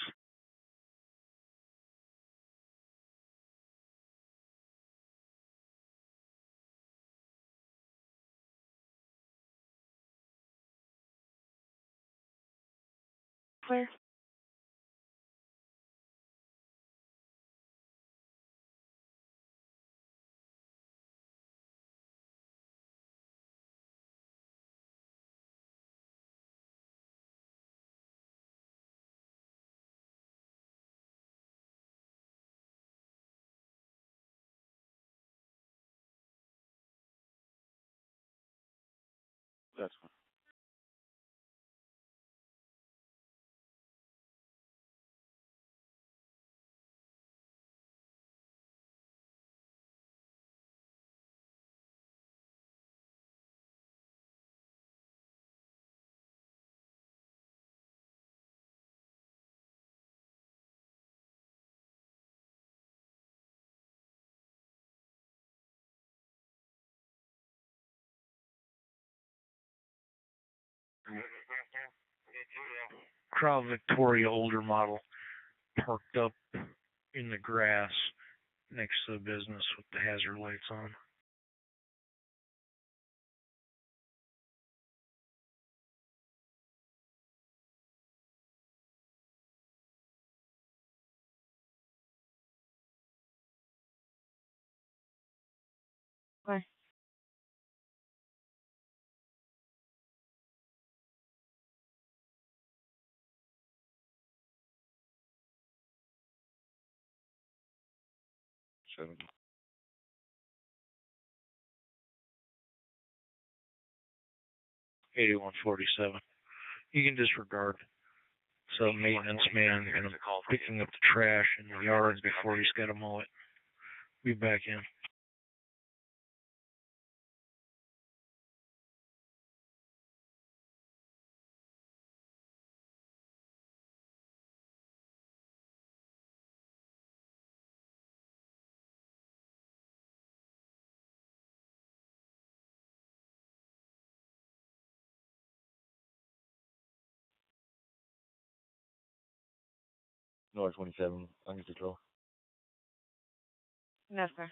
Clear. That's fine. Crown Victoria older model parked up in the grass next to the business with the hazard lights on. Clear. Seven. 8147. You can disregard. So maintenance man and picking up the trash in the yard before he's got to mow it. Be back in. North 27, under control. No, sir.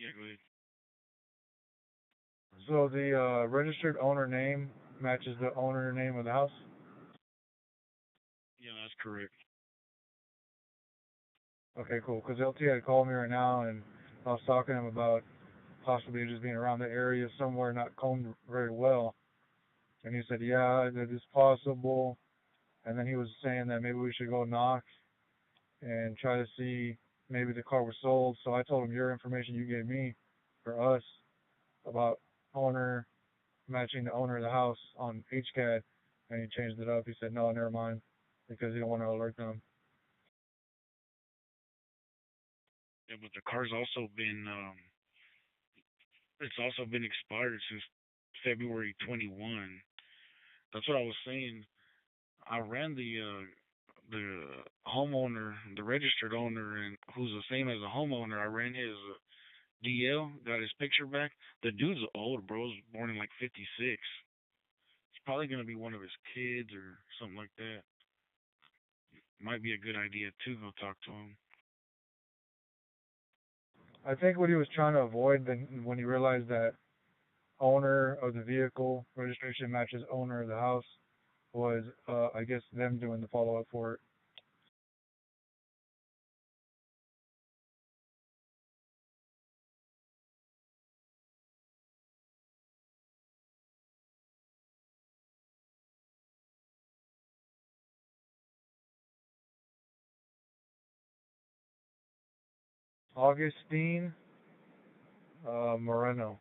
Yeah, go ahead. So the registered owner name matches the owner name of the house? Yeah, that's correct. Okay, cool. Because LT had called me right now, and I was talking to him about possibly just being around the area somewhere not combed very well. And he said, yeah, that is possible. And then he was saying that maybe we should go knock and try to see maybe the car was sold. So I told him your information you gave me for us about owner matching the owner of the house on HCAD, and he changed it up. He said, no, never mind, because he don't want to alert them. Yeah, but the car's also been it's also been expired since February 21. That's what I was saying. I ran the homeowner, the registered owner, and who's the same as a homeowner. I ran his DL got his picture back. The dude's old, bro. He was born in like '56. It's probably gonna be one of his kids or something like that. Might be a good idea to go talk to him. I think what he was trying to avoid then when he realized that owner of the vehicle registration matches owner of the house was, I guess, them doing the follow-up for it. Augustine Moreno.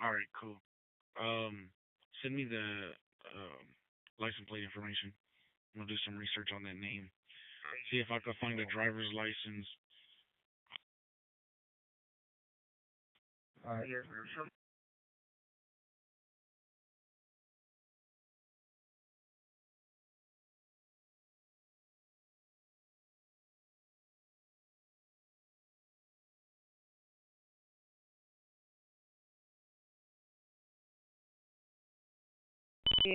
All right, cool. Send me the license plate information. I'm gonna do some research on that name. See if I can find a driver's license. All right.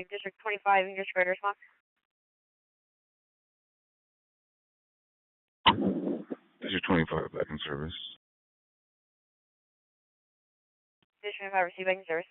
District 25, English Greater Response. District 25, back in service. District 25, receiving service.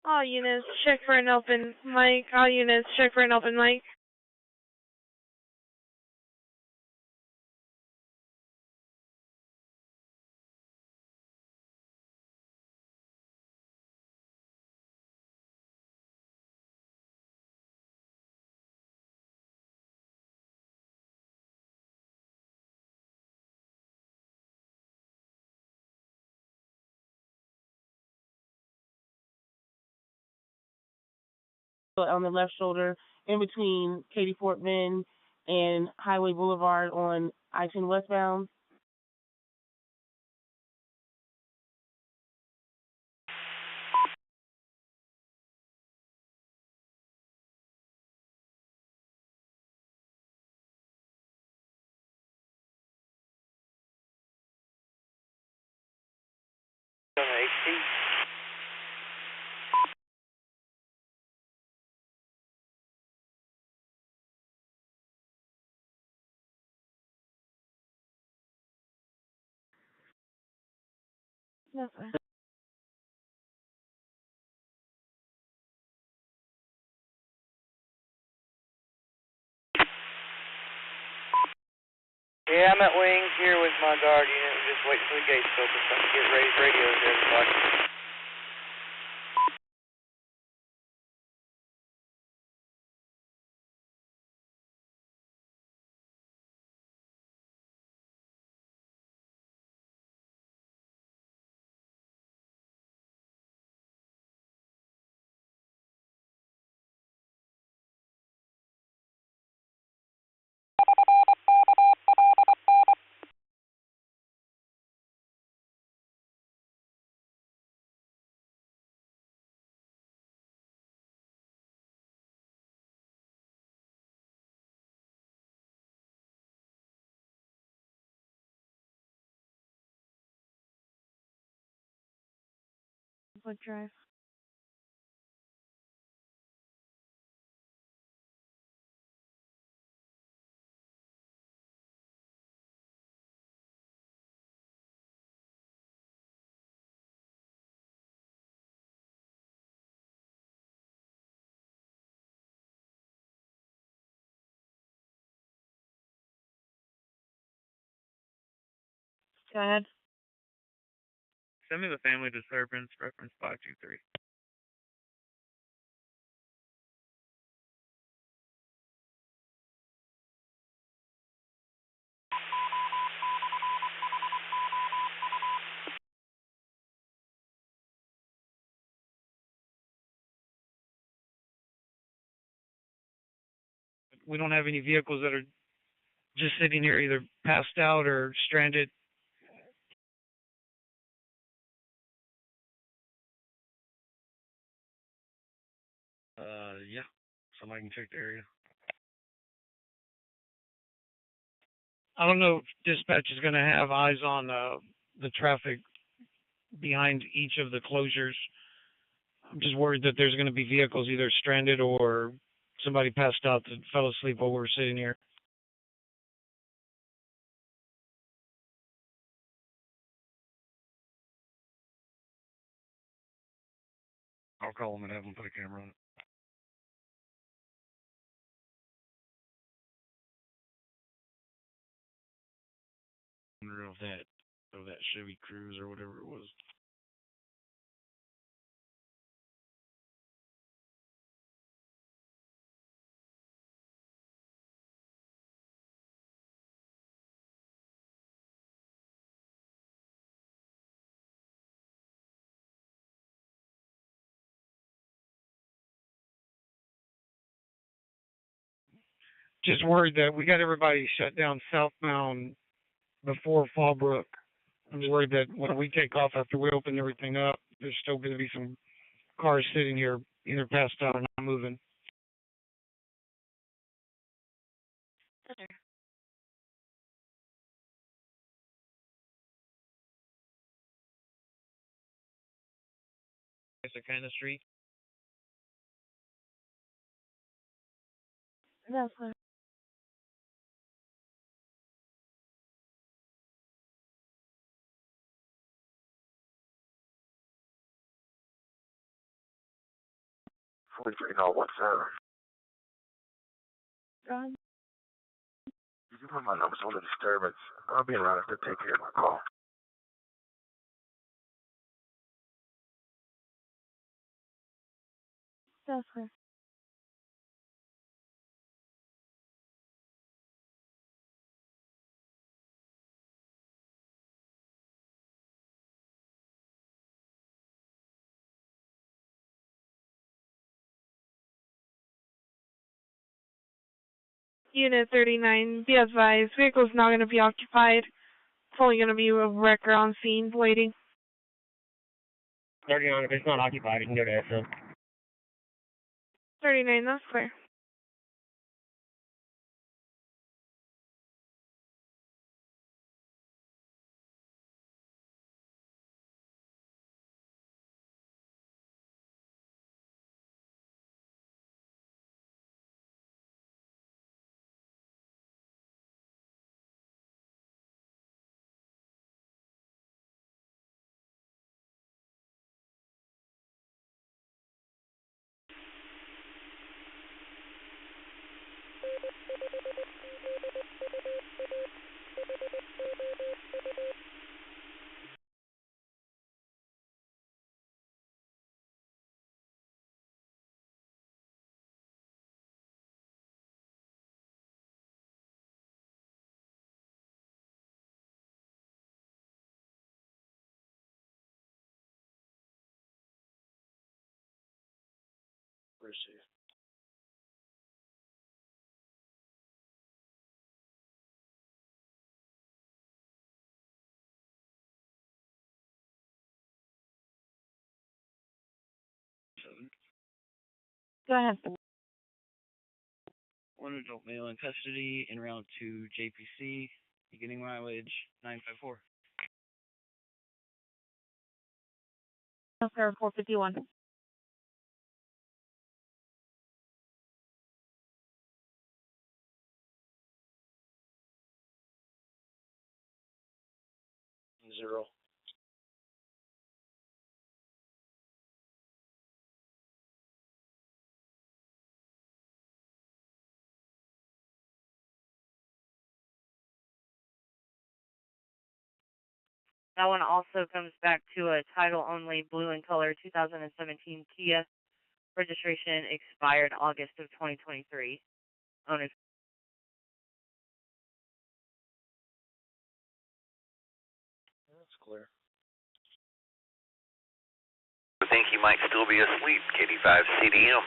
All units, check for an open mic. All units, check for an open mic. On the left shoulder, in between Katy Fort Bend and Highway Boulevard on I-10 westbound. Nothing. Yeah, I'm at Wings here with my guard unit. We're just waiting for the gates to open so I can get ready radios to everybody. What drive? Go ahead. Send me the family disturbance, reference 523. We don't have any vehicles that are just sitting here either passed out or stranded. Yeah. Somebody can check the area. I don't know if dispatch is going to have eyes on the traffic behind each of the closures. I'm just worried that there's going to be vehicles either stranded or somebody passed out that fell asleep while we were sitting here. I'll call them and have them put a camera on it. I wonder if that Chevy Cruze or whatever it was. Just worried that we got everybody shut down southbound before Fallbrook. I'm worried that when we take off after we open everything up, there's still going to be some cars sitting here either passed out or not moving. Okay. Kind street. That's clear. What's that? Go ahead. You can put my numbers on the disturbance. I'll be around if they take care of my call. That's clear. Unit 39, be advised, vehicle's not going to be occupied. It's only going to be a wrecker on scene waiting. 39, if it's not occupied, you can go to SM. 39, that's clear. Received. Go ahead. One adult male in custody en route to JPC, beginning mileage 954. Sir, 451. Zero. That one also comes back to a title only blue in color 2017 Kia. Registration expired August of 2023. Owners. That's clear. I think he might still be asleep, KD5 CDM.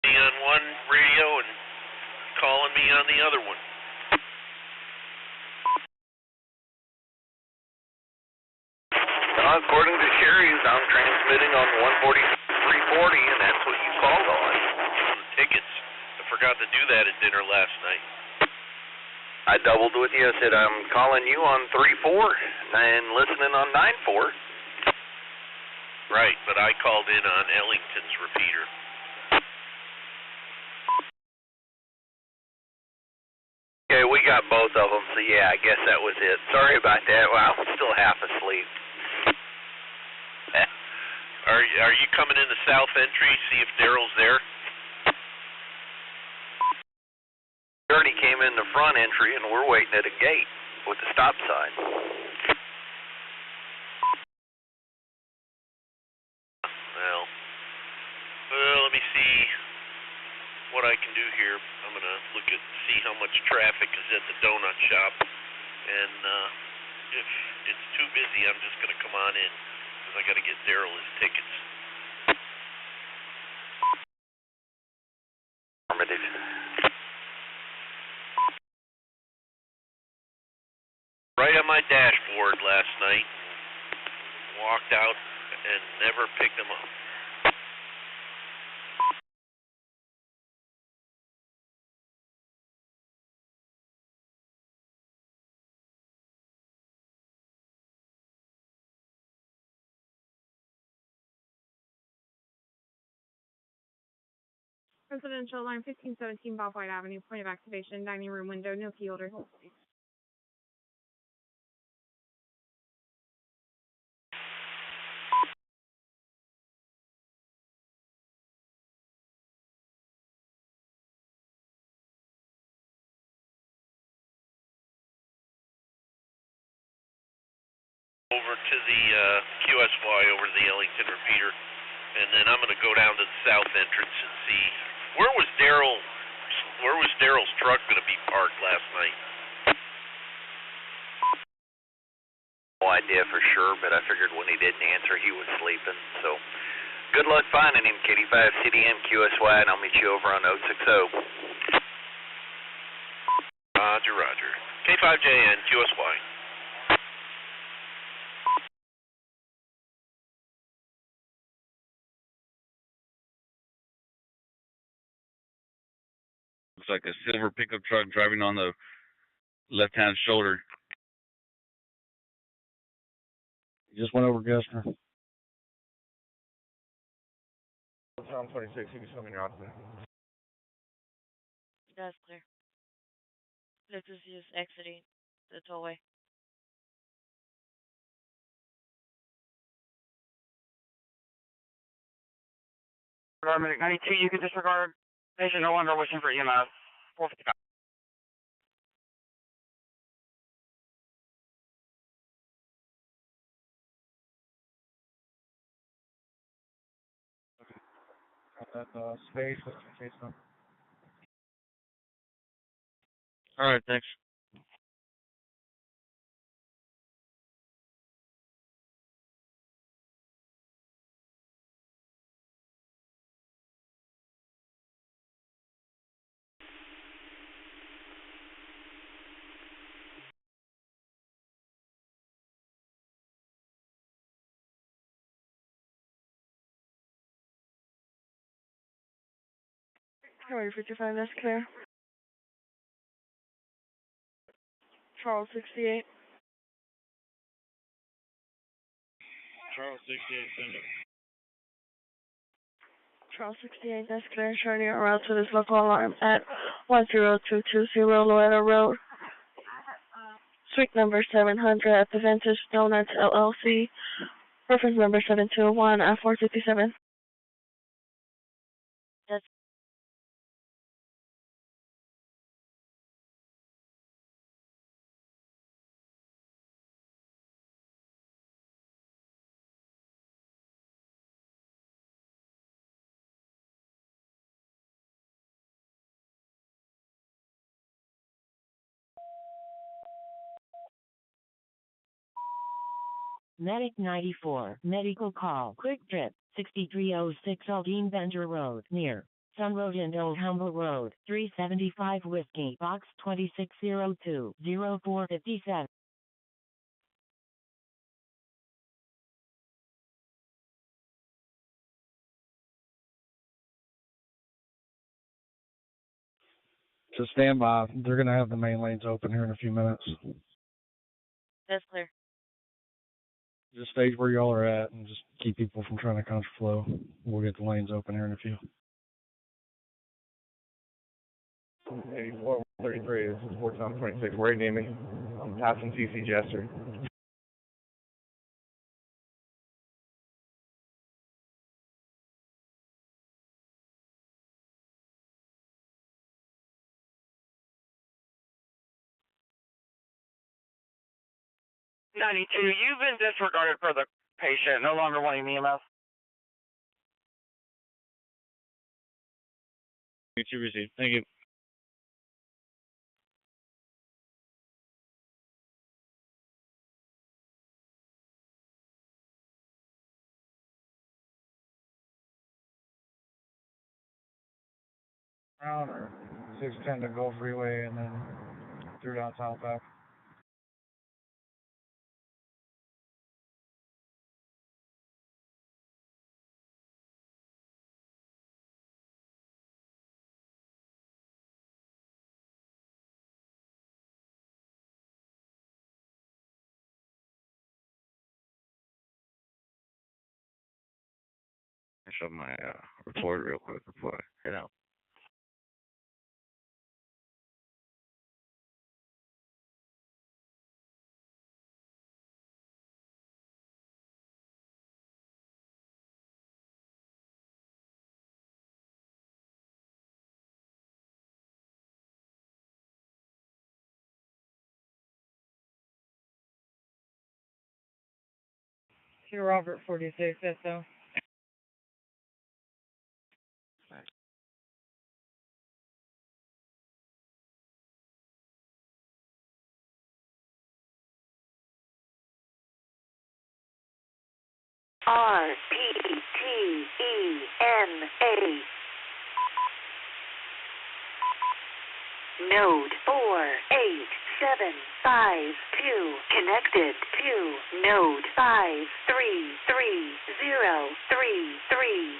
Me on one radio and calling me on the other one. According to Sherry's, I'm transmitting on 14340, and that's what you called on. The tickets. I forgot to do that at dinner last night. I doubled with you. I said, I'm calling you on 34 and listening on 94. Right, but I called in on Ellington's repeater. Okay, we got both of them, so yeah, I guess that was it. Sorry about that. Well, I'm still half asleep. Are you coming in the south entry, see if Daryl's there? He already came in the front entry, and we're waiting at a gate with the stop sign. Well, let me see what I can do here. I'm going to see how much traffic is at the donut shop, and if it's too busy, I'm just going to come on in, because I got to get Daryl his tickets. Affirmative. Right on my dashboard last night, walked out and never picked them up. Residential line 1517 Bob White Avenue, point of activation, dining room window, no key holder. Hold please. Over to the QSY, over to the Ellington repeater, and then I'm going to go down to the south entrance and see where was Daryl's truck going to be parked last night. No idea for sure, but I figured when he didn't answer, he was sleeping. So good luck finding him, KD5 CDM QSY, and I'll meet you over on 060. Roger, Roger. K5JN QSY. Looks like a silver pickup truck driving on the left-hand shoulder. Just went over Gessner. Tom 26, you can show me your option. That's clear. This is just exiting the tollway. Paramedic 92, you can disregard. Patient no longer wishing for EMS. 455. Got that space, what's your case number? Alright, thanks. Highway 55, that's clear. Charles 68. Charles 68, send it. Charles 68, that's clear. Showing you route to this local alarm at 10220 Loretto Road. Suite number 700 at the Vintage Donuts LLC. Reference number 721 at 457. That's Medic 94, medical call, quick trip, 6306 Aldine Bender Road, near Sun Road and Old Humble Road, 375 Whiskey, Box 2602, 0457. So stand by. They're going to have the main lanes open here in a few minutes. That's clear. Just stay where y'all are at and just keep people from trying to contraflow. We'll get the lanes open here in a few. 8433, this is 4726. Where are you naming? I'm passing CC Jester. You've been disregarded for the patient, no longer wanting EMS. Get you received. Thank you. Around or 610 to Gulf Freeway and then through down Southback. I showed my report real quick before I head out. Here, Robert 46, SO. RPTENA. Node 48752 connected to node 533033.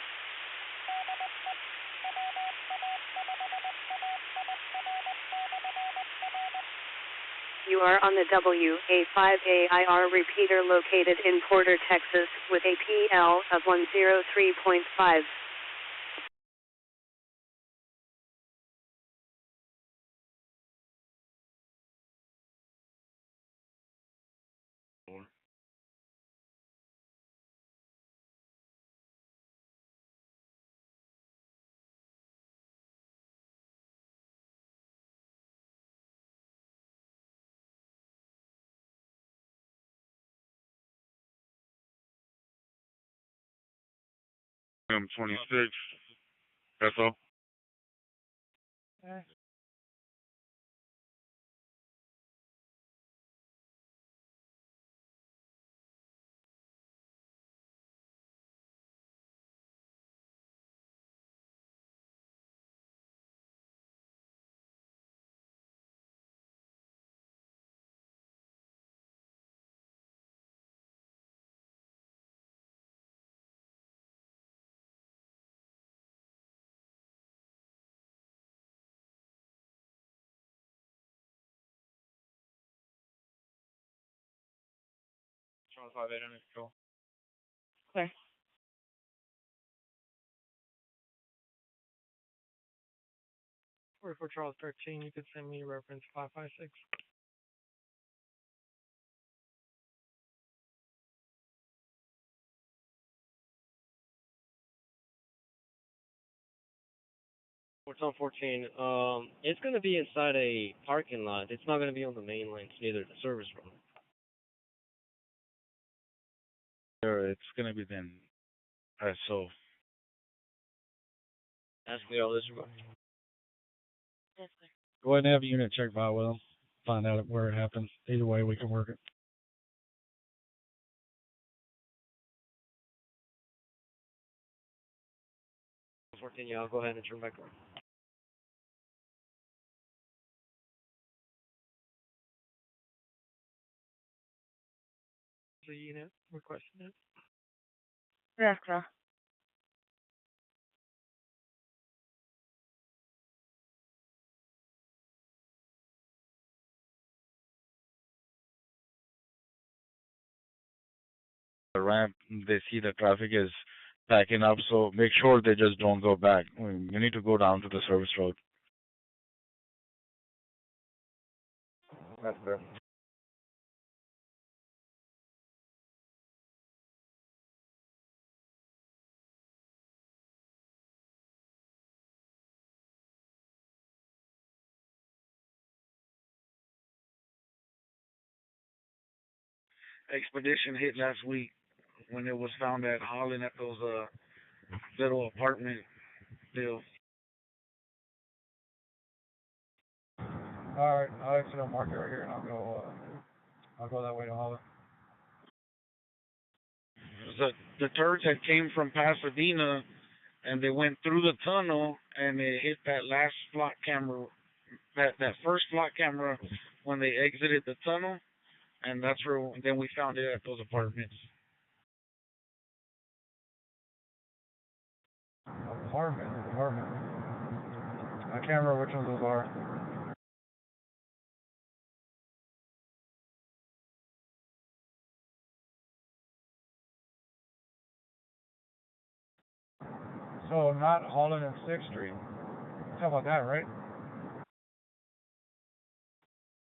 You are on the WA5AIR repeater located in Porter, Texas, with a PL of 103.5. I'm 26. That's all. Charles 58 under control. Clear. 44 Charles 13, you could send me reference 556. Hotel 14, it's going to be inside a parking lot. It's not going to be on the main lanes, neither the service road. Sure, it's gonna be then. So That's clear, all this road. Yes, clear. Go ahead and have a unit check by with them. Find out where it happens. Either way, we can work it. Yeah, I'll go ahead and turn back on. The unit requesting it. Yes, clear. the ramp, they see the traffic is backing up, so make sure they just don't go back. You need to go down to the service road. That's fair. Expedition hit last week when it was found at Holland at those little apartment deals. Alright, I'll exit on market right here and I'll go that way to Holland. The turds had came from Pasadena and they went through the tunnel and they hit that last slot camera, that first slot camera when they exited the tunnel, and that's where then we found it at those apartments. Apartment. I can't remember which ones those are. So not Holland and 6th Street. How about that, right?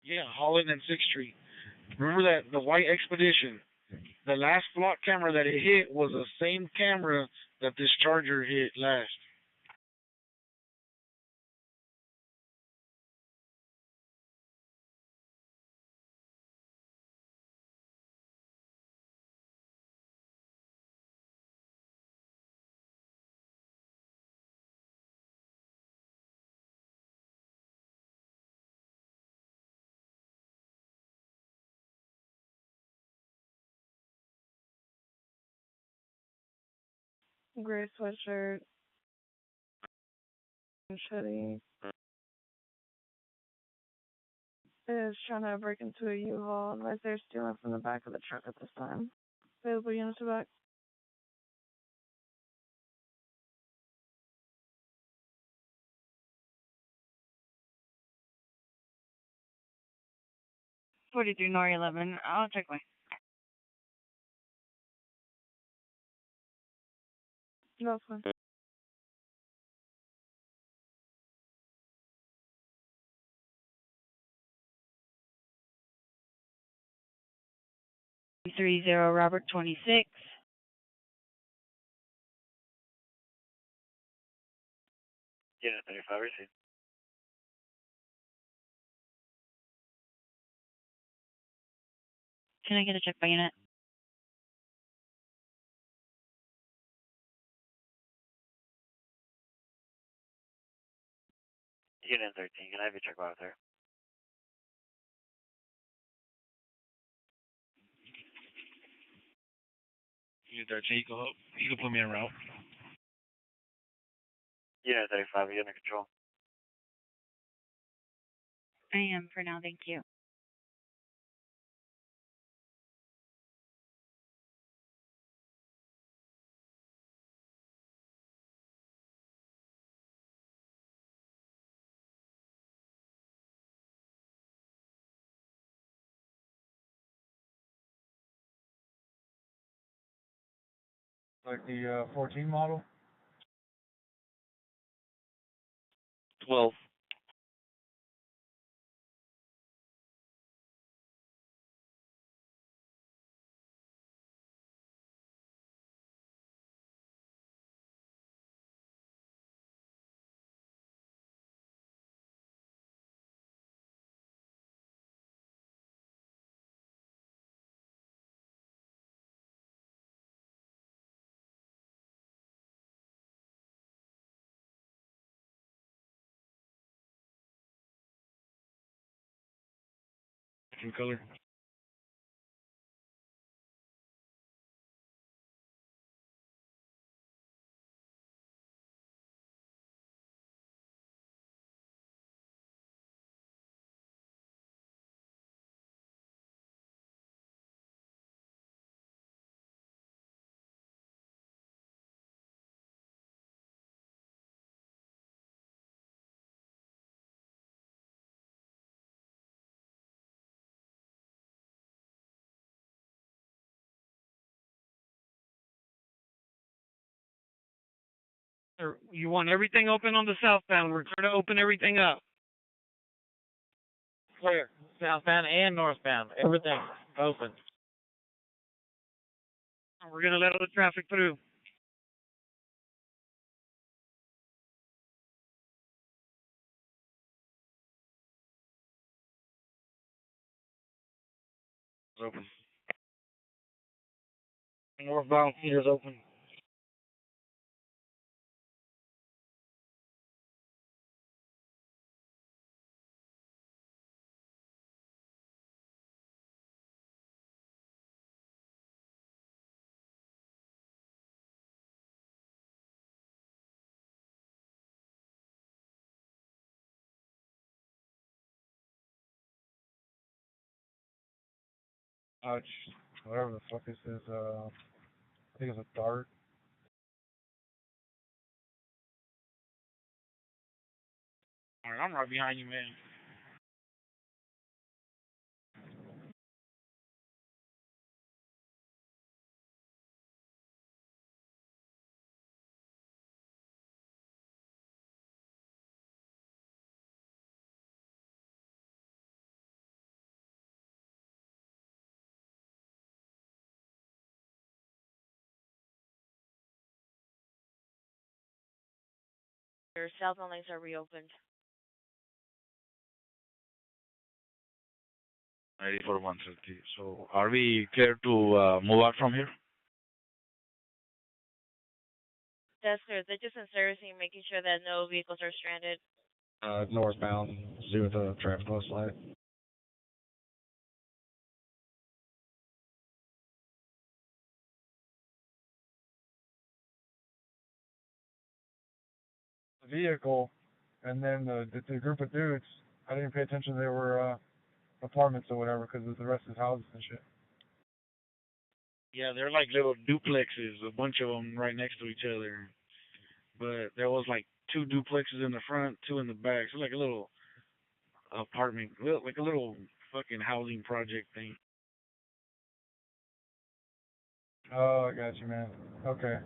Yeah, Holland and 6th Street. Remember that the white Expedition, the last flock camera that it hit was the same camera that this Charger hit last. Gray sweatshirt. Hoodie. Is trying to break into a U-Haul. Advise they're stealing from the back of the truck at this time. Available units to back. $43 Nor 11. I'll check my. No, it's fine. Robert 26. Unit 35, receive. Can I get a check by unit? Unit 13, can I have you check out there? Unit 13, you can put me en route. Unit 35, are you under control? I am for now, thank you. Like the 14 model? 12. Different color. You want everything open on the southbound. We're trying to open everything up. Clear. Southbound and northbound. Everything open. We're going to let all the traffic through. It's open. Northbound feeder's open. Whatever the fuck this is, I think it's a dart. All right, I'm right behind you, man. Your southbound lanes are reopened. 94 130. So are we clear to move out from here? That's clear. They're just in servicing, making sure that no vehicles are stranded. Northbound, due to the traffic light. The vehicle, and then the group of dudes, I didn't pay attention they were apartments or whatever, because the rest is houses and shit. Yeah, they're like little duplexes, a bunch of them right next to each other. But there was like 2 duplexes in the front, 2 in the back. So like a little apartment, like a little fucking housing project thing. Oh, I got you, man. Okay.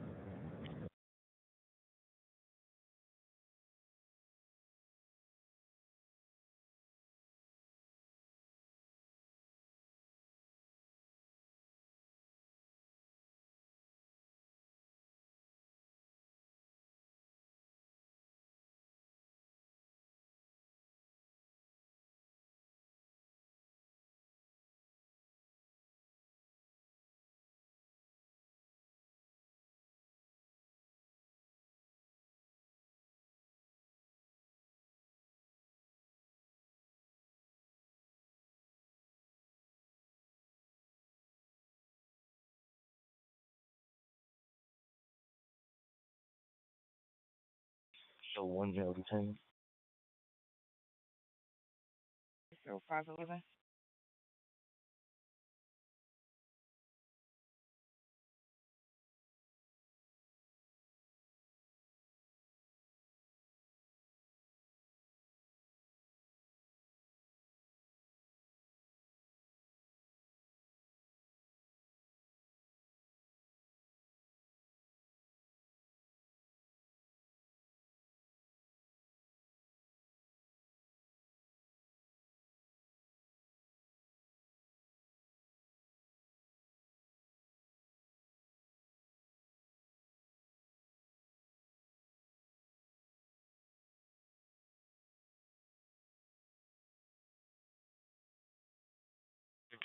So 110. 0511.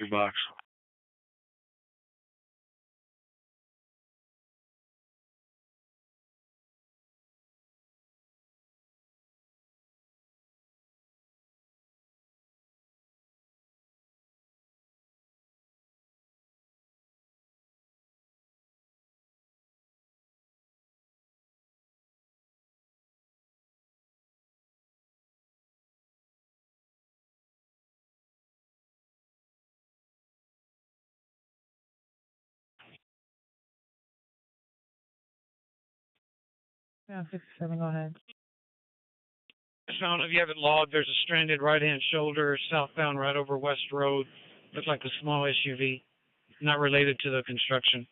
Copy box. Yeah, 57, go ahead. Found, if you have it logged, there's a stranded right-hand shoulder southbound right over West Road. Looks like a small SUV, not related to the construction.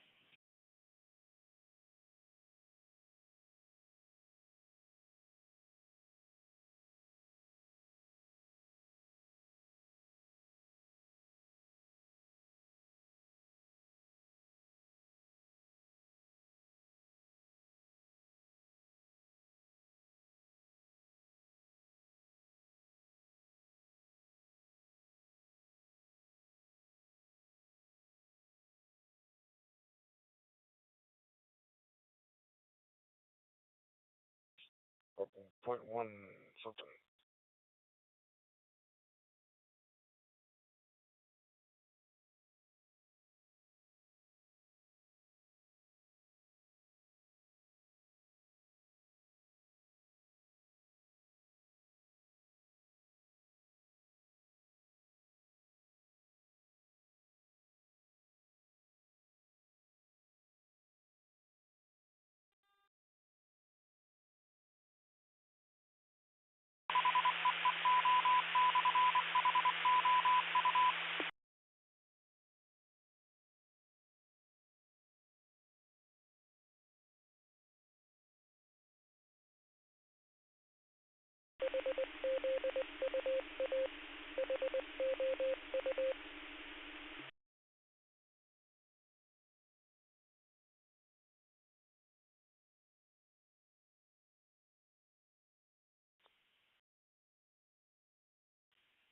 Point one something.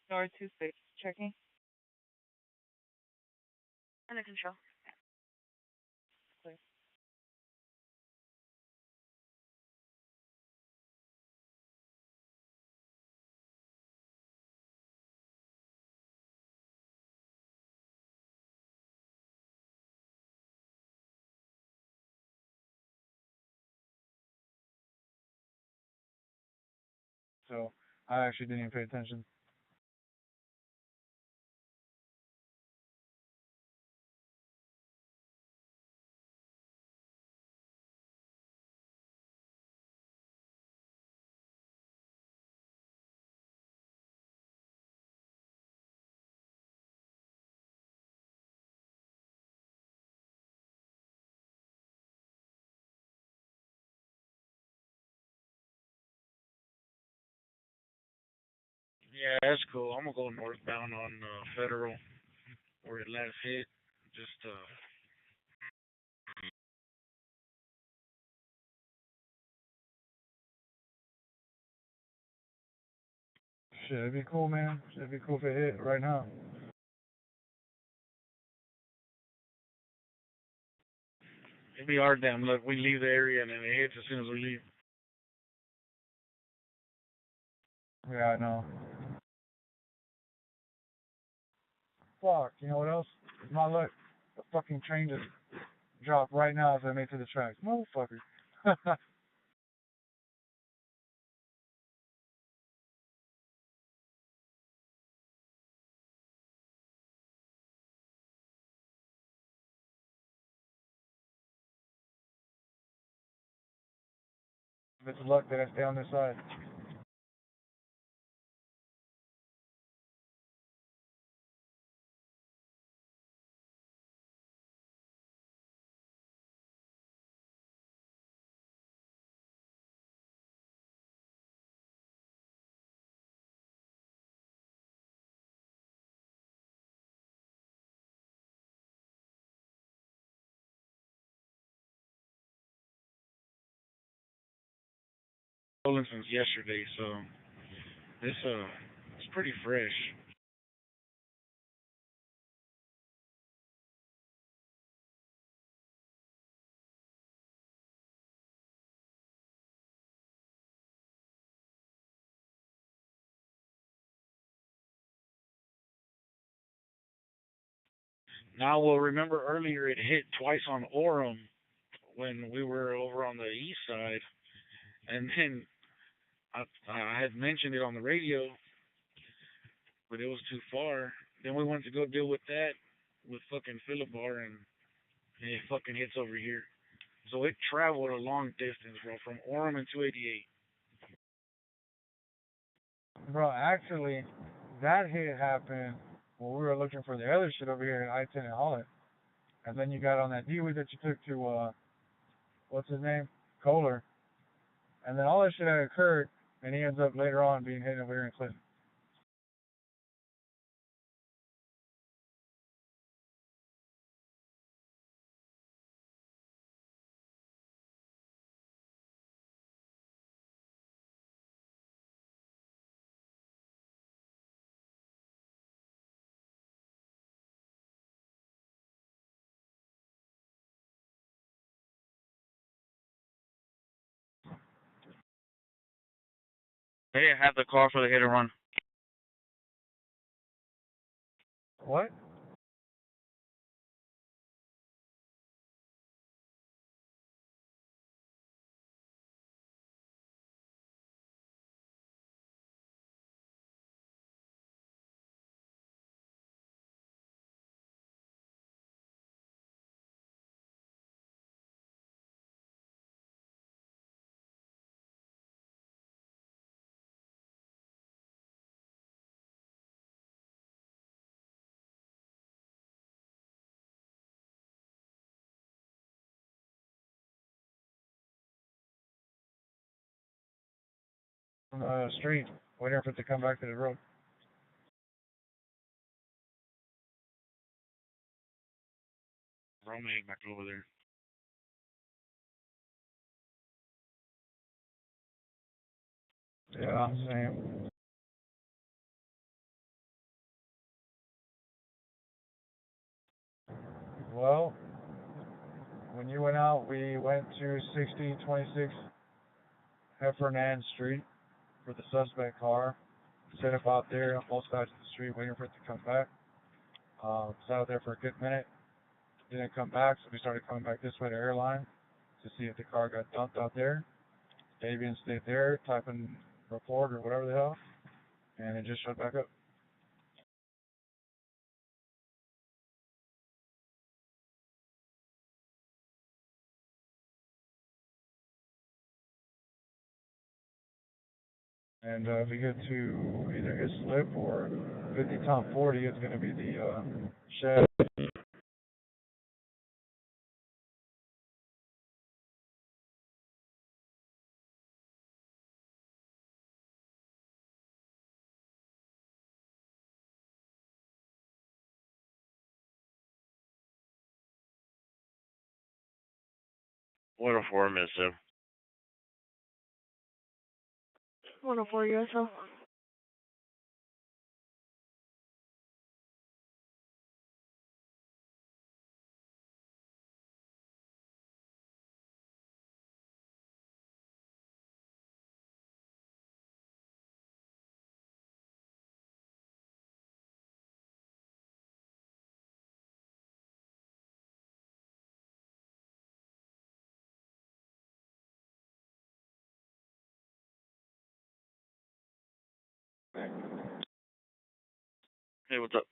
Door 26, checking. Under control. Clear. So I actually didn't even pay attention. Yeah, that's cool. I'm gonna go northbound on Federal, where it last hit. Just Shit, it'd be cool, man. It'd be cool if it hit right now. it'd be our damn luck. We leave the area and then it hits as soon as we leave. Yeah, I know. Fuck, you know what else? My luck, the fucking train just dropped right now as I made to the tracks. Motherfucker. It's luck that I stay on this side. Stolen since yesterday, so this it's pretty fresh. Now, well, remember earlier it hit twice on Orem when we were over on the east side, and then I had mentioned it on the radio, but it was too far. Then we went to go deal with that with fucking Philip Bar, and it fucking hits over here. So it traveled a long distance, bro, from Orem and 288. Bro, actually, that hit happened when we were looking for the other shit over here in I-10 in Holland. And then you got on that D-Wee that you took to, what's his name? Kohler. And then all that shit had occurred, and he ends up later on being hit over here in Clinton. They didn't have the car for the hit and run. What? On the street, waiting for it to come back to the road. Bro, I'm gonna head back over there. Yeah, same. Well, when you went out, we went to 1626 Heffernan Street for the suspect car. Set up out there on both sides of the street, waiting for it to come back. Sat out there for a good minute. Didn't come back, so we started coming back this way to Airline to see if the car got dumped out there. Davian stayed there, typing report or whatever the hell, and it just shut back up. And if we get to either his slip or 50 Tom 40, it's going to be the shed. What a 4 minutes, sir. 104 USO. Hey, what's up?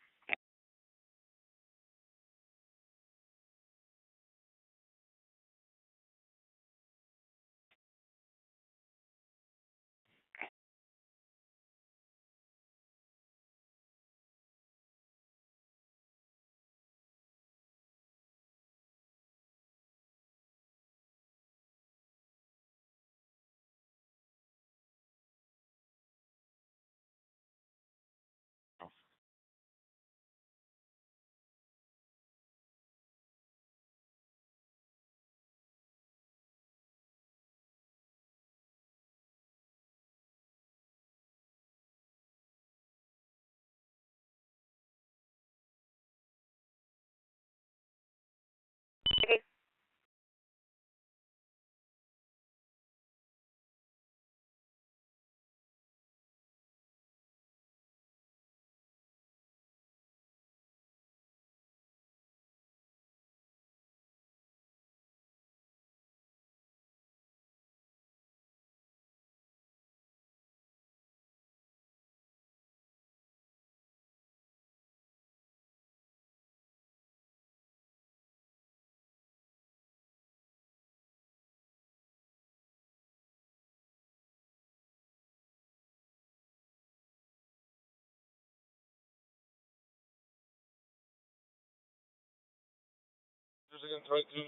against right twos.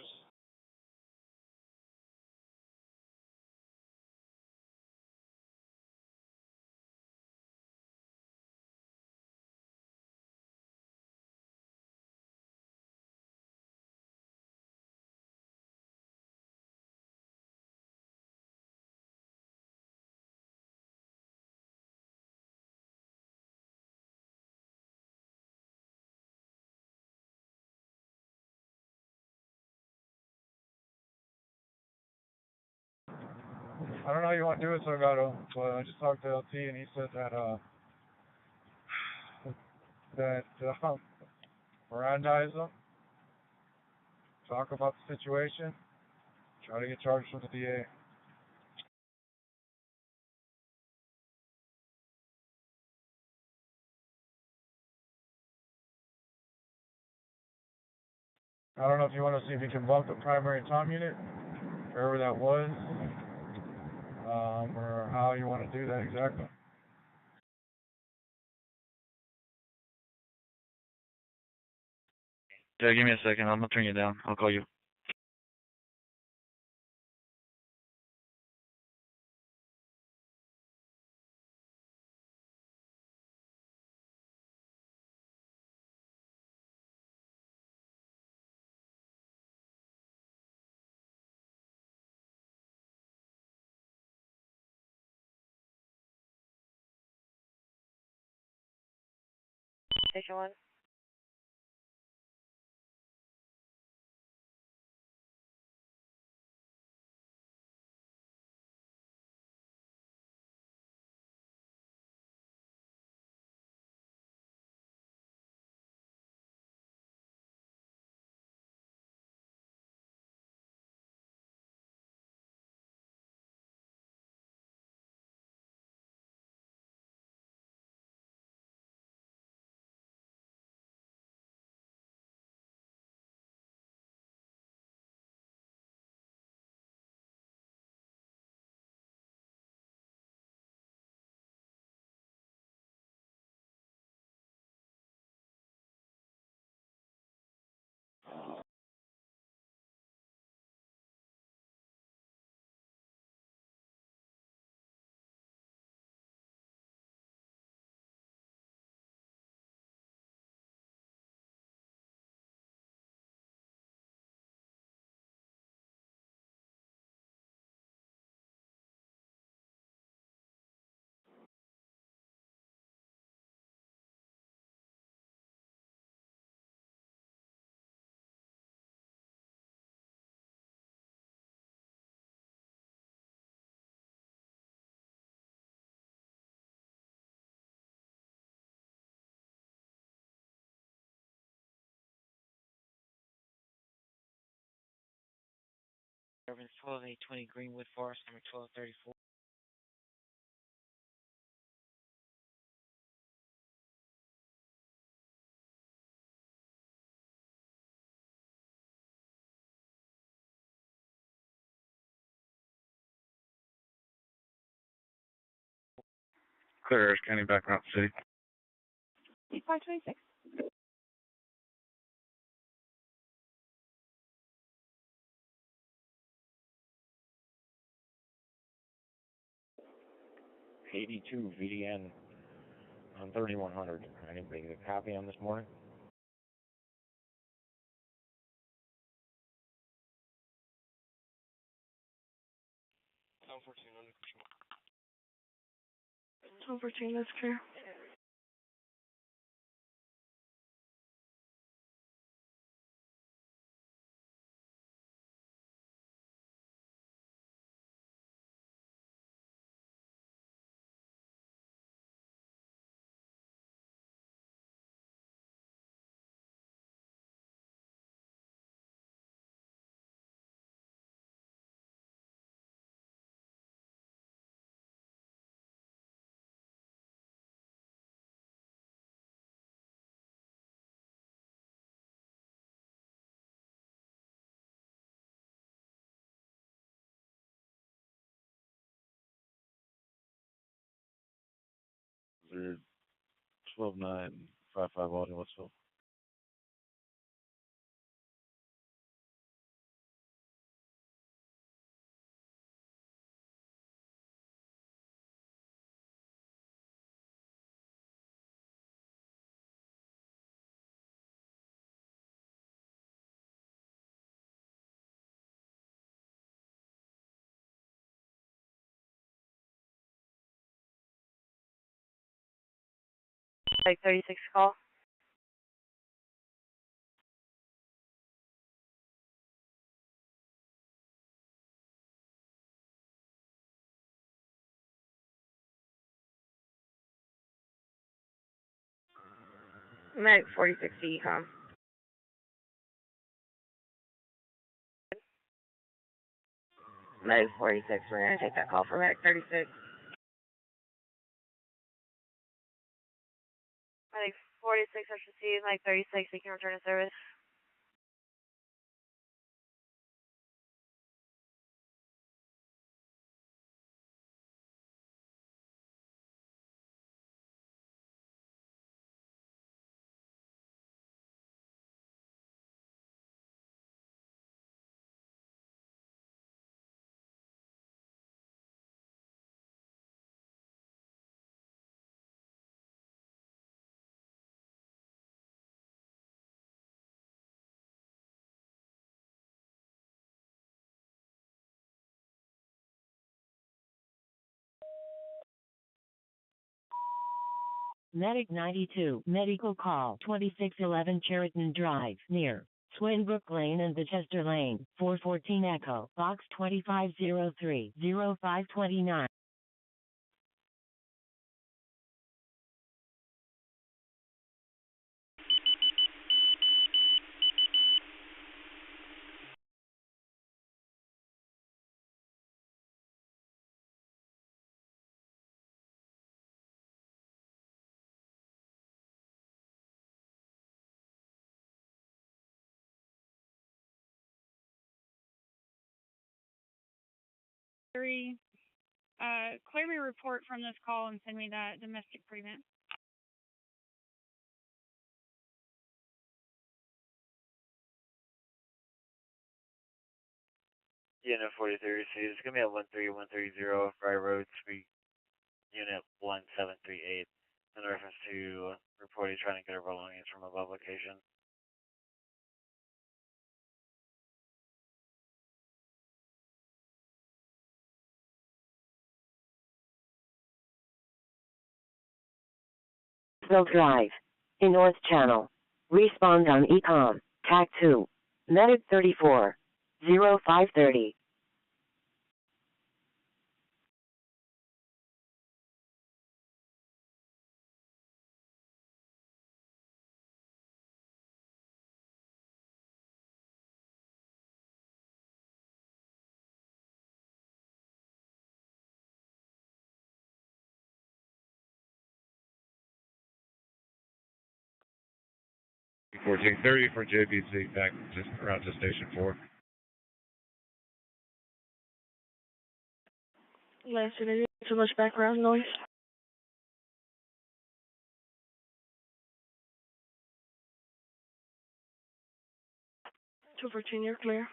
I don't know how you want to do it, Salgado, but I just talked to LT and he said that Mirandize them, talk about the situation, try to get charged with the DA. I don't know if you want to see if you can bump the primary tom unit, wherever that was, or how you want to do that exactly. Yeah, give me a second. I'm gonna turn you down. I'll call you. Station 1. Urban 12820 Greenwood Forest, number 1234. Clear Harris County, back route city. 526. '82 VDN on 3100. Anybody get a copy on this morning? Town 14 under control. Town 14, that's clear. They're 12-9, 55 Audi, Westville. Medic 36 call. Medic 46 Ecom. Medic 46, we're going to take that call for Medic 36. Medic 46, I should see Medic 36, they can return to service. Medic 92, medical call 2611 Cheriton Drive, near Swinbrook Lane and the Chester Lane, 414 Echo, box 2503, 0529. Clear me a report from this call and send me that domestic prevent. Unit 43 received. It's going to be at 13130 Fry Road, Suite Unit 1738, in reference to reporting trying to get her belongings from above location. Drive, in North Channel. Respond on ECOM, TAC 2. Medic 34, 0530. $1430 for JBC back just around to Station 4. Listen, too much background noise. 214, you're clear.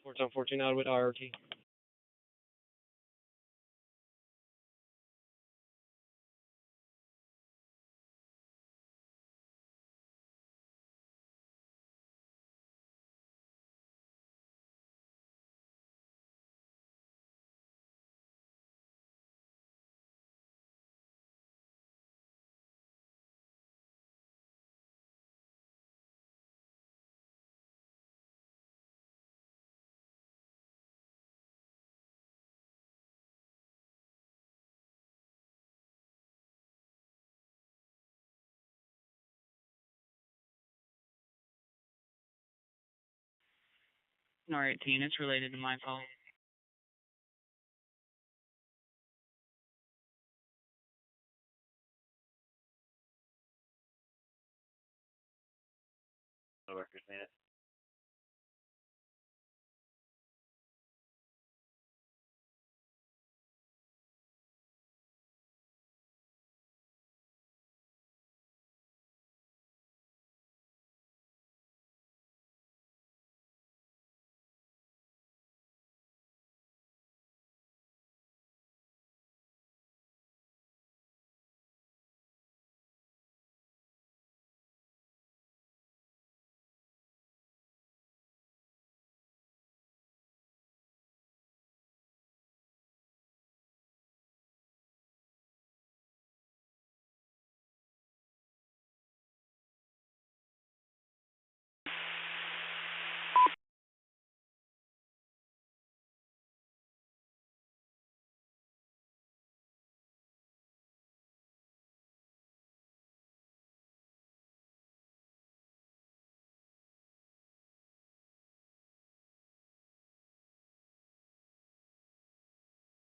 Forts 14 out with IRT. Nor 18, it's related to my call. No workers needed.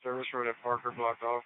Service road at Parker blocked off.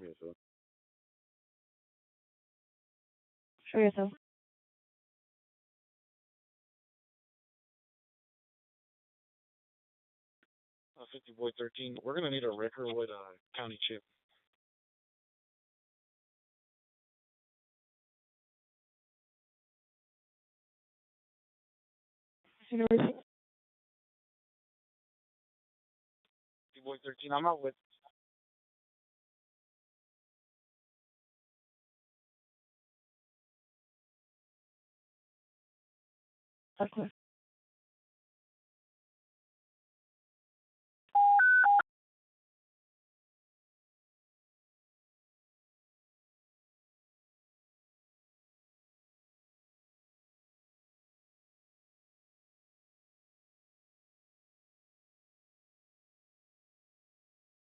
Yes, sir. Show yourself. 50 boy 13. We're gonna need a record with a county chip. University. 50 boy 13. I'm out with. Okay.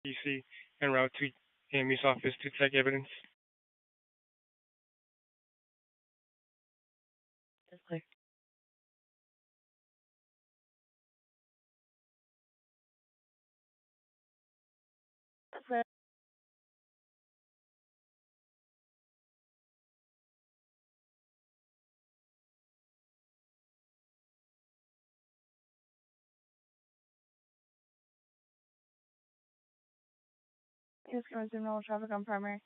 DC en route to EMS office to take evidence. That's clear. That's clear. Yes, current signal traffic on primary.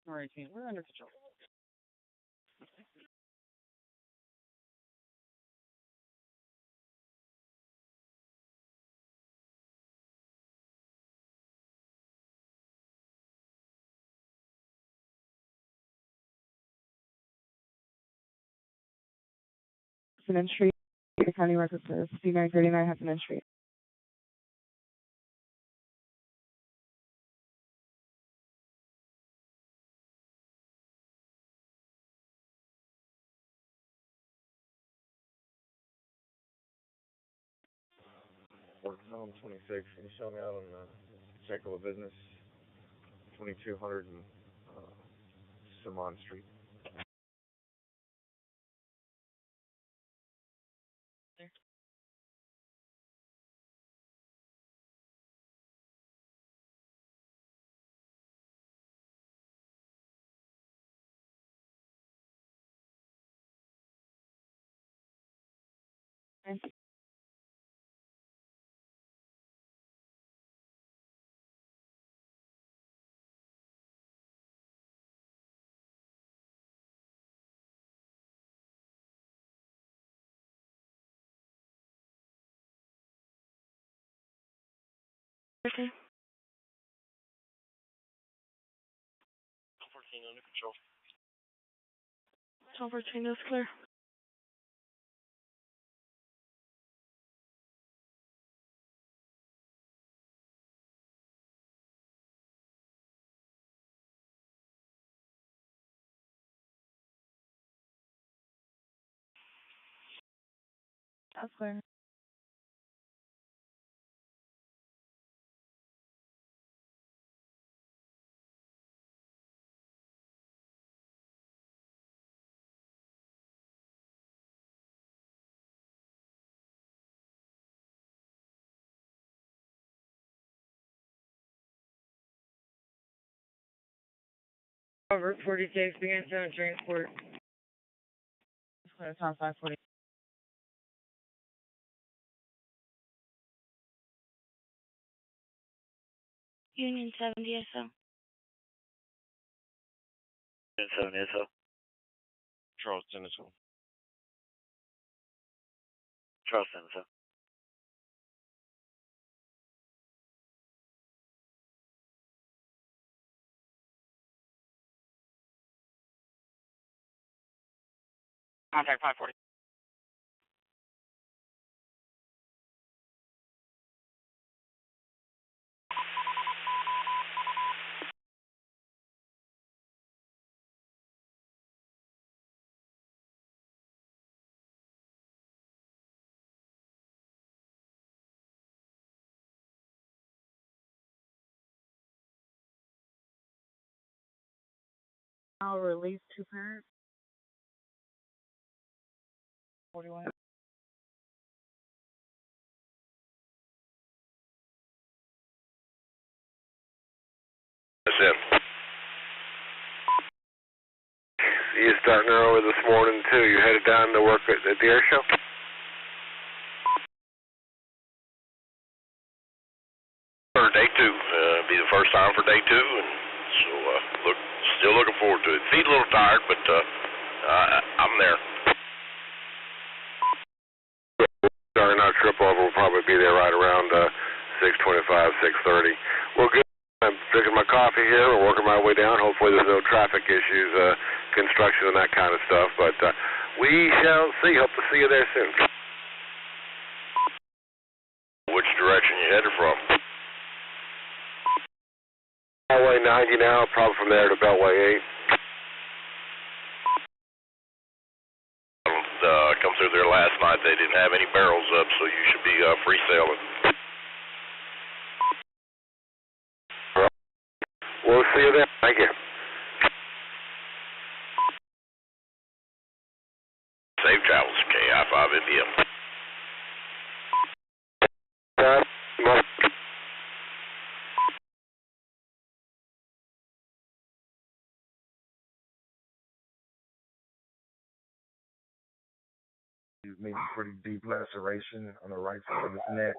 Nor 18, we're under control. Hassan Street, County Record Service, C939 Hassan Street. Zone 26, can you show me out on Jekyll of Business, 2200 and Simon Street? Okay. 14. 14 under control. 14 is clear. That's clear. Route 46, begin 7 transport. Clear, top 540. Union 70 SO. 7 ISO. Charleston is home. Charleston ISO. Contact 540. I'll release 2 parents. 41. That's it. You starting early this morning too. You headed down to work at the air show? For day 2, be the first time for day 2, and so still looking forward to it. Feet a little tired, but I'm there. Starting our trip over, we'll probably be there right around 6:25, 6:30. Well, good. I'm drinking my coffee here. We're working my way down. Hopefully there's no traffic issues, construction and that kind of stuff. But we shall see. Hope to see you there soon. Which direction you headed from? Beltway 90 now, probably from there to Beltway 8. Come through there last night. They didn't have any barrels up, so you should be free sailing. We'll see you then. Thank you. Safe travels, KI-5 India. He's made a pretty deep laceration on the right side of his neck.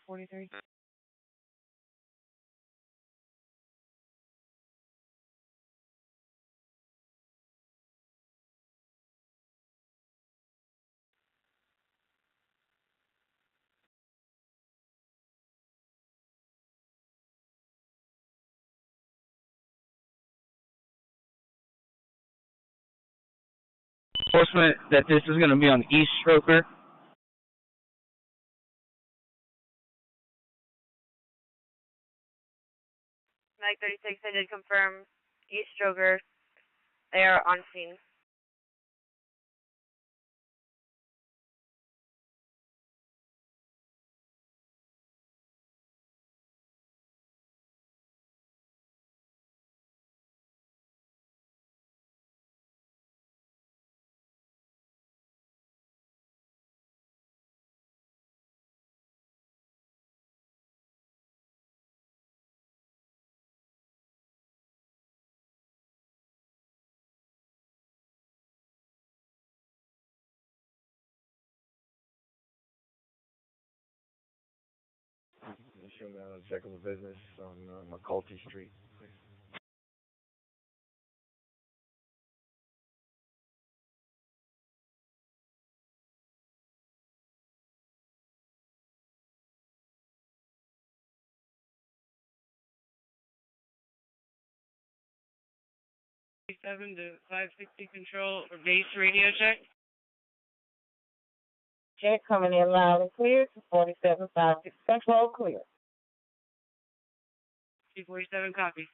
.43. Enforcement that this is going to be on East Stroker. Mike 36, I did confirm East Stroker. They are on scene. Show me on a check of business on McCulty Street. Seven to 560 control for base radio check. Check coming in loud and clear to 4756 control clear. 247 copy.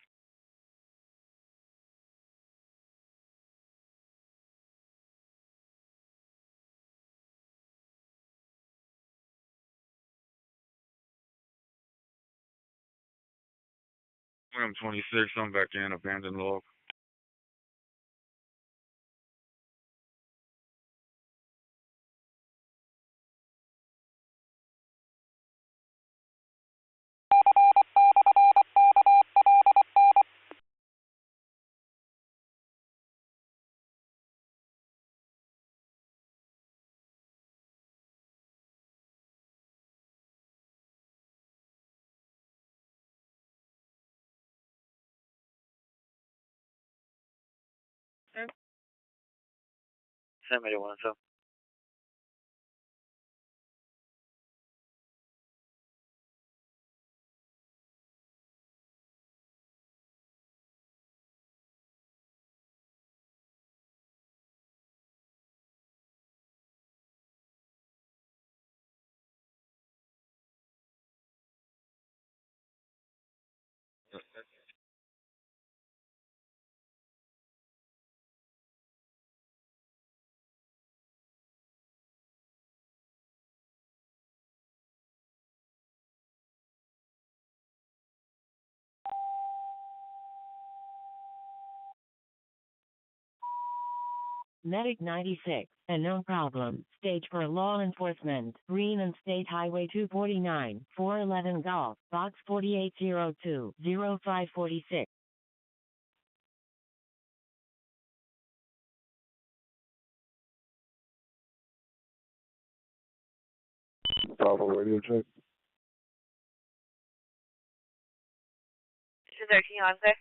I'm 26, I'm back in, abandoned log. Somebody wants some. Medic 96, and no problem. Stage for law enforcement. Green and State Highway 249, 411 Golf, Box 4802, 0546. Bravo radio check. 213 on there.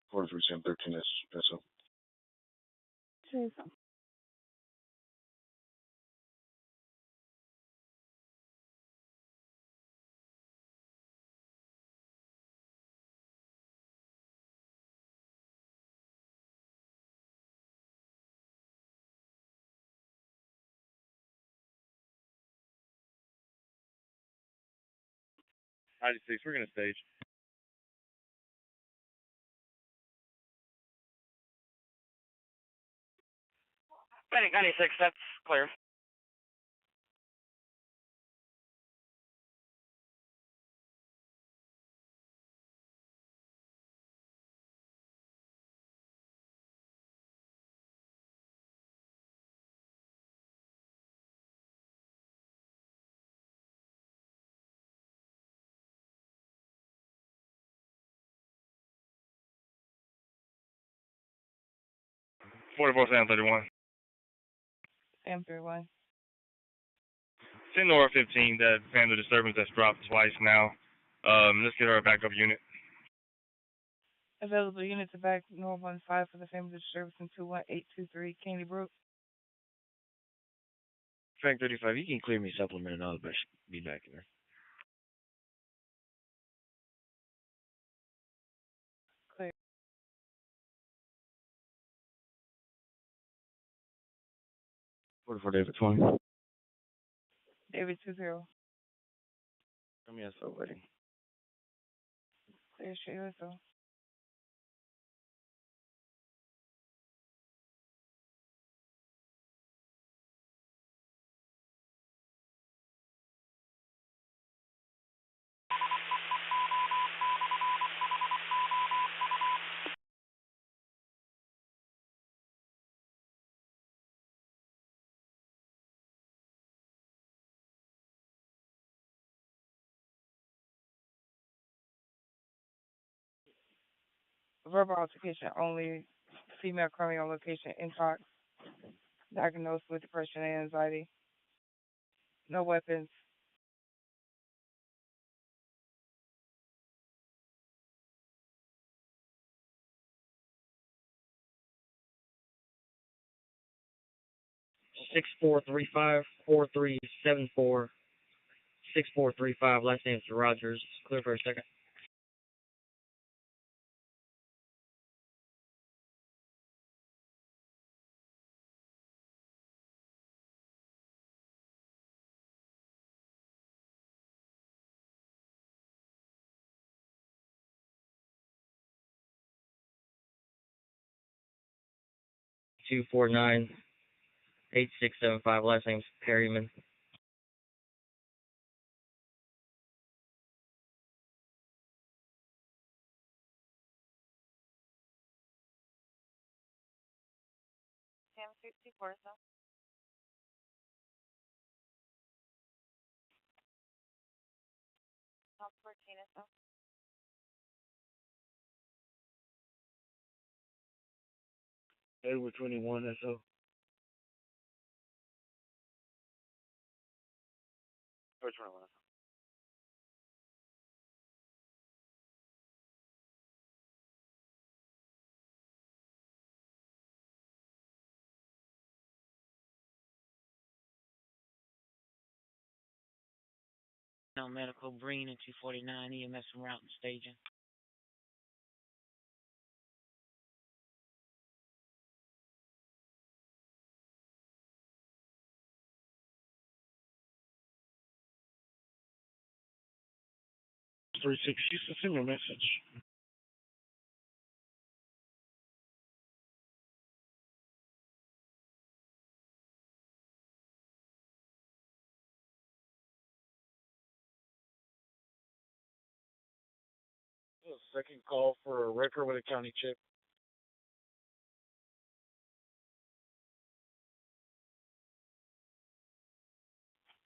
Quarter 13 is peso. We're gonna stage. Medic 96, that's clear. 44-731. Sam 31. Send Nora 15, that family disturbance that's dropped twice now. Let's get her a backup unit. Available units are back North 15 for the family disturbance in 21823 Candy Brook. Frank 35, you can clear me supplement and I'll be back in there. Clear. For David 20. David 20. Tell me so, buddy. Clear straight so. Verbal altercation only. Female crime on location intox. Diagnosed with depression and anxiety. No weapons. Six 4374 6435. Last name's Rogers. Clear for a second. Two 8675. Last name's Perryman. Sam 64, so. Top 14, so. Edward 21, SO. Or 21. No medical, Breen and 249, EMS from route and staging. Three six. You send me a message. Second call for a record with a county chip.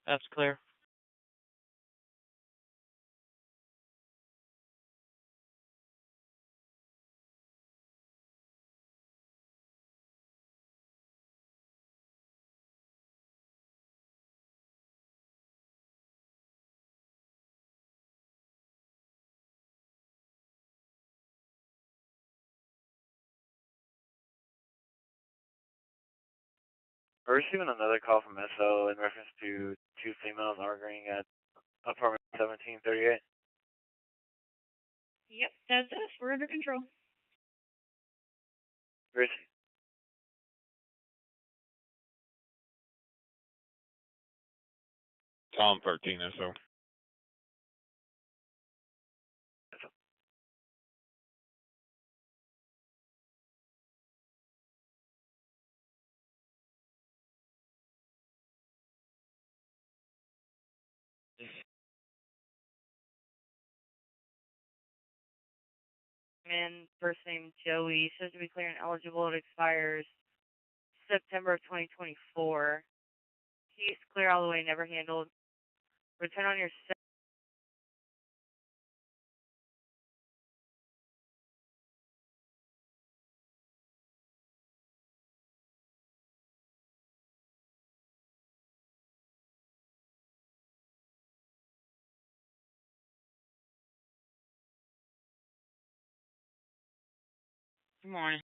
That's clear. We're receiving another call from SO in reference to two females arguing at apartment 1738. Yep, that's us. We're under control. Where is he? Tom 13, SO. And first name Joey, says to be clear and eligible. It expires September of 2024. He's clear all the way, never handled. Return on your Good morning.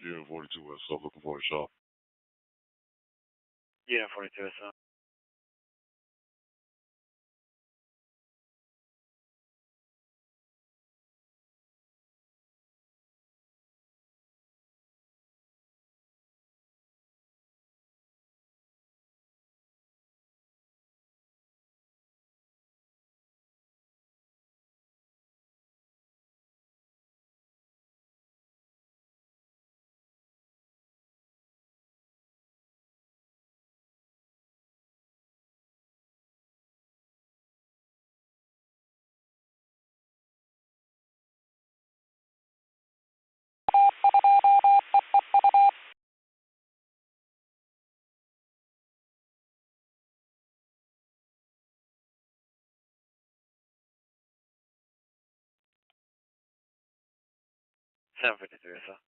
Unit 42 West, so looking for a shop. Unit 42 is up. Seven 53 is up.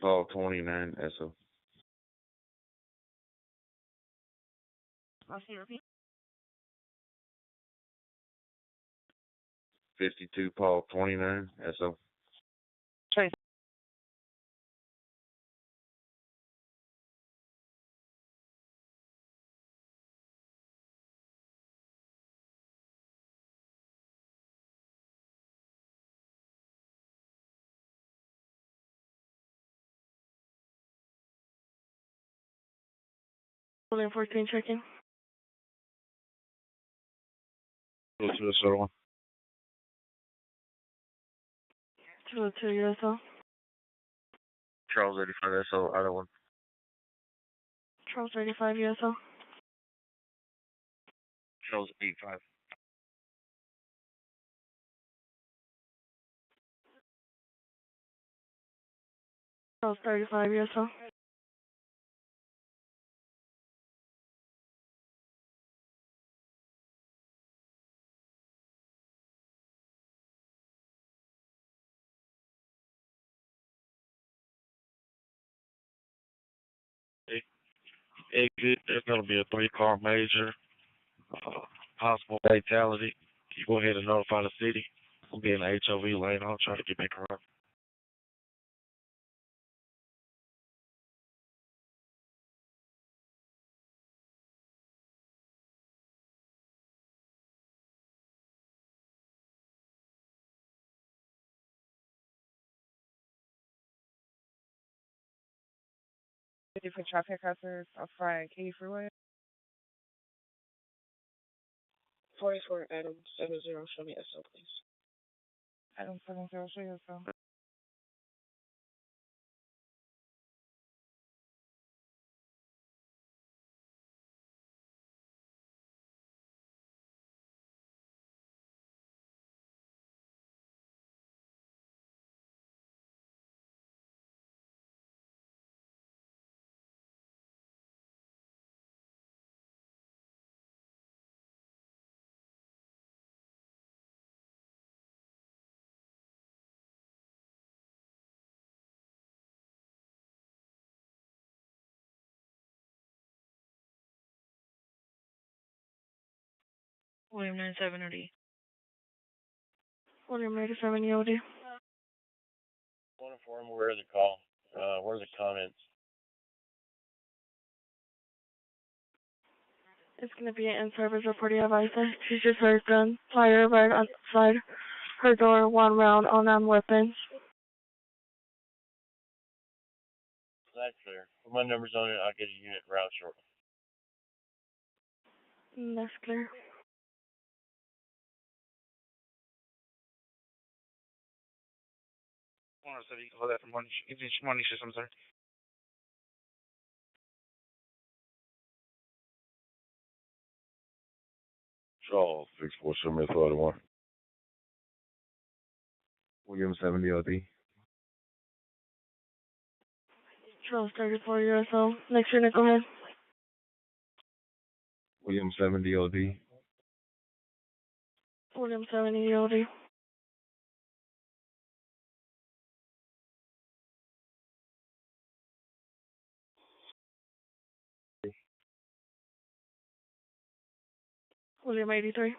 Paul 29 SO. I'll see you repeat. 52 Paul 29 SO. Trace. Building 14 checking. Go to the other one. 202 USO. Charles 85 SO, other one. Charles 35 USO. Charles 85. Charles 35 USO. Exit, there's going to be a 3-car major, possible fatality. You go ahead and notify the city. We'll be in the HOV lane. I'll try to get back around. Different traffic hazards off Friday Katy Freeway. 44 Adam 70, show me SO, please. Adam 70, show you SO. William 97OD. William 97 EOD. One inform where are the call? Where are the comments? It's going to be an in-service report. You have ISA. She just heard gun fire right outside her door. 1 round unarmed weapons. That's clear. With my numbers on it, I'll get a unit route shortly. That's clear. So you can hold that for money. Money system, sir. Charles 647 SO. William 70 LD. Charles 34 USO. Next unit, go ahead. William 70 OD. William 70 OD. William 83.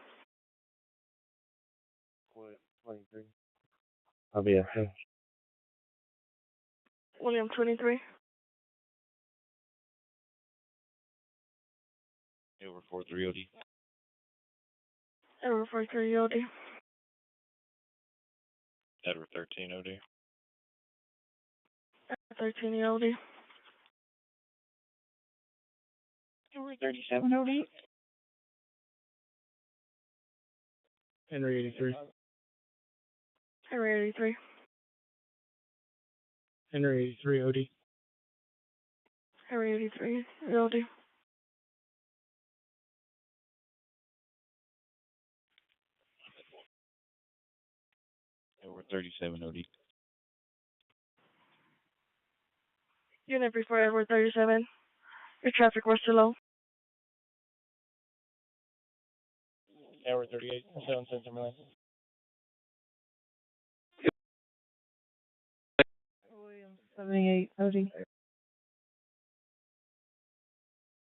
23. I'll be at William 23. over 43 OD. Edward 43 OD. Edward 13 OD. Edward 13 OD. Edward 37 OD. Henry 83. Henry 83. Henry 83 OD. Henry 83 OD. Edward 37 OD. Unit before Edward 37. Your traffic was too low. Edward 38. 7 cents a million. William 78 OD.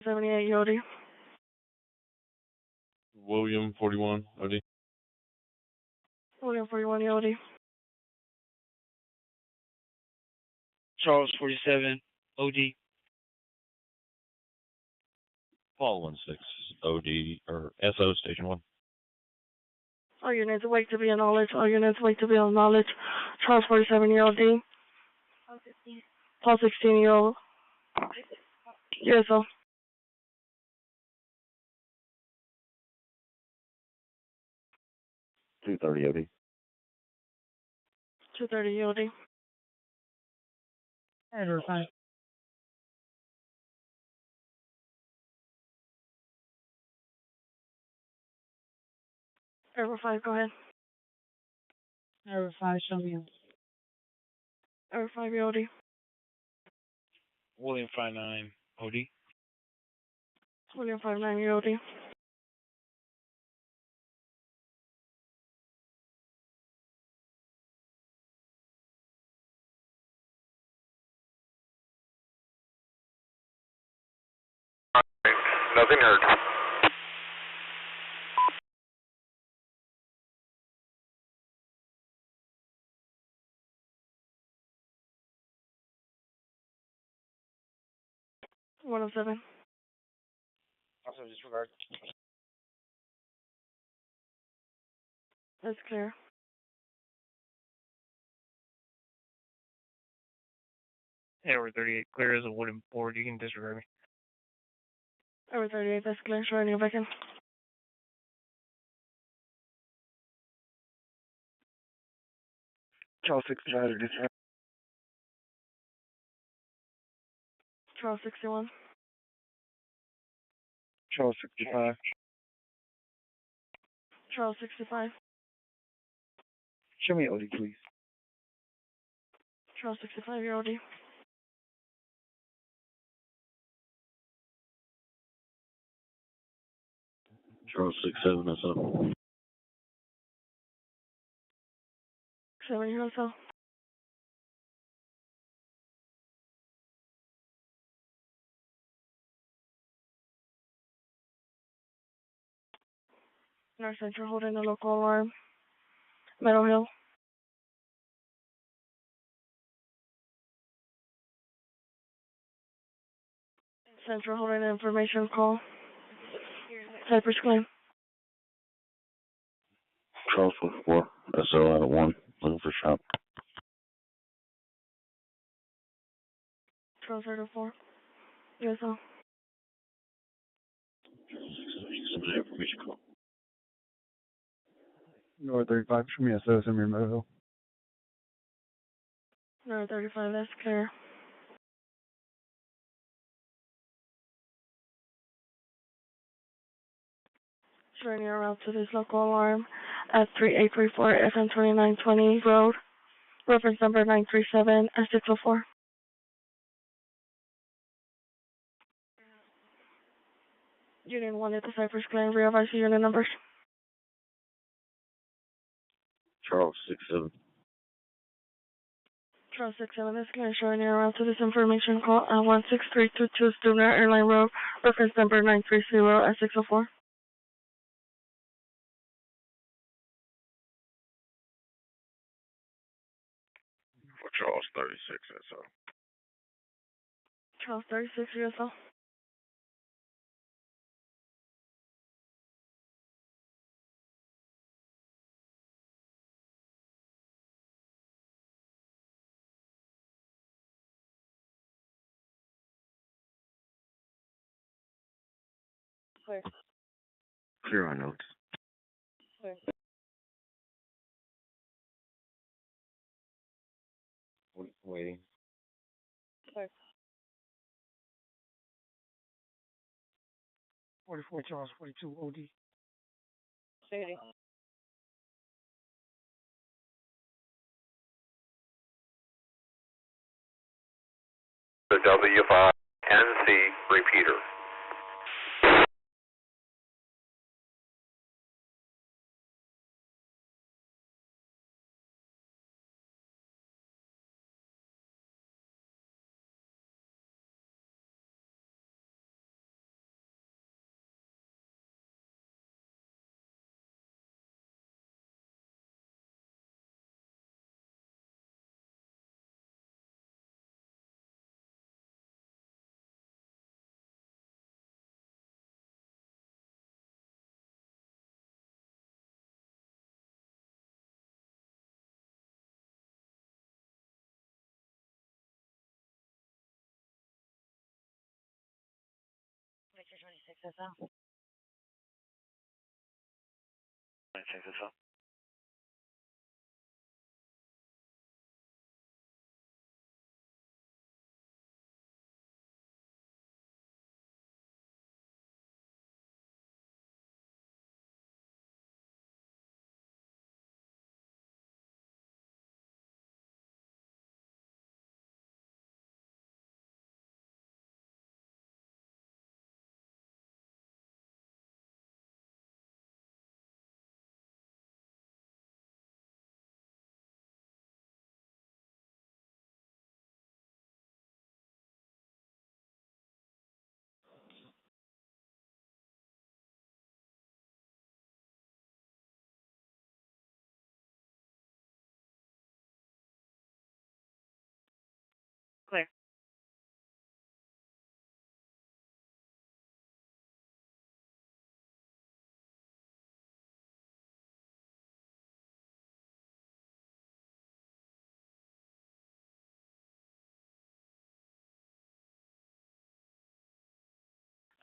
78 OD. William 41 OD. William 41 OD. Charles 47 OD. Paul 16 OD or SO Station 1. All units awake to be in knowledge. All units awake to be in knowledge. Charles 47-year-old D. Paul 16-year-old. USO. $230 OD. 230 OD. Edward 5. Edward 5, go ahead. Edward 5, show me. Edward 5 OD. William 59 OD. William 59 OD. Nothing heard. One of 7. Also disregard. That's clear. Edward 38, clear as a wooden board. You can disregard me. Edward 38, that's clear. Showing you back in. Charles 65 disregard. Charles 61. Charles 65. Charles 65. Show me OD, please. Charles 65-year-old D. Charles 67 SO. 7 years old. North Central holding the local alarm. Meadow Hill. Central holding the information call. Cypress claim. Charles 44 SO out of 1. Looking for shop. Charles 34. USO. Some information call. North 35, show me SO, send me remote. North 35, that's clear. Showing your route to this local alarm at 3834 FM 2920 Road. Reference number 937 S604. Unit 1 at the Cypress Glen, verify unit numbers. Charles 67. Charles 67, this is showing you around to this information call at 16322 Student Airline Road, reference number 930 at 604. For Charles 36, that's all. Charles 36, USO. Clear. Clear on notes. Clear. Waiting. Clear. 44 Charles 42 OD. Shady. The W5 NC repeater. Victor 26 SL. 26 SL. Clear.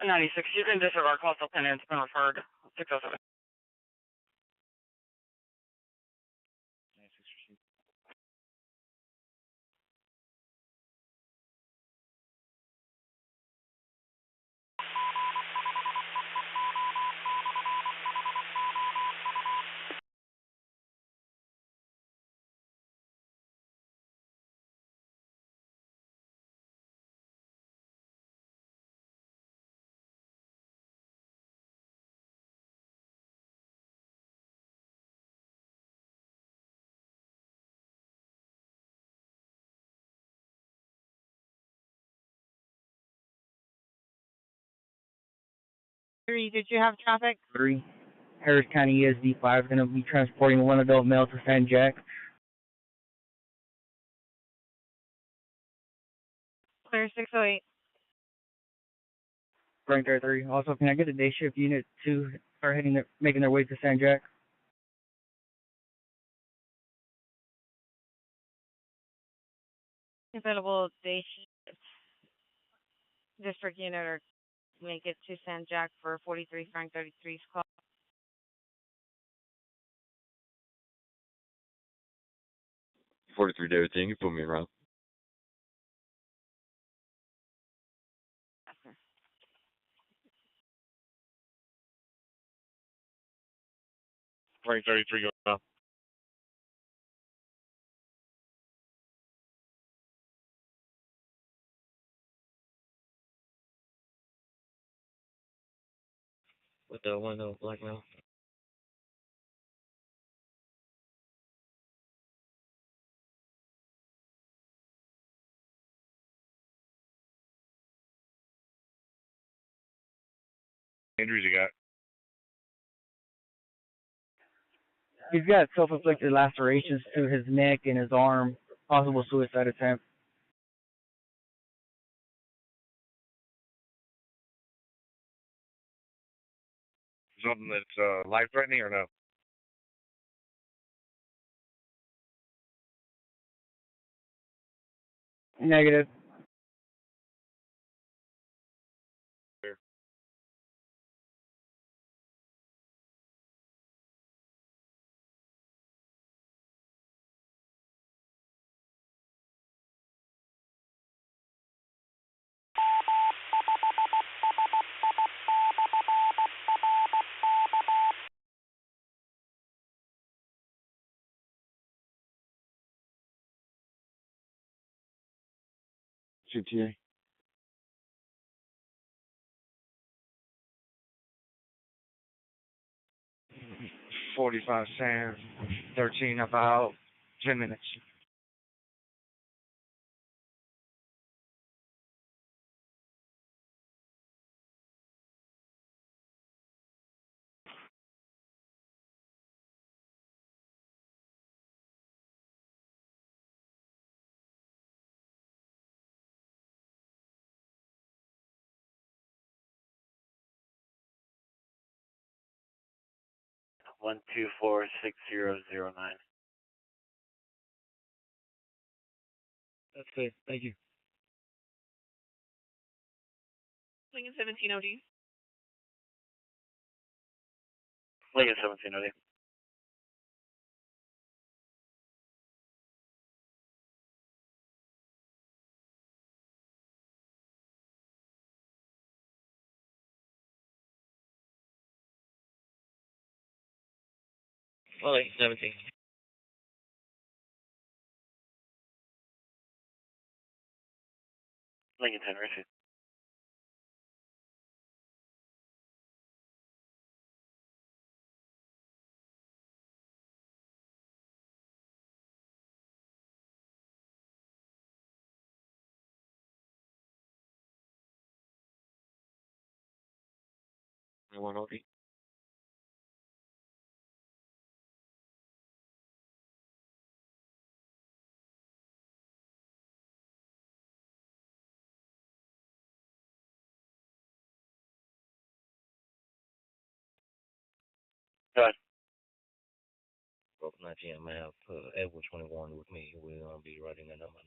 A 96, you can disregard call till pending, it's been referred. 607. Three, did you have traffic? 3. Harris County ESD 5 is going to be transporting one adult male to San Jack. Clear 608. Frank 33. Also, can I get a day shift unit 2 start making their way to San Jack? Available day shift. District unit or make it to San Jack for 43 Frank 33's call. $43 David thing, you put me around. Frank 33 going down. with the window black now. Injuries you got? He's got self-inflicted lacerations to his neck and his arm. Possible suicide attempt. Something that's life-threatening or no? Negative. Clear. CTA. Sam, 13 about 10 minutes. One two four 6009. That's clear. Thank you. Lincoln 17 OD. Lincoln 17 OD. Okay, 17. Lincoln 10 received. One OD. Go ahead. Well, 19, I'm gonna have Edward 21 with me. We're gonna be writing a number.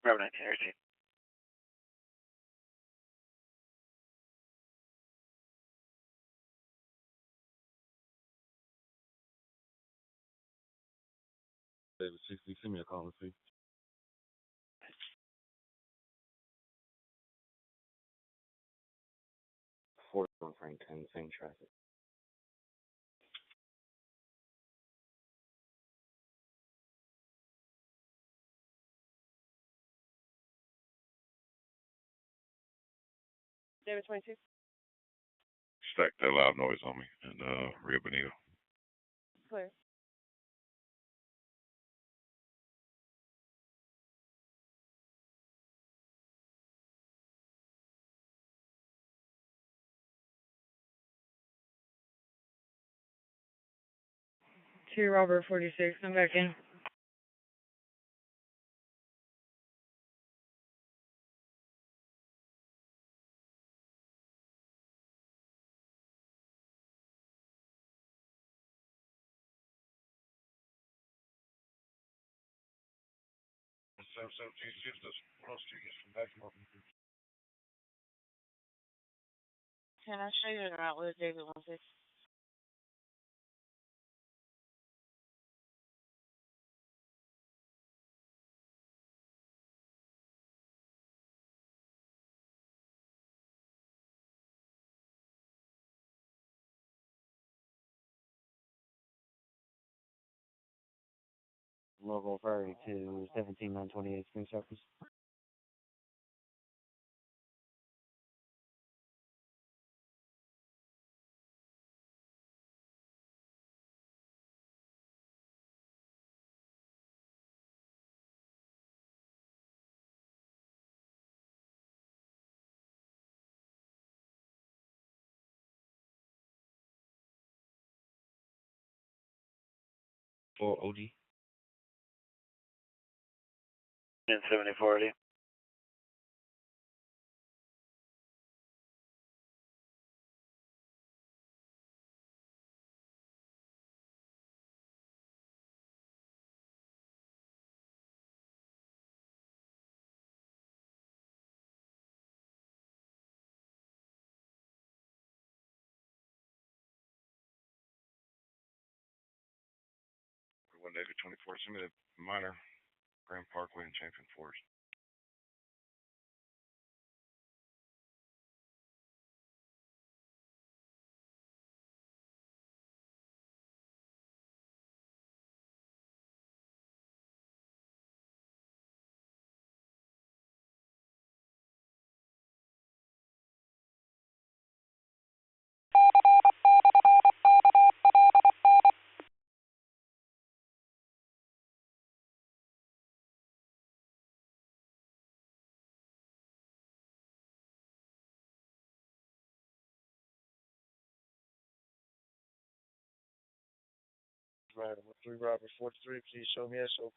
Bravo 19 received. David 60, send me a call and see. 41 Frank 10, same traffic. David 22. Stack that loud noise on me and Rio Benito. Clear. To Robert 46, come back in. Sam 17 shifts us close to you from back up. Can I show you the route with David 16? Local ferry to 17928 Spring Circus. for OD. And 7480. One Navy 24, send me the minor, Grand Parkway and Champion Forest. Right, 3 Robert 43, please show me SO.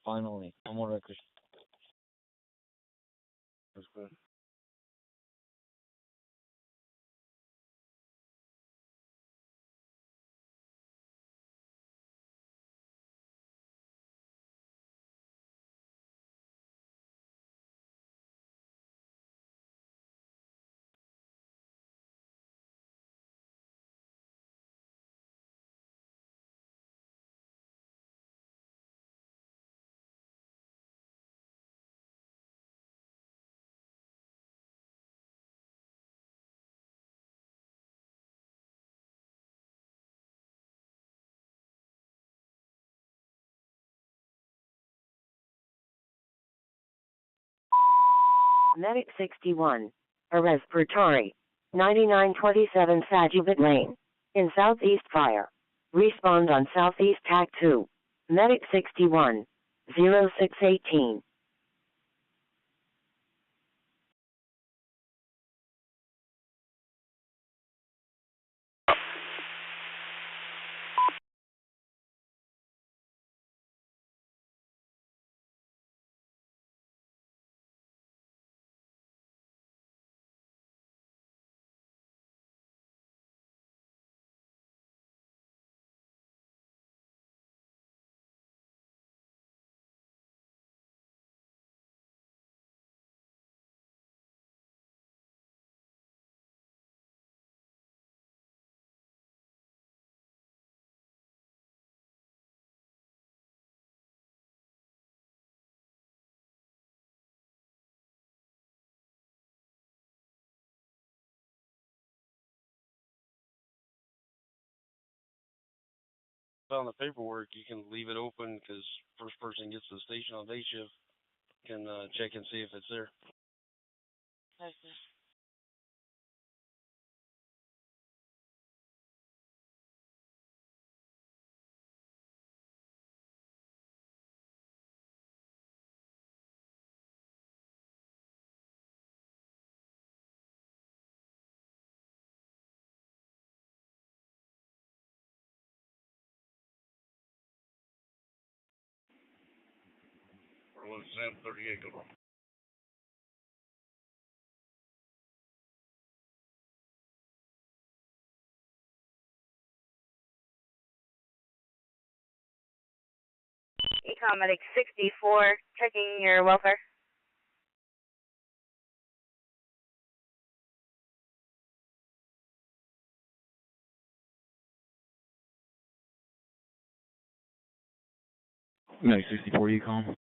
Finally, I'm on record. That's good. Medic 61. A respiratory. 9927 Sajubat Lane. In Southeast Fire. Respond on Southeast TAC 2. Medic 61. 0618. On the paperwork, you can leave it open because first person gets to the station on day shift can check and see if it's there. Okay. 1738, good one. Econ Medic 64, checking your welfare. Medic 64 Econ.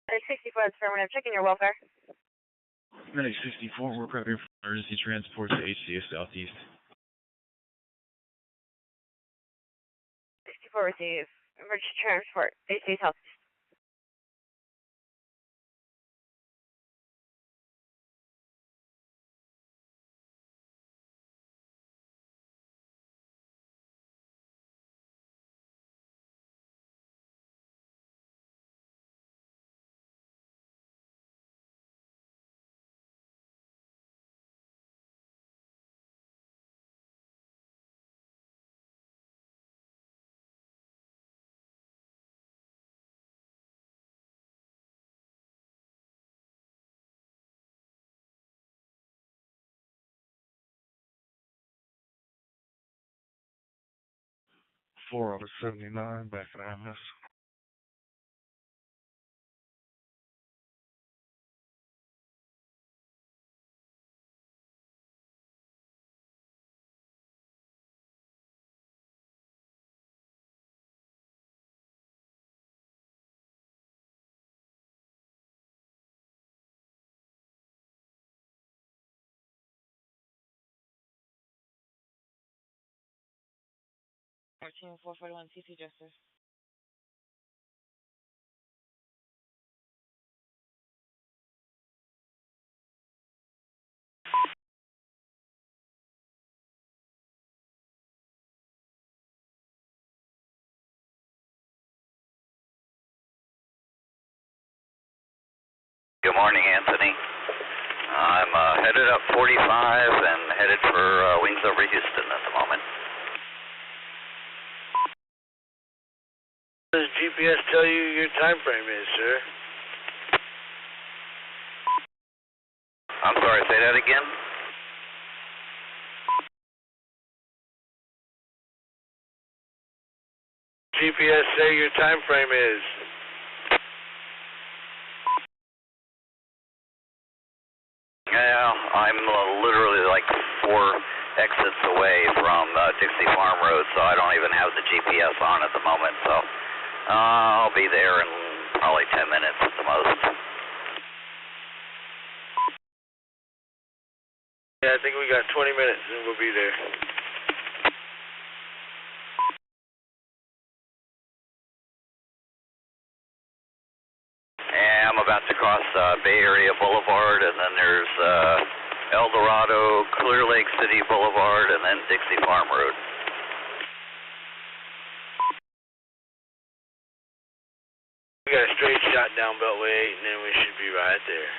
Medic 64, that's affirmative, checking your welfare. Medic 64, we're prepping for emergency transport to HCS Southeast. 64 receive. Emergency transport, AC South. Four out of 79, back at IMS. Team 441 TC Justice. Good morning, Anthony. I'm headed up 45 and headed for wings over Houston at the moment. What does GPS tell you your time frame is, sir? I'm sorry, say that again? GPS say your time frame is? Yeah, I'm literally like 4 exits away from Dixie Farm Road, so I don't even have the GPS on at the moment, so I'll be there in probably 10 minutes at the most. Yeah, I think we got 20 minutes and we'll be there. And I'm about to cross Bay Area Boulevard, and then there's El Dorado, Clear Lake City Boulevard, and then Dixie Farm Road. We got a straight shot down Beltway 8, and then we should be right there.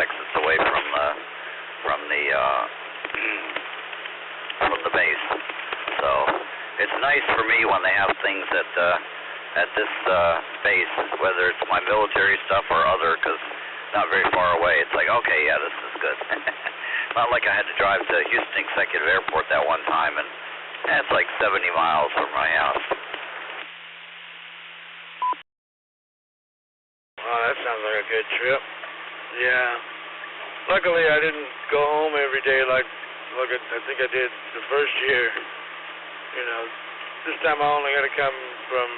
Exits away from the base. So it's nice for me when they have things at this base, whether it's my military stuff or other, because not very far away. It's like, okay, yeah, this is good. Not like I had to drive to Houston Executive Airport that one time, and it's like 70 miles from my house. Oh, that sounds like a good trip. Yeah. Luckily, I didn't go home every day like I think I did the first year. You know, this time I only got to come from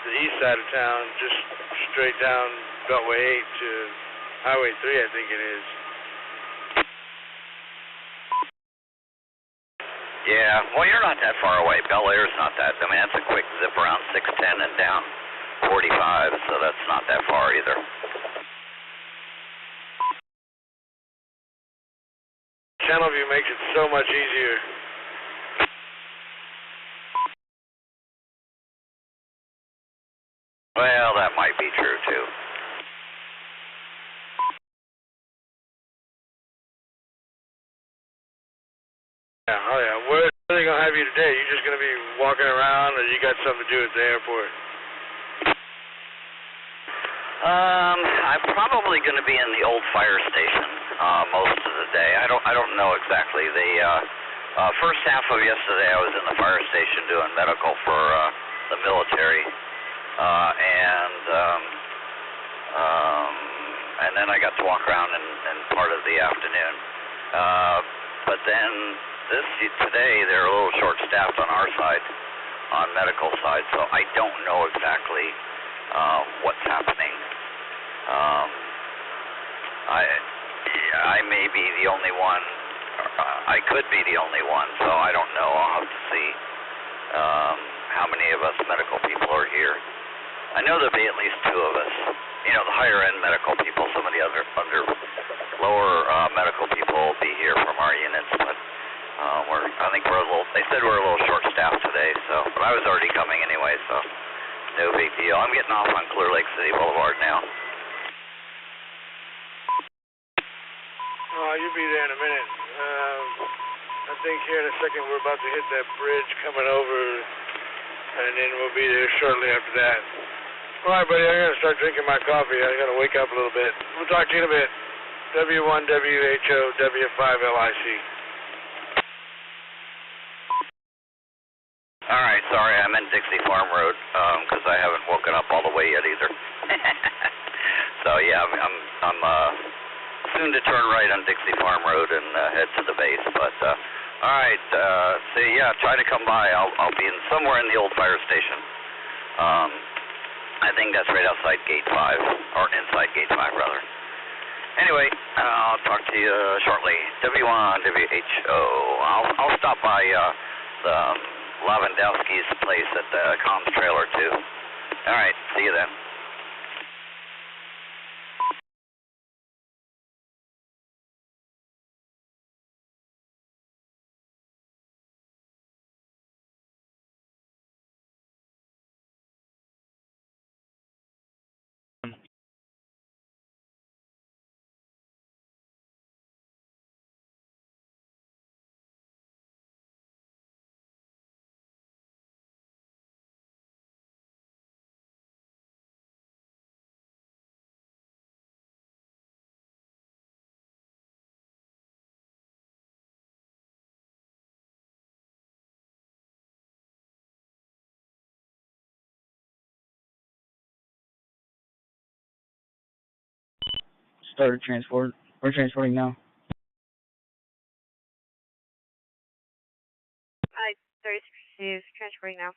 the east side of town, just straight down Beltway 8 to Highway 3, I think it is. Yeah, well, you're not that far away. Bel Air's not that. I mean, that's a quick zip around 610 and down 45, so that's not that far either. Channel view makes it so much easier. Well, that might be true too. Yeah, oh yeah. Where are they going to have you today? You just going to be walking around, or you got something to do at the airport? I'm probably going to be in the old fire station most of the day. I don't know exactly. The first half of yesterday, I was in the fire station doing medical for the military, and then I got to walk around in part of the afternoon. But then today, they're a little short-staffed on our side, on medical side, so I don't know exactly what's happening. I may be the only one. I could be the only one, so I don't know. I'll have to see how many of us medical people are here. I know there'll be at least two of us. You know, the higher-end medical people. Some of the other lower medical people will be here from our units, but I think we're a little. They said we're a little short-staffed today, but I was already coming anyway, so no big deal. I'm getting off on Clear Lake City Boulevard now. Oh, you'll be there in a minute. I think here in a second we're about to hit that bridge coming over, and then we'll be there shortly after that. All right, buddy, I gotta start drinking my coffee. I gotta wake up a little bit. We'll talk to you in a bit. W1WHO W5LIC. All right, sorry, I'm in Dixie Farm Road because I haven't woken up all the way yet either. So yeah, I'm soon to turn right on Dixie Farm Road and head to the base. But all right, try to come by. I'll be somewhere in the old fire station. I think that's right outside Gate 5, or inside Gate 5 rather. Anyway, I'll talk to you shortly. W1WHO. I'll stop by the Lavandowski's place at the comms trailer too. All right, see you then. Started transport. We're transporting now. I 36 received, transferring now.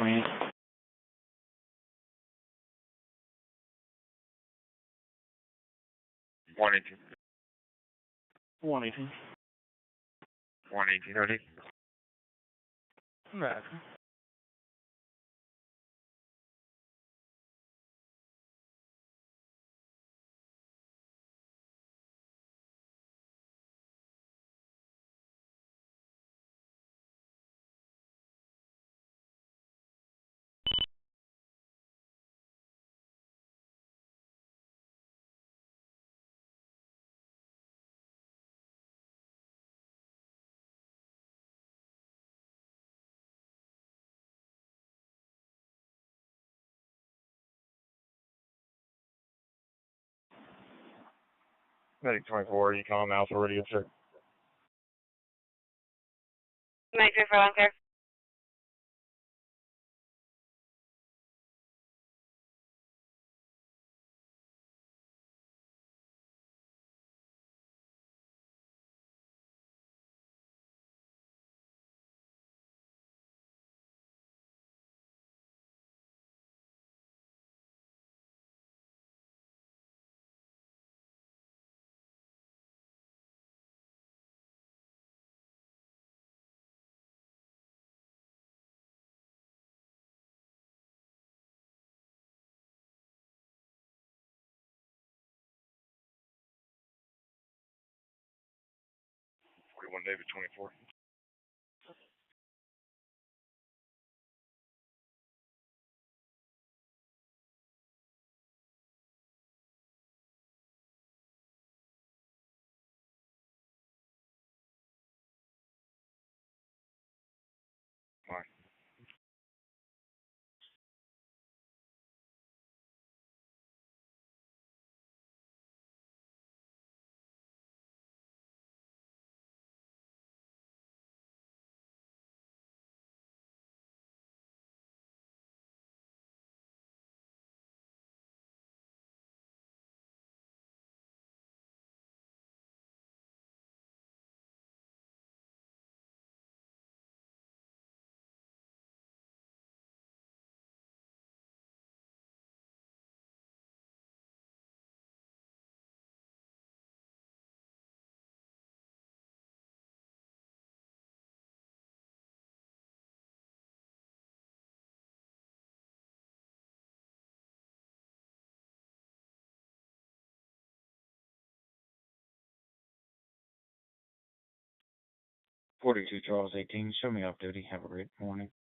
One 118. 118, ready? Right. Medic 24, you calling Alpha Radio check? Mike 24, long care. 41 David 24. Fine. Charles 18, show me off duty. Have a great morning.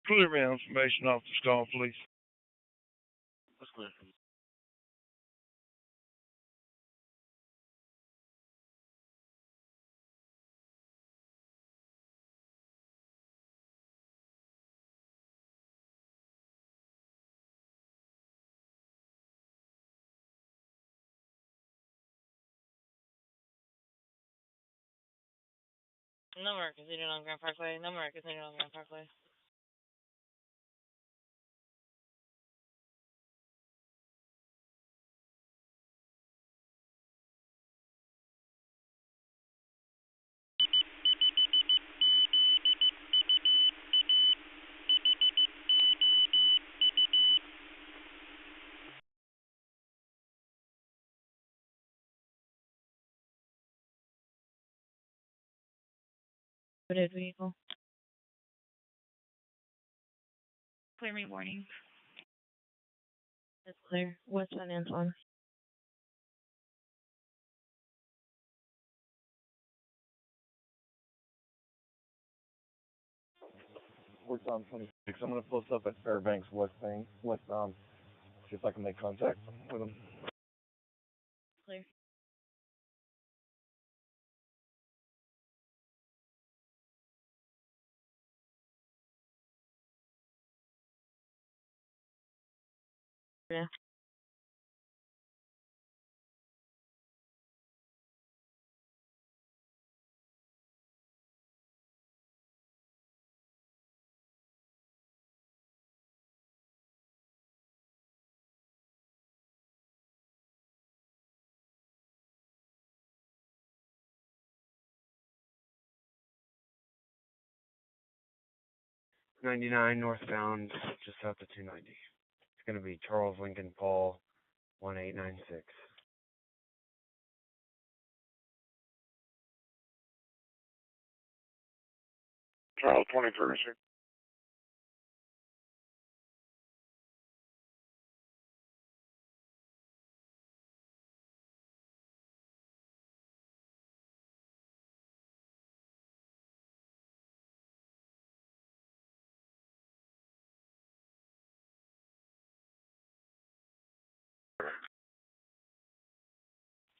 Clear me information off the skull, please. That's clear. Number continued on Grand Parkway. Number continued on Grand Parkway. Loaded vehicle. Clear me warning. It's clear. Westbound Antoine. Works on 26. I'm going to post up at Fairbanks westbound. See if I can make contact with them. Clear. Yeah. '99 northbound, just south of 290. It's going to be Charles Lincoln Paul, 1896. Charles 23.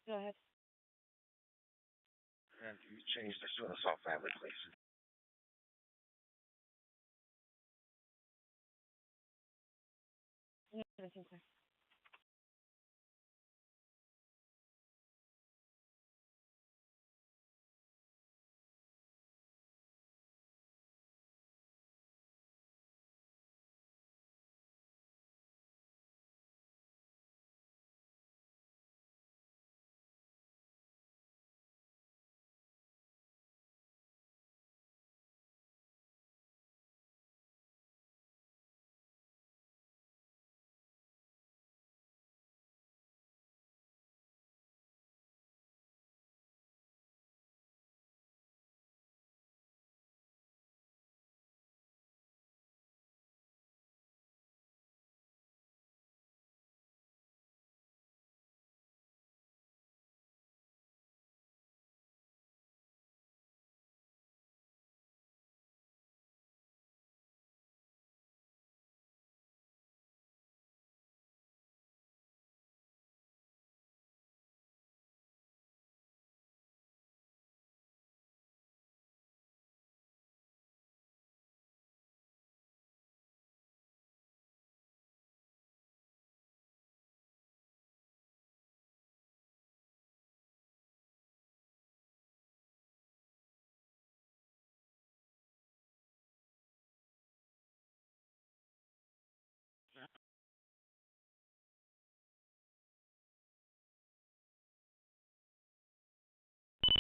Go ahead. And you change this to an assault family, please. Yeah, 17 clear.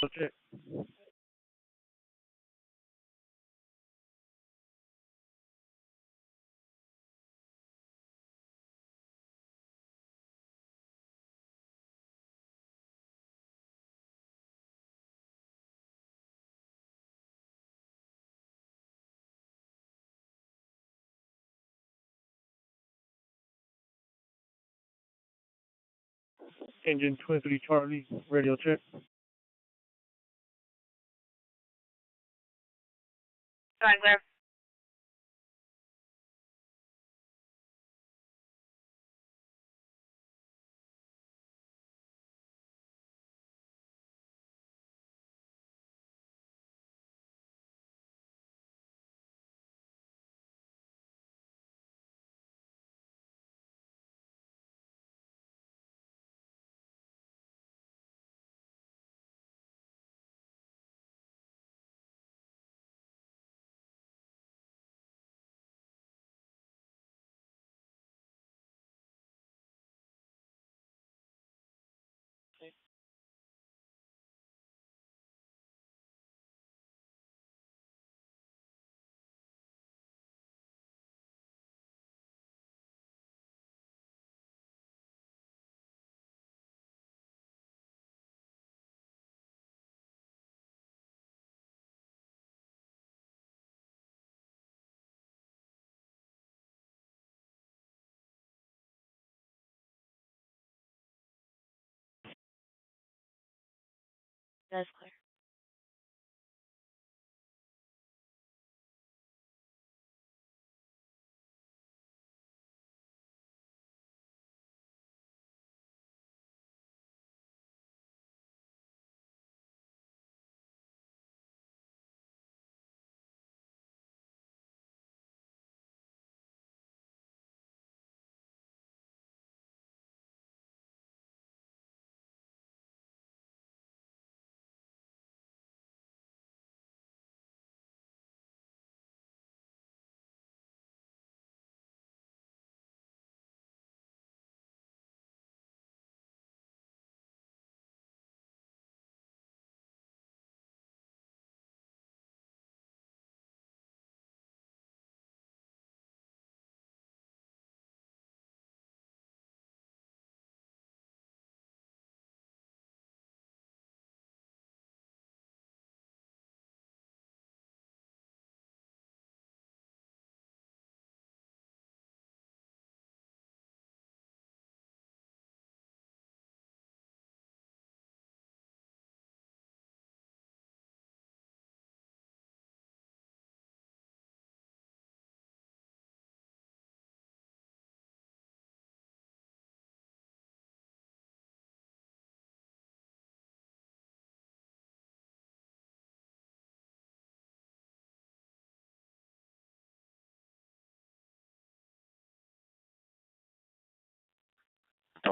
Okay. Engine 23 Charlie, radio check. Fine, clear. That's clear.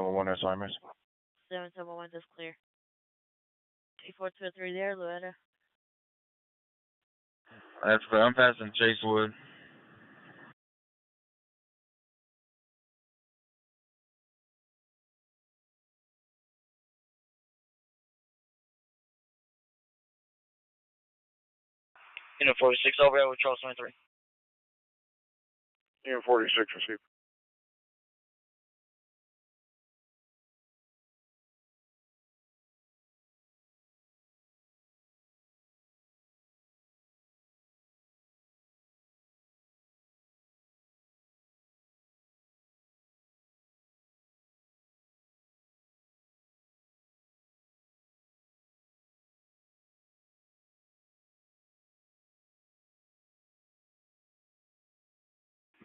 771 assignments. 771 is clear. 8423 there, Loretta. That's clear. I'm passing Chasewood. Unit 46 over there with Charles 23. Unit 46 received.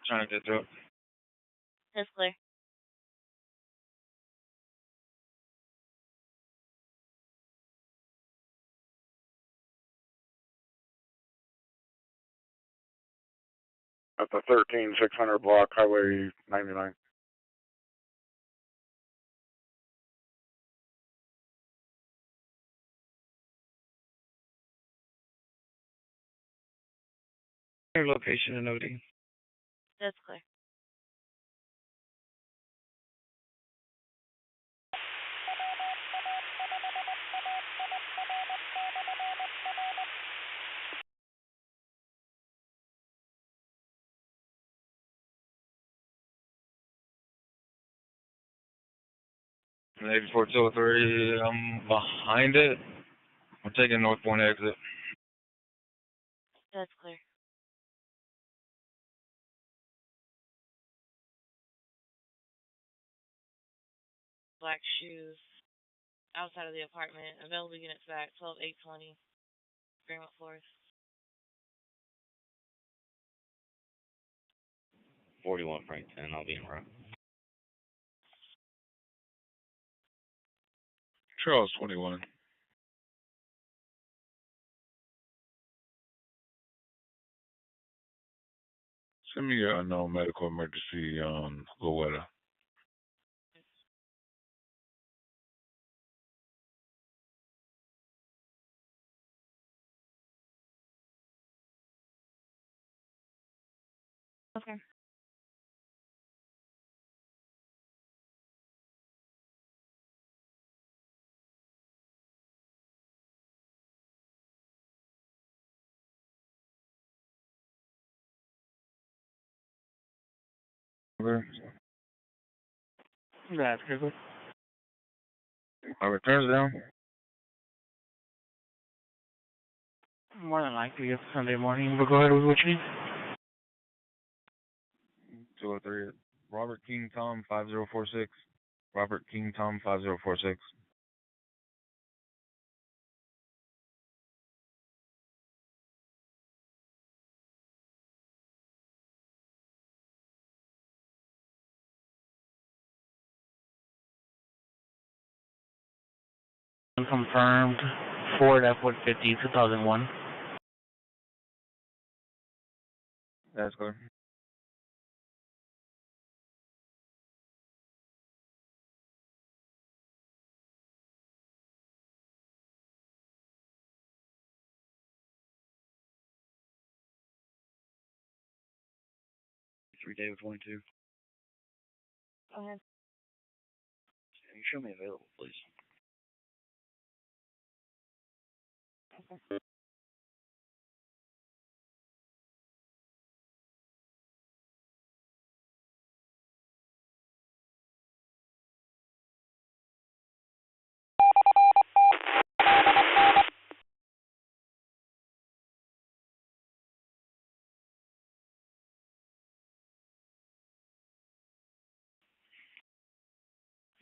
I'm trying to get through it. That's clear. At the 13600 block, Highway 99. Your location and OD. That's clear. Navy 4203, I'm behind it. I'm taking North Point exit. That's clear. Black shoes outside of the apartment. Available units back. 12820. Greenwood Forest. 41 Frank 10. I'll be in route. Charles 21. Send me a unknown medical emergency on Loretta. Okay. That's good. Our returns down. More than likely it's Sunday morning, but go ahead with what you need. 203. Robert King Tom 5046. Robert King Tom 5046. Confirmed. Ford F-150 2001. That's good. David 22. Go ahead. Can you show me available, please? Okay.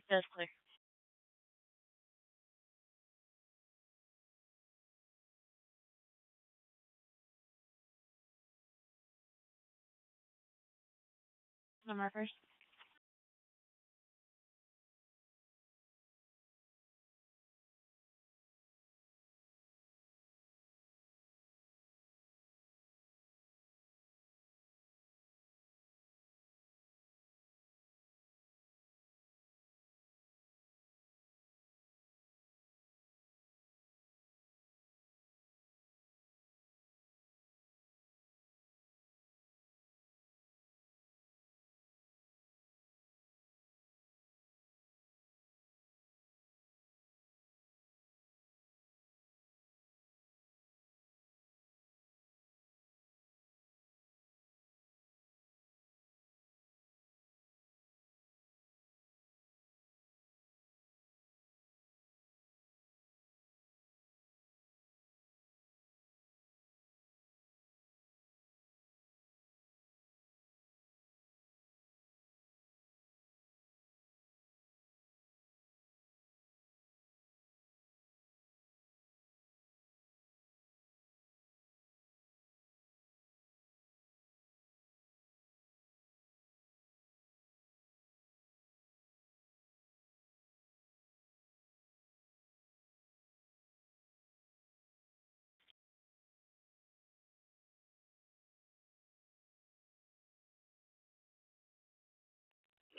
That's clear. Number first.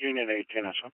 Unit 18, SM.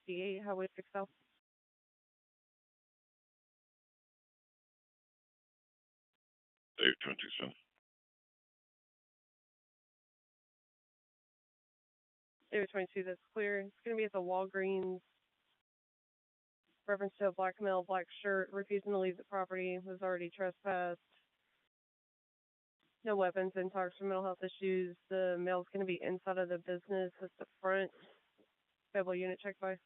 .68, Highway 6L. Dave 27. Area 22, that's clear. It's going to be at the Walgreens. Reference to a black male, black shirt, refusing to leave the property, was already trespassed. No weapons, intox or mental health issues. The male's going to be inside of the business at the front. Available unit check by.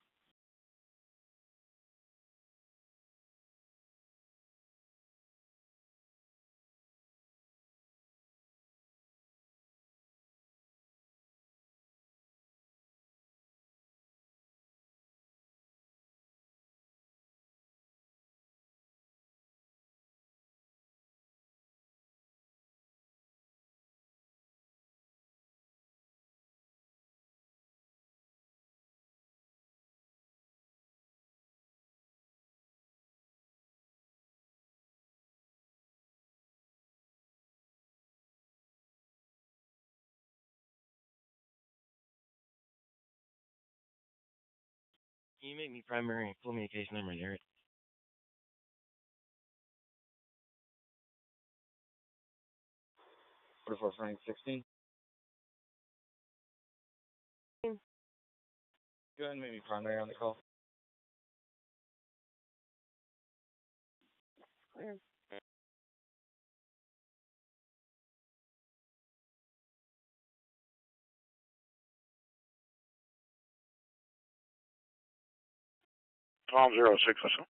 Can you make me primary and pull me a case number near it? For Frank 16. Go ahead and make me primary on the call. Clear. Tom 06, SM.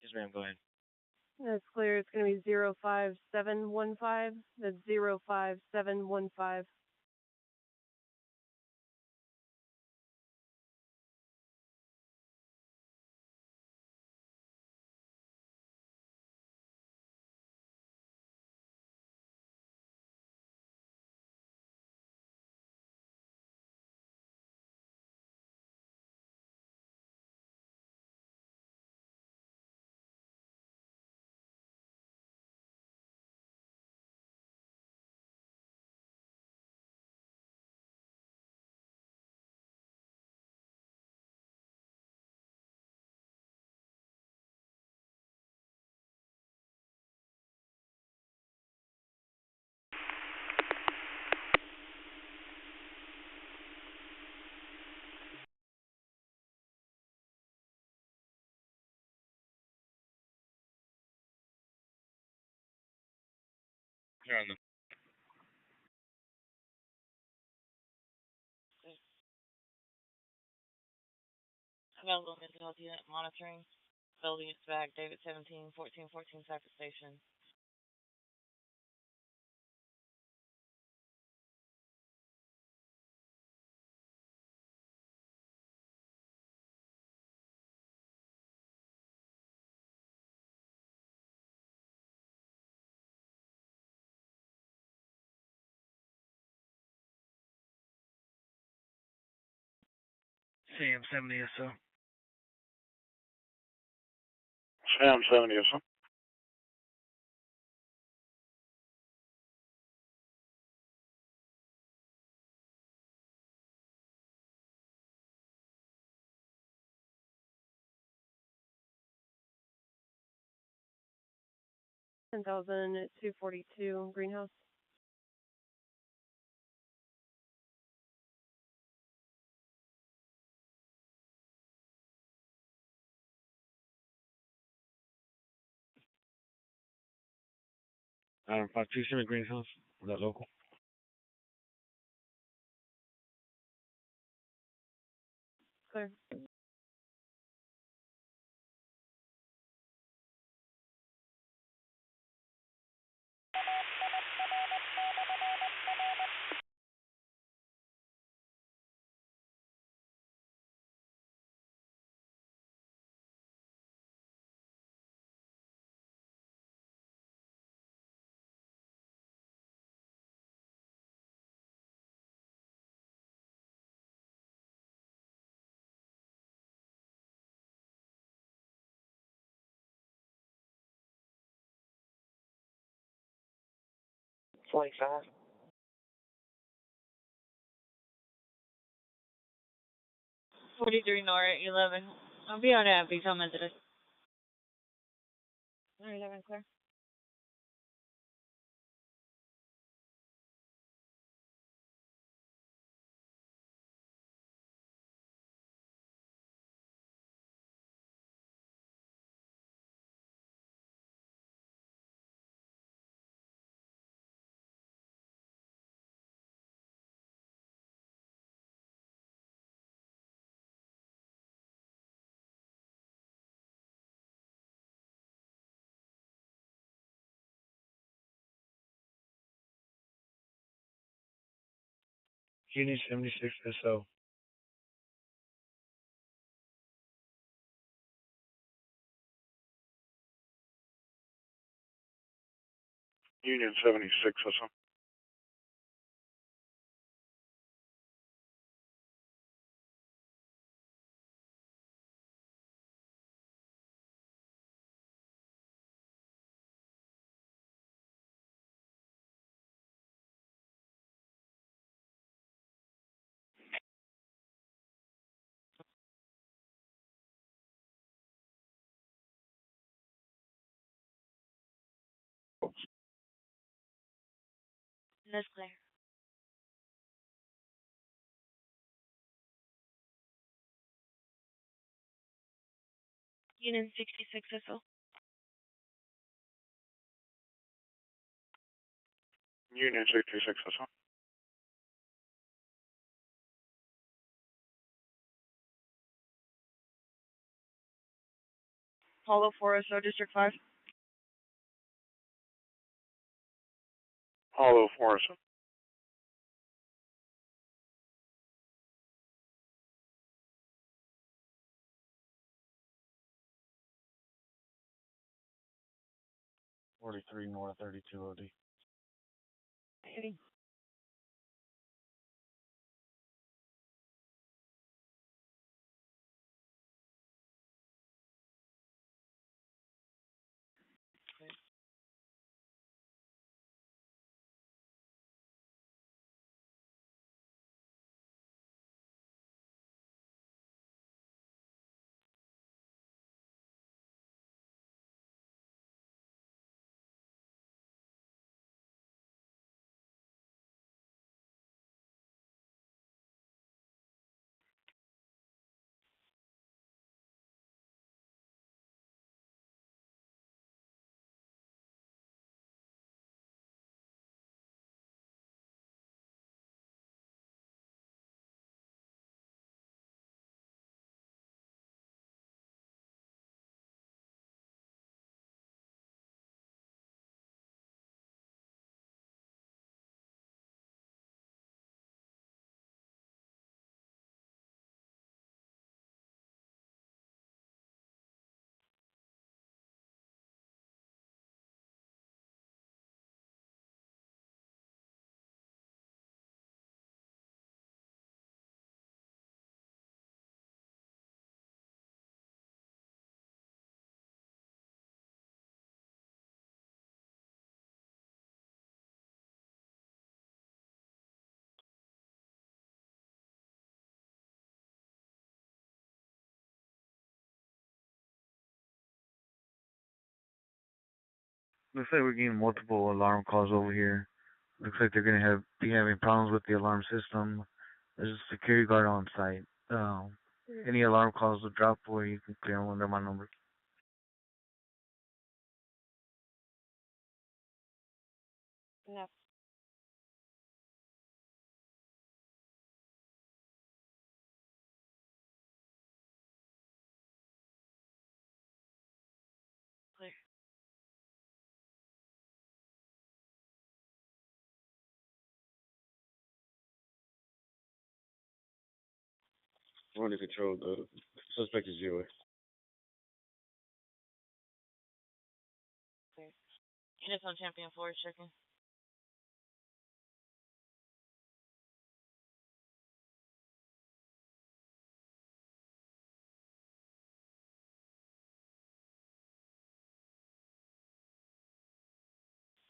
Yes, ma'am, go ahead. That's clear. It's going to be 05715. That's 05715. Here on the Available mental health unit monitoring. Available units back, David 17, 1414 Cypress Station. Sam 70 SO. Sam 70, SM. $10,242 greenhouse. Item 52, send me Greenhouse. Is that local? Clear. $45. 43 Nora, 11. I'll be on at Vito Mendes. 11, clear. Union 76 SO. Union 76 or something. That's clear. Union 66 SO. Union 66 or something. Apollo 4 SO, District 5. Hollow Forest. 43 North 32 OD. 80. Looks like we're getting multiple alarm calls over here. Looks like they're gonna be having problems with the alarm system. There's a security guard on site. Any alarm calls will drop or you can clear them under my number. We're under control. The suspect is yours. Units on Champion 4 checking.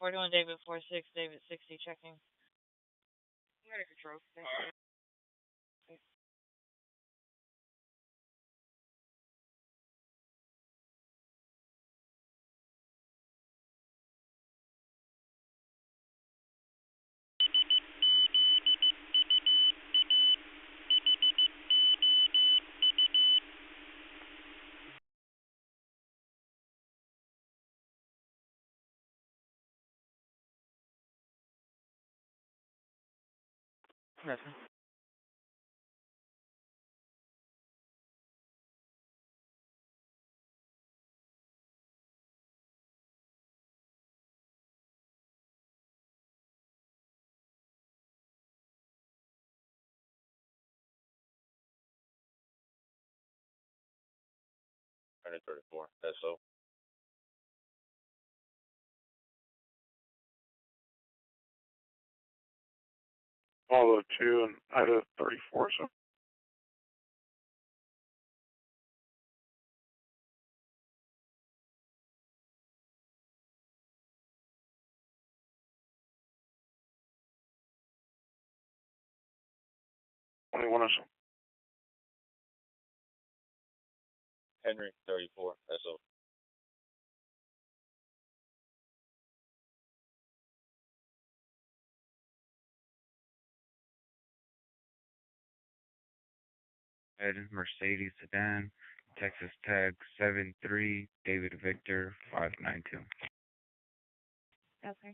$41 David 46 David 60 checking. Under control. Yes, sir. Under 34. That's so. Follow 2 and Ida 34, so. Only one of them. Henry 34. That's so. Ed Mercedes sedan, Texas tag 73 David Victor 592. Okay.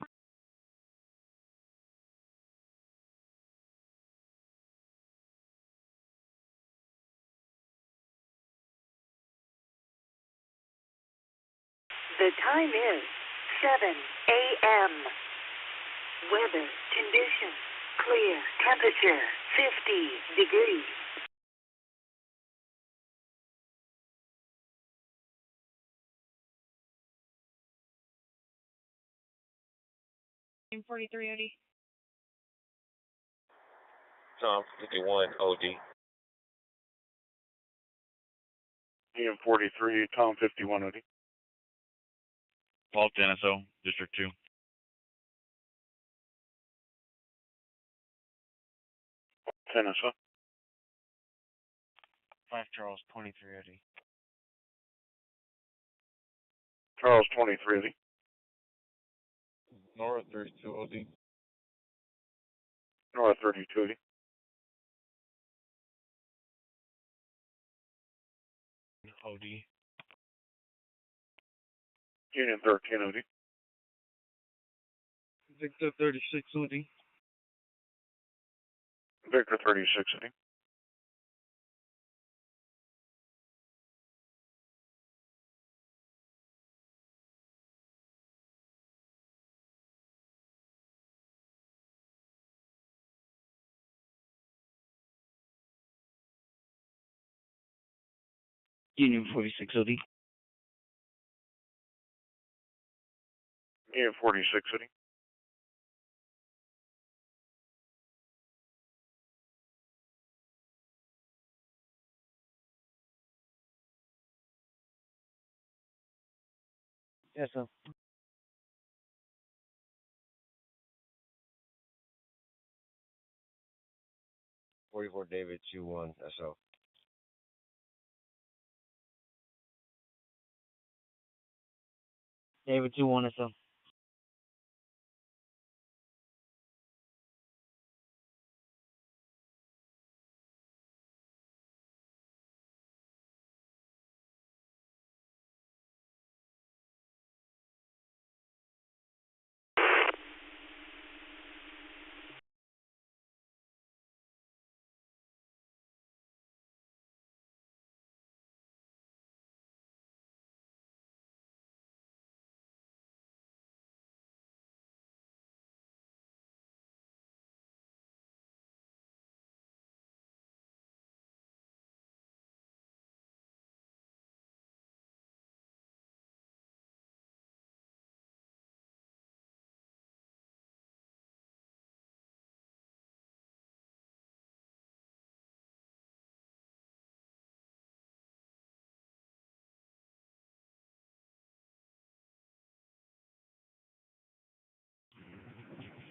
The time is 7 a.m. Weather conditions clear. Temperature 50 degrees. Team 43 OD. Tom 51 OD. EM 43, Tom 51 OD. Paul NSO, District 2. Tennessee. 5 Charles 23 OD. Charles 23 OD. Nora 32 OD. Nora 32 OD. OD. Union 13 OD. Victor 36 OD. Victor 36 OD. Union 46 OD. Union 46 OD. Yes, sir. David 21 SO. David 21 SO.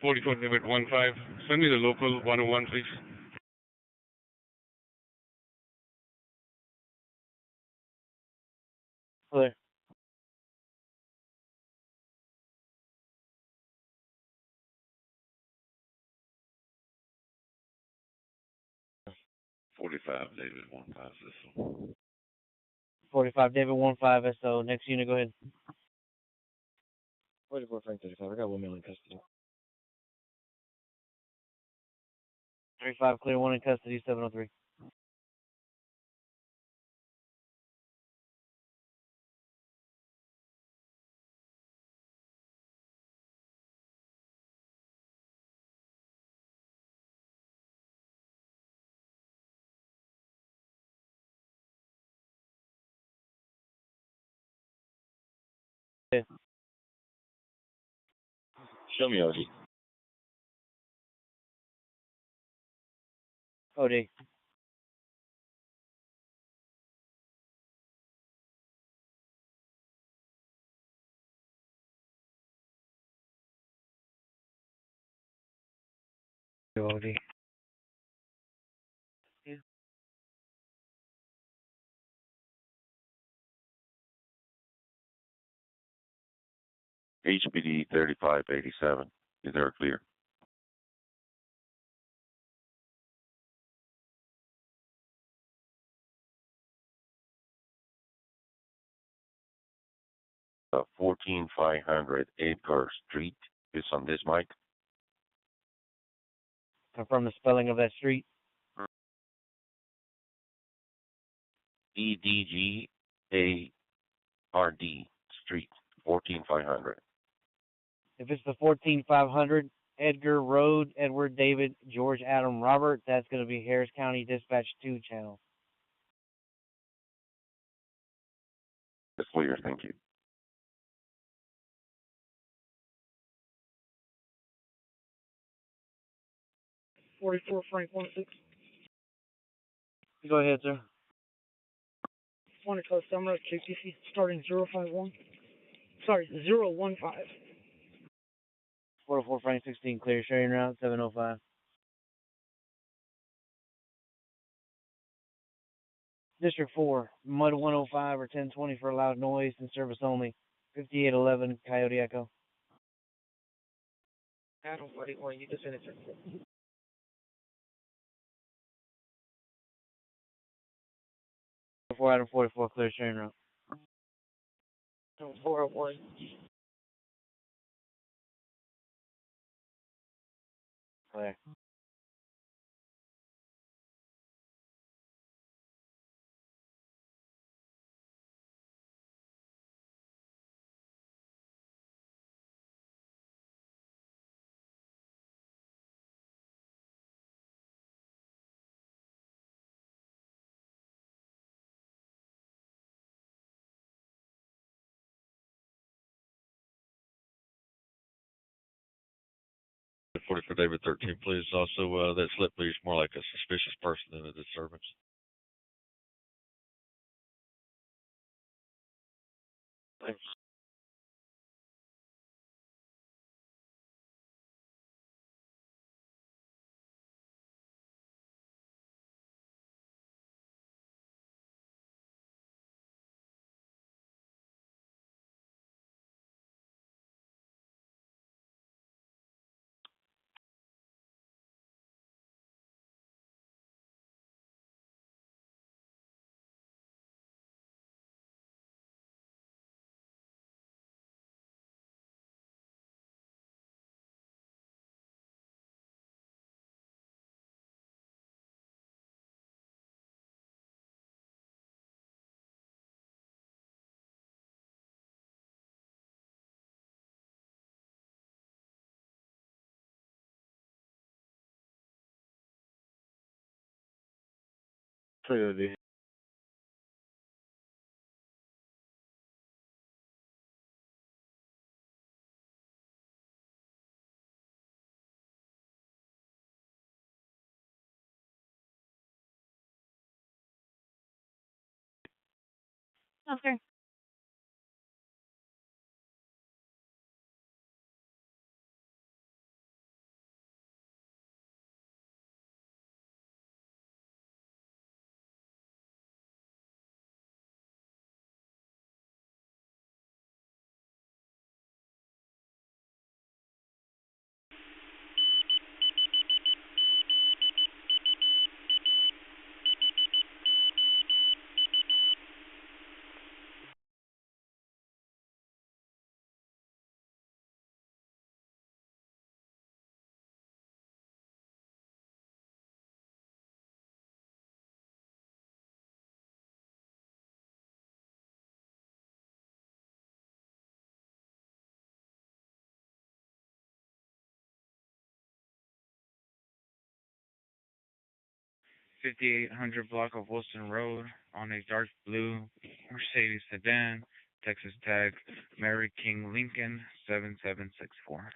44 David 15. Send me the local 101, please. Clear. David 15, this one. 45 David 15 SO. Next unit, go ahead. 44 Frank 35. I got 1 million in custody. 35 clear, 1 in custody, 703. Show me OG. OD. OD. HPD 3587. Is there clear? . 14500 Edgar Street is on this mic. Confirm the spelling of that street. EDGARD Street, 14500. If it's the 14500 Edgar Road, Edward David George Adam Robert, that's going to be Harris County Dispatch 2 channel. That's clear, thank you. .44 Frank 16. Go ahead, sir. Want to call Summer JTC starting 051. Sorry, 015. 404 Frank 16 clear, sharing route 705. District 4, Mud 105 or 1020 for loud noise and service only. 5811 Coyote Echo. Adam, what you just sent it to? 4 Adam 44 clear, sharing route. 401. Clear. For David 13, please. Also, that slip reads more like a suspicious person than a disturbance. Thanks. Clearly. Okay. 5800 block of Wilson Road on a dark blue Mercedes sedan, Texas tag Mary King Lincoln 7764.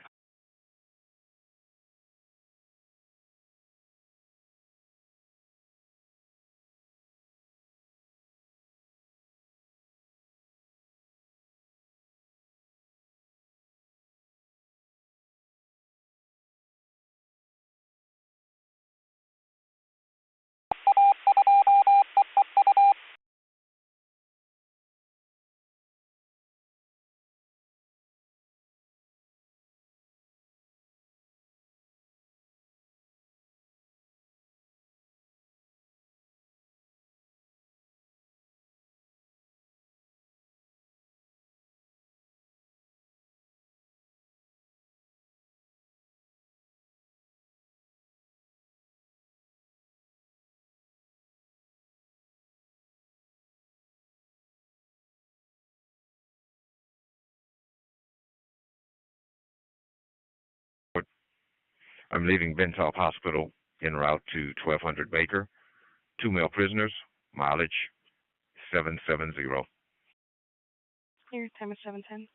I'm leaving Bentop Hospital en route to 1200 Baker. 2 male prisoners, mileage 770. Your time is 7:10.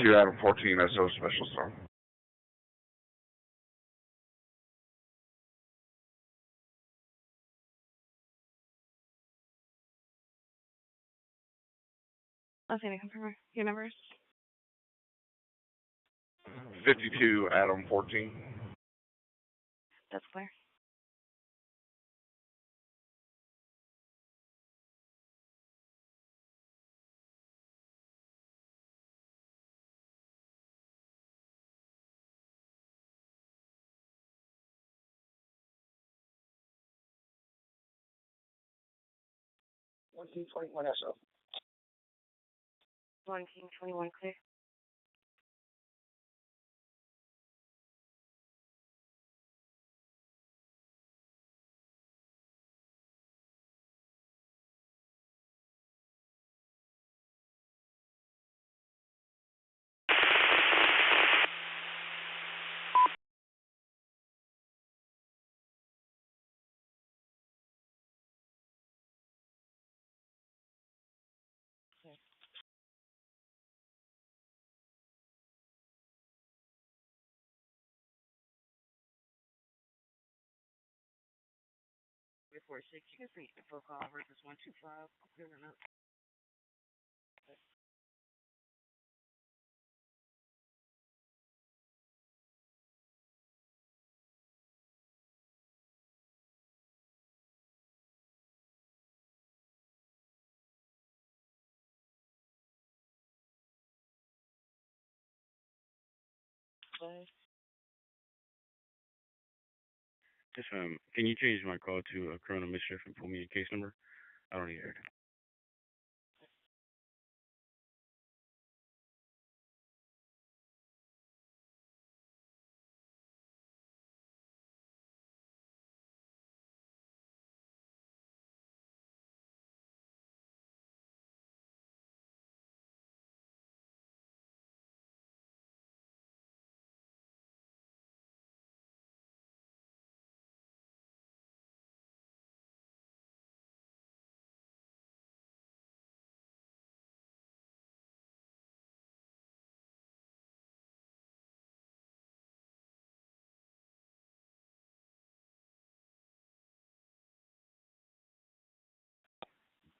To Adam 14 SO Special Star. Nothing to confirm your numbers. 52 Adam 14. That's clear. Team 21 SO. 1Team 21 clear. Before 6, you can reach the phone call versus 125. Clearing up. Yes, can you change my call to a criminal mischief and pull me a case number? I don't need it.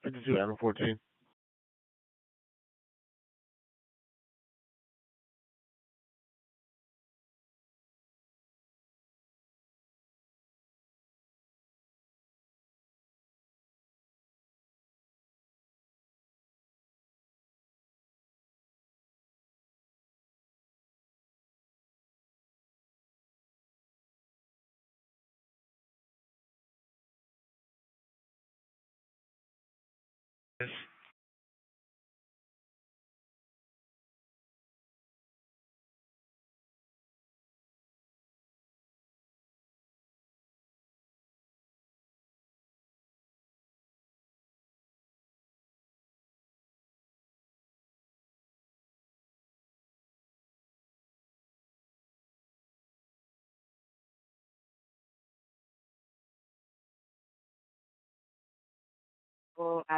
Fifty-two Adam 14.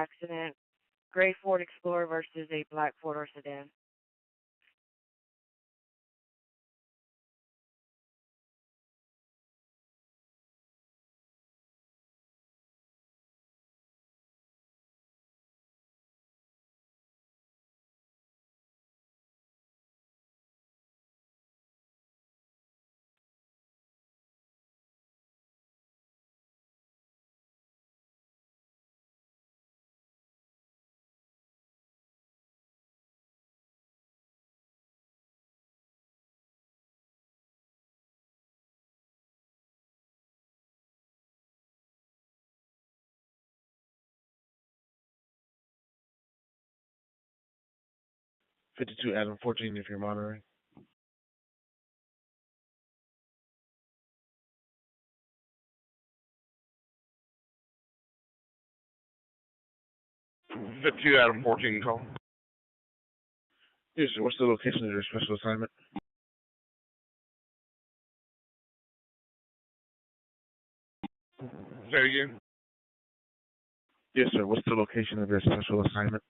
accident. Gray Ford Explorer versus a black four-door sedan. $52 Adam 14 if you're monitoring. $52 Adam 14 call. Yes, sir. What's the location of your special assignment? Say it again. Yes, sir. What's the location of your special assignment?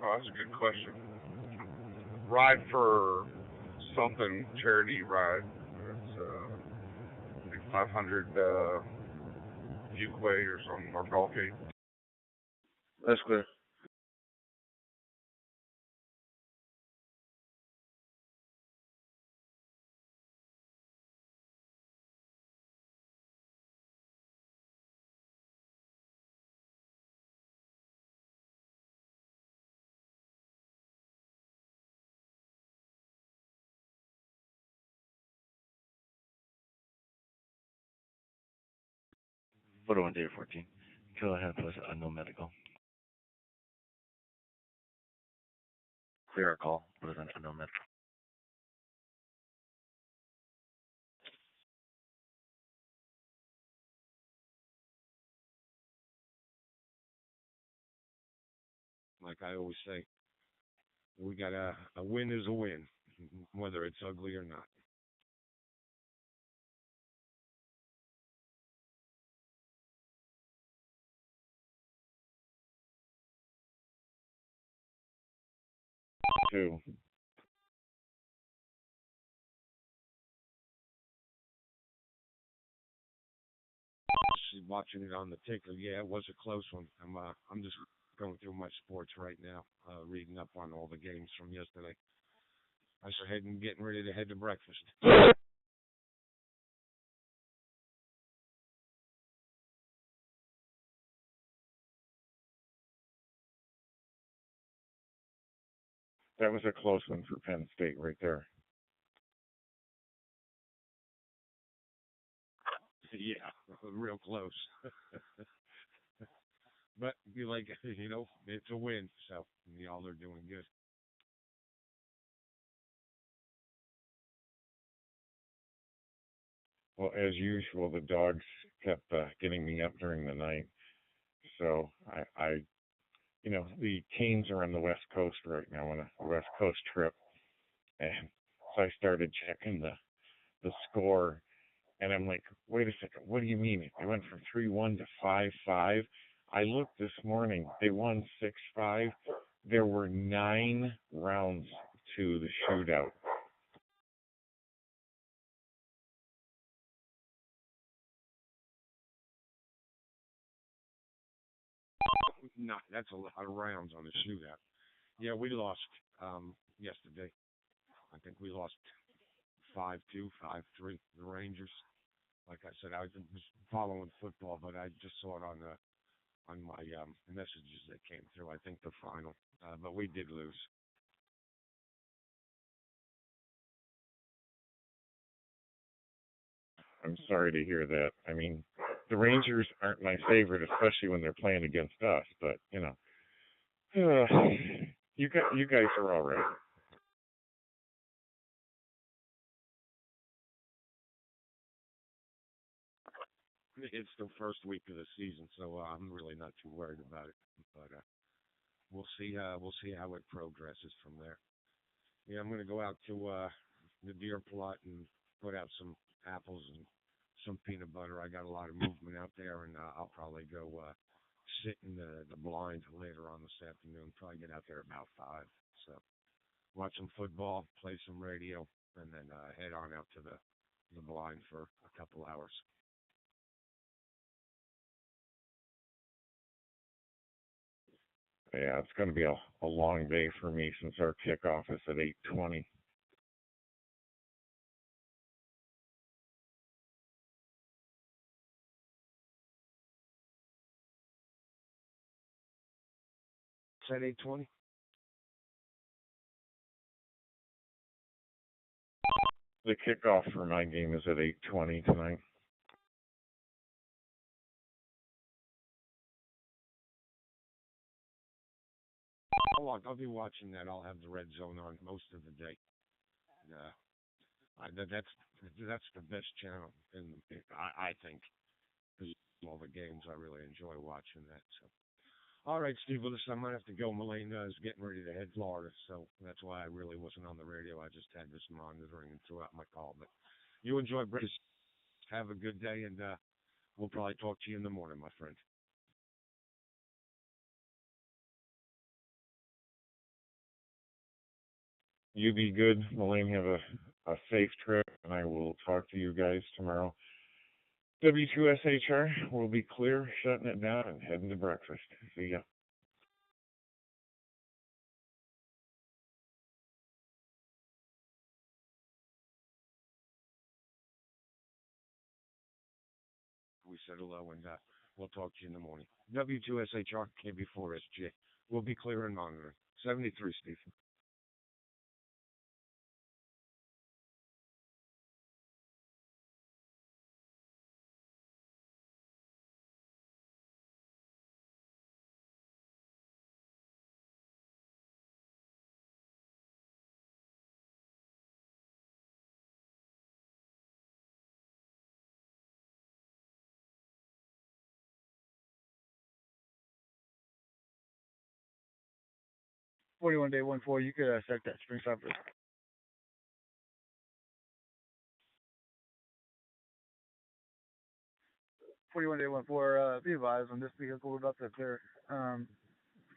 Oh, that's a good question. Ride for something, charity ride. It's I think 500 Fuquay or something, or Gulfgate. That's clear. Photo on day 14. Go ahead, plus unknown medical. Clear our call with an unknown medical. Like I always say, we got a win is a win, whether it's ugly or not. Two. Watching it on the ticker, yeah, it was a close one. I'm just going through my sports right now, reading up on all the games from yesterday. I should head and getting ready to head to breakfast. That was a close one for Penn State right there. Yeah, real close. But you like, it's a win, so y'all are doing good. Well, as usual, the dogs kept getting me up during the night. So the Canes are on the West Coast right now on a West Coast trip. And so I started checking the score. And I'm like, wait a second, what do you mean? They went from 3-1 to 5-5. I looked this morning, they won 6-5. There were 9 rounds to the shootout. No, that's a lot of rounds on the shootout. Yeah, we lost yesterday. I think we lost 5-2, 5-3. The Rangers. Like I said, I was following football, but I just saw it on my messages that came through. I think the final, but we did lose. I'm sorry to hear that. I mean, the Rangers aren't my favorite, especially when they're playing against us. But you guys are all right. It's the first week of the season, so I'm really not too worried about it. But we'll see. We'll see how it progresses from there. Yeah, I'm gonna go out to the deer plot and put out some apples and some peanut butter. I got a lot of movement out there, and I'll probably go sit in the blind later on this afternoon. Probably get out there about 5. So watch some football, play some radio, and then head on out to the blind for a couple hours. Yeah, it's going to be a long day for me since our kickoff is at 8:20. It's at 8:20. The kickoff for my game is at 8:20 tonight. I'll be watching that. I'll have the red zone on most of the day. That's the best channel I think. Because all the games, I really enjoy watching that. So, all right, Steve. Well, listen, I'm gonna have to go. Melina is getting ready to head Florida, so that's why I really wasn't on the radio. I just had this monitoring and threw out my call. But you enjoy British. Have a good day, and we'll probably talk to you in the morning, my friend. You be good, Elaine. Have a safe trip, and I will talk to you guys tomorrow. W2SHR will be clear, shutting it down, and heading to breakfast. See ya. We said hello, and we'll talk to you in the morning. W2SHR, KB4SJ. We'll be clear and monitoring. 73, Steve. Day 14. You could start that spring stop. Day 14. Be advised on this vehicle. We're about to clear. Probably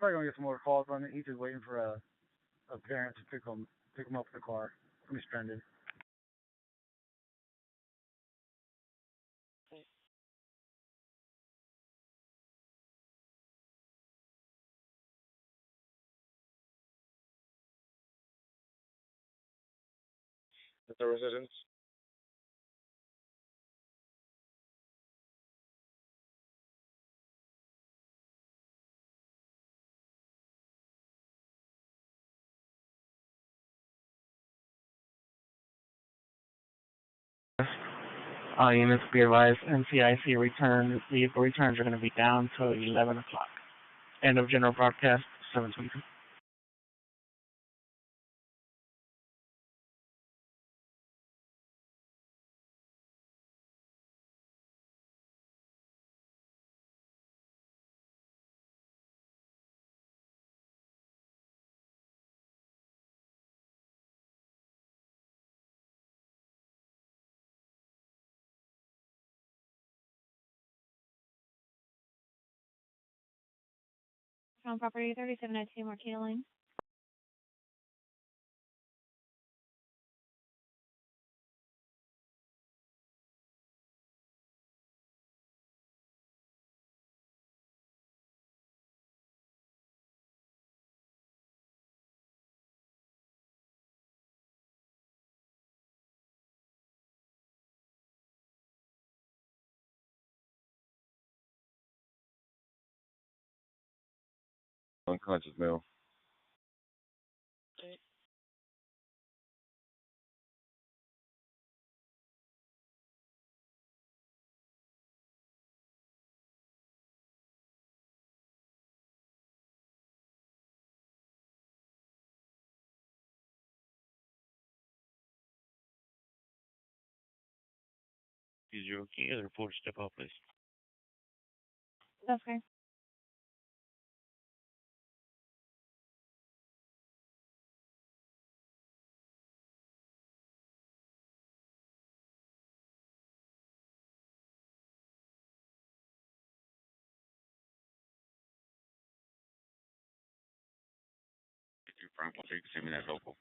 gonna get some more calls on it. He's just waiting for a parent to pick him up in the car. He's stranded. At the residence. EMS be advised, NCIC vehicle returns are going to be down till 11 o'clock. End of general broadcast, 7:22. On property 3702 Martina Lane. Unconscious male. Is you okay? The report step out, please. That's okay. Frank, so you can send me that local.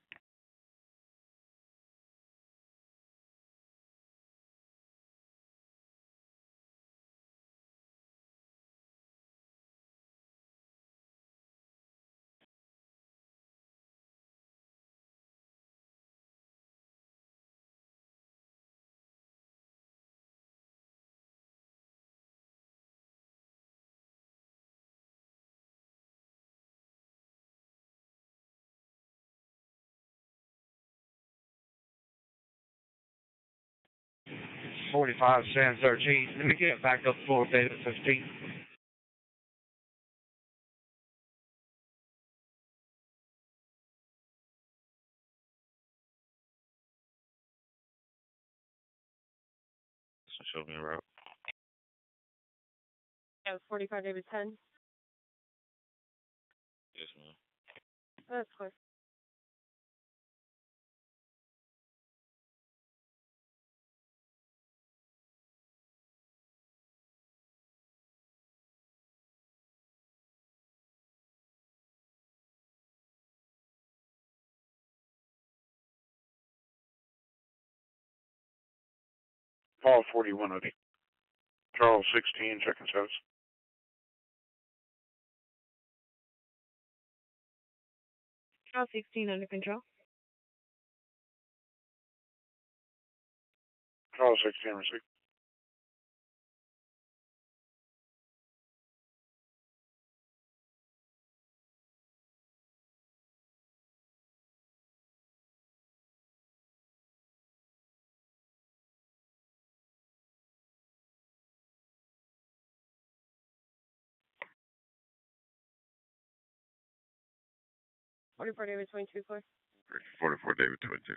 San 13. Let me get back up for David 15. So show me a route. Yeah, 45 David 10. Yes, ma'am. That's clear. Paul 41 of Charles 16, checking status. Charles 16 under control. Charles 16, receive. Forty-four David 22 clear. 44 David 22.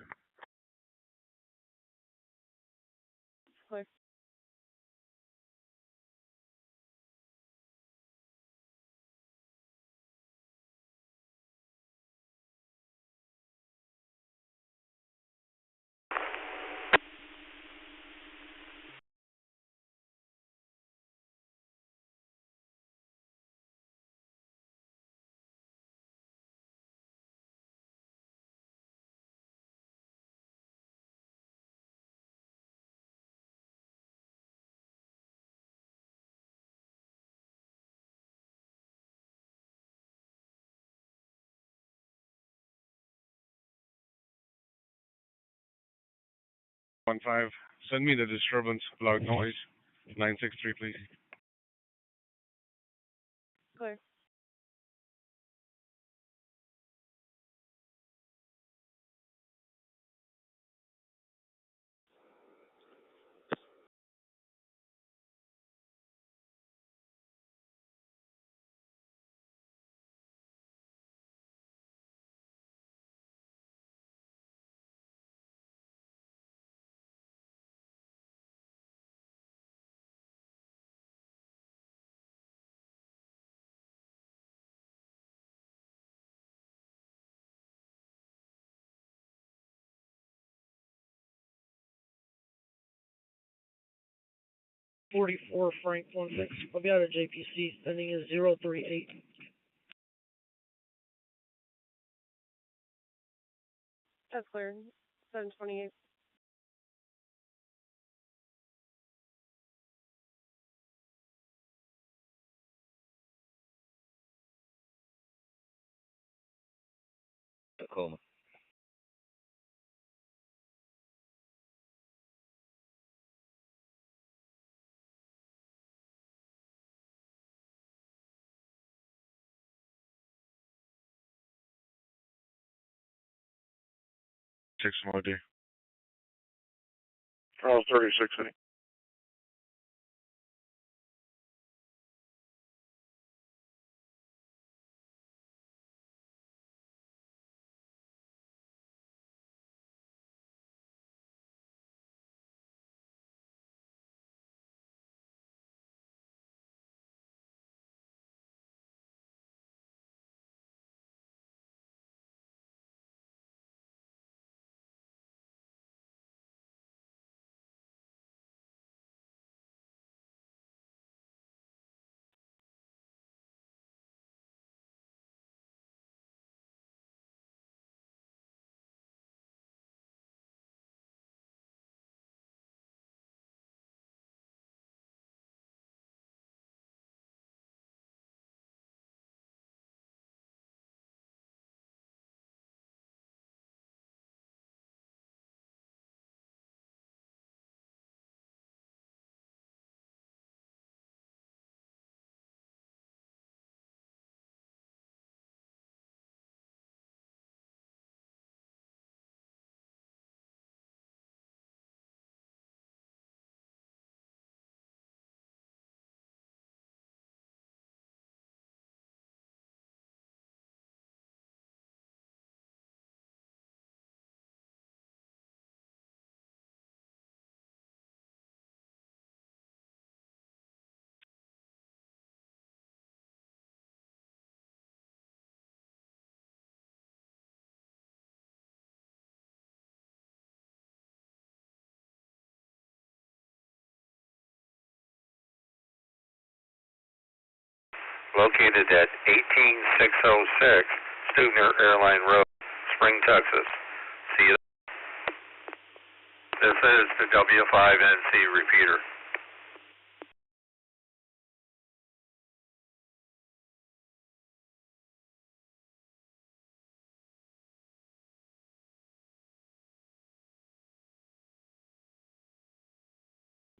Clear. One five. Send me the disturbance, loud noise. 963, please. Clear. Frank 16. I'll be out of JPC. Sending is 038. That's clear. 728. Tacoma. Six more, dear. Charles 36, any. located at 18606 Stugner Airline Road, Spring, Texas. See you. This is the W5NC repeater.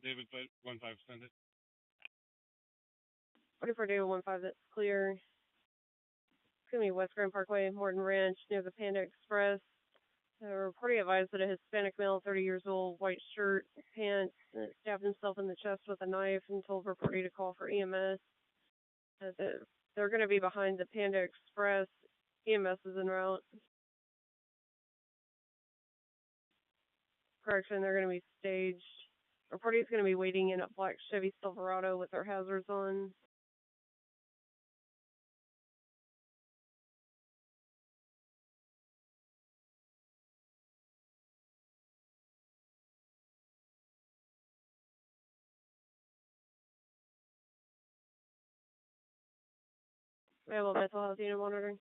David 15 send it. 44 David 15, that's clear. It's going to be West Grand Parkway, Morton Ranch, near the Panda Express. Reporting advised that a Hispanic male, 30 years old, white shirt, pants, stabbed himself in the chest with a knife and told reporter to call for EMS. They're going to be behind the Panda Express. EMS is en route. Correction, they're going to be staged. Reporting is going to be waiting in a black Chevy Silverado with their hazards on. Available mental health unit monitoring.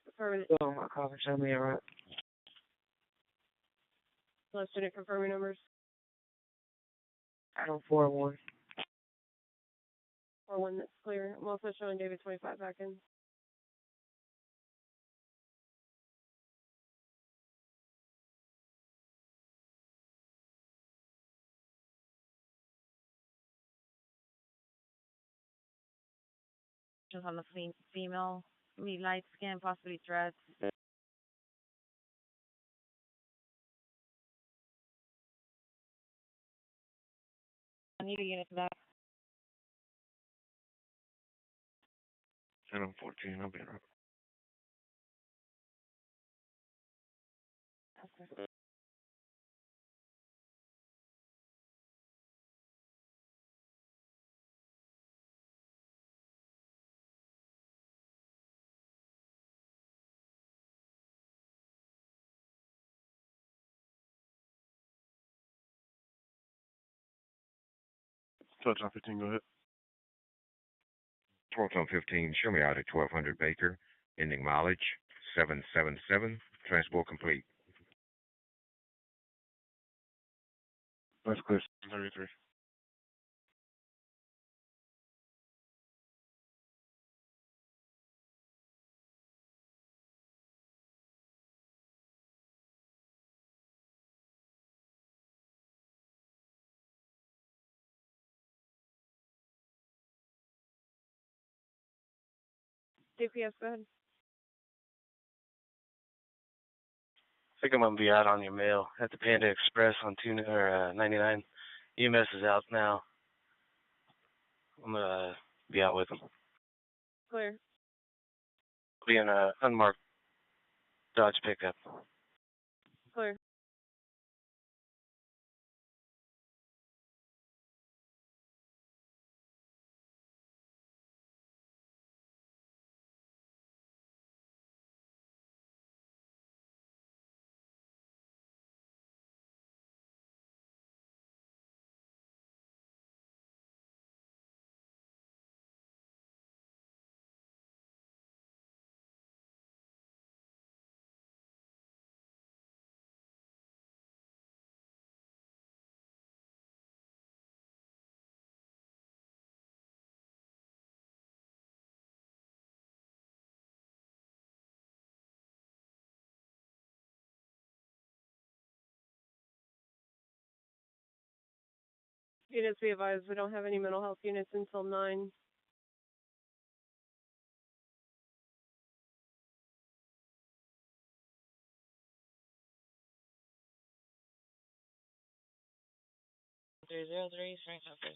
Confirming. Oh, my cover, show me alright. Last unit confirming numbers. Adam 41. 41, that's clear. I'm also showing David 25 back in. Just on the female, me light skin, possibly dressed. I need a unit for that. Send him 14, I'll be right. Okay. Touchdown 15, go ahead. Proton 15, show me out at 1200 Baker, ending mileage 777, transport complete. That's clear. 33. DPS, go ahead. I think I'm gonna be out on your mail at the Panda Express on 99. EMS is out now. I'm gonna be out with them. Clear. Be in a unmarked Dodge pickup. Clear. Units, be advised, we don't have any mental health units until 9. Three zero three, strength office.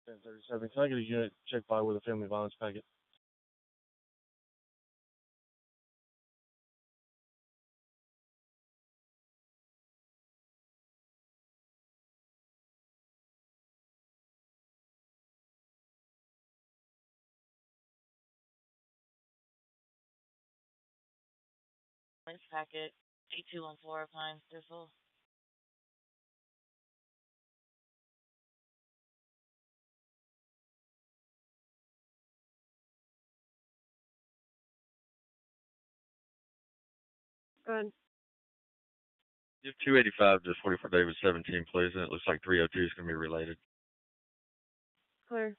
1037. Can I get a unit check by with a family violence packet? Packet 8214 applying Thistle. Go ahead. You have 285 to 44 David 17, please, and it looks like 302 is going to be related. Clear.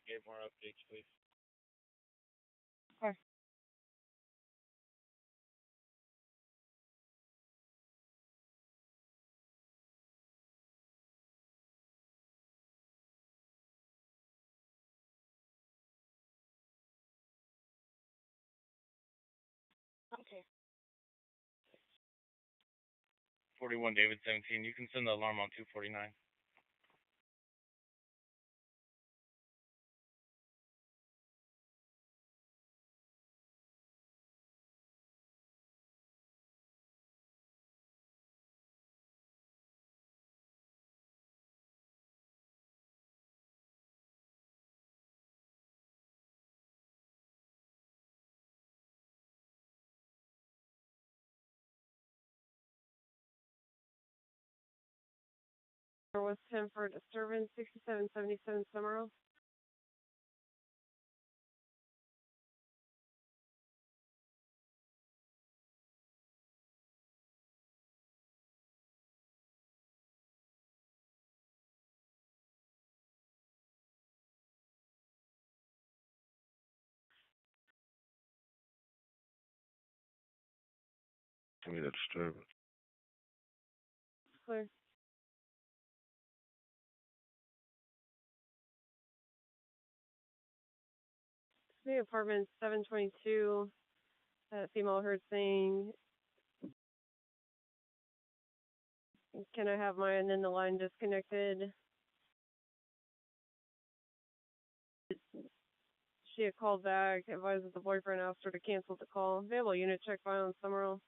Give more updates, please. Clear. Okay. 41 David 17. You can send the alarm on 249. There was 10 for disturbance, 6777 Summerall. Give me that disturbance. Clear. The apartment 722. Female heard saying, "Can I have mine?" And then the line disconnected. She had called back, advised that the boyfriend asked her to cancel the call. Available unit check file on Summerall.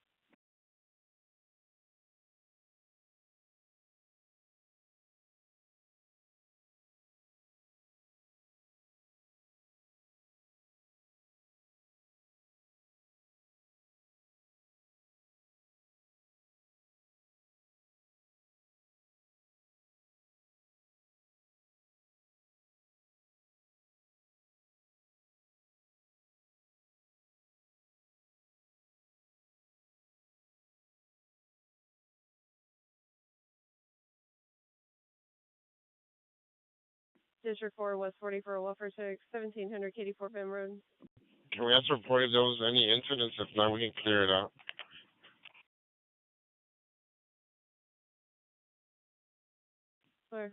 District 4, West 44, Welfare Check, 1700 Katy Fort Bend Road. Can we ask report if there was any incidents? If not, we can clear it out. Clear.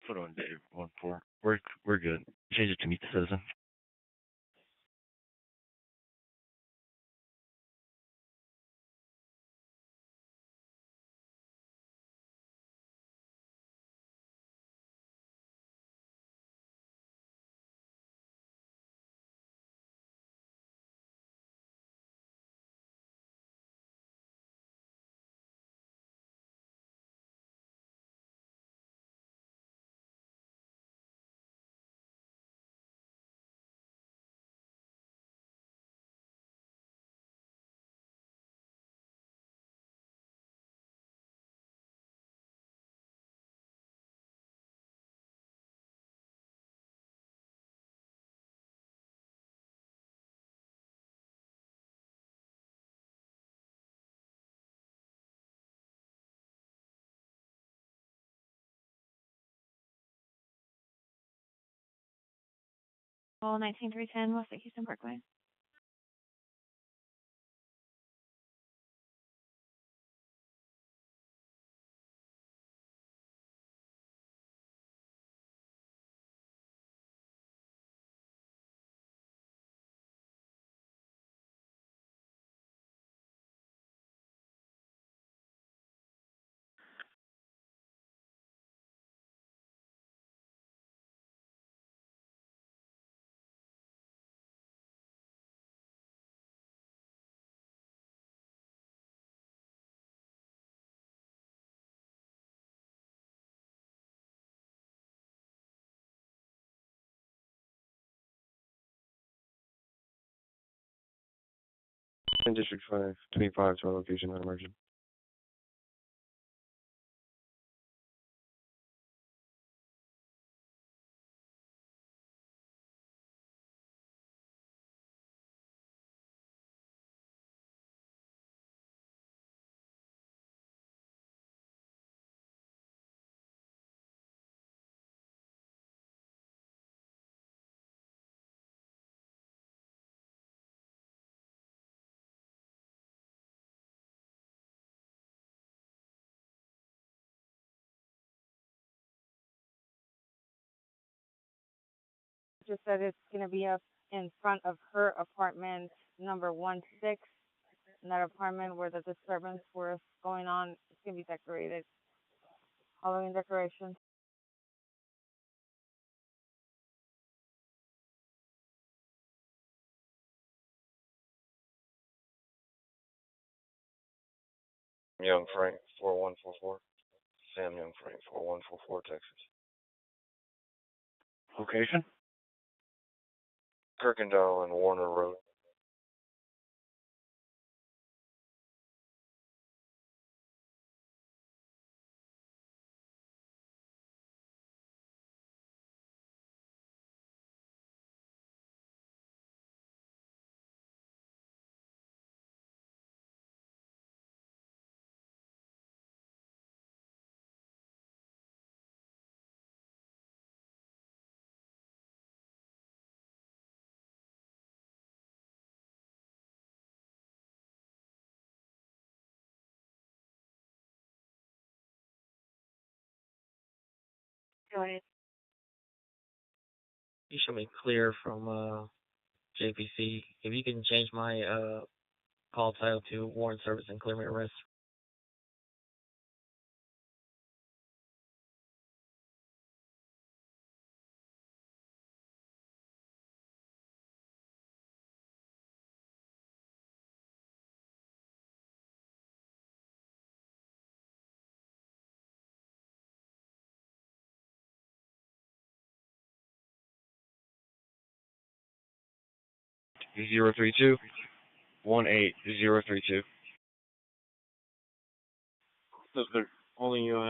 Put on Dave 14. We're good. Change it to meet the citizen. Call 19310 West Lake Houston Parkway. In District 5, 25 to our location, not emergent. Just said it's going to be up in front of her apartment, number 16. And that apartment where the disturbance was going on, it's going to be decorated. Halloween decorations. Young Frank, 4144. Sam Young Frank, 4144, Texas. Location? Kirkendall and Warner Road. Go ahead. You should be clear from JPC. If you can change my call title to warrant service and clear me arrest. Zero 032 18032. So they're holding you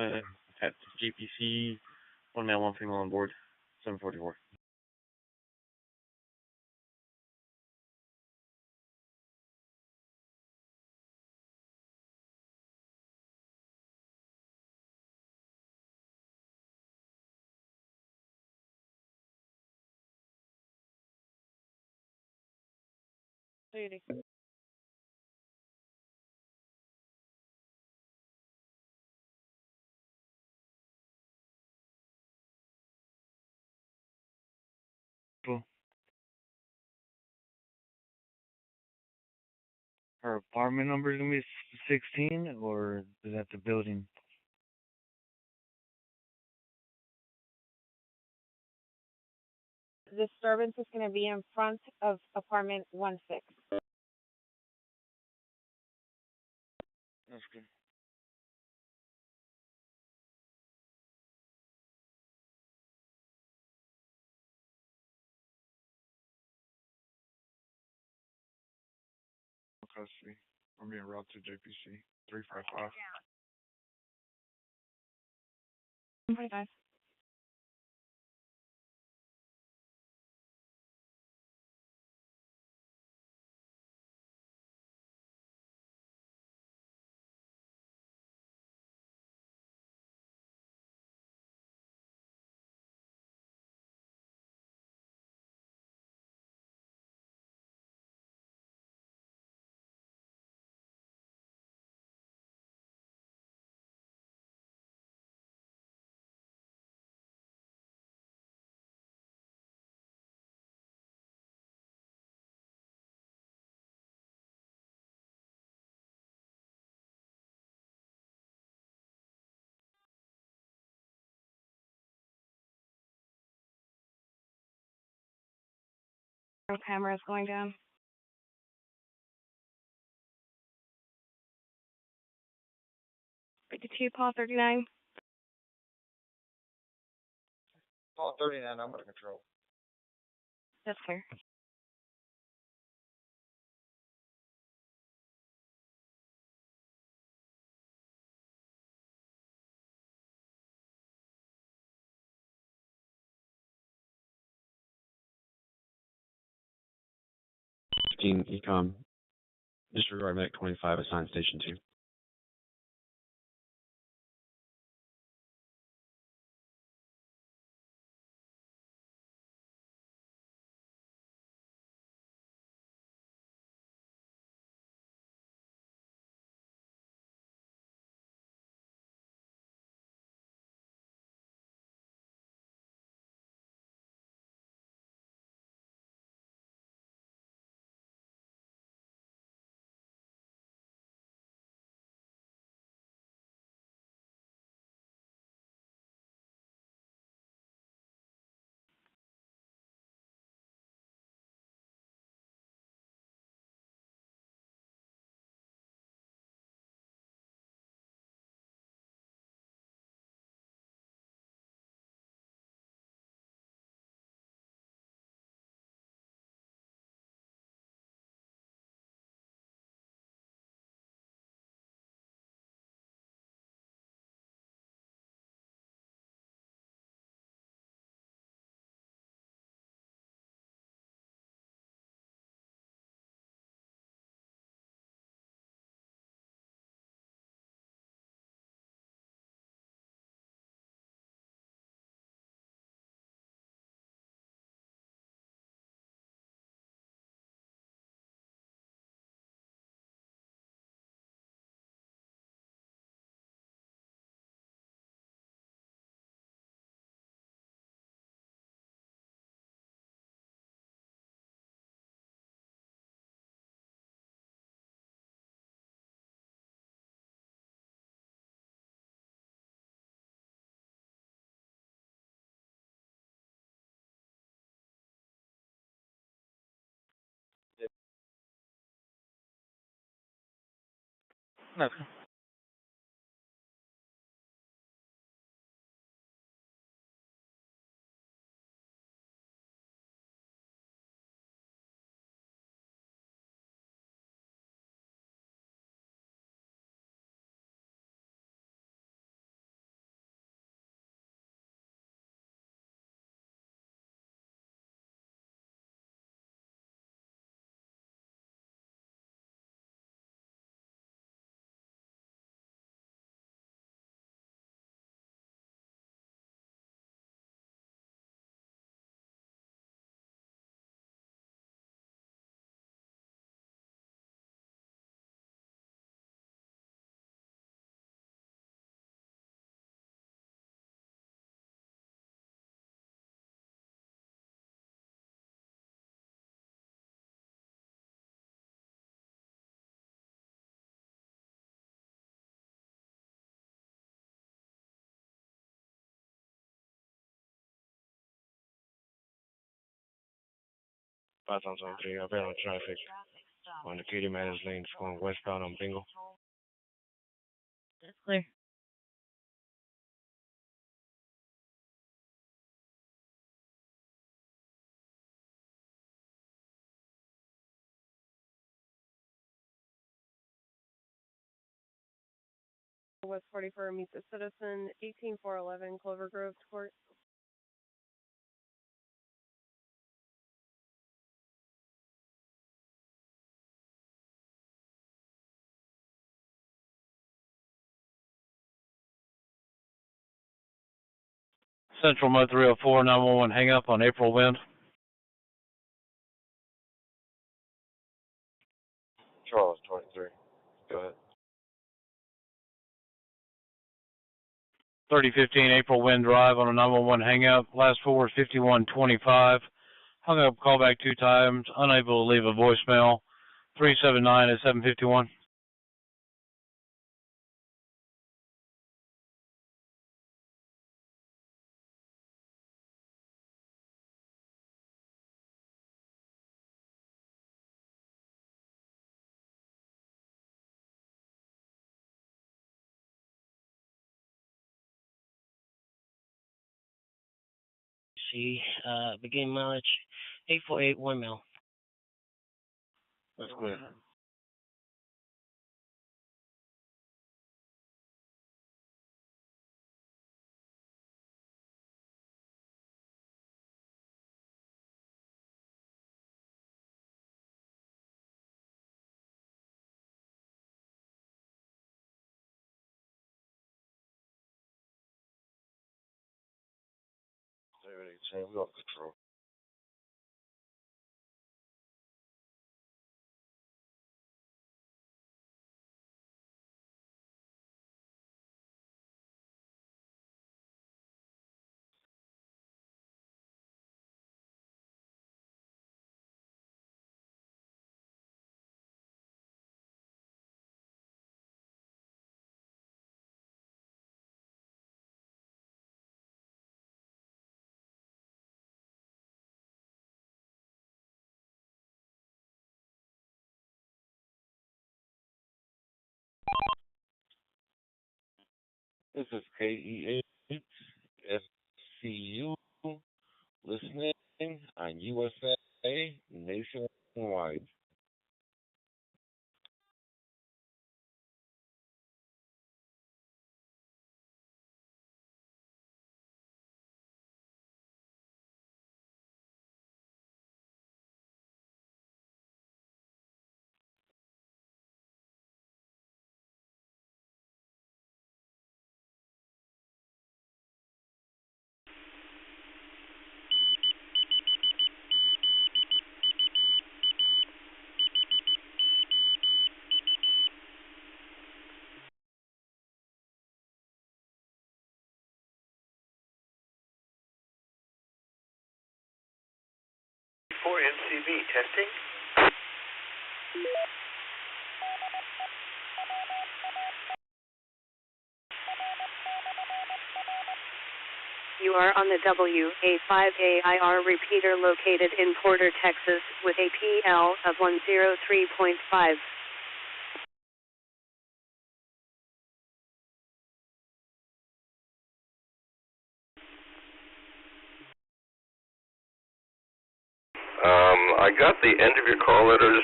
at JPC, one male, one female on board, 744. Lady. Cool. Her apartment number is gonna be 16, or is that the building? The disturbance is going to be in front of apartment 16. That's good. Custody. I'm being routed to JPC 355. 45. Cameras going down. Two, Paul 39. Paul 39, I'm under control. That's clear. Ecom, disregard Medic 25, assigned Station 2. No. Five times on three, I've been on traffic on the Katy Matters lanes going westbound on Bingle. That's clear. West 44, meet the citizen, 18411 Clover Grove Court. Central Mode 304, 911, hang up on April Wind. Charles 23. Go ahead. 3015 April Wind Drive on a 911 hang up. Last four is 5125. Hung up, call back 2 times, unable to leave a voicemail. 379 at 751. emergency. Beginning mileage 848, 1 mile. That's clear. We off control. This is KEHFCU listening on USA nationwide. For NCV testing. You are on the WA5AIR repeater located in Porter, Texas, with a PL of 103.5. I got the end of your call letters,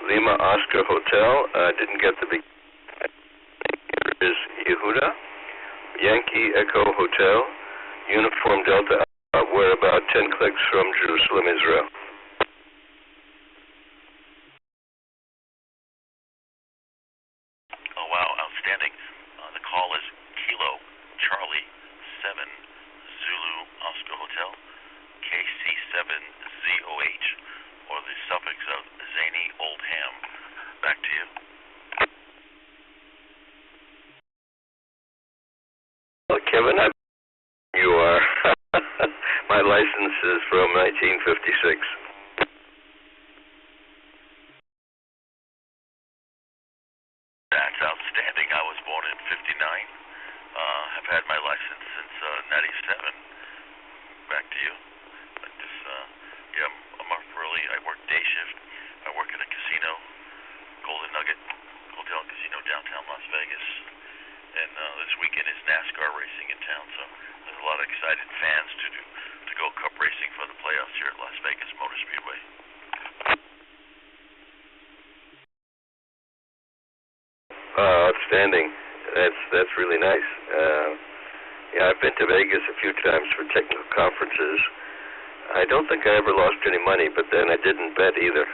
Lima Oscar Hotel. Didn't get the beginning. Here is Yehuda, Yankee Echo Hotel, Uniform Delta. We're about 10 clicks from Jerusalem, Israel. Oh, wow, outstanding. The call is Kilo Charlie 7 Zulu Oscar Hotel, KC7ZOH, or the suffix of Zany Oldham. Back to you. Well, Kevin, you are. My license is from 1956. That's outstanding. I was born in 59. Have had my license since 97. Back to you. But this, yeah, I'm up early. I work day shift. I work at a casino, Golden Nugget Hotel and Casino downtown Las Vegas. And this weekend is NASCAR racing in town, so there's a lot of excited fans to go cup racing for the playoffs here at Las Vegas Motor Speedway. Outstanding. That's really nice. Yeah, I've been to Vegas a few times for technical conferences. I don't think I ever lost any money, but then I didn't bet either.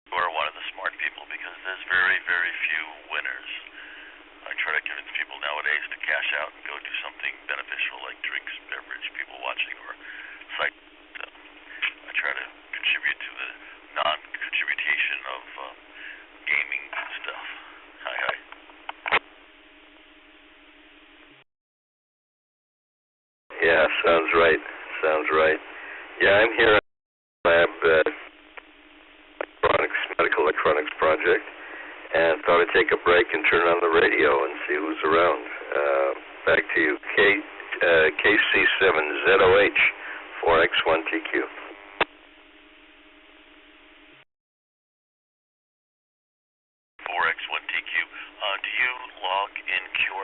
You are one of the smart people because there's very, very few winners. I try to convince people nowadays to cash out and go do something beneficial like drinks, beverage, people watching, or site. I try to contribute to the non-contribution of gaming stuff. Hi, hi. Yeah, sounds right. Sounds right. Yeah, I'm here at the lab medical electronics project, and thought I'd take a break and turn on the radio and see who's around. Back to you, KC7ZOH 4X1TQ. 4X1TQ. Do you log in QR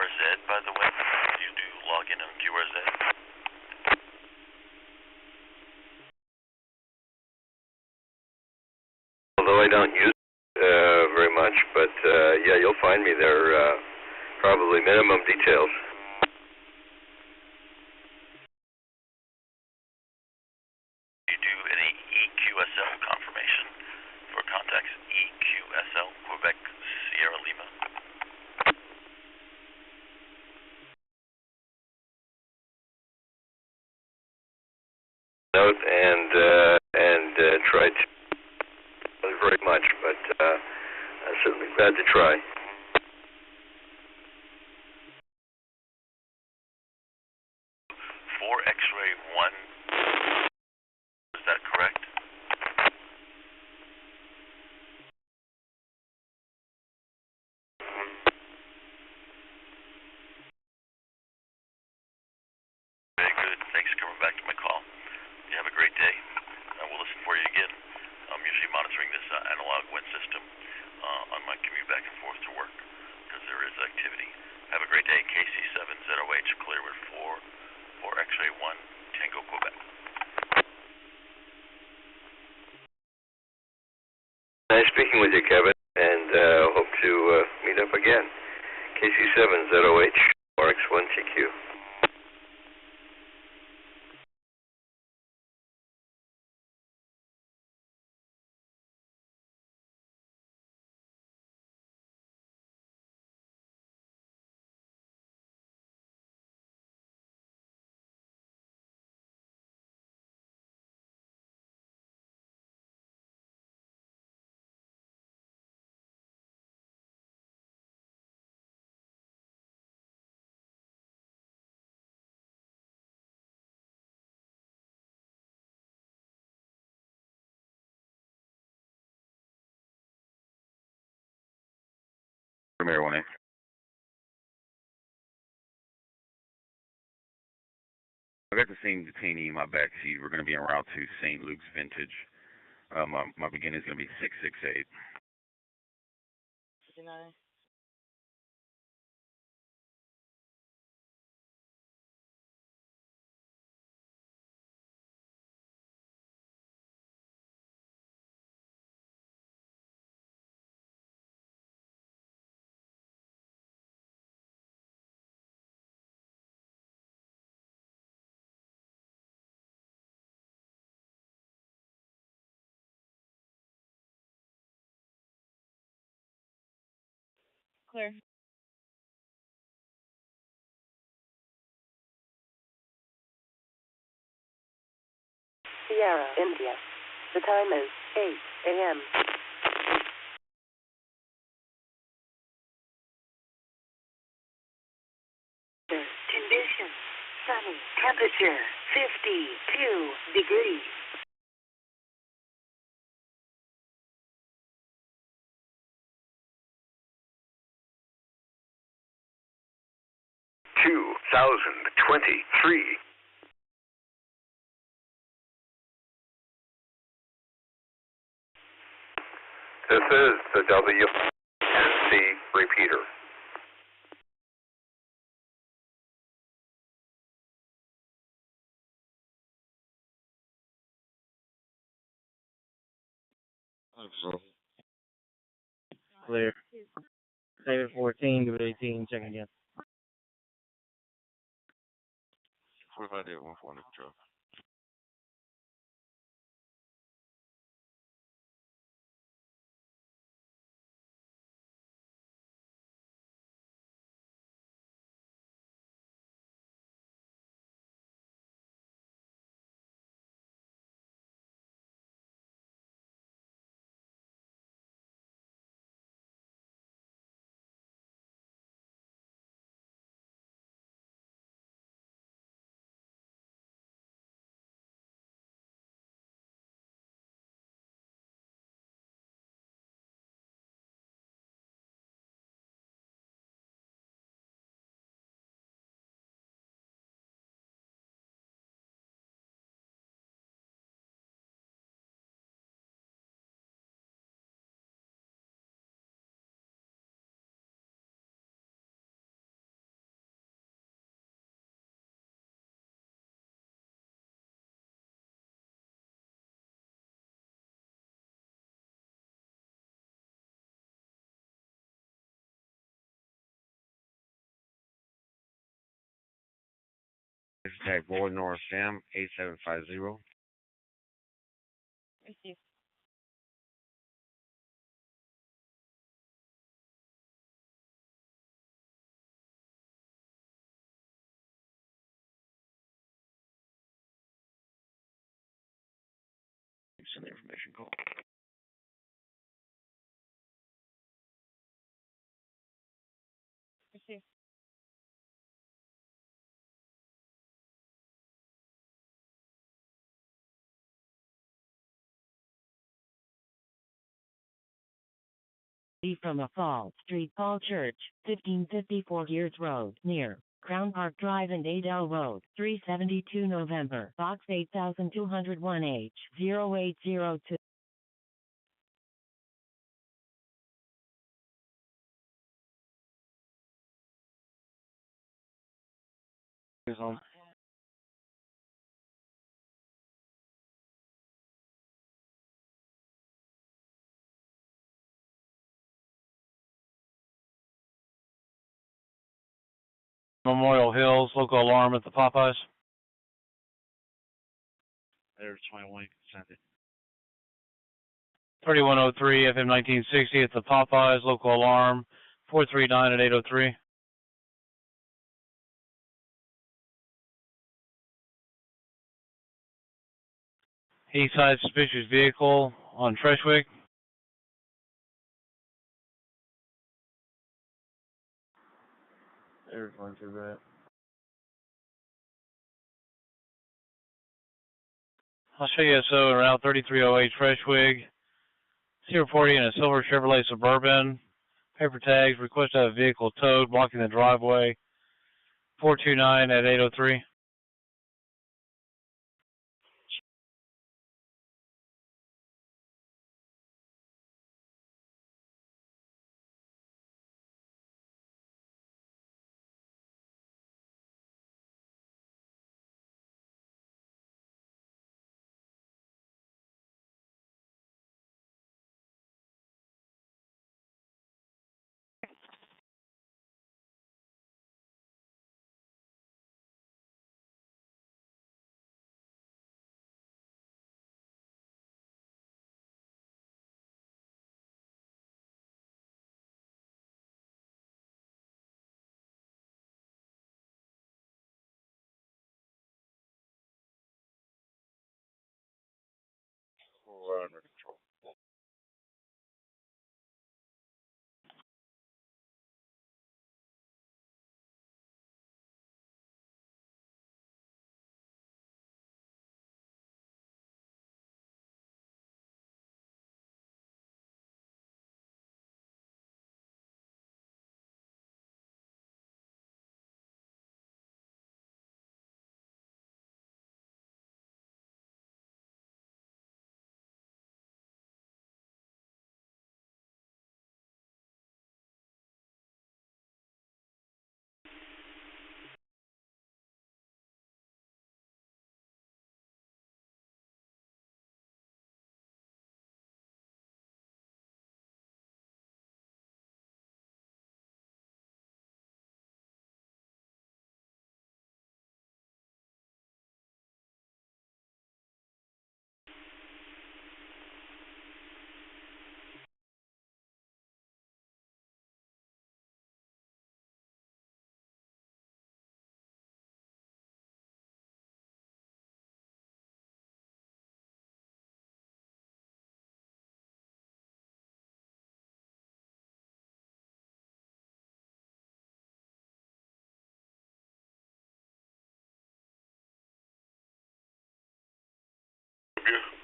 you'll find me there. Probably minimum details. You do any EQSL confirmation for contacts EQSL, Quebec Sierra Lima? Note and try to. Not very much, but I'm certainly glad to try. For X-ray 1, is that correct? Very good. Thanks for coming back to my call. You have a great day. We'll listen for you again. I'm usually monitoring this analog wind system on my commute back and forth to work because there is activity. Have a great day. KC7ZOH, Clearwood 4 X-ray 1, Tango, Quebec. Nice speaking with you, Kevin, and hope to meet up again. KC7ZOH, RX1TQ. Marijuana. I got the same detainee in my back seat. We're going to be en route to St. Luke's Vintage. My beginning is going to be 668. 59. Clear. Sierra, India. The time is 8 a.m. Conditions: sunny. Temperature: 52 degrees. $2,023. This is the WNC repeater. Clear. Save it 14, give it 18, check again. 45 day 140 control. Tag Boy North Sam 8750. Receive. Send the information call. Receive. From a Fall Street, Paul Church, 1554 Gears Road, near Crown Park Drive and Adel Road, 372 November, Box 8201H, 0802. Memorial Hills, local alarm at the Popeyes. There's 21, send it. 3103 FM 1960 at the Popeyes, local alarm, 439 at 803. Eastside suspicious vehicle on Treshwick. There's one too bad. I'll show you so around 3308 Freshwig. 040 in a silver Chevrolet Suburban. Paper tags, request to have a vehicle towed, blocking the driveway. 429 at 803. We're under control.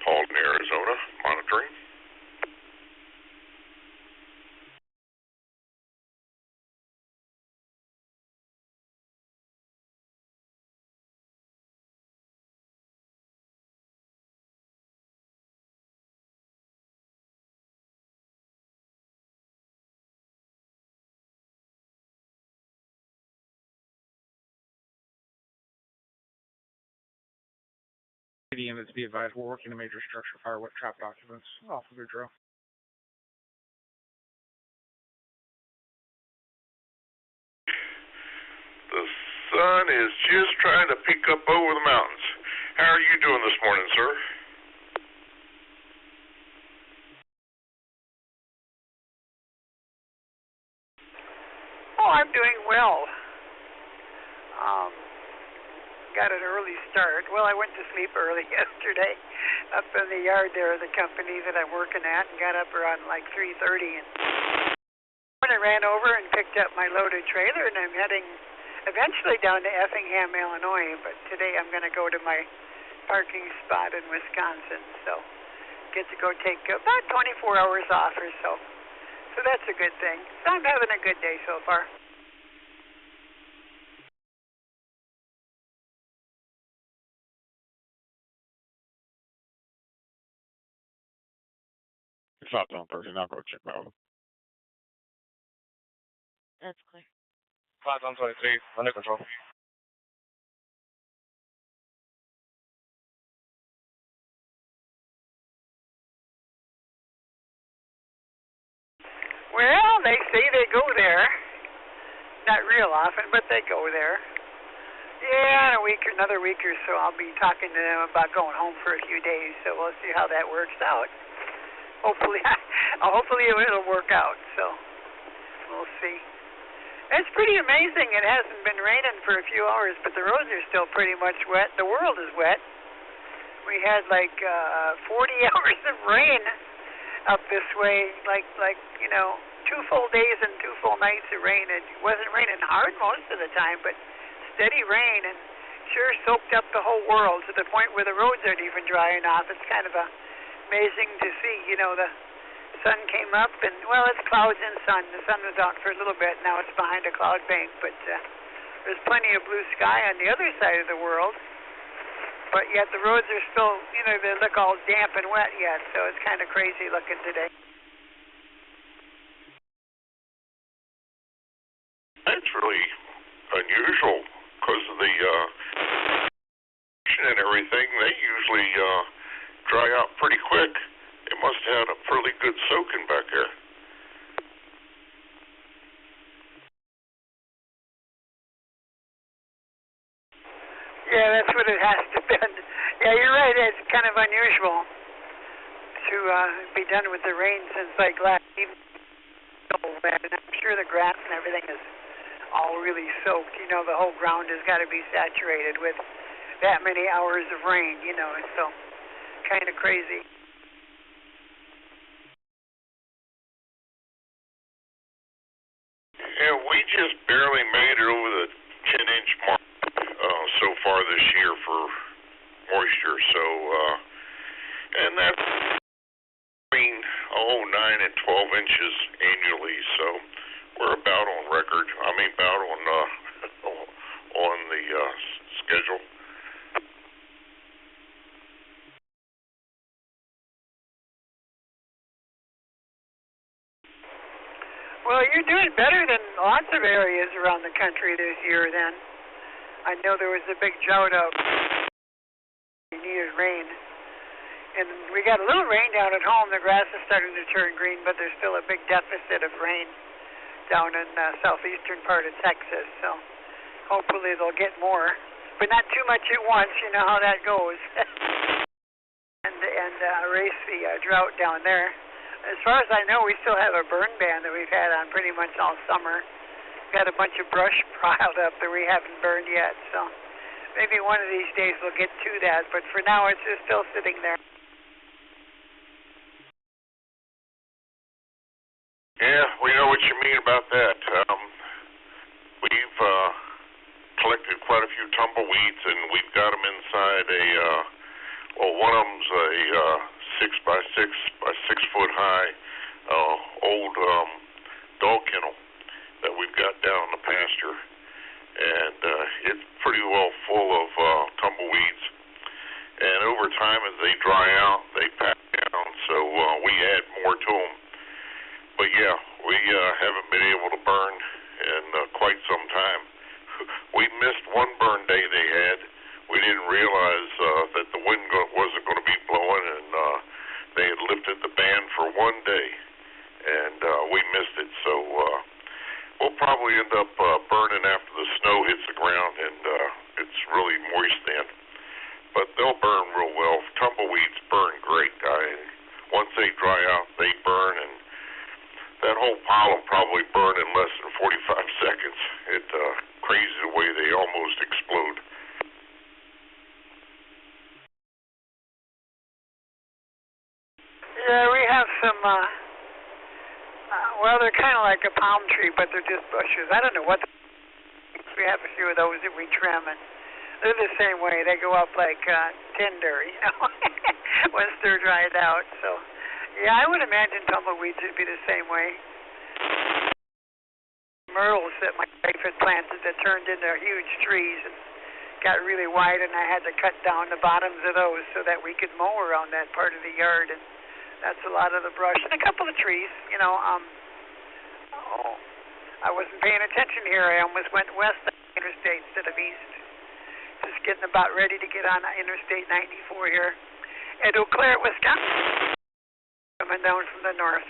Paul in Arizona, monitoring. EMS, be advised, we're working a major structure fire with trapped occupants off of Goodrow. The sun is just trying to peek up over the mountains. How are you doing this morning, sir? Oh, I'm doing well. Got an early start. Well, I went to sleep early yesterday up in the yard there of the company that I'm working at and got up around like 3:30 and I ran over and picked up my loaded trailer and I'm heading eventually down to Effingham, Illinois, but today I'm going to go to my parking spot in Wisconsin, so get to go take about 24 hours off or so. So that's a good thing. So I'm having a good day so far. It's not done, person. I'll go check my own. That's clear. 523, under control. Well, they say they go there. Not real often, but they go there. Yeah, in another week or so, I'll be talking to them about going home for a few days. So we'll see how that works out. Hopefully it'll work out. So we'll see. It's pretty amazing. It hasn't been raining for a few hours, but the roads are still pretty much wet. The world is wet. We had like 40 hours of rain up this way, like 2 full days and 2 full nights of rain. It wasn't raining hard most of the time, but steady rain and sure soaked up the whole world to the point where the roads aren't even drying off. It's kind of amazing to see. The sun came up and, well, it's clouds and sun. The sun was out for a little bit. Now it's behind a cloud bank, but there's plenty of blue sky on the other side of the world. But yet the roads are still, they look all damp and wet yet, so it's kind of crazy looking today. That's really unusual because of the and everything. They usually dry out pretty quick. It must have had a fairly good soaking back there. Yeah, that's what it has to be. Yeah, you're right. It's kind of unusual to be done with the rain since like last evening. And I'm sure the grass and everything is all really soaked. The whole ground has got to be saturated with that many hours of rain. So kind of crazy. Yeah, we just barely made it over the 10-inch mark so far this year for moisture. So, and that's between 9 and 12 inches annually. So we're about on record. About on the schedule. Well, you're doing better than lots of areas around the country this year then. I know there was a big drought out. You needed rain. And we got a little rain down at home. The grass is starting to turn green, but there's still a big deficit of rain down in southeastern part of Texas. So hopefully they'll get more. But not too much at once. You know how that goes. and erase the drought down there. As far as I know, we still have a burn ban that we've had on pretty much all summer. We've got a bunch of brush piled up that we haven't burned yet, so maybe one of these days we'll get to that, but for now it's just still sitting there. Yeah, we know what you mean about that. We've collected quite a few tumbleweeds, and we've got them inside one of them's a 6 by 6 by 6 foot high old dog kennel that we've got down in the pasture, and it's pretty well full of tumbleweeds. And over time, as they dry out, they pack down, so we add more to them. But yeah, we haven't been able to burn in quite some time. We missed one burn day they had. We didn't realize that the wind wasn't going to be blowing, and they had lifted the ban for one day, and we missed it. So We'll probably end up burning after the snow hits the ground and it's really moist then. But they'll burn real well. Tumbleweeds burn great. Once they dry out, they burn, and that whole pile will probably burn in less than 45 seconds. It's crazy the way they almost explode. Yeah, we have some, well, they're kind of like a palm tree, but they're just bushes. I don't know what. We have a few of those that we trim, and they're the same way. They go up like tinder, you know, once they're dried out. So, yeah, I would imagine tumbleweeds would be the same way. Myrtles that my wife had planted that turned into huge trees and got really wide, and I had to cut down the bottoms of those so that we could mow around that part of the yard. And that's a lot of the brush and a couple of trees, you know. I wasn't paying attention here. I almost went west of the interstate instead of east. Just getting about ready to get on Interstate 94 here at Eau Claire, Wisconsin. Coming down from the north.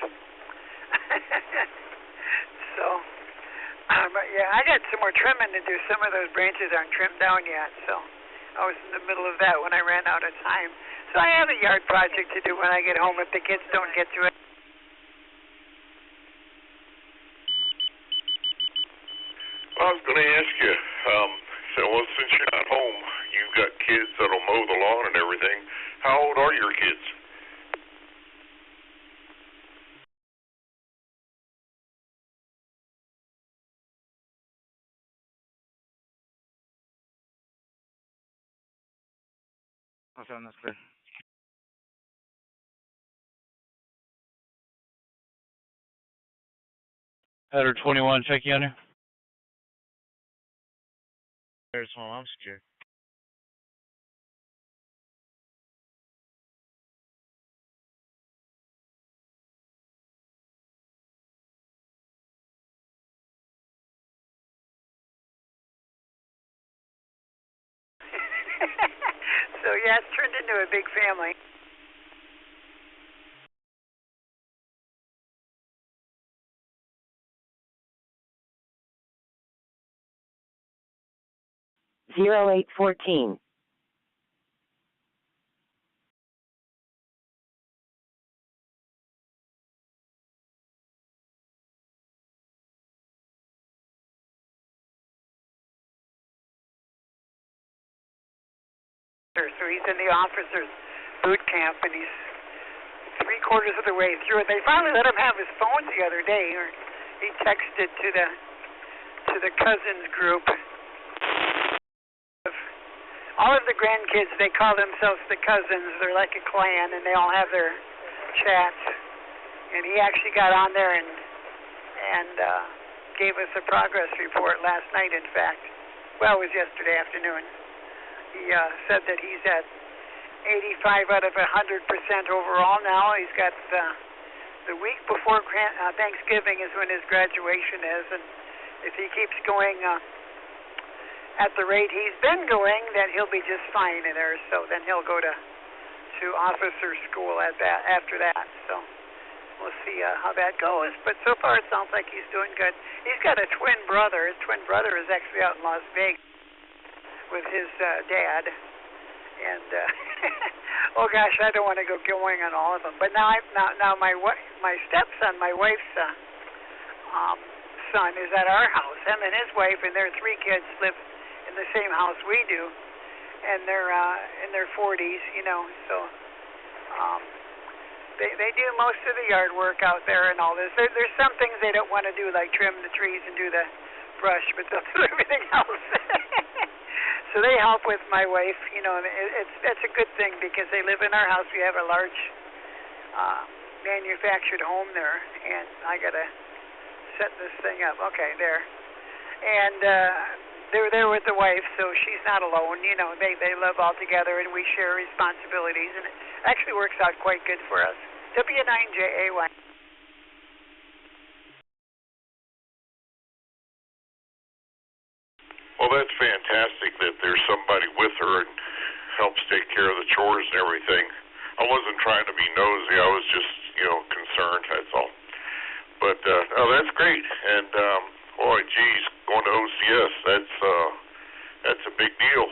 So, but yeah, I got some more trimming to do. Some of those branches aren't trimmed down yet, so I was in the middle of that when I ran out of time. So I have a yard project to do when I get home if the kids don't get to it. I was going to ask you, well, since you're not home, you've got kids that'll mow the lawn and everything. How old are your kids? Okay, that's clear. Header 21, check you on you. There's one, I'm secure. So yeah, it's turned into a big family. Zero 0814. So he's in the officer's boot camp, and he's 3/4 of the way through it. They finally let him have his phone the other day, or he texted to the cousins group. All of the grandkids, they call themselves the cousins. They're like a clan, and they all have their chats. And he actually got on there and gave us a progress report last night, in fact. Well, it was yesterday afternoon. He said that he's at 85 out of 100% overall now. He's got the week before Thanksgiving is when his graduation is, and if he keeps going at the rate he's been going, then he'll be just fine in there. So then he'll go to officer school after that. So we'll see how that goes. But so far it sounds like he's doing good. He's got a twin brother. His twin brother is actually out in Las Vegas with his dad. And oh gosh, I don't want to go going on all of them. But now my stepson, my wife's son, is at our house. Him and his wife and their 3 kids live in the same house we do, and they're in their 40s, you know. So they do most of the yard work out there and all this. There's some things they don't want to do, like trim the trees and do the brush, but they'll do everything else. So they help with my wife, you know. It's a good thing because they live in our house. We have a large manufactured home there, and I gotta set this thing up. Okay, there. And they're there with the wife, so she's not alone. You know, they live all together, and we share responsibilities, and it actually works out quite good for us. W9JAY. Well, that's fantastic that there's somebody with her and helps take care of the chores and everything. I wasn't trying to be nosy. I was just, concerned, that's all. But, no, that's great. And Boy, geez, going to OCS, that's a big deal.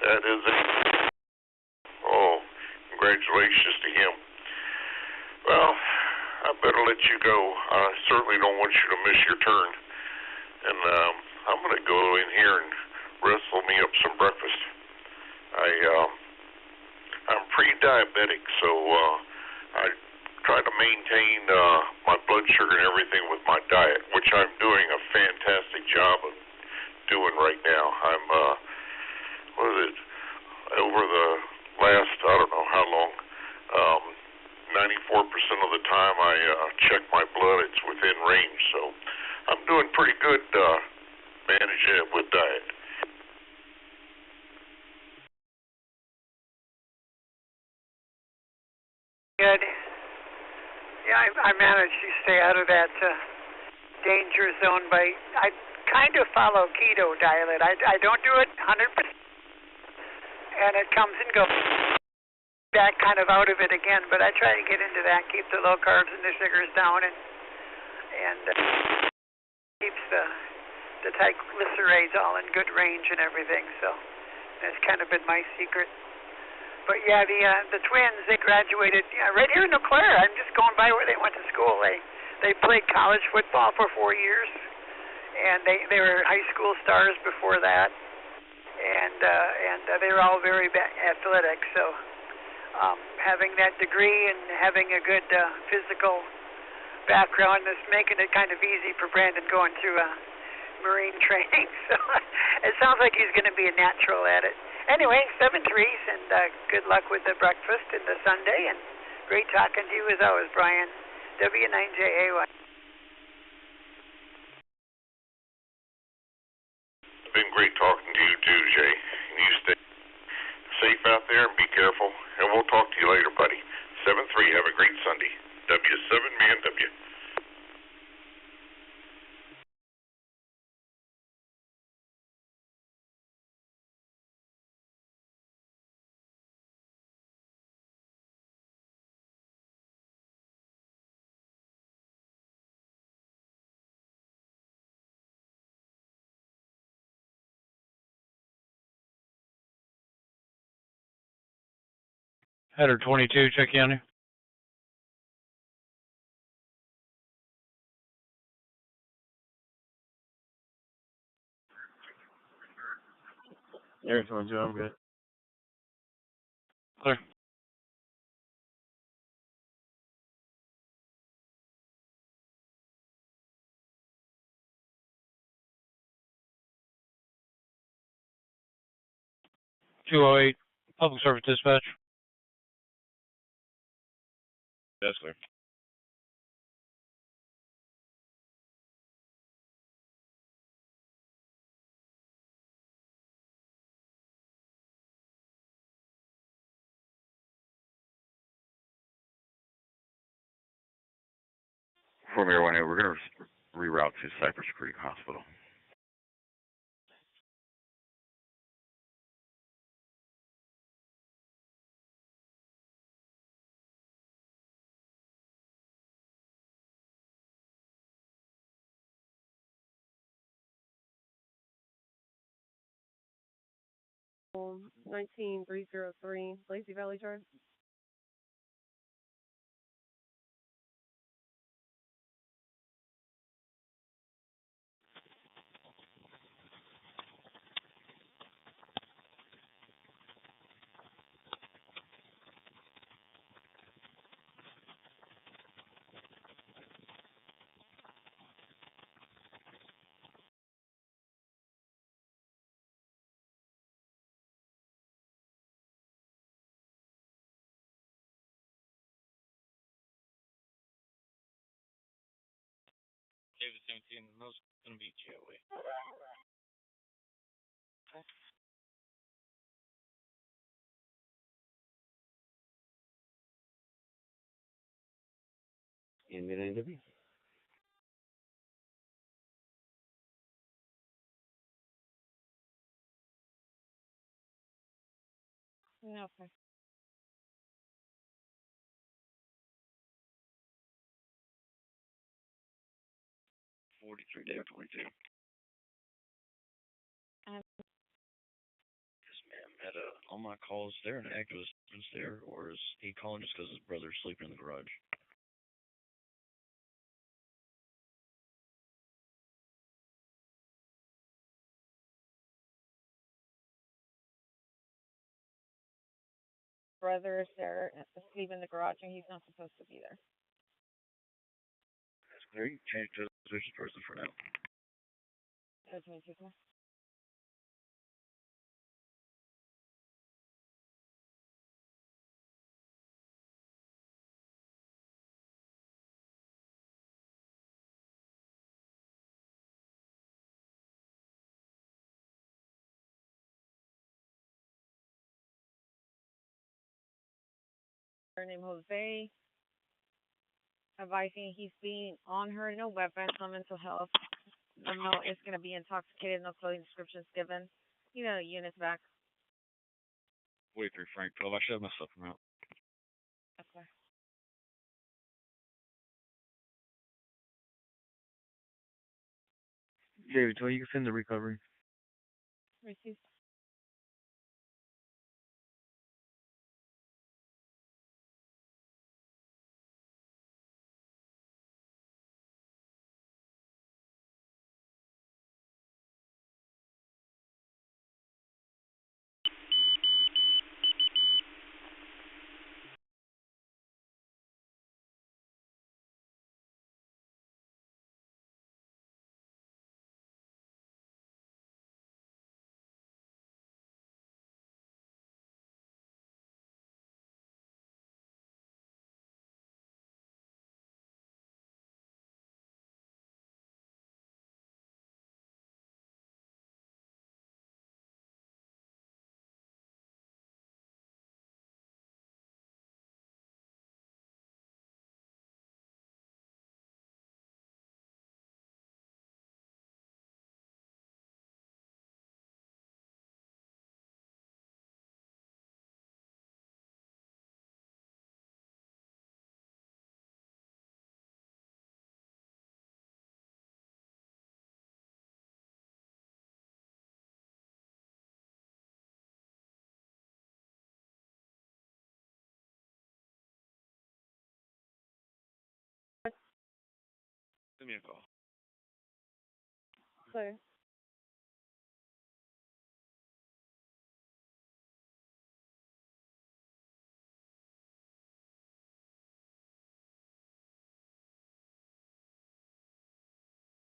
That is congratulations to him. Well, I better let you go. I certainly don't want you to miss your turn. And I'm going to go in here and wrestle me up some breakfast. I'm pre-diabetic, so I try to maintain my blood sugar and everything with my diet, which I'm doing a fantastic job of doing right now. I'm over the last, I don't know how long, 94% of the time I check my blood, it's within range, so I'm doing pretty good managing it with diet. Good. Yeah, I managed to stay out of that danger zone I kind of follow keto diet. I don't do it 100%, and it comes and goes. Back kind of out of it again, but I try to get into that, keep the low carbs and the sugars down, and keeps the triglycerides all in good range and everything. So that's kind of been my secret. But yeah, the twins, they graduated right here in Eau Claire. I'm just going by where they went to school. They played college football for 4 years, and they were high school stars before that, and they were all very athletic. So. Having that degree and having a good physical background is making it kind of easy for Brandon going through marine training. So it sounds like he's going to be a natural at it. Anyway, 7-3s, and good luck with the breakfast and the Sunday, and great talking to you as always, Brian. W9JAY. It's been great talking to you too, Jay. And you stay safe out there and be careful, and we'll talk to you later, buddy. 7-3, have a great Sunday. W7ManW. Header 22, check in. Air 22, I'm good. Clear. (208) Public Service Dispatch. That's clear. From Air 18, we're going to reroute to Cypress Creek Hospital. Um, 19303, Lazy Valley Drive. David 17, those going to be GOA. And mid-NW. No, sir. 43 day of 22. Yes, ma'am. Had all my calls there and active assistance there, or is he calling just because his brother's sleeping in the garage? Brother is there asleep in the garage and he's not supposed to be there. That's clear. You can change to the suspicious person for now. That's me, too. Her name Jose, advising he's being on her, no weapons, no mental health. No, it's going to be intoxicated, no clothing descriptions given. You know, units back. 43 Frank 12. I should have myself from out. Okay. David, so you can send the recovery. Received. Give me a call. Clear.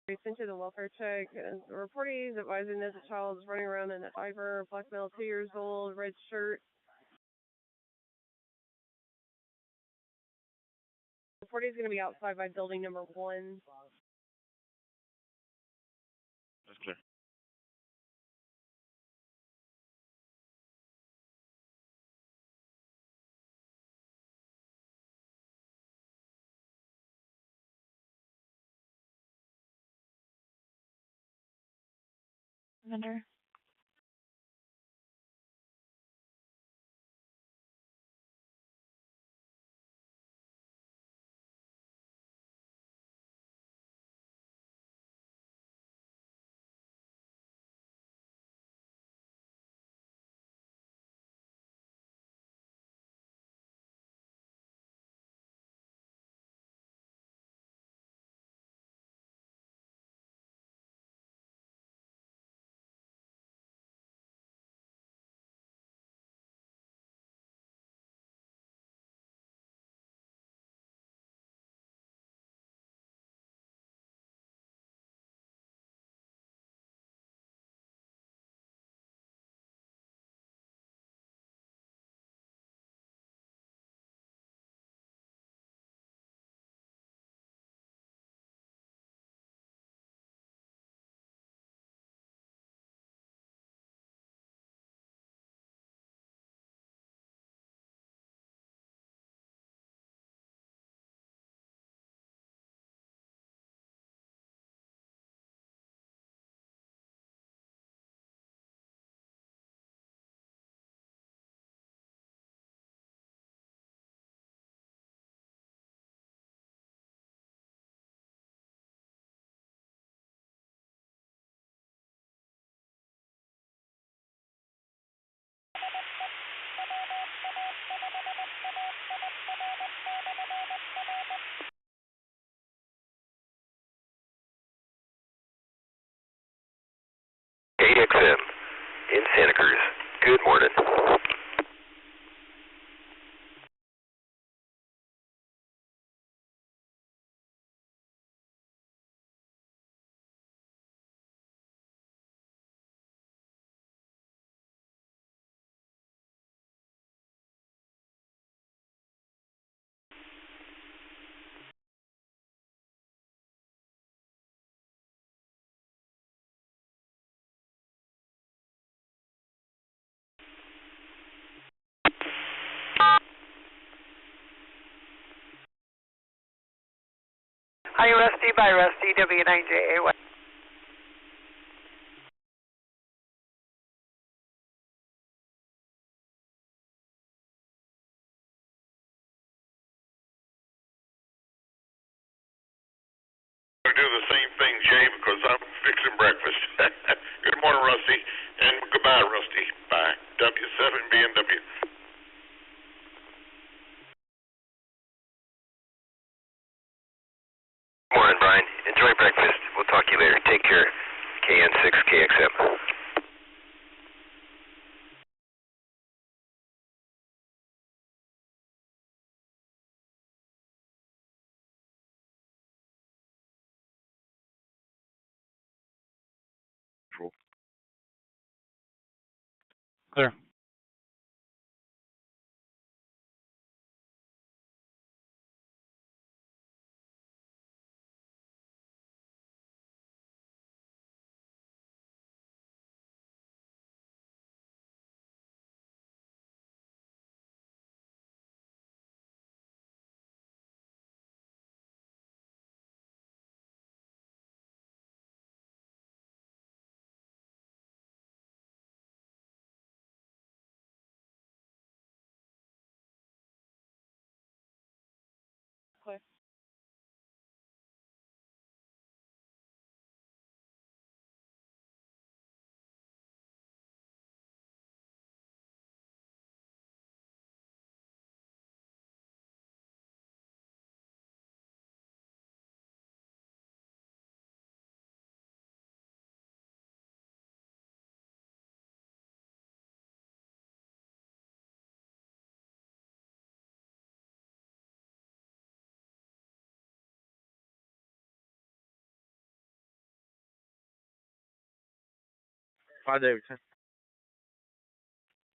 We sent you the welfare check. The reporting is advising that the child is running around in a diaper, black male, 2 years old, red shirt. Reporting is going to be outside by building number 1. That's clear. Vendor. KXM in Santa Cruz. Good morning. Hi, Rusty. Bye, Rusty. W9JAY. I do the same thing, Jay, because I'm fixing breakfast. Good morning, Rusty, and goodbye, Rusty. Bye. W7 BMW. Morning, Brian. Enjoy breakfast. We'll talk to you later. Take care. KN6 KXM. Clear. Clear.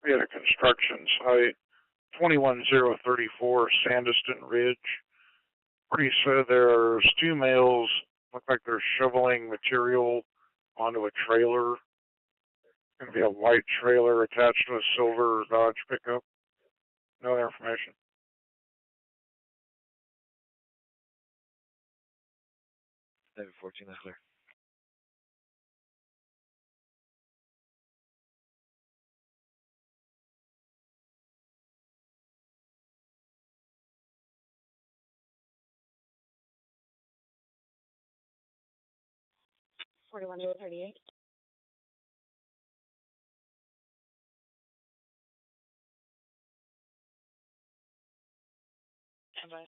We had a construction site, 21034 Sandiston Ridge. Pretty so there's two males, look like they're shoveling material onto a trailer. Gonna be a white trailer attached to a silver Dodge pickup. No other information. 14, that's clear. Forty-one 38. Bye.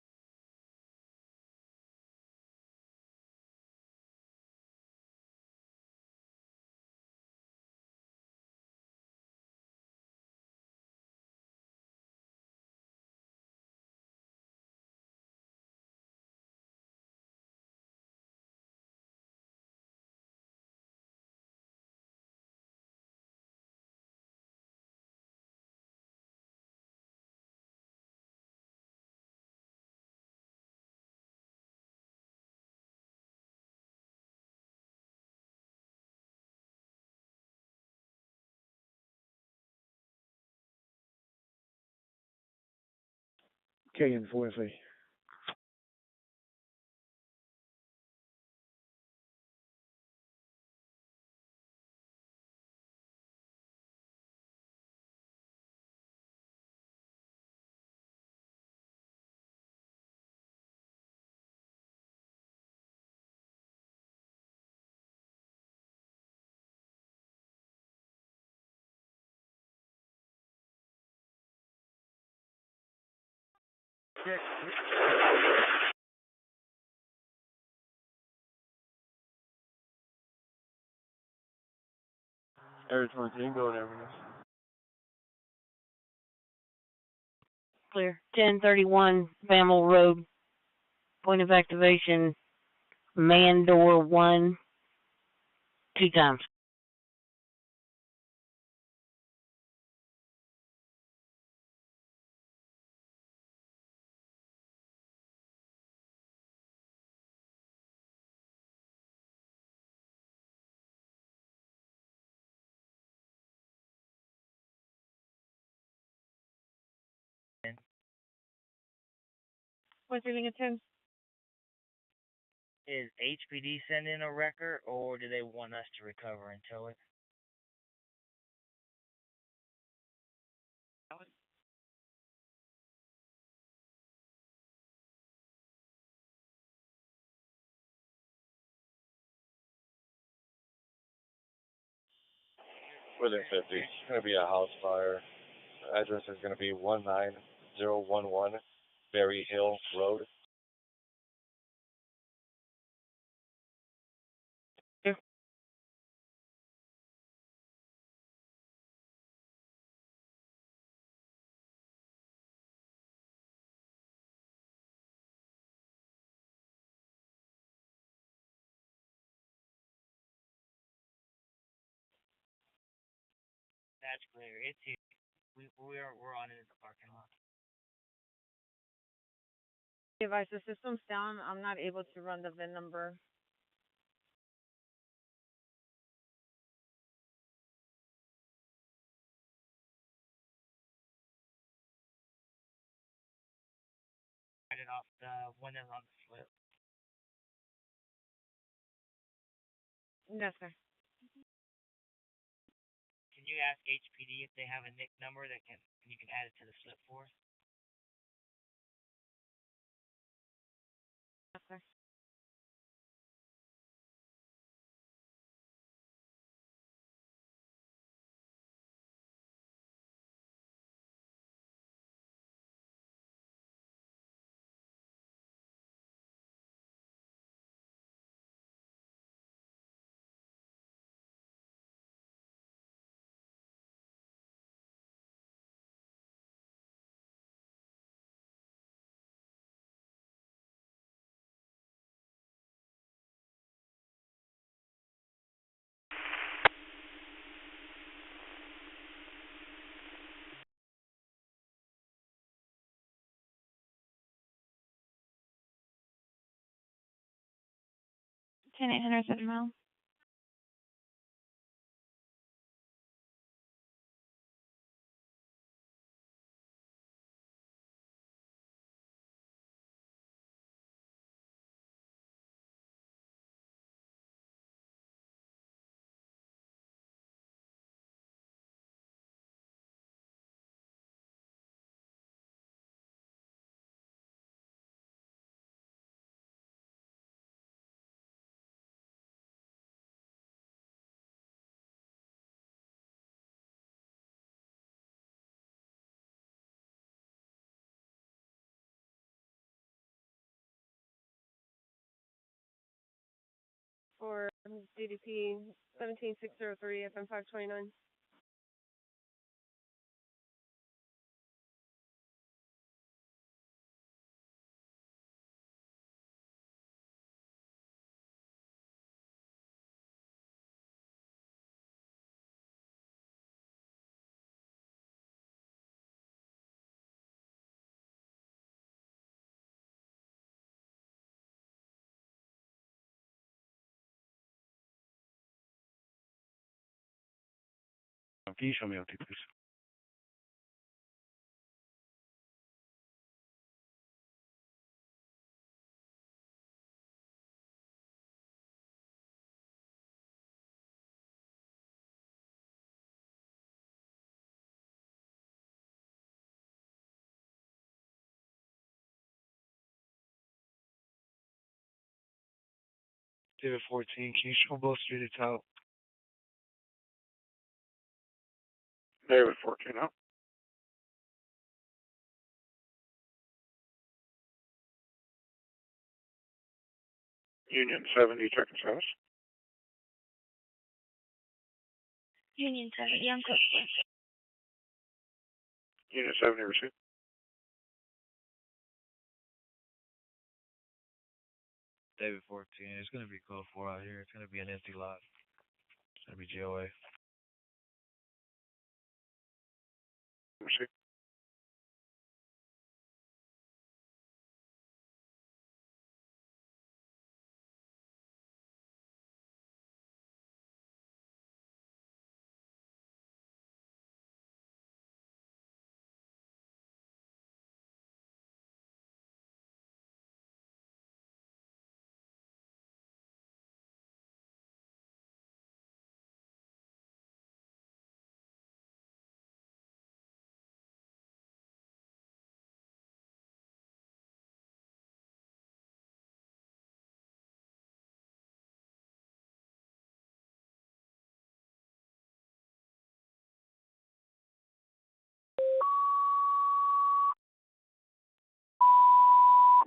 KN4FA. Area 23, go and everything. Clear. 1031 Bamel Road. Point of activation, man door 1, 2 times. What's your thing at 10? Is HPD sending a record, or do they want us to recover and tow it? Within 50. It's going to be a house fire. The address is going to be 19011 Berry Hill Road. That's clear. It's here. We're on it in the parking lot. Device, the system's down. I'm not able to run the VIN number. Write it off the one that's on the slip. Yes, sir. Can you ask HPD if they have a NIC number that you can add it to the slip for us? Yes, sir. Ten 807 mile. For DDP 17603 FM 529. Can you show me OT, please? David 14, can you show both streets out? David 14 out. Union 70, check and status. Union 7, Young Cookman. Unit 70 received. David 14, it's going to be code 4 out here. It's going to be an empty lot. It's going to be GOA. Received.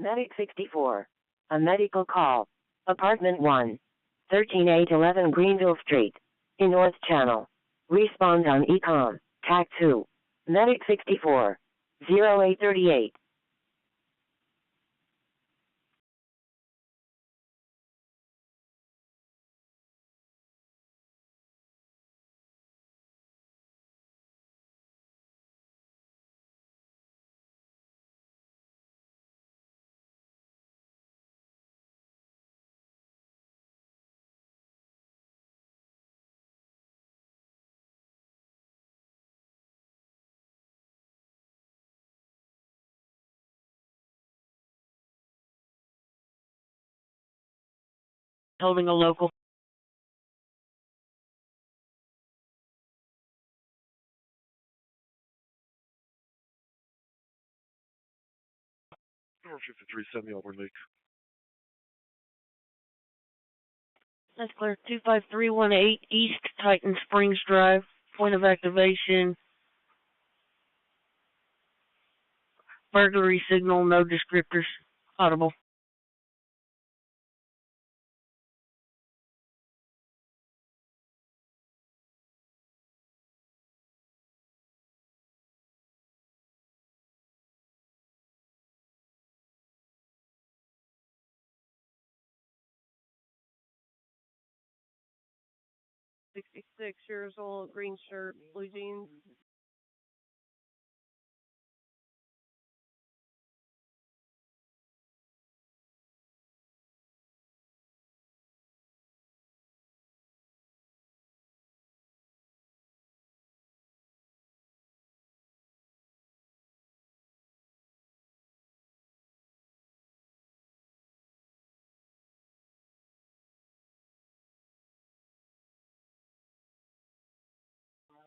Medic 64. A medical call. Apartment 1. 13811 Greenville Street. In North Channel. Respond on ECOM. TAC 2. Medic 64. 0838. Holding a local. Number 5370 Auburn Lake. That's clear. 25318 East Titan Springs Drive. Point of activation. Burglary signal, no descriptors. Audible. $66 old, green shirt, blue jeans.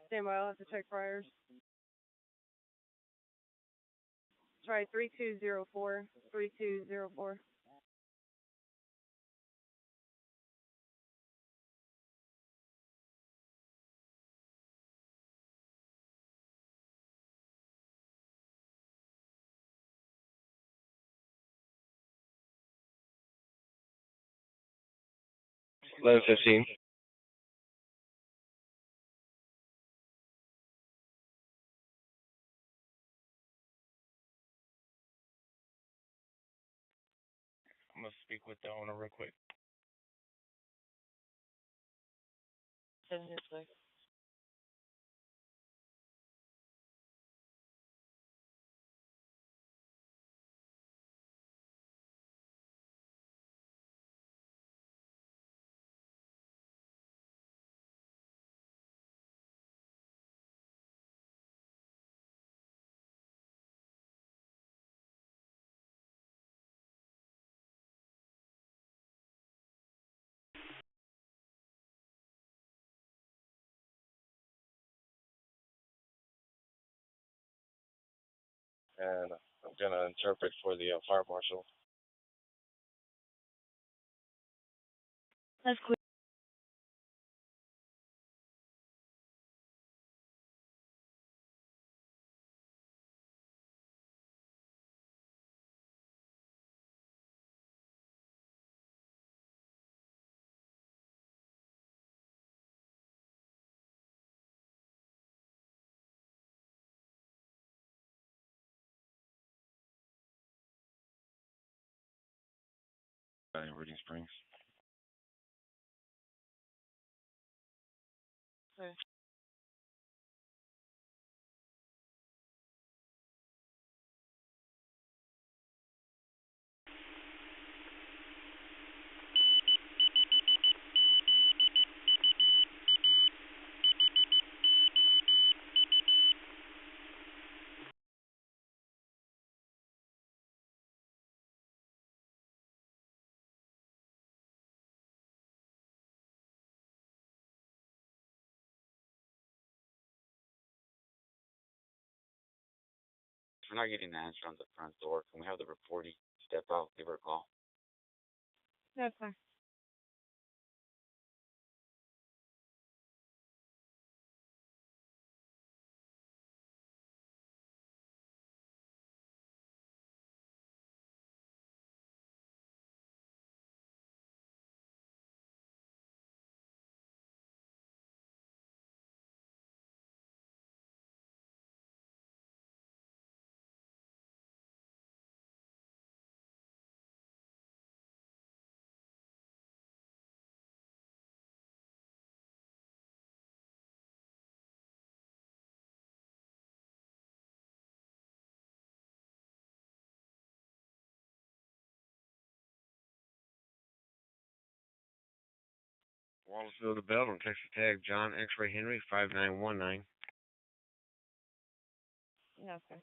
Stand by, I'll have to check priors. Try 3204, 3204. Eleven 15. I'm going to speak with the owner real quick. 7 minutes left. And I'm going to interpret for the fire marshal. That's clear. in Reading Springs. Okay. If we're not getting the answer on the front door, can we have the reportee step out, give her a call? That's fine. Wallaceville to Bell on Texas Tag, John X-Ray Henry, 5919. Yeah, okay.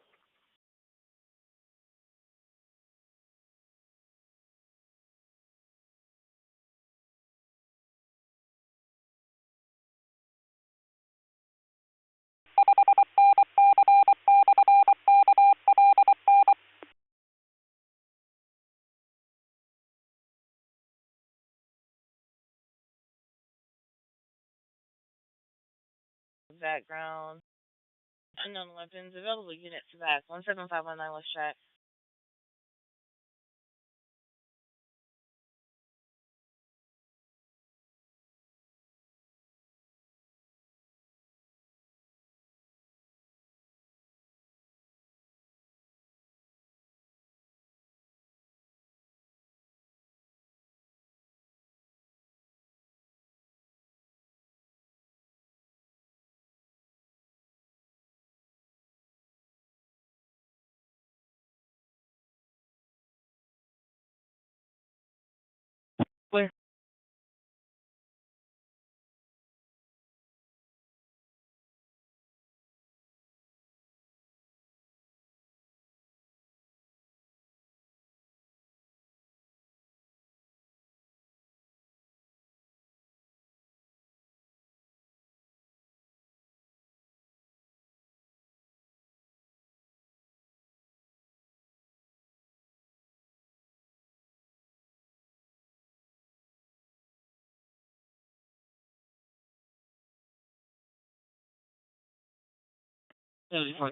Background. Unknown weapons. Available units to back. 17519 West Track. Where?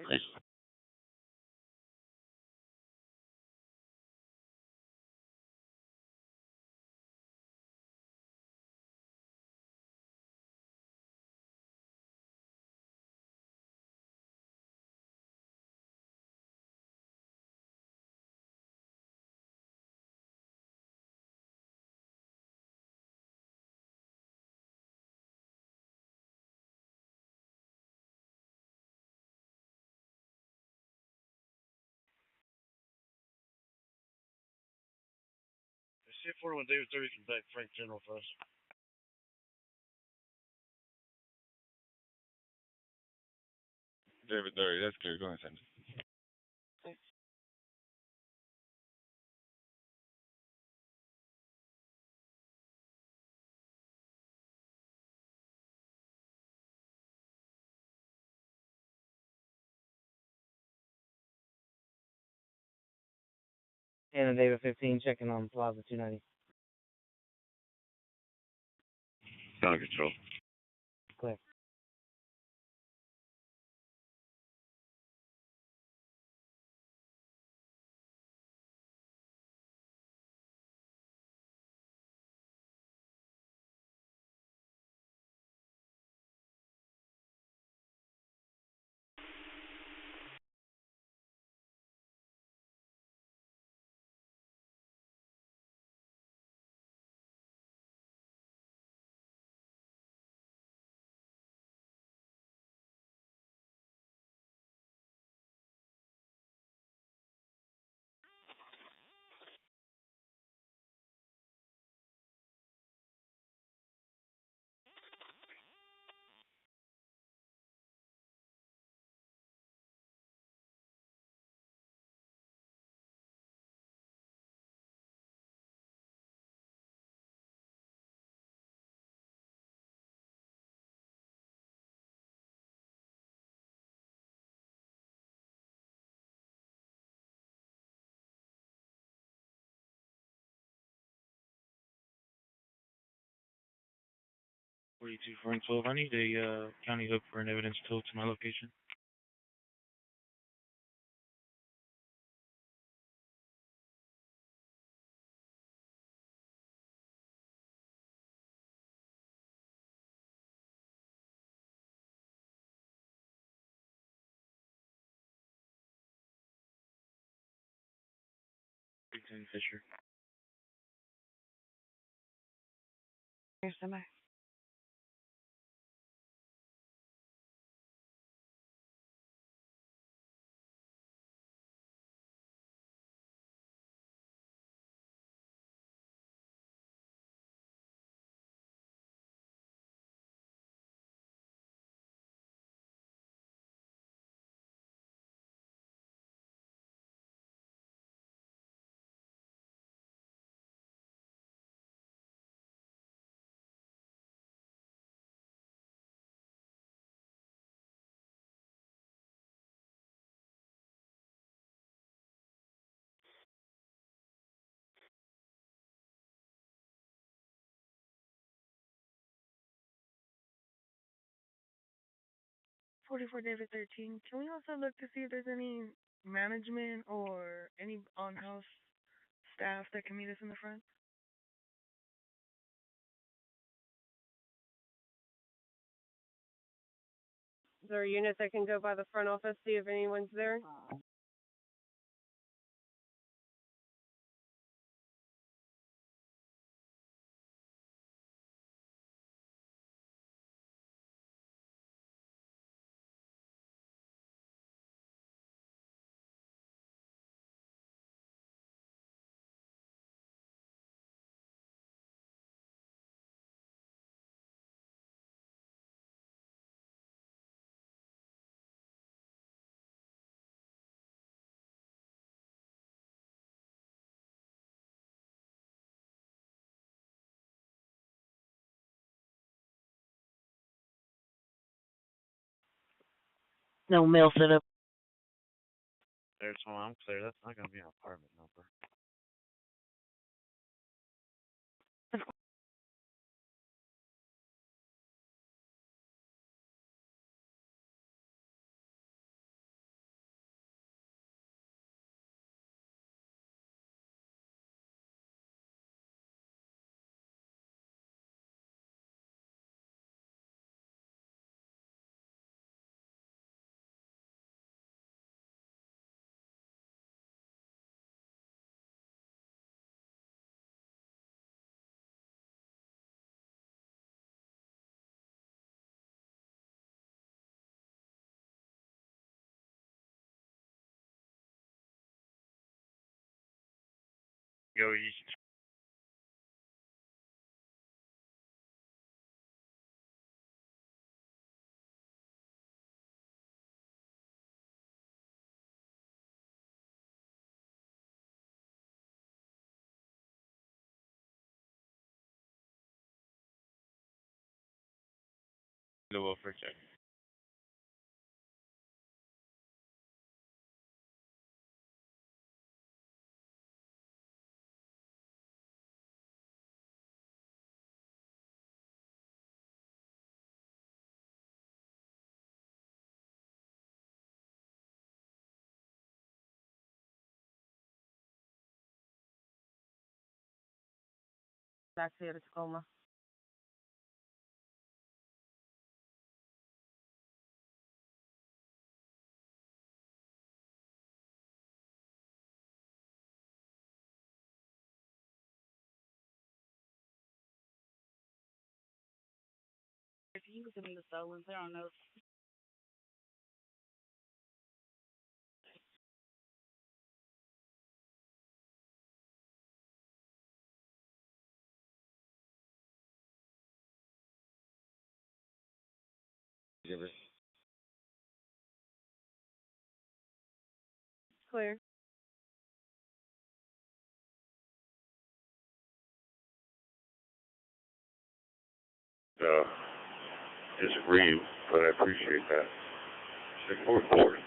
Please. Shift 41 David 30 from back Frank General for us. David 30, that's clear. Go ahead, send it. And David 15 checking on Plaza 290. Sound control. Clear. 42 Frank 12. I need a county hook for an evidence tow to my location. Fisher. Here's somebody. David 13. Can we also look to see if there's any management or any on-house staff that can meet us in the front? Is there a unit that can go by the front office, see if anyone's there? No mail set up. There's one. I'm clear. That's not gonna be an apartment number. Go east. The welfare check. Back to the Tacoma. If you can send me the stolen, I don't know. Clear. Disagree, but I appreciate that. 644.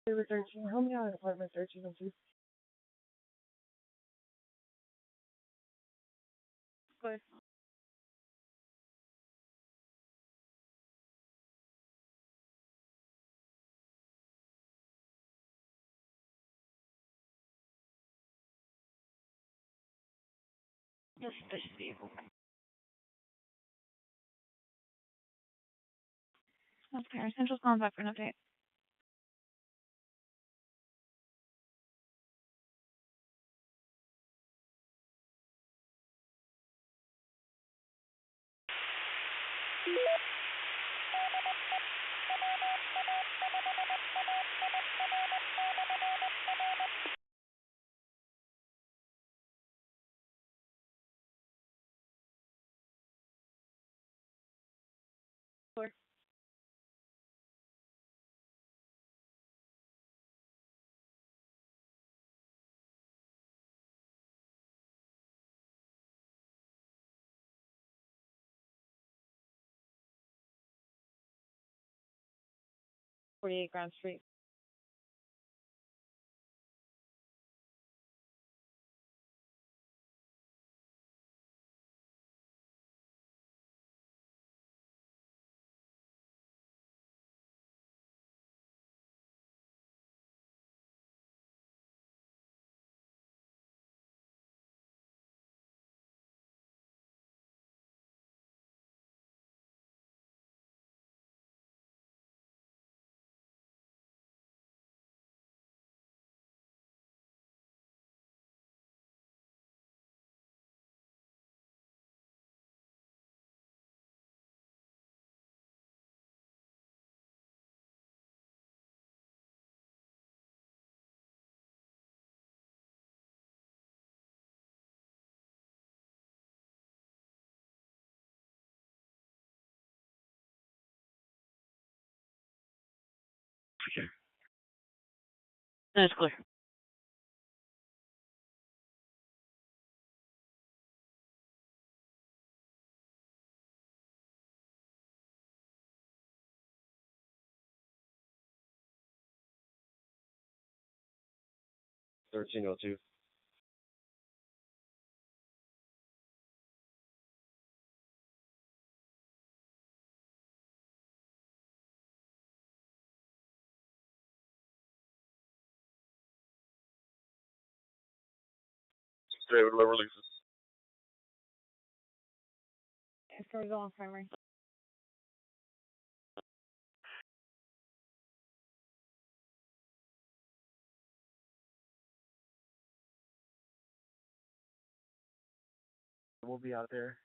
David 13. Help me out at apartment 1302. Good. Suspicious vehicle. Okay, Central's calling back for an update. Clear. Grand Street. Okay. That's clear. $13.02. David, low releases. Story's on primary. We'll be out there.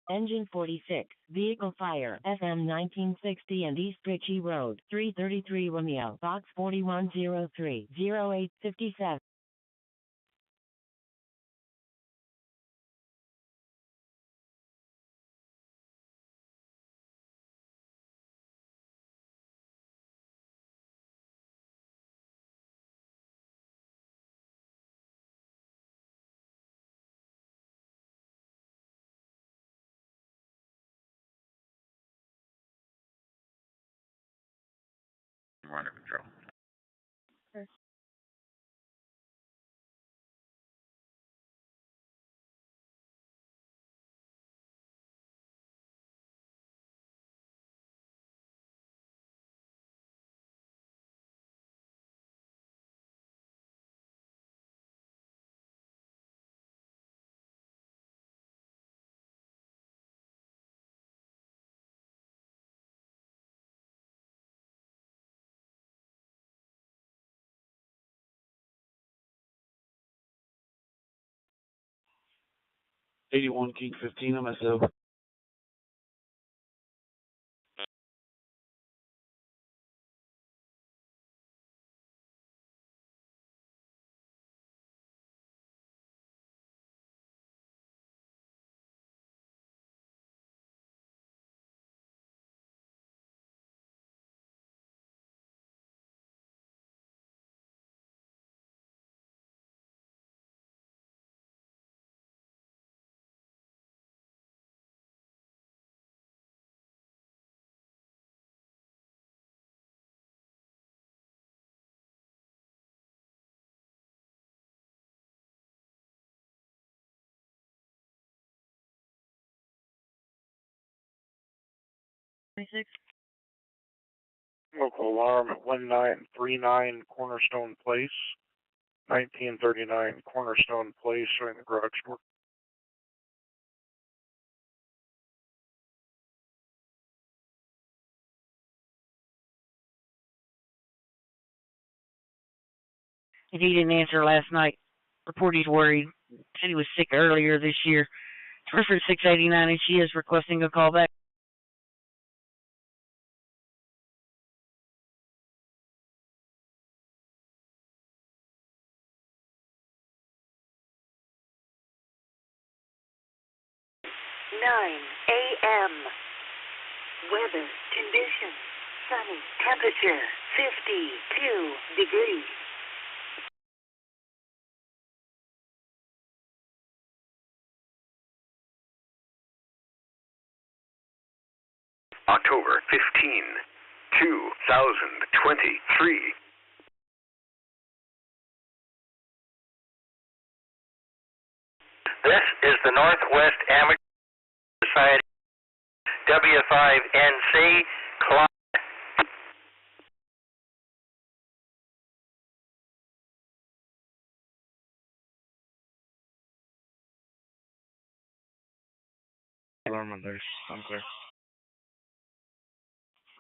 Engine 46, vehicle fire, FM 1960 and East Ritchie Road, 333 Romeo, box 4103, 0857. We're under control. Okay. $81 King 15 MSO. 26. Local alarm 1939 Cornerstone Place, 1939 Cornerstone Place, showing the garage door. If he didn't answer last night, report he's worried. Said he was sick earlier this year. It's reference 689 and she is requesting a call back. Nine a.m. Weather conditions. Sunny. Temperature 52 degrees. October 15, 2023. This is the Northwest Amateur Society W5NC Clyde. Alarm alert. I'm clear.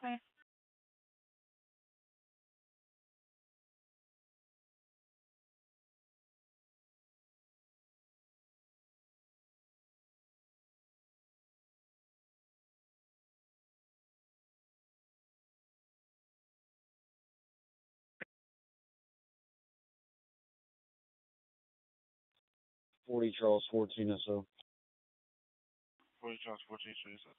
Okay. Charles 14 SO. 40 Charles 14 SO.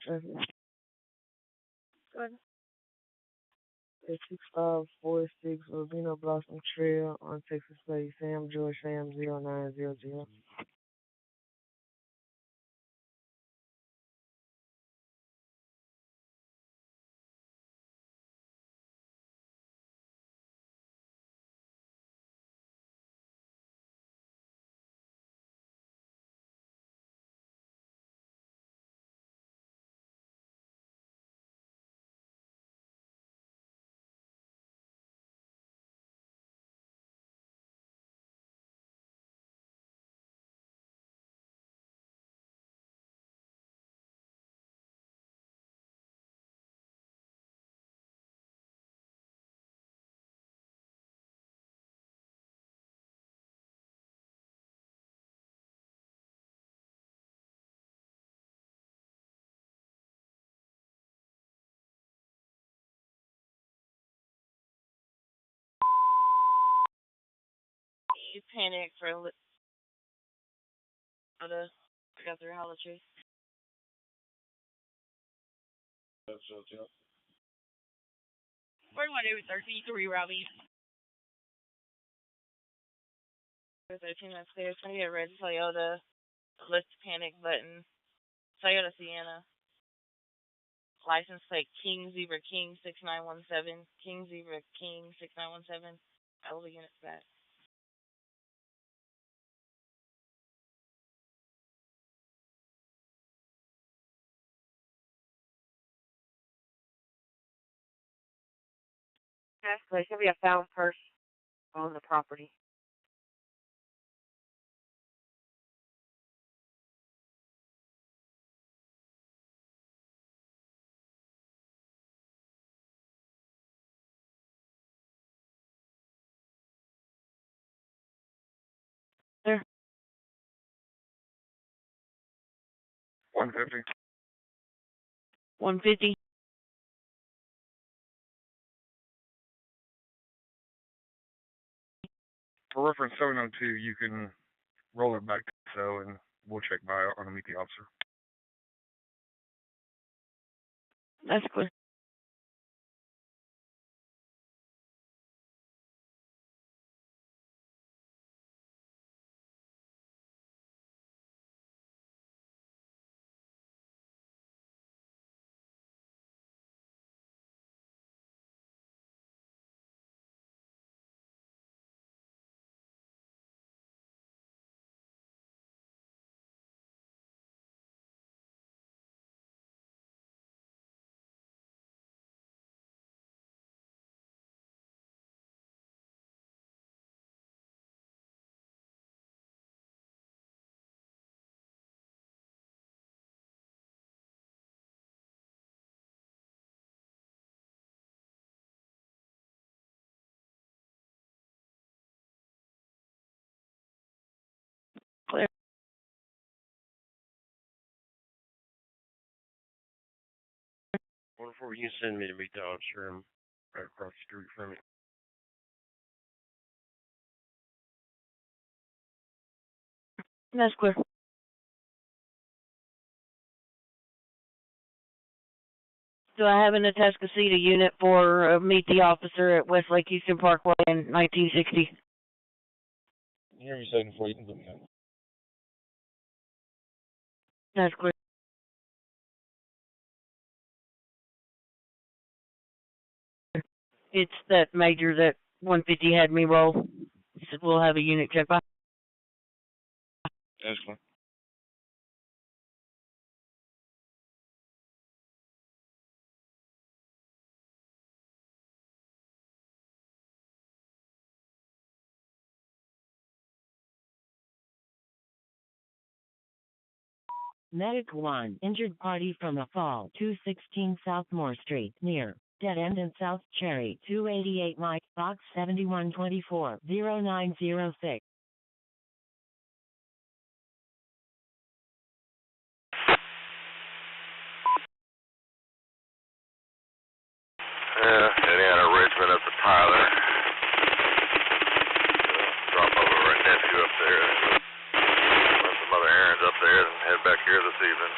traffic. Good. It's 6546 Urbino Blossom Trail on Texas Plate, Sam George Sam 0900. You panic for a little. I got their Hollow Tree. That's yeah. 4133 Robbie. 13, that's clear. It's going to be a red Toyota. Lift panic button. Toyota Sienna. License plate King Zebra King 6917. King Zebra King 6917. All the units back. Yes, there's going to be a found purse on the property. There. 150. 150. For reference 702, you can roll it back to so and We'll check by on to meet the officer. That's clear. Clear. Wonderful. You can send me to meet the officer. I'm right across the street from it. That's clear. Do I have an Atascocita unit for meet the officer at Westlake Houston Parkway in 1960? Here you second before you can put me on. That's clear. It's that major that 150 had me roll. He said we'll have a unit check by. That's fine. Medic 1, injured party from a fall, 216 South Moore Street, near Dead End and South Cherry, 288 Mike, Box 7124, 0906. Heading out of Richmond up to Tyler. Drop over my nephew up there. Run some other errands up there and head back here this evening.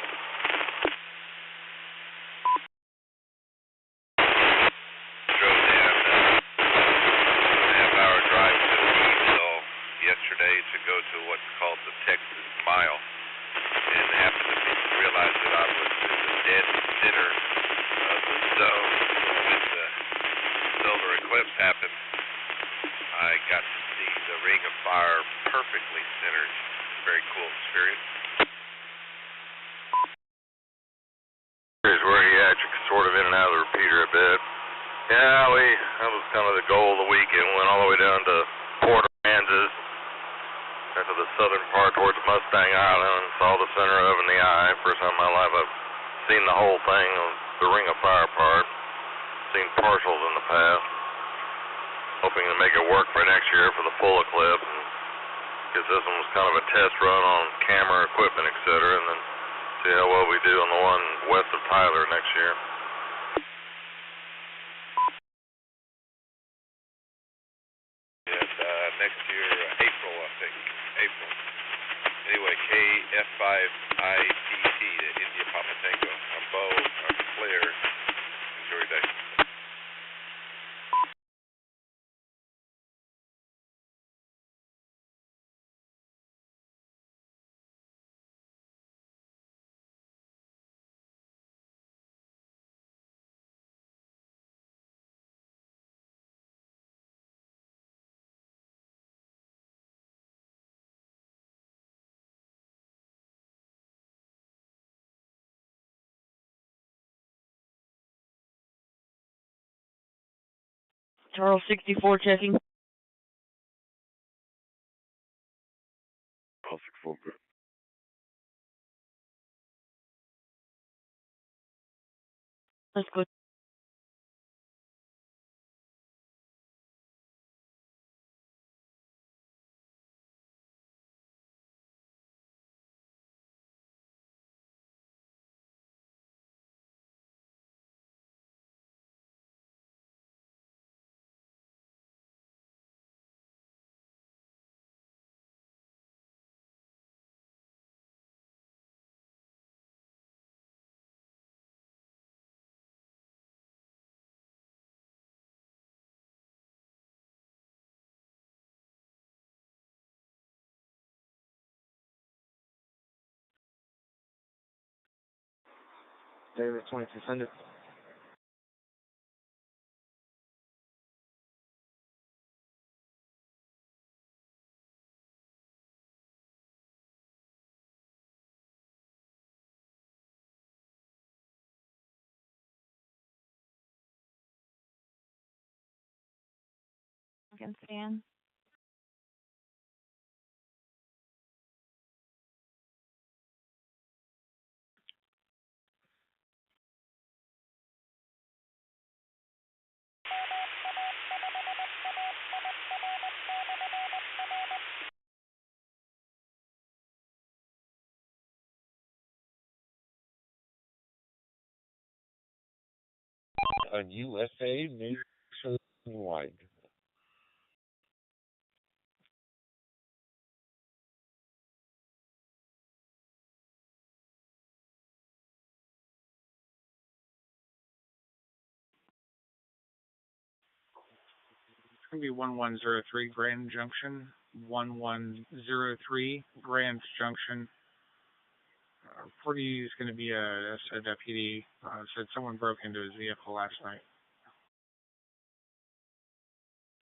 Drove down a half-hour drive to Evansville yesterday to go to what's called the Texas Mile. And happened to realize that I was in the dead center of the zone when the solar eclipse happened. I got to see the ring of fire perfectly centered. Very cool experience. Here's where you at. You're sort of in and out of the repeater a bit. Yeah, that was kind of the goal of the weekend. Went all the way down to Port Aransas, into the southern part towards Mustang Island, and saw the center of it in the eye. First time in my life I've seen the whole thing, the ring of fire part. Seen partials in the past. Hoping to make it work for next year for the full eclipse. Because this one was kind of a test run on camera equipment, etc. And then see how well we do on the one west of Tyler next year. And next year, April, I think. April. Anyway, KF5ITT to India Papa Tango. I'm Bo. I'm Claire. Enjoy your day. Charles 64 checking. Charles 64, good. That's good. David 22, send it. Against Stan. On USA nationwide. It's going to be 1103 Grand Junction. 1103 Grand Junction. Reportee is going to be a deputy. Said someone broke into his vehicle last night.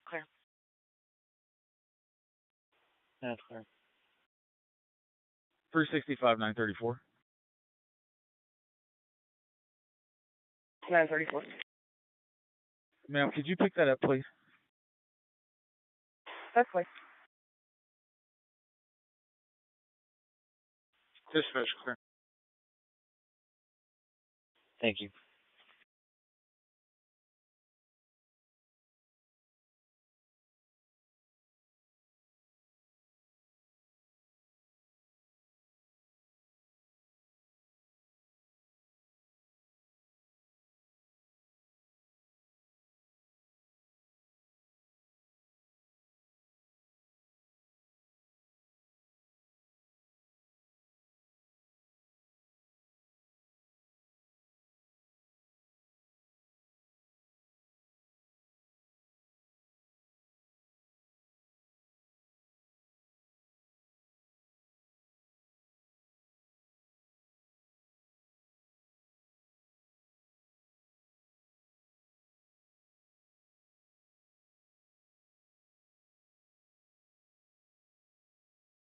Clear. That's clear. 365, 934. 934. Ma'am, could you pick that up, please? That's clear. Dispatch clear. Thank you.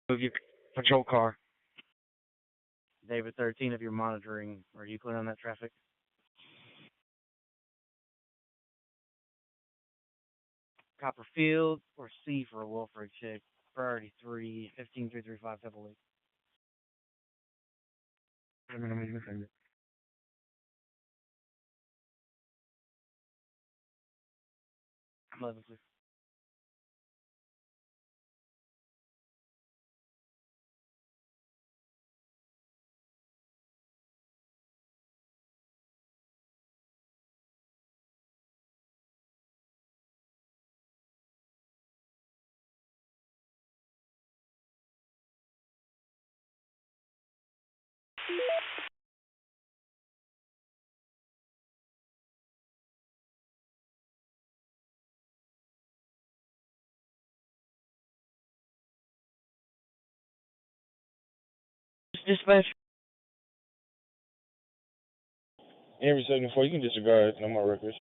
Move your patrol car. David 13, if you're monitoring, are you clear on that traffic? Copperfield or C for a Wilfred check. Priority 3, 15335, double 8. I'm going to send it. Eleven, please. Dispatch. Every 74, you can disregard no more records.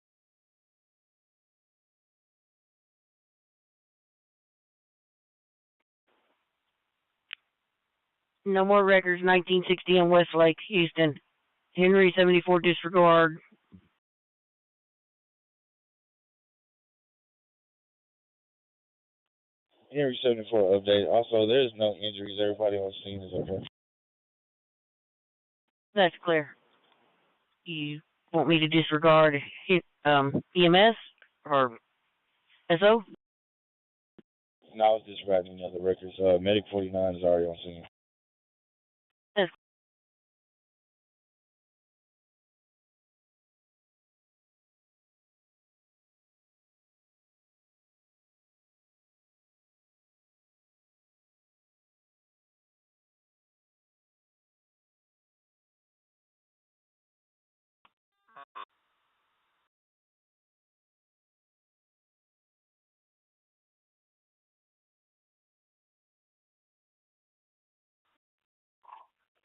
No more records. 1960 on Westlake, Houston. Henry 74 disregard. Every 74 update. Also, there's no injuries. Everybody on scene is okay. That's clear. You want me to disregard EMS or SO? No, I was disregarding the other records. Medic 49 is already on scene. That's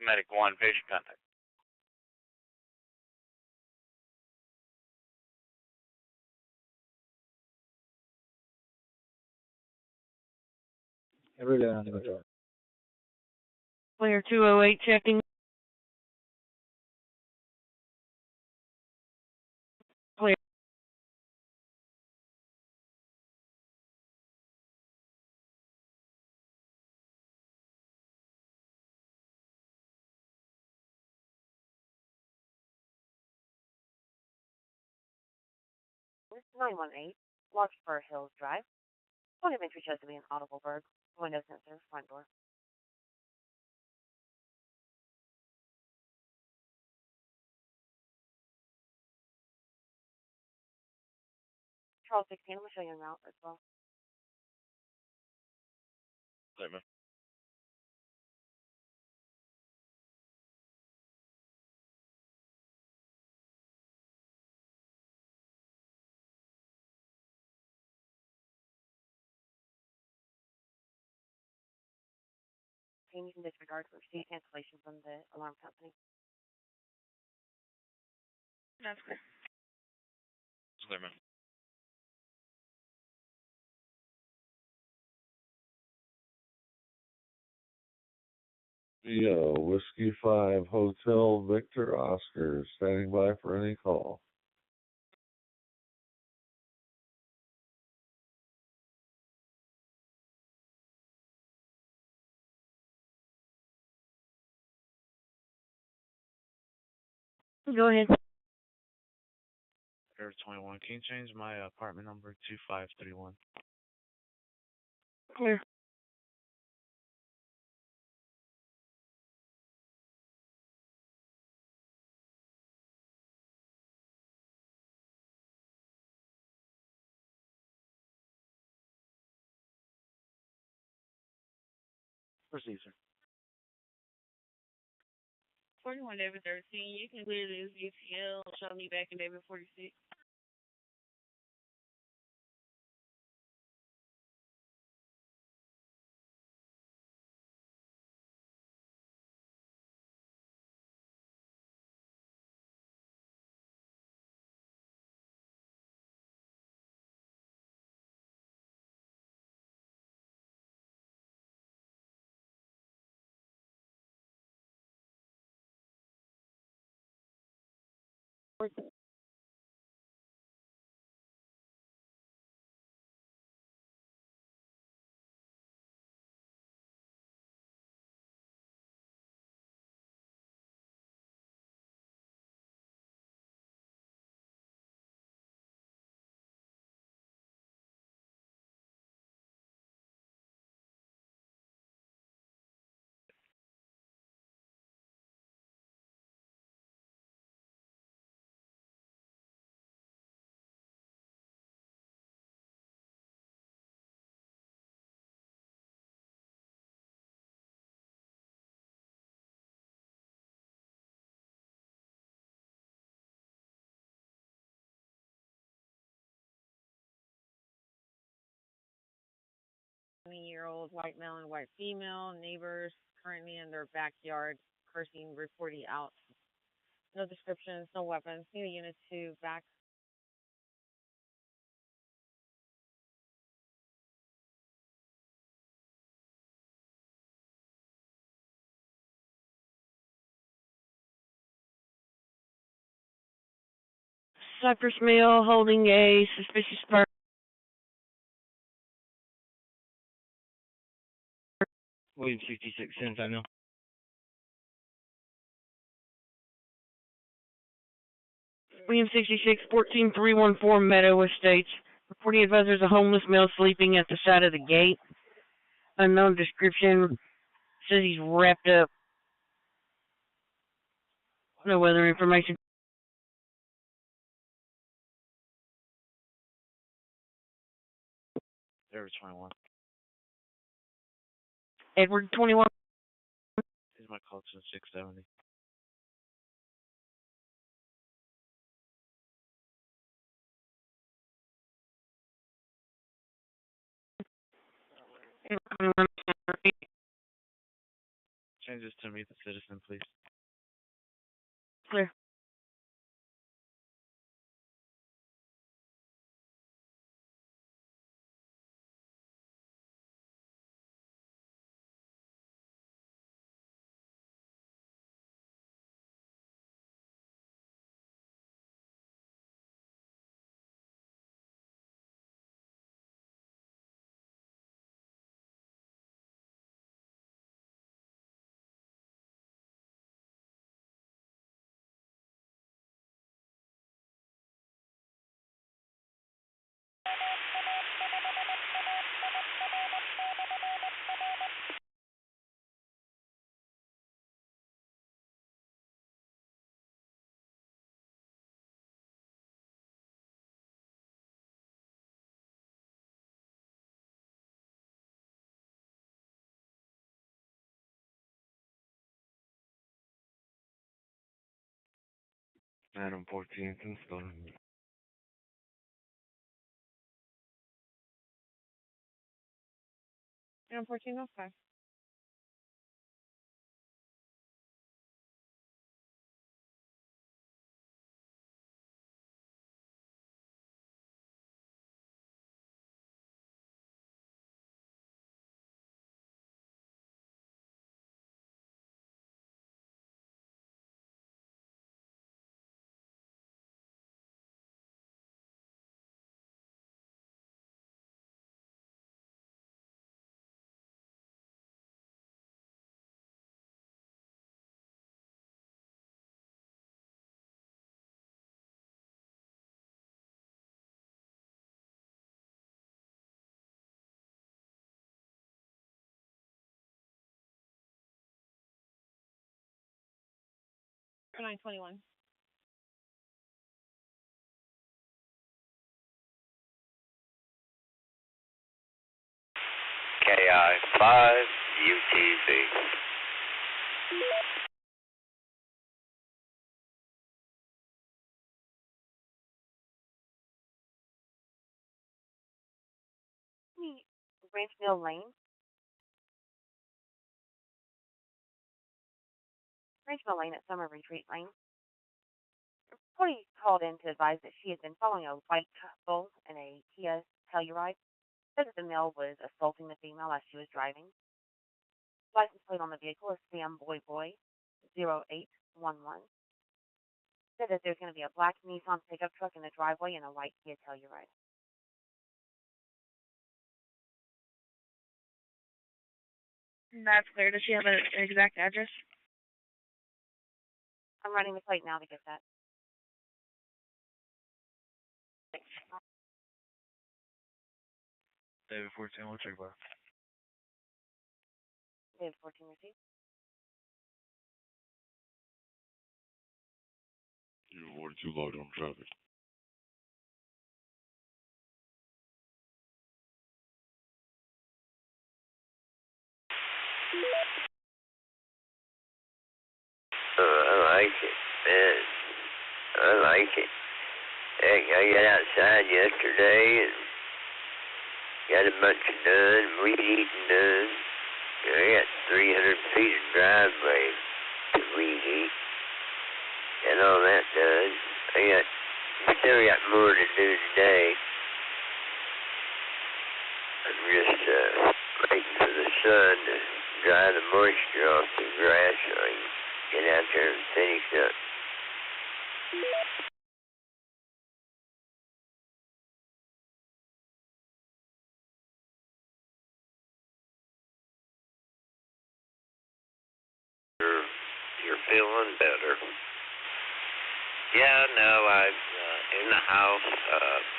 Medic 1, patient contact. Every day on the control. Clear 208 checking. Clear. This is 918, Larkspur Hills Drive. Point of entry shows to be in Audibleburg. Window sensor, front door. Charles 16, I'm going to show you en route as well. Statement. You can disregard for receipt cancellation from the alarm company. That's clear. Statement. Whiskey 5 Hotel Victor Oscar, standing by for any call. Go ahead. Air 21. Can you change my apartment number 2531? Clear. Proceed, sir. 41 David 13, you can clear this UTL. Show me back in David 46. Year-old white male and white female neighbors currently in their backyard cursing, reporting out. No descriptions, no weapons. Need a unit to back. Cypress male holding a suspicious person. William 66, San Antonio. William 66, 14314 Meadow Estates. Reporting advisors a homeless male sleeping at the side of the gate. Unknown description. Says he's wrapped up. No other information. Air 21. Edward 21. Here's my call to 670. Change this to meet the citizen, please. Clear. Adam 14th and Stone. And 1405. For 921. KI 5 UTV. Branch Mill Lane. Branch Mill Lane at Summer Retreat Lane. Cody called in to advise that she had been following a white bull in a Kia Telluride. Said that the male was assaulting the female as she was driving. License plate on the vehicle is Sam Boy Boy 0811. Said that there's going to be a black Nissan pickup truck in the driveway and a white Kia Telluride. That's clear. Does she have an exact address? I'm running the plate now to get that. David 14, we'll check back. David 14 received. You're 42 logged on traffic. I like it, man. I like it. Heck, I got outside yesterday and got a bunch done, weed eating done. I got 300 feet of driveway to weed eat. Got all that done. Still got more to do today. I'm just waiting for the sun to dry the moisture off the grass so I can get out there and finish up. You're feeling better. Yeah, no, I've in the house.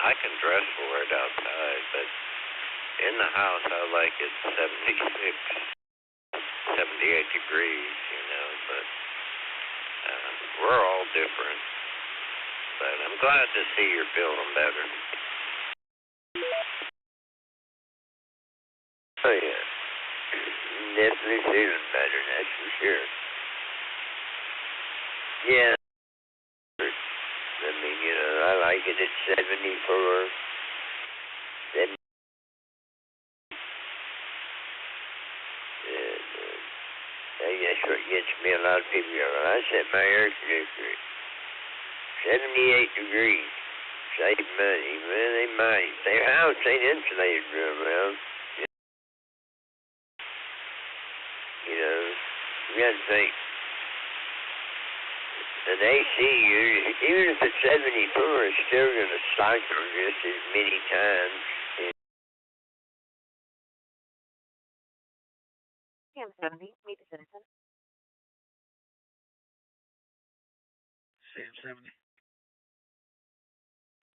I can dress for it outside, but in the house I like it 76, 78 degrees, you know. But we're all different. But I'm glad to see you're feeling better. Oh yeah, definitely feeling better. That's for sure. Yeah. I mean, you know, I like it at 74. And, that's what gets me. A lot of people go, well, I set my air conditioner at 78 degrees. Save money. Well, they might. Their house ain't insulated real well. You know, you got to think. An AC unit, even if it's 74, it's still going to cycle just as many times. Cam 70, meet the citizen. Sam 70.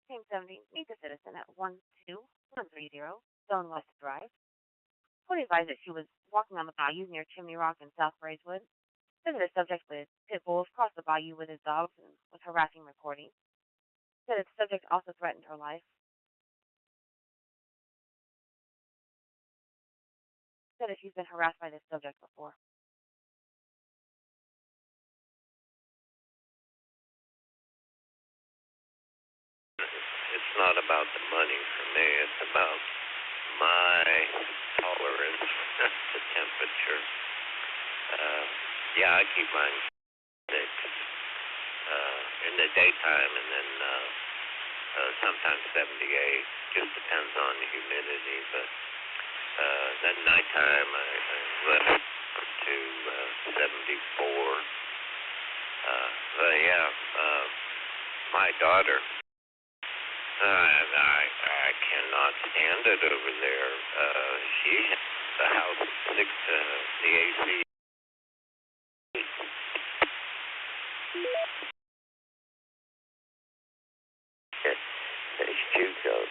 Cam 70, meet the citizen at 12130 Stone West Drive. Cody advised that she was walking on the bayou near Chimney Rock and South Braeswood. Said that the subject with pit bulls crossed the bayou with his dogs and was harassing recording. Said that the subject also threatened her life. Said that she's been harassed by this subject before. it's not about the money for me. It's about my tolerance to temperature. Yeah, I keep mine 6 in the daytime, and then sometimes 78. Just depends on the humidity. But then nighttime, I lift to 74. But yeah, my daughter, I cannot stand it over there. She has the house at 6, the AC. That's too cold.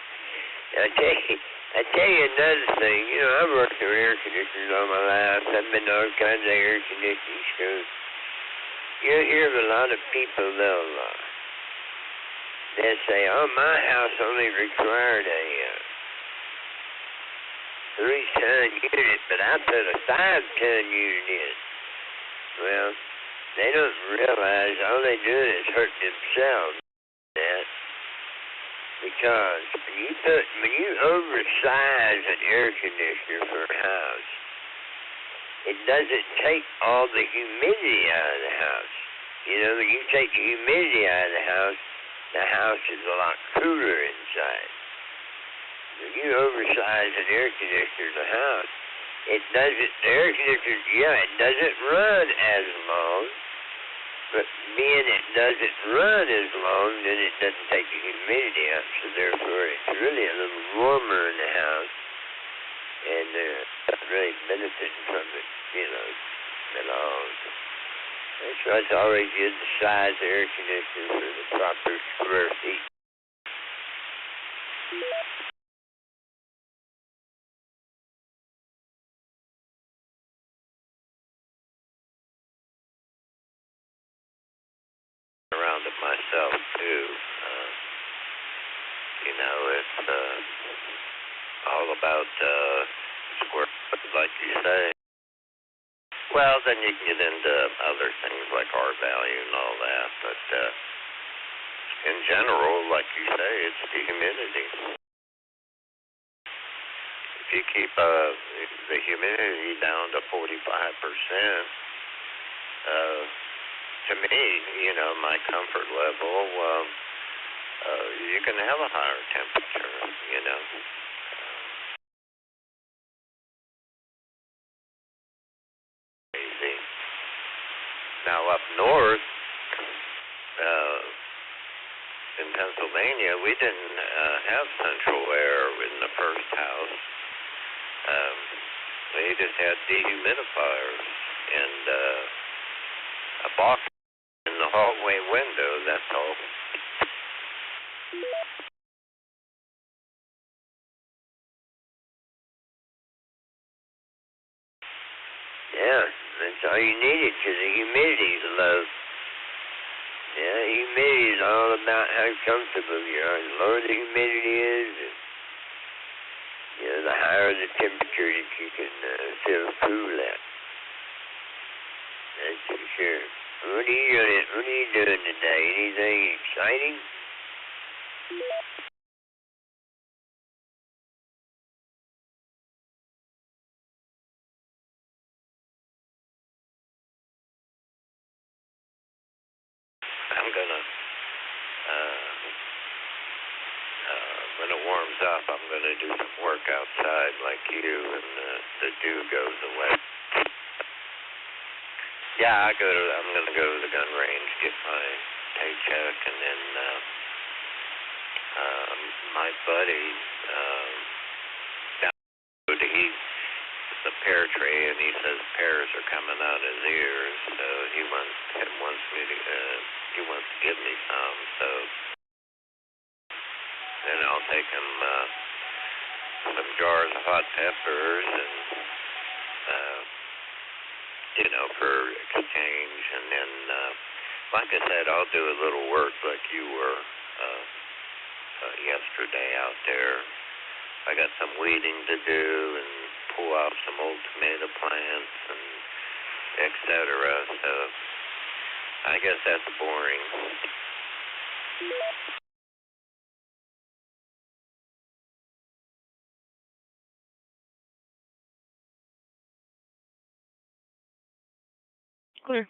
I tell you another thing. You know, I've worked with air conditioners all my life. I've been to all kinds of air conditioning shows. You hear of a lot of people, they'll say, oh, my house only required a 3-ton unit, but I put a 5-ton unit in. Well, they don't realize all they're doing is hurting themselves. That because when you oversize an air conditioner for a house, it doesn't take all the humidity out of the house. You know, when you take the humidity out of the house is a lot cooler inside. When you oversize an air conditioner in the house, the air conditioner, it doesn't run as long, but being it doesn't run as long, then it doesn't take the humidity out, so therefore it's really a little warmer in the house, and they're not really benefiting from it, at all. That's why it's always good to size the air conditioner for the proper square feet. Around it myself too. It's all about square foot, like you say. Well, then you can get into other things like R value and all that, but in general, like you say, it's the humidity. If you keep the humidity down to 45%, to me, my comfort level, you can have a higher temperature, Crazy. Now up north, in Pennsylvania, we didn't have central air in the first house. We just had dehumidifiers and a box in the hallway window, that's all. Yeah, that's all you needed because the humidity's low. Yeah, humidity is all about how comfortable you are. The lower the humidity is, the higher the temperature that you can feel cool at. That's for sure. What are you doing today? Anything exciting? I'm gonna, when it warms up, I'm gonna do some work outside like you, and the dew goes away. Yeah, I'm gonna go to the gun range, get my paycheck, and then my buddy, he's the pear tree, and he says pears are coming out his ears, so he wants to give me some, so then I'll take him some jars of hot peppers and for exchange, and then like I said, I'll do a little work like you were yesterday out there. I got some weeding to do and pull out some old tomato plants and etc. So I guess that's boring. clear.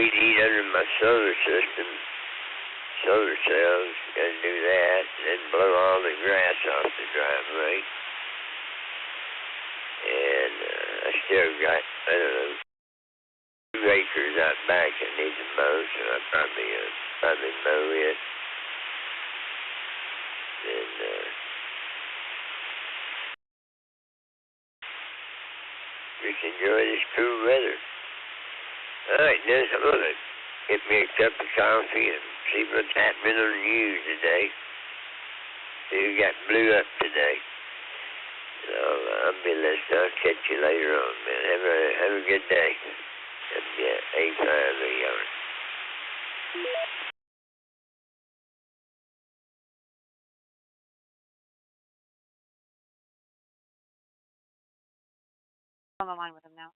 Weed eat under my solar system, solar cells, gotta do that, then blow all the grass off the driveway. And I still got, I don't know, 2 acres out back I need to mow, so I'll probably mow it. And just enjoy this cool weather. Alright, Dennis, I'm gonna get me a cup of coffee and see what's happening on the news today. See who got blew up today. So I'll be listening. I'll catch you later on, man. Have a good day. That'll be at 8-5 a yard. On the line with him now.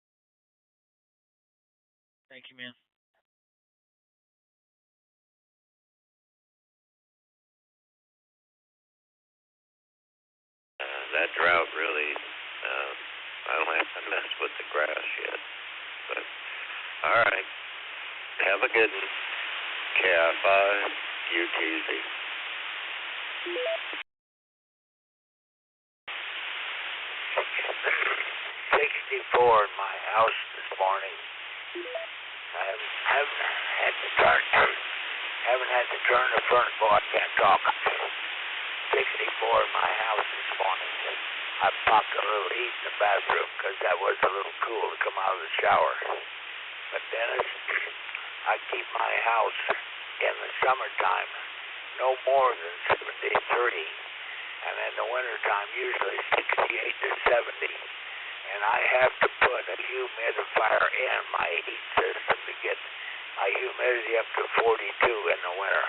Thank you, ma'am. That drought really, I don't have to mess with the grass yet. But, alright. Have a good one. KI5, UTZ. 64 in my house this morning. I haven't had to turn the front, boy, I can't talk. 64 in my house this morning. I popped a little heat in the bathroom because that was a little cool to come out of the shower. But Dennis, I keep my house in the summertime no more than 73, and in the wintertime usually 68 to 70. And I have to put a humidifier in my heat system to get my humidity up to 42 in the winter.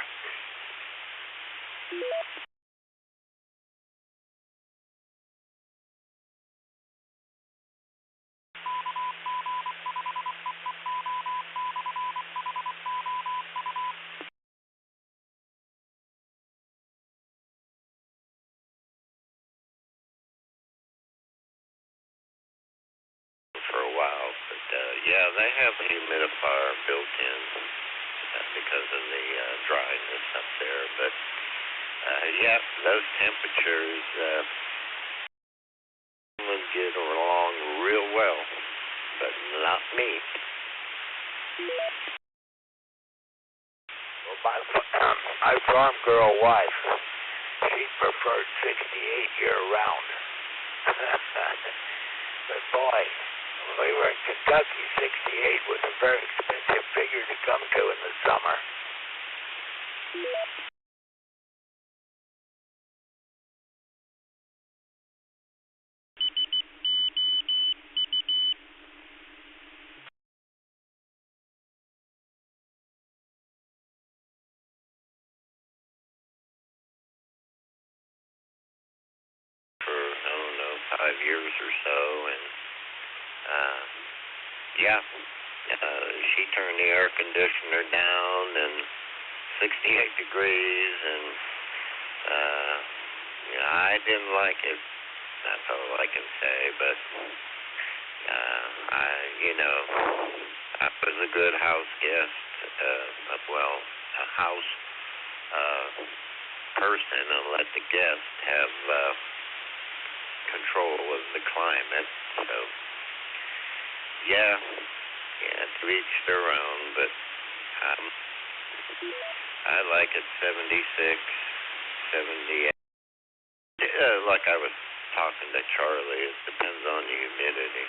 For a while, but yeah, they have a humidifier built in because of the dryness up there. But yeah, those temperatures would get along real well, but not me. Well, my farm girl wife, she preferred 68 year round. But boy, when we were in Kentucky, 68 was a very expensive figure to come to in the summer. For, I don't know, 5 years or so, and yeah, she turned the air conditioner down and 68 degrees, and yeah, I didn't like it. That's all I can say, but I was a good house guest, a house person, and let the guest have control of the climate. So, yeah, to each their own, but I like it 76, 78. Like I was talking to Charlie, it depends on the humidity.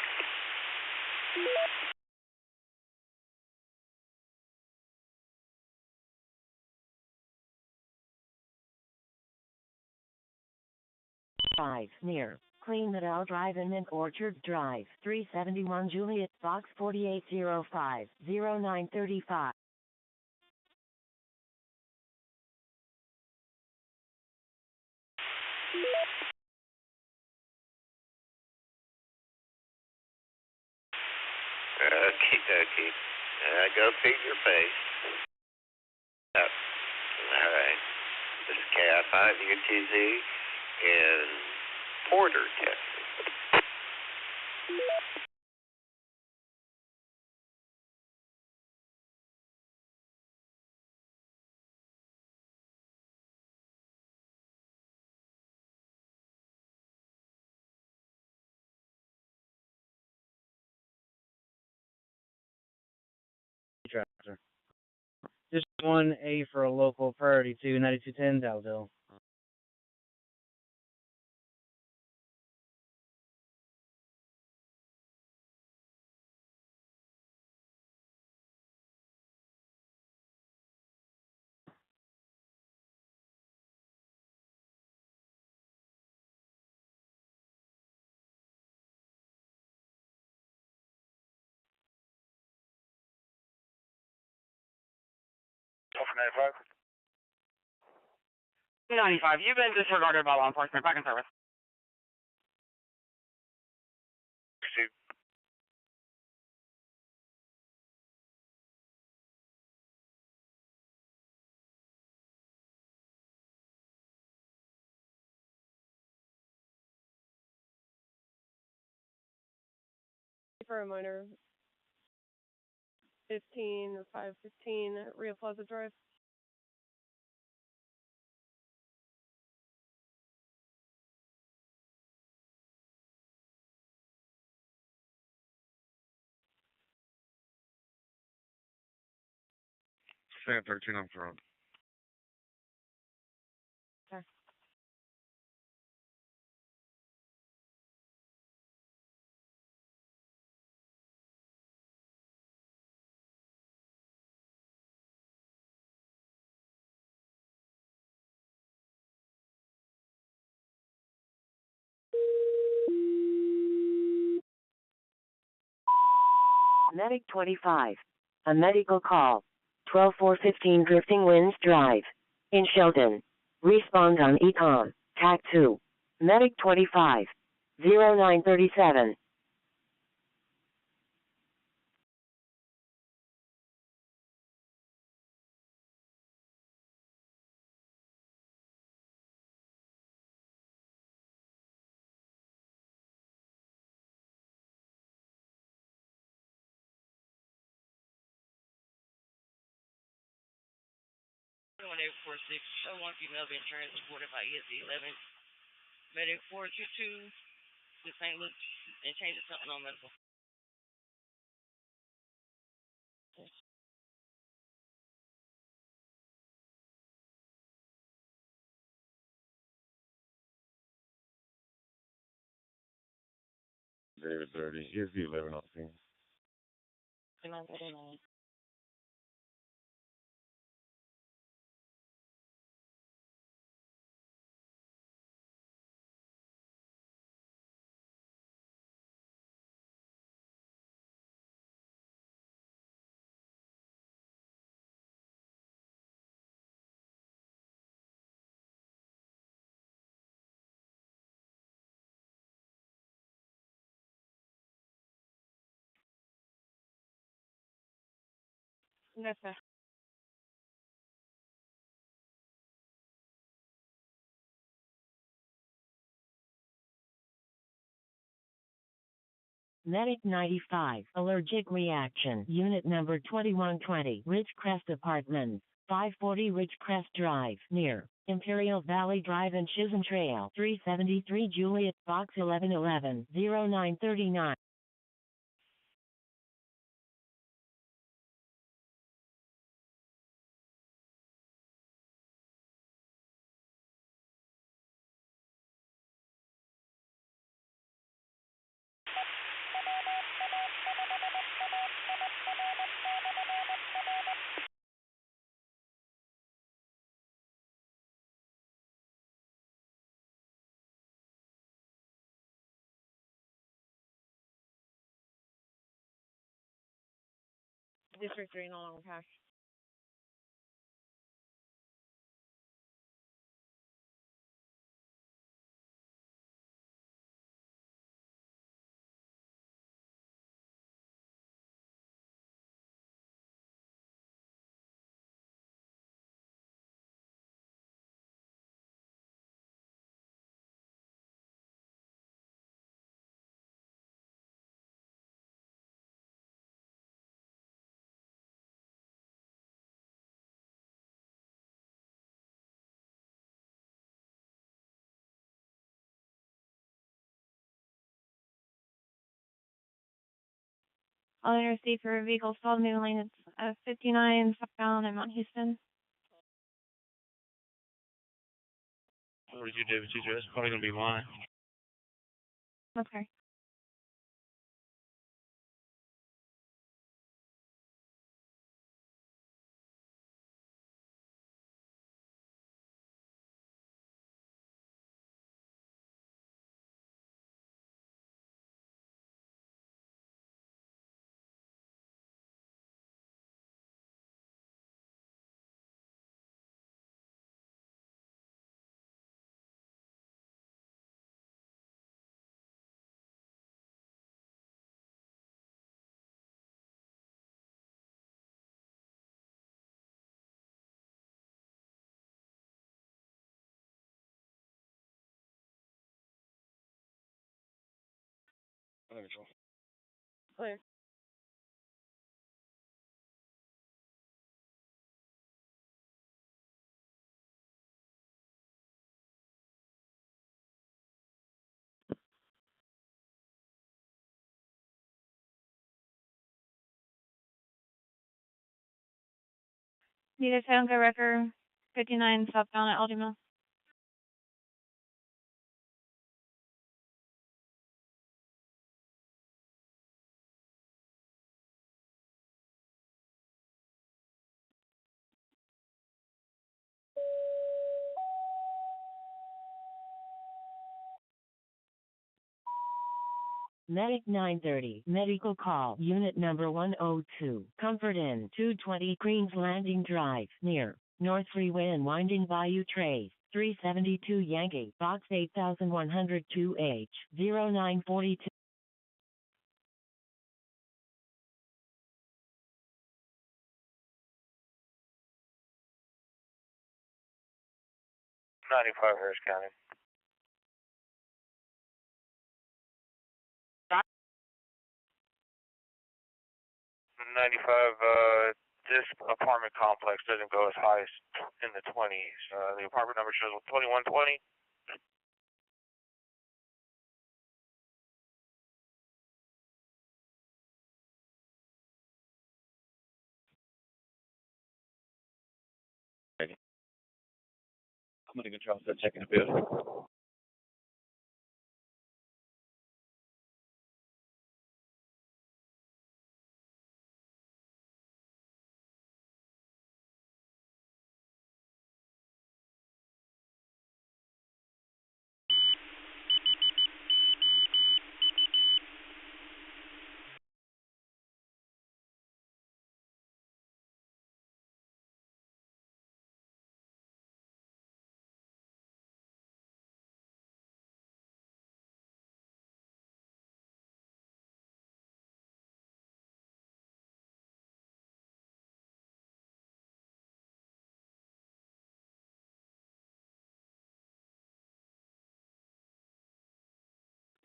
Near Cleanmeadow Drive and Orchard Drive, 371 Juliet, Box 4805, 0935. Okie dokie. Go feed your face. All right. This is KI5UTZ in Porter, Texas. Tractor. Just 1A for a local priority to 9210 Dalville. Open 95. 95, you've been disregarded by law enforcement. Back in service. Received. For a minor 15 or 515 at Rio Plaza Drive. San 13 on front. Okay. Medic 25. A medical call. 12415 Drifting Winds Drive. In Shelton. Respond on ECOM. TAC 2. Medic 25. 0937. One 846, 01 female being transported by ESD 11. Medic 422 to St. Luke and change it to something on medical. David 30. ESD 11 on scene. 939. Yes, sir. Medic 95. Allergic reaction. Unit number 2120. Ridgecrest Apartments. 540 Ridgecrest Drive. Near Imperial Valley Drive and Chisholm Trail. 373 Juliet. Box 1111. 0939. District 3, no longer cash. All received for a vehicle stalled in the lane at 59 southbound in Mount Houston. What did you do, teacher? That's probably gonna be mine. Okay. Clear. Need a Tango Wrecker 59 southbound at Aldi Mill. Medic 930, medical call, unit number 102, Comfort Inn, 220 Queens Landing Drive, near North Freeway and Winding Bayou Trace, 372 Yankee, box 8102H, 0942. Harris County. 95, this apartment complex doesn't go as high as in the 20s. The apartment number shows 2120. I'm gonna control start checking the building.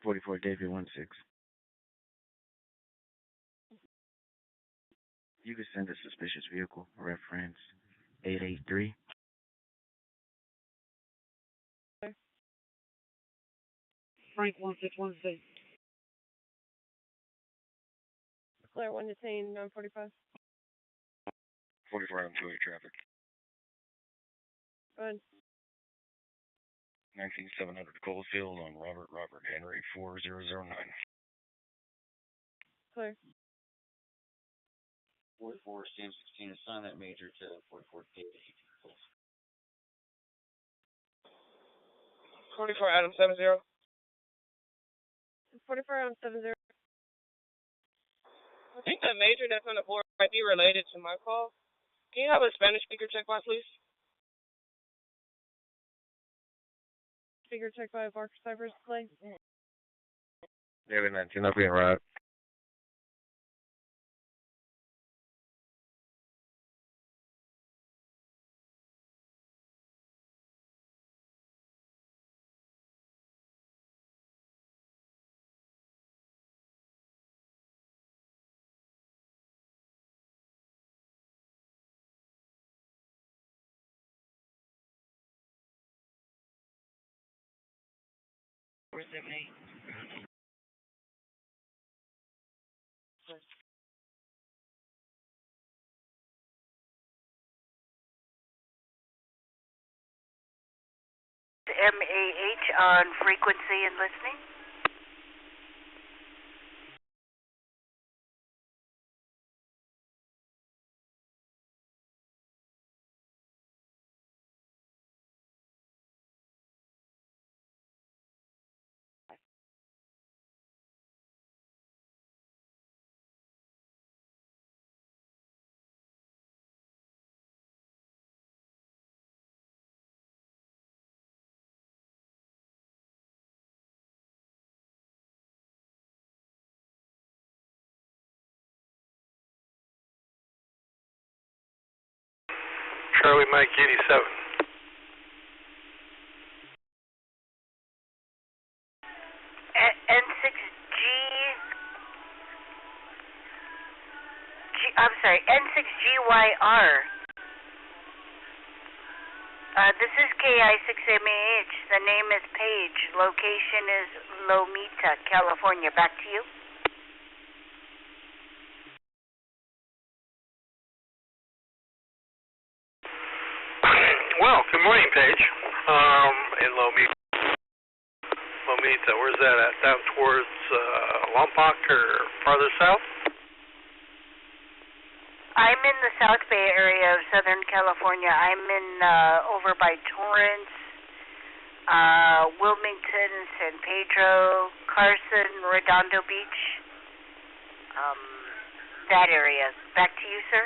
$44 David 16. You can send a suspicious vehicle, reference 883. Frank 1616. Clear, 1 detained, 945. 44 on 2-8 traffic. Go ahead. 19700 Coalfield on Robert Henry 4009. Clear. 44 CM16, assign that major to 44 David 44 Adam 70. 44 on 70. I think the major that's on the board might be related to my call. Can you have a Spanish speaker check by, please? Figure check by Barker Cypress, Clay. David 19, up being right. MAH on frequency and listening. Charlie Mike 87. N6GYR. This is KI6MAH. The name is Paige. Location is Lomita, California. Back to you. Well, good morning, Paige. In Lomita. Where's that at? Down towards Lompoc or farther south? I'm in the South Bay area of Southern California. I'm in over by Torrance, Wilmington, San Pedro, Carson, Redondo Beach. That area. Back to you, sir.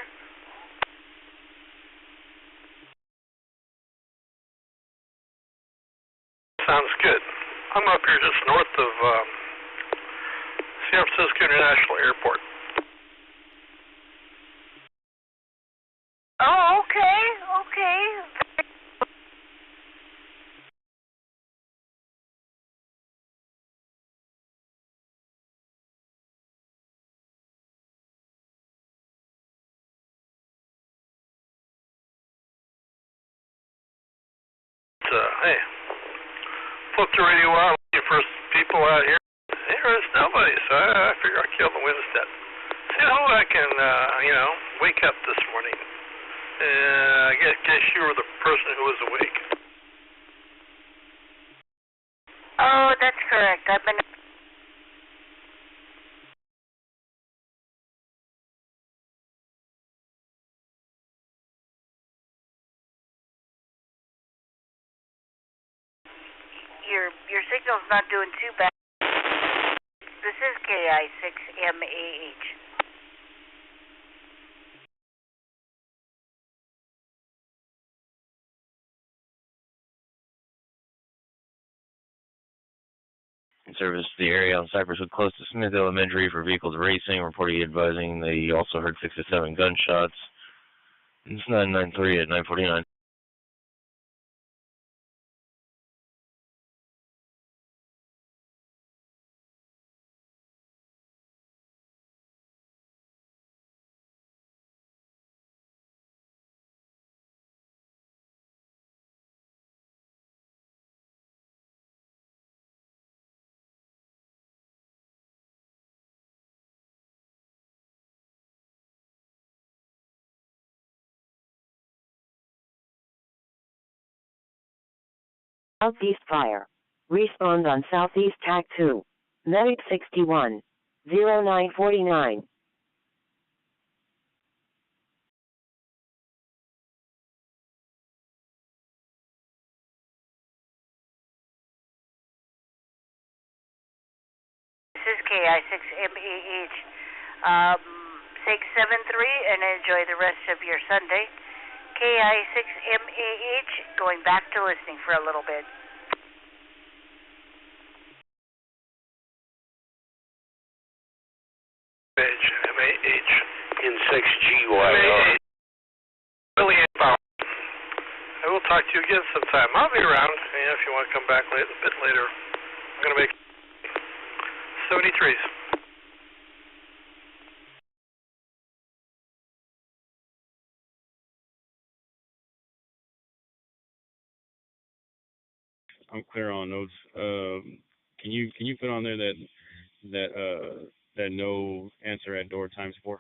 Sounds good. I'm up here just north of San Francisco International Airport. Oh, okay. Hey, flip the radio out, looking for people out here. There's nobody, so I figure I'll kill the wind instead. See how I can, wake up this morning. I guess you were the person who was awake. Oh, that's correct. I've been. Your signal's not doing too bad. This is KI6MAH. Service the area on Cypress Wood close to Smith Elementary for vehicles racing, reportedly advising they also heard 6 to 7 gunshots. It's 993 at 949. Southeast fire. Respond on Southeast TAC 2. Medic 61. 0949. This is KI6MAH. 673, and enjoy the rest of your Sunday. KI6MAH, going back to listening for a little bit. MAH in 6GYR. Really inbound. I will talk to you again sometime. I'll be around if you want to come back a bit later. I'm going to make 73s. I'm clear on those. Can you put on there that no answer at door times 4?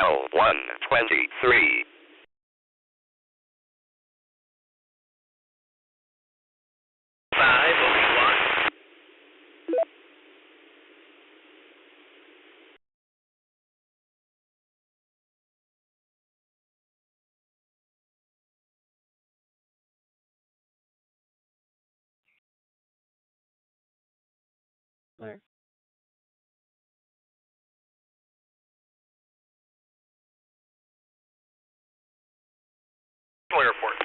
Hotel 123. There. Airport.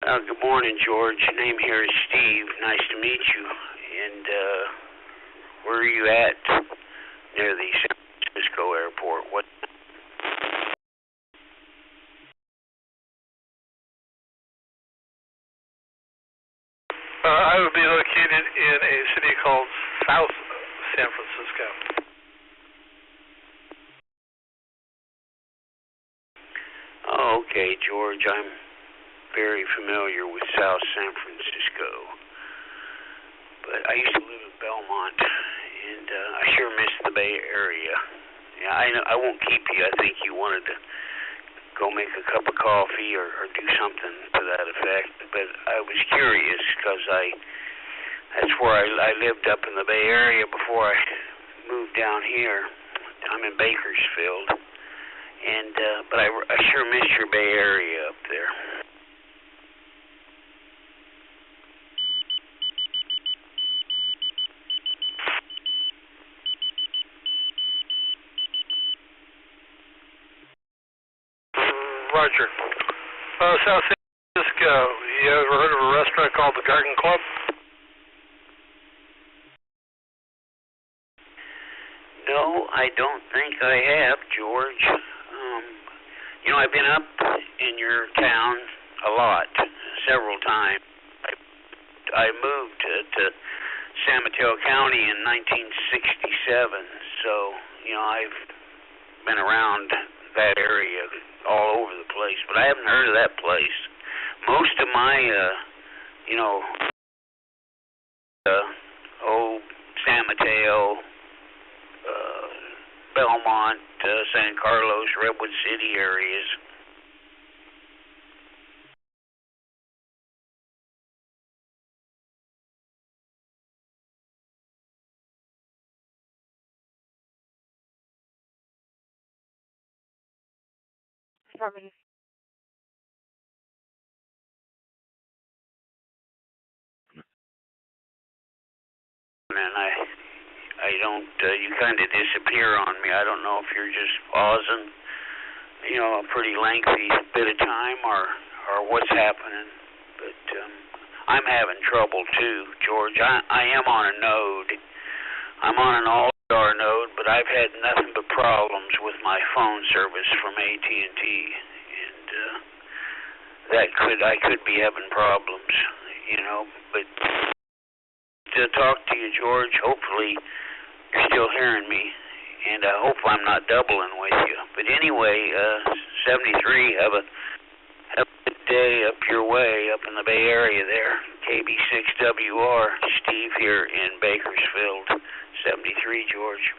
Good morning, George. Name here is Steve. Nice to meet you. And where are you at? Near the San Francisco airport. What? I would be located in a city called South San Francisco. Oh, okay, George. I'm very familiar with South San Francisco. But I used to live in Belmont, and I sure miss the Bay Area. Yeah, I won't keep you. I think you wanted to go make a cup of coffee or do something to that effect. But I was curious because that's where I lived up in the Bay Area before I moved down here. I'm in Bakersfield. And but I sure miss your Bay Area up there. Roger. South San Francisco. You ever heard of a restaurant called the Garden Club? No, I don't think I have, George. You know, I've been up in your town a lot, several times. I moved to San Mateo County in 1967, so, you know, I've been around that area all over the place, but I haven't heard of that place. Most of my, you know, San Mateo, Belmont, San Carlos, Redwood City areas. Affirmative. And I don't, you kind of disappear on me. I don't know if you're just pausing, you know, a pretty lengthy bit of time or what's happening. But I'm having trouble too, George. I am on a node. I'm on an all-star node, but I've had nothing but problems with my phone service from AT&T, and I could be having problems, you know. But to talk to you, George, hopefully you're still hearing me, and I hope I'm not doubling with you. But anyway, 73, have a good day up your way, up in the Bay Area there. KB6WR, Steve here in Bakersfield, 73, George.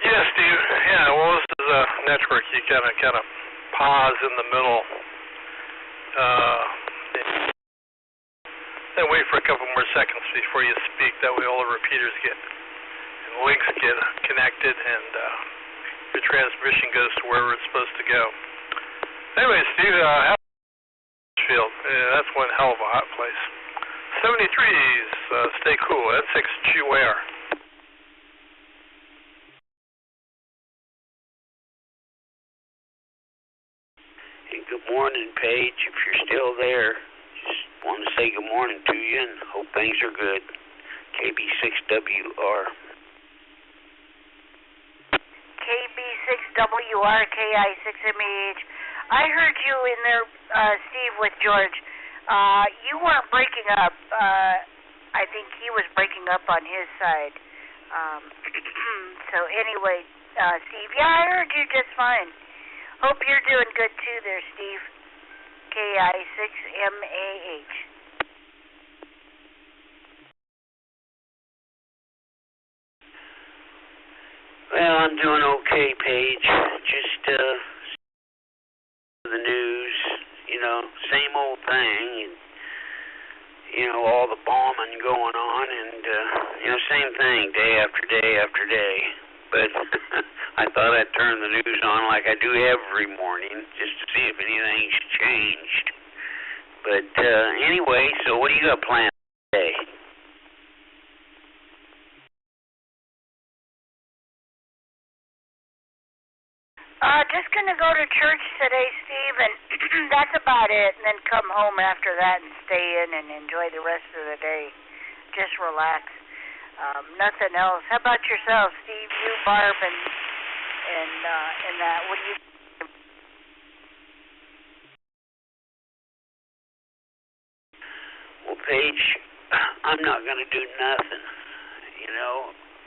Yeah, Steve. Yeah, well, this is a network. You kind of pause in the middle, then wait for a couple more seconds before you speak. That way all the repeaters and links get connected, and your transmission goes to wherever it's supposed to go. Anyway, Steve, Field, that's one hell of a hot place. 73s, stay cool. That's 6 air. Good morning, Paige. If you're still there, just want to say good morning to you and hope things are good. KB6WR. KB6WR, KI6MEH. I heard you in there, Steve, with George. You weren't breaking up. I think he was breaking up on his side. So anyway, Steve, yeah, I heard you just fine. Hope you're doing good too there, Steve. KI6MAH. Well, I'm doing okay, Paige. Just the news, same old thing. All the bombing going on, and same thing, day after day after day. But I thought I'd turn the news on like I do every morning, just to see if anything's changed. But anyway, so what do you got planned today? Just gonna go to church today, Steve, and that's about it. And then come home after that and stay in and enjoy the rest of the day. Just relax. Nothing else. How about yourself, Steve? You, Barb, and that. What do you? Well, Paige, I'm not gonna do nothing.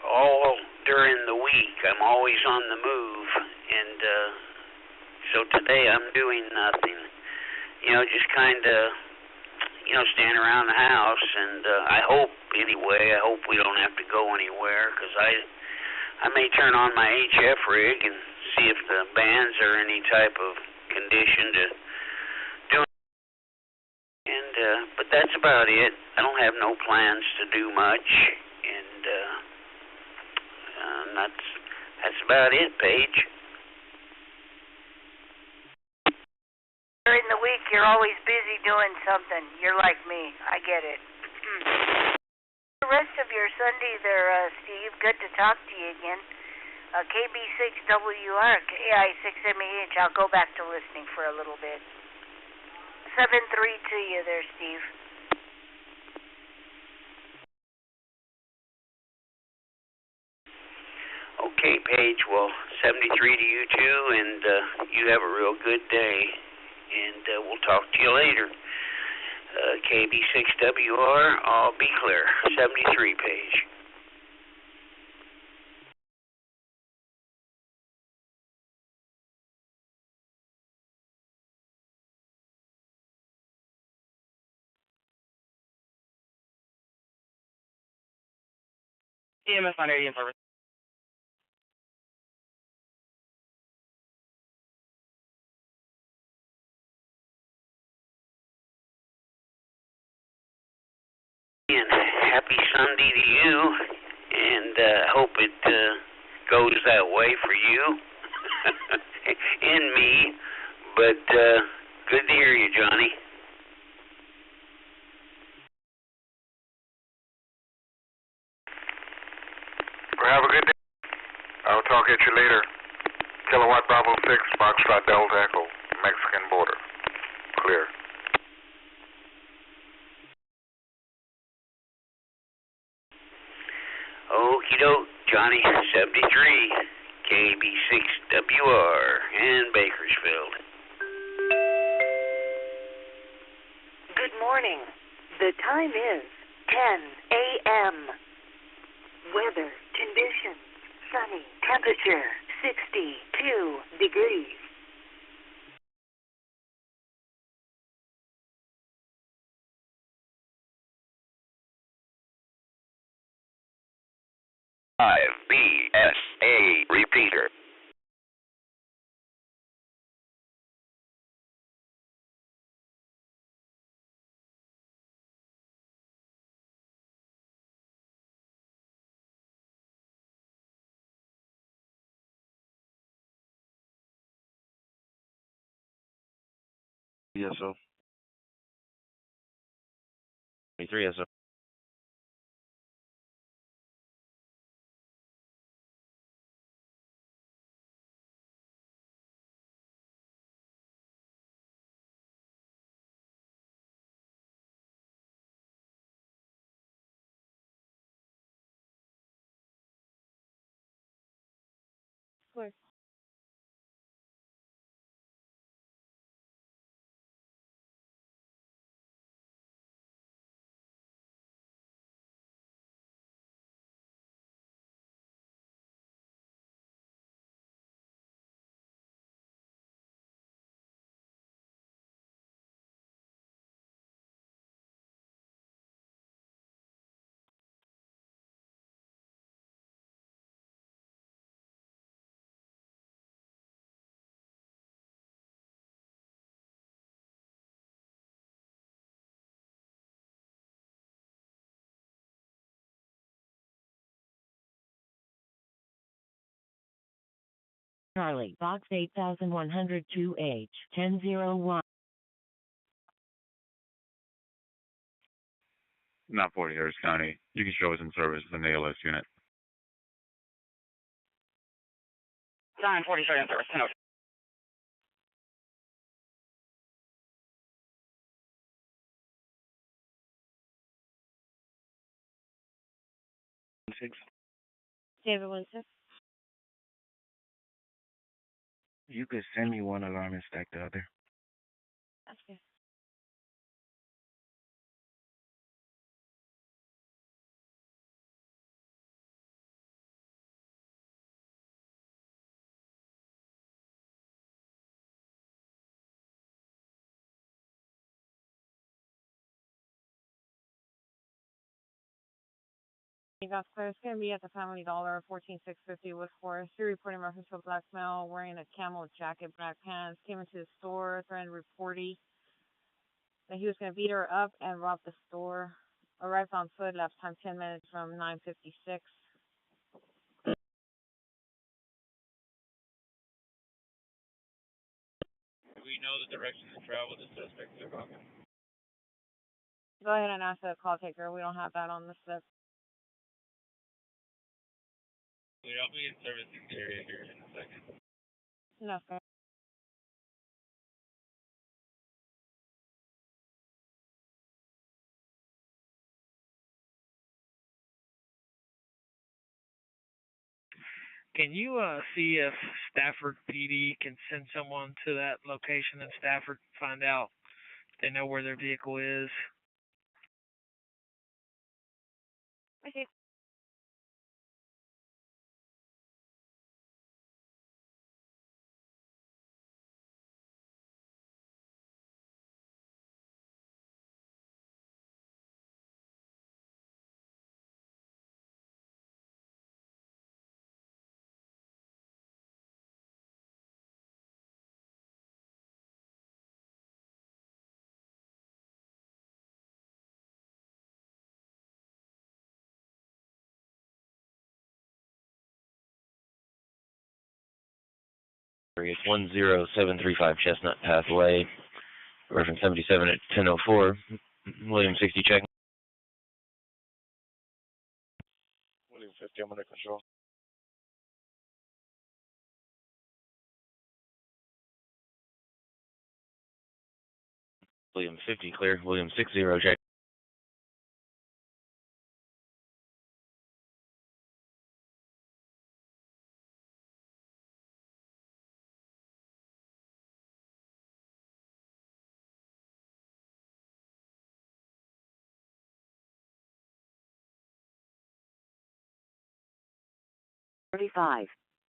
All during the week, I'm always on the move, and so today I'm doing nothing. Just kind of, stand around the house, and I hope we don't have to go anywhere, because I may turn on my HF rig and see if the bands are any type of condition to do it. And but that's about it. I don't have no plans to do much, and that's about it, Paige. During the week, you're always busy doing something. You're like me. I get it. The rest of your Sunday there, Steve. Good to talk to you again. KB6WR, KI6MAH. I'll go back to listening for a little bit. 7-3 to you there, Steve. Okay, Paige. Well, 73 to you too, and you have a real good day. And we'll talk to you later. KB6WR, I'll be clear. 73, Paige. EMS 980 in service. And happy Sunday to you, and hope it goes that way for you and me. But good to hear you, Johnny. Well, have a good day. I'll talk at you later. Kilowatt Bravo 6, Foxtrot Delta Echo, Mexican border. Clear. Okie doke, Johnny. 73, KB6WR, in Bakersfield. Good morning. The time is 10 a.m. Weather conditions: sunny. Temperature 62 degrees. BSA repeater. Yes, sir. 23, yes, sir. Clear. Charlie, Box 8102H, 1001. Not 40 Harris County. You can show us in service as an ALS unit. 940 in service. 10 6. David Winston. You could send me one alarm and stack the other. That's good. That's clear. It's going to be at the Family Dollar, 14650 West Forest. You're reporting reference to a black male wearing a camel jacket, black pants, came into the store, threatened reporting that he was going to beat her up and rob the store. Arrived on foot, last time 10 minutes from 9:56. Do we know the direction of travel the suspects are walking? Go ahead and ask the call taker. We don't have that on the slip. I'll be in service in the area here in a second. No, sir. Can you see if Stafford PD can send someone to that location in Stafford, find out if they know where their vehicle is? Okay. It's 10735 Chestnut Pathway, reference 77 at 1004. William 60 check. William 50, I'm under control. William 50 clear. William 60 check.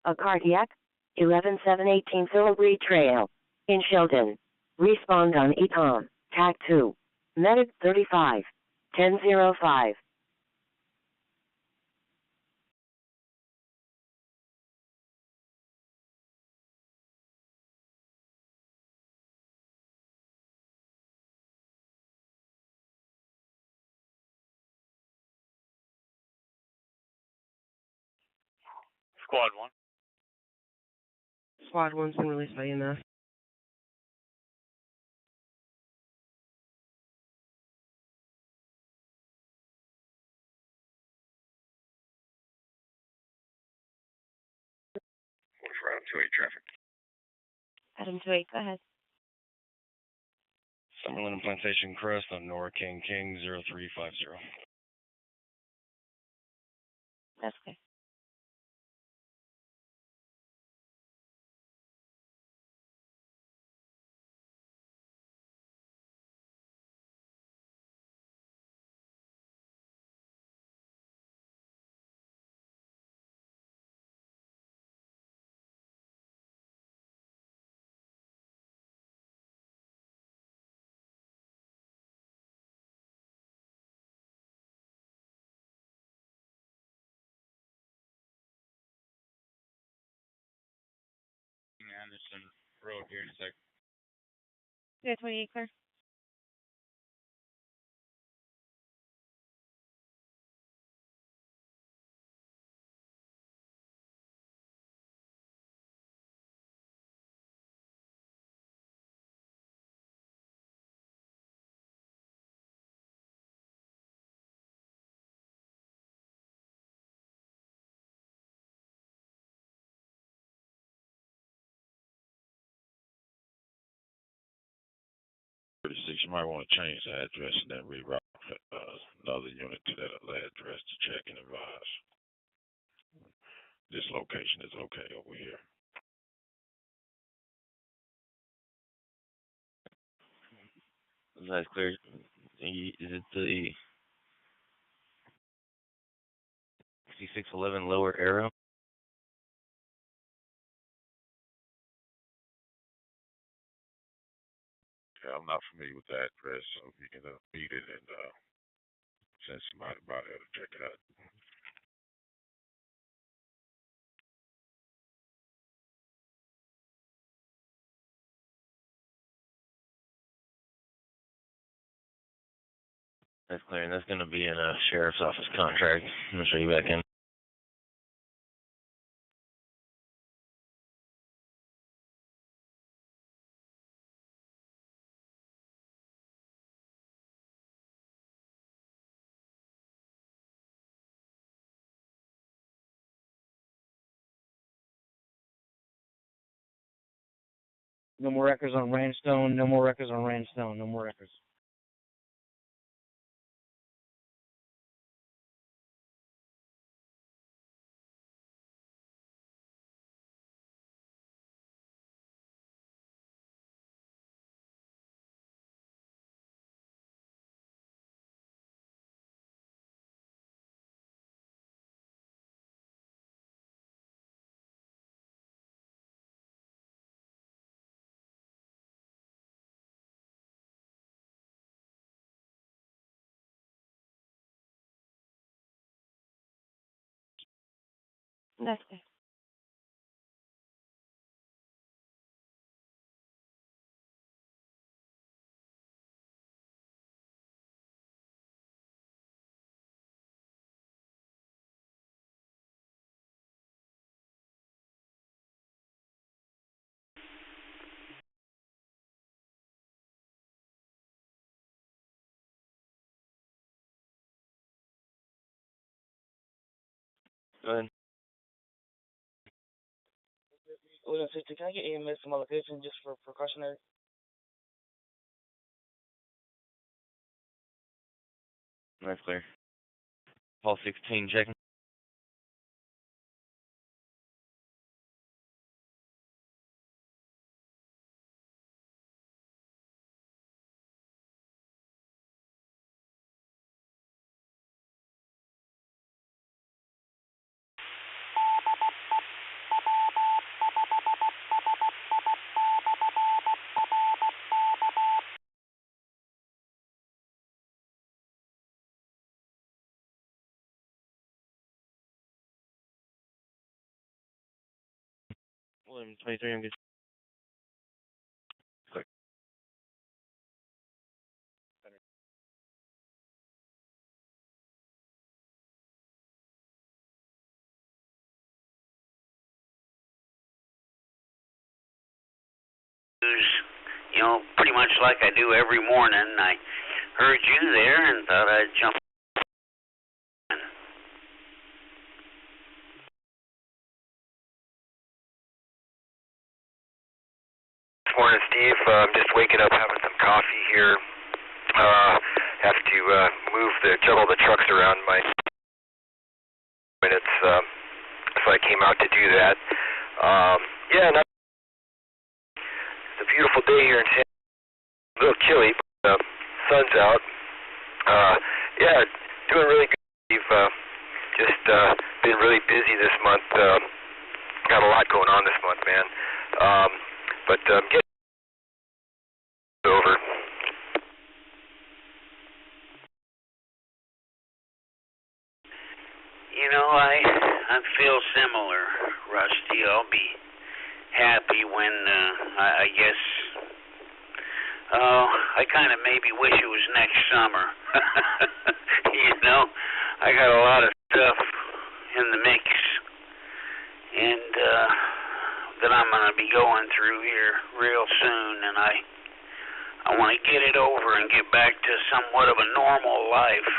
A cardiac, 11718 Philibri Trail, in Sheldon. Respond on ETOM, TAC 2. Medic 35, 1005. Squad 1. Squad 1's been released by EMS. Route 28 traffic. Adam 28, go ahead. Summerlin and Plantation Crest on Nora King 0350. That's okay. Anderson Road here in a sec. Yeah, 28, clear. you might want to change the address and then reroute another unit to that other address to check and advise. This location is okay over here. That's clear. Is it the 6611 lower arrow? Yeah, I'm not familiar with the address, so if you can beat it and send somebody by there to check it out. That's clear, and that's going to be in a sheriff's office contract. I'm going to show you back in. No more records on Ranchstone. No more records on Ranchstone. No more records. That's it. Go ahead. William 60, can I get EMS to my location just for precautionary? That's clear. Paul 16 checking. William 23, I'm good. Clear. You know, pretty much like I do every morning. I heard you there and thought I'd jump in. This morning, Steve. I'm just waking up, having some coffee here. Have to juggle the trucks around my minutes, so I came out to do that. Yeah, it's a beautiful day here in San Diego. A little chilly, but sun's out. Yeah, doing really good. We've just been really busy this month. Got a lot going on this month, man. But getting over. You know, I feel similar, Rusty. I'll be happy when I guess. Oh, I kind of maybe wish it was next summer. You know, I got a lot of stuff in the mix, and that I'm gonna be going through here real soon, and I want to get it over and get back to somewhat of a normal life.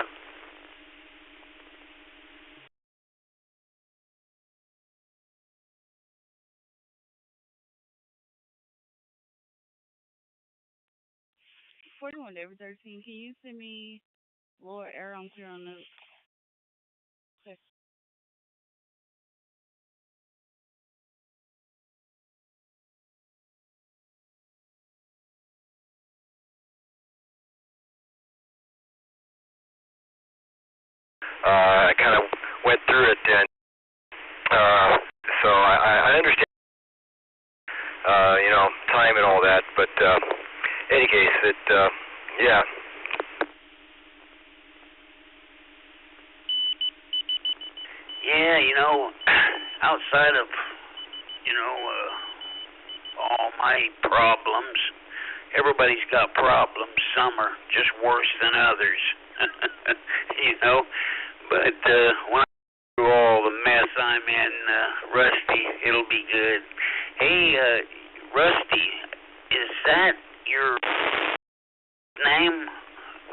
41, David 13. Can you send me lower air on clear on note? Okay. I kind of went through it, and so I understand, time and all that, but any case, yeah. Yeah, outside of, all my problems, everybody's got problems. Some are just worse than others, But when I go through all the mess I'm in, Rusty, it'll be good. Hey, Rusty, is that your name,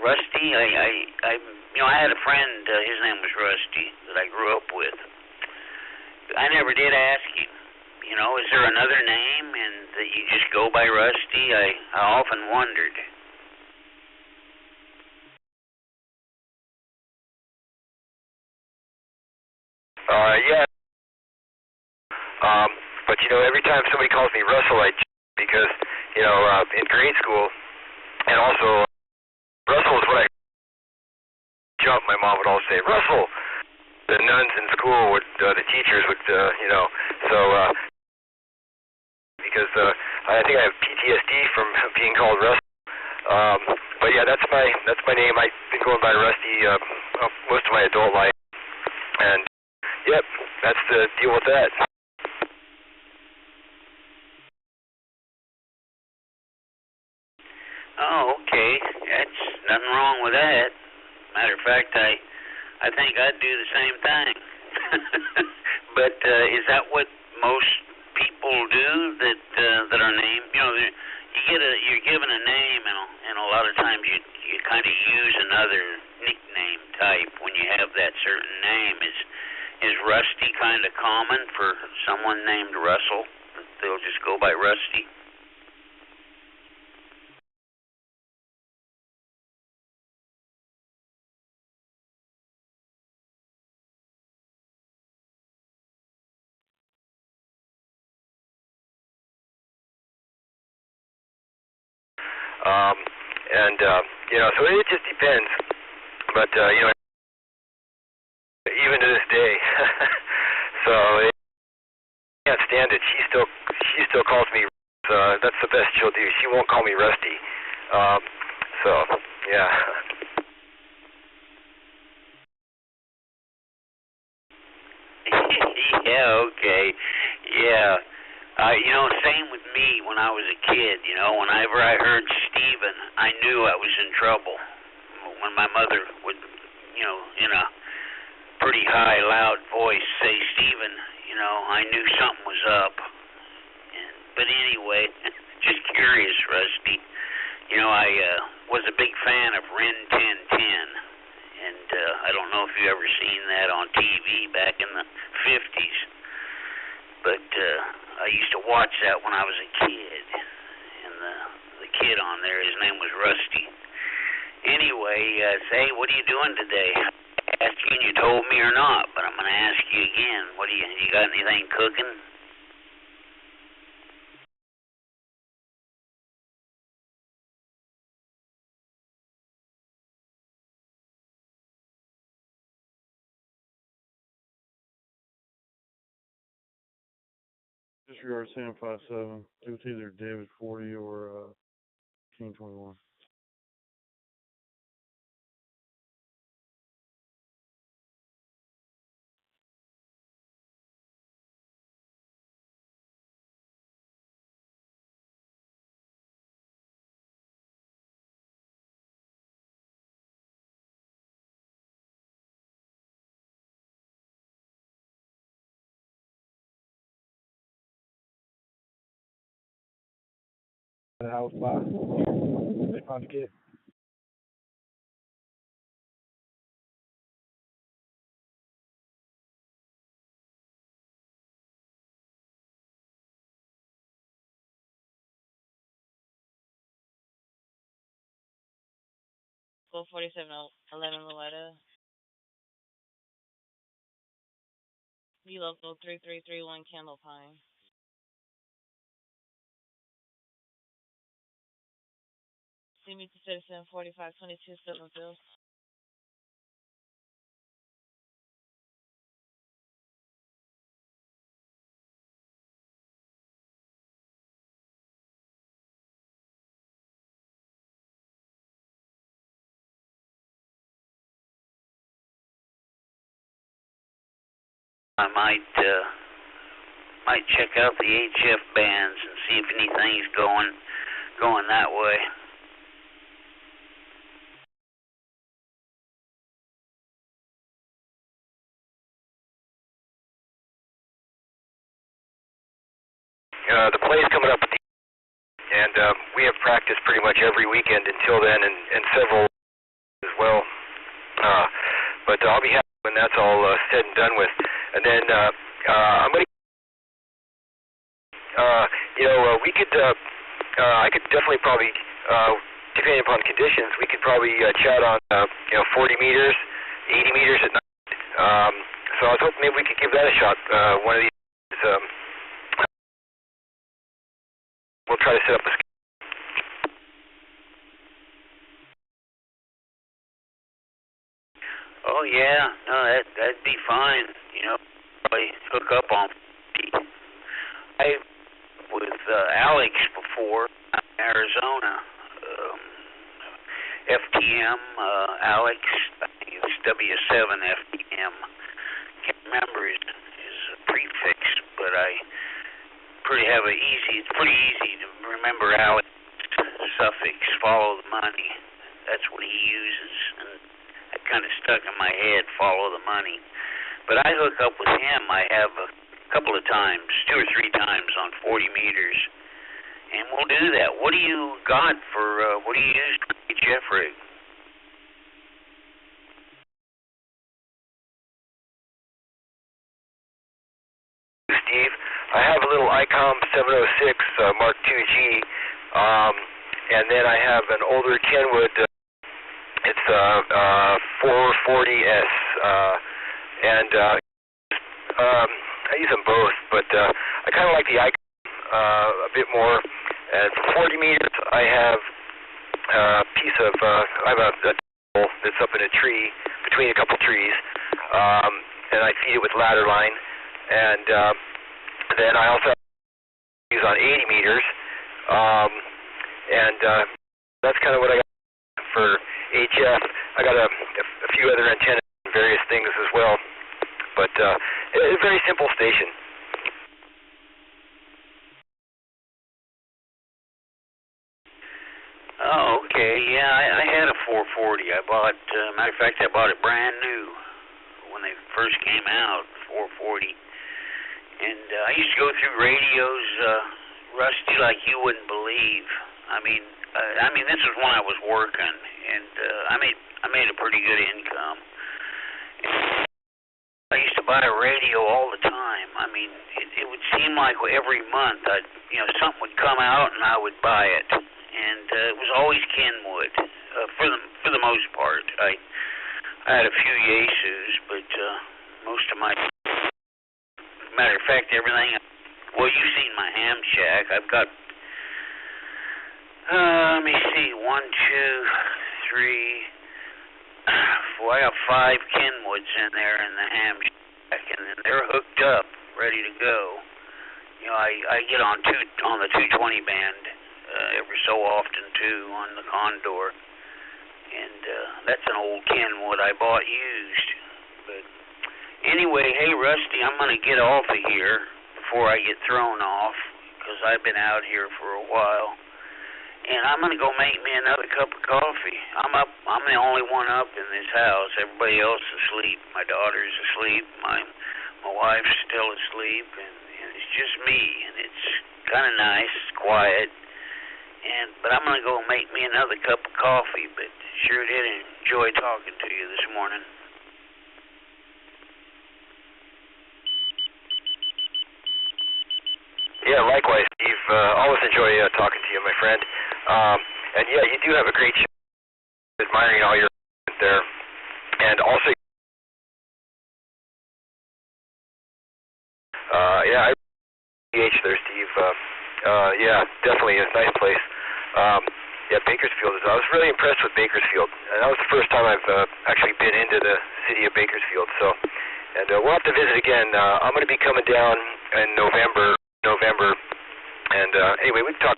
Rusty? I had a friend. His name was Rusty that I grew up with. I never did ask him. Is there another name, and that you just go by Rusty? I often wondered. Yeah. But every time somebody calls me Russell, because in grade school, and also Russell is what I jump. My mom would always say Russell. The nuns in school would, the teachers would, so because I think I have PTSD from being called Russell. But yeah, that's my name. I've been going by Rusty most of my adult life, and yep, that's the deal with that. Oh, okay. That's nothing wrong with that. Matter of fact, I think I'd do the same thing. But is that what most people do that are named? You're given a name, and a lot of times you kind of use another nickname type when you have that certain name. Is Rusty kind of common for someone named Russell? They'll just go by Rusty. So it just depends. But even to this day, so I can't stand it. She still calls me. That's the best she'll do. She won't call me Rusty. So yeah. Yeah, okay. Yeah. Same with me when I was a kid. Whenever I heard Stephen, I knew I was in trouble. When my mother would, in a pretty high, loud voice say Stephen, I knew something was up. But anyway, just curious, Rusty. I was a big fan of Ren 1010. And I don't know if you ever seen that on TV back in the 50s. But I used to watch that when I was a kid. And the kid on there, his name was Rusty. Anyway, say, what are you doing today? I asked you and you told me or not, but I'm going to ask you again. You got anything cooking? Disregard Sam 57. It was either David 40 or King 21. The house by. They found the kid. local 4711 Loretta. V local 3331 Candle Pine. CB to citizen 4522 Suttonville. I might check out the HF bands and see if anything's going that way. The play's coming up, and we have practice pretty much every weekend until then, and several as well. But I'll be happy when that's all said and done with. And then I'm going to, we could, I could definitely probably, depending upon conditions, we could probably chat on, 40 meters, 80 meters at night. So I was hoping maybe we could give that a shot. One of these, we'll try to set up a. Oh yeah, no, that'd be fine. Probably hook up on. I with Alex before in Arizona. FTM Alex, I think it was W7 FTM. Can't remember his prefix, but it's pretty easy to remember Alex suffix. Follow the money. That's what he uses, and that kind of stuck in my head. Follow the money. But I hook up with him. I have a couple of times, 2 or 3 times on 40 meters, and we'll do that. What do you got for? What do you use for HF rig? Steve, I have a little ICOM 706 Mark II-G, and then I have an older Kenwood. It's 440S, and I use them both, but I kind of like the ICOM a bit more. And for 40 meters, I have a piece of I have a that's up in a tree between a couple trees, and I feed it with ladder line. And then I also use on 80 meters, and that's kind of what I got for HF. I got a few other antennas and various things as well, but it's a very simple station. Oh, okay. Yeah, I had a 440. I bought, matter of fact, I bought it brand new when they first came out, 440. And I used to go through radios, Rusty, like you wouldn't believe. I mean, this was when I was working, and I made a pretty good income. And I used to buy a radio all the time. I mean, it would seem like every month, something would come out and I would buy it. And it was always Kenwood, for the most part. I had a few Yaesus, but most of my, matter of fact, everything. Well, you've seen my ham shack. I've got, let me see, 1, 2, 3, 4. I got 5 Kenwoods in there in the ham shack, and then they're hooked up, ready to go. I get on the 220 band. Every so often too on the Condor, and that's an old Kenwood I bought used. But anyway, hey Rusty, I'm gonna get off of here before I get thrown off, because I've been out here for a while, and I'm gonna go make me another cup of coffee. I'm the only one up in this house. Everybody else is asleep. My daughter's asleep. My wife's still asleep, and it's just me, and it's kind of nice. It's quiet. But I'm going to go make me another cup of coffee, but sure did enjoy talking to you this morning. Yeah, likewise, Steve. Always enjoy talking to you, my friend. And yeah, you do have a great show. admiring all your there, and also, yeah, I PH there, Steve. Yeah, definitely a nice place. Yeah, Bakersfield is. I was really impressed with Bakersfield, and that was the first time I've actually been into the city of Bakersfield. So, and we'll have to visit again. I'm going to be coming down in November, and anyway, we can talk.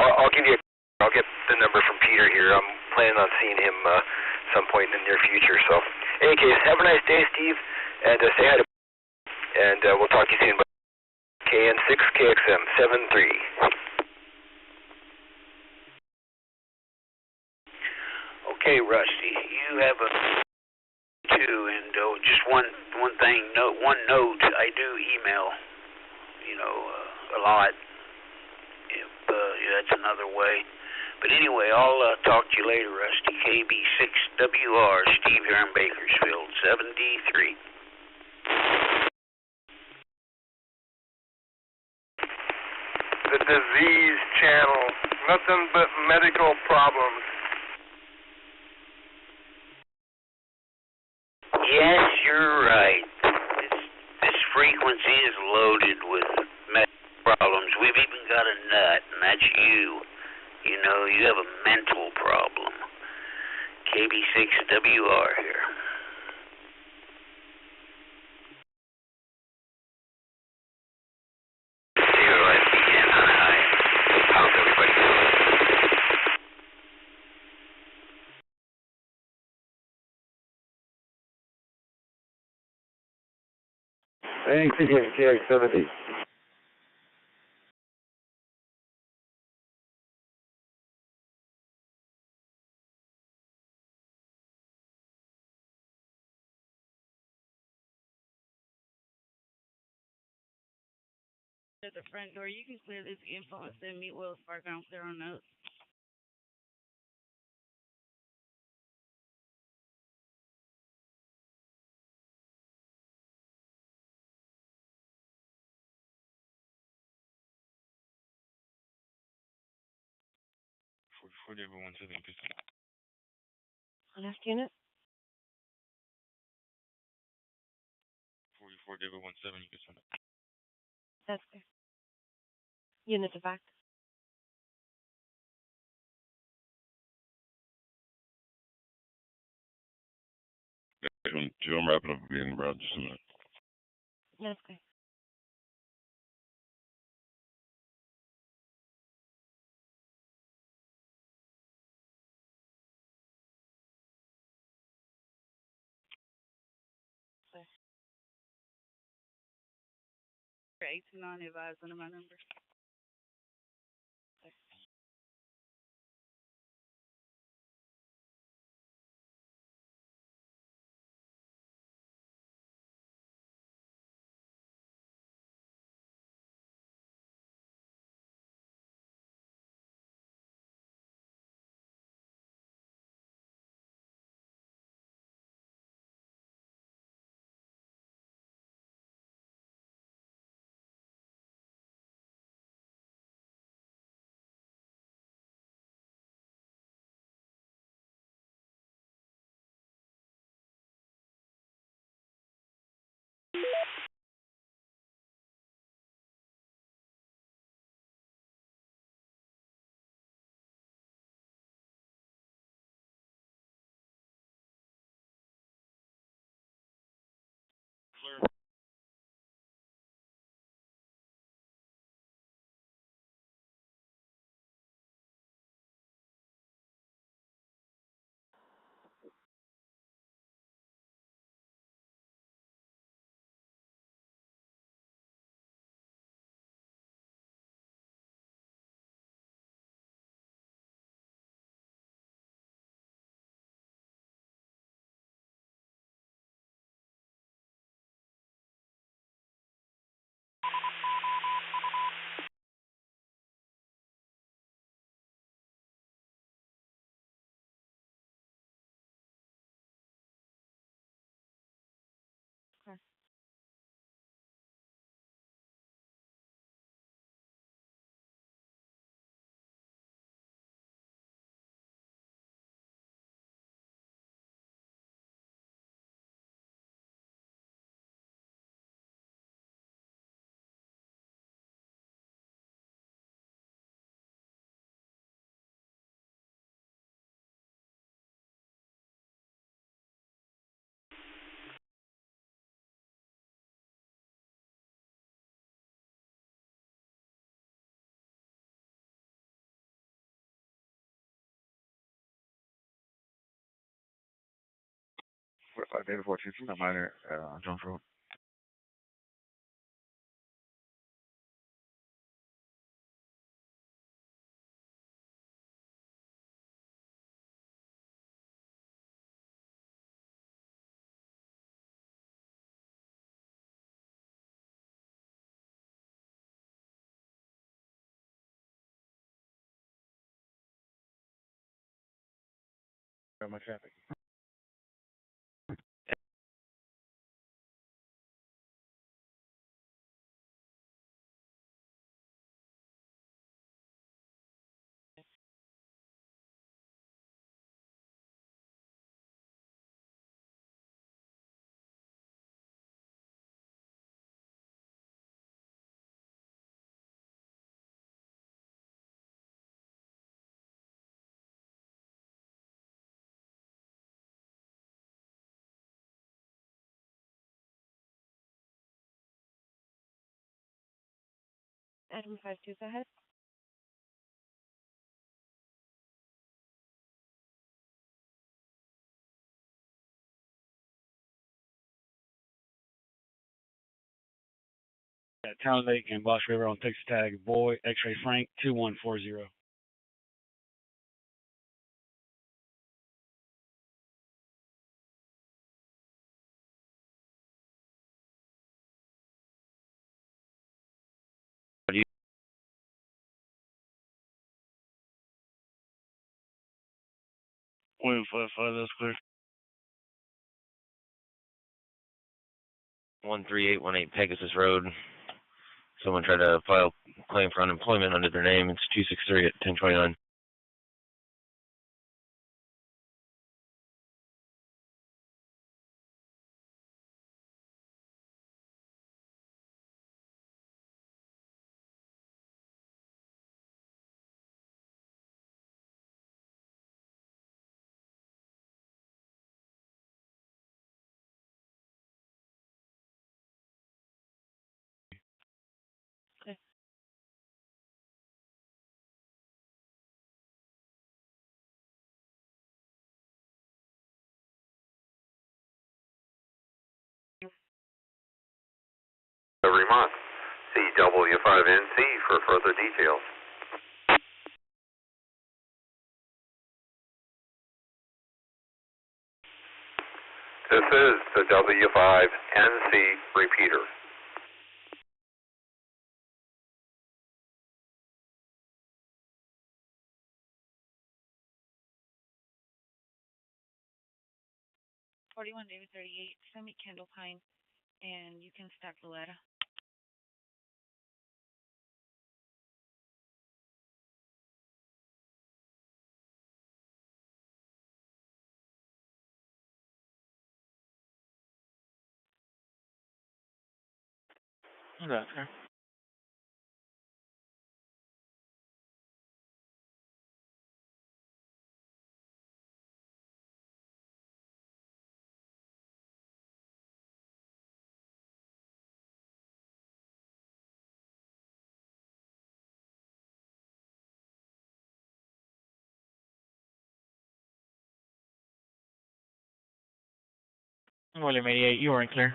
I'll give you. I'll get the number from Peter here. I'm planning on seeing him some point in the near future. So, in any case, have a nice day, Steve, and say hi to. And we'll talk to you soon. KN6KXM 73. Okay, Rusty, you have a two, and just one thing. One note. I do email, a lot. If that's another way. But anyway, I'll talk to you later, Rusty. KB6WR, Steve here in Bakersfield, 73. The disease channel. Nothing but medical problems. Yes, you're right. This frequency is loaded with medical problems. We've even got a nut, and that's you. You have a mental problem. KB6WR here. How's everybody doing? Thanks again, KX70. At the front door, you can clear this info and send me Wells Fargo on their own notes. For everyone to think. Last unit? 44 David 17, you can send it. That's there. Unit to back. I'm wrapping up again, bro. Just a minute. That's okay. Okay. 829 advised under my number. David 14, not minor, Jones Road. Got my traffic. Adam 52, go ahead. Town Lake and Bosch River on Texas tag, boy, X-ray Frank, 2140. William 55, that's clear. 13818 Pegasus Road. Someone tried to file a claim for unemployment under their name. It's 263 at 1029. Every month. See W5NC for further details. This is the W5NC repeater. David 38, send me Kendall Pine, and you can stack the ladder. That's fair. William 88, you are in clear.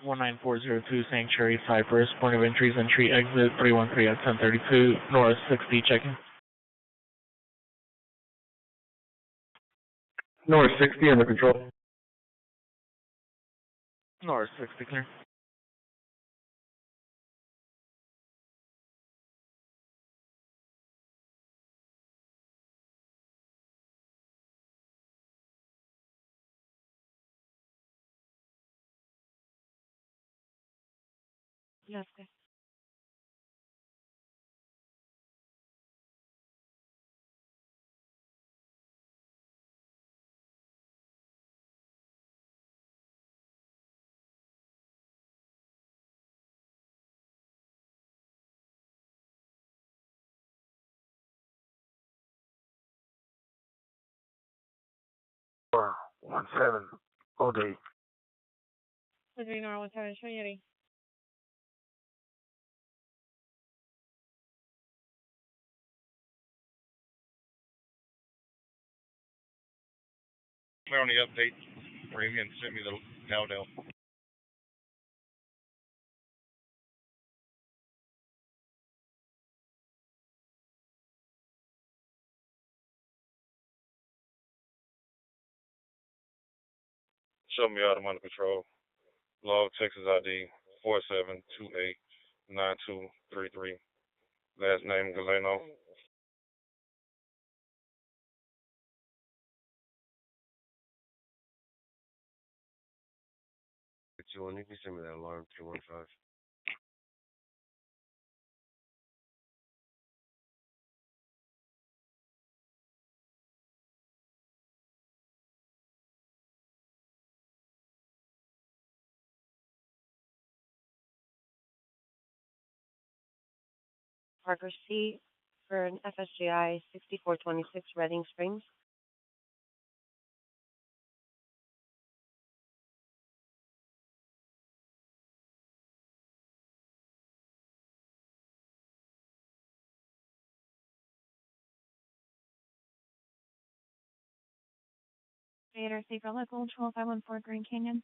One 19402 Sanctuary Cypress, point of entries, entry, exit 313 at 1032, North 60, checking. North 60 under control. North 60 clear. Yes, sir. Or 17 OD. Three Norwood 7 Trinity. Clear on the update. Premium sent me the Dowdell. Show me out. I'm under control. Log Texas ID 47289233. Last name Galeno. You need to send me that alarm 215. Parker C for an FSGI 6426 Reading Springs. Theater Safer Local 12514 Grand Canyon.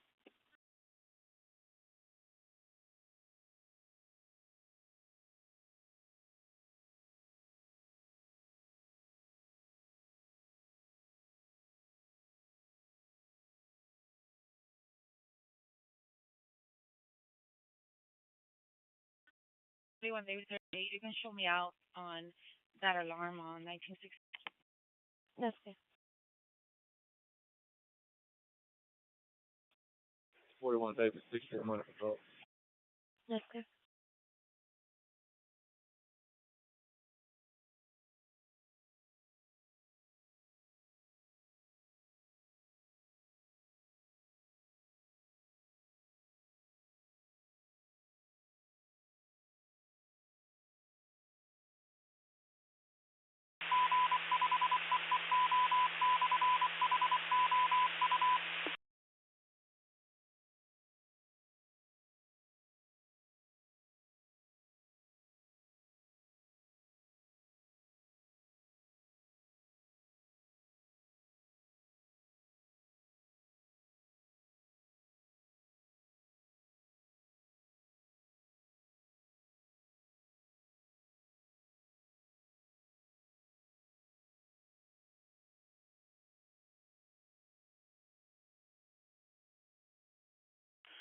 When they were 38, you can show me out on that alarm on 1960. Yes, sir. 41 David, 64 minute patrol. Yes, sir.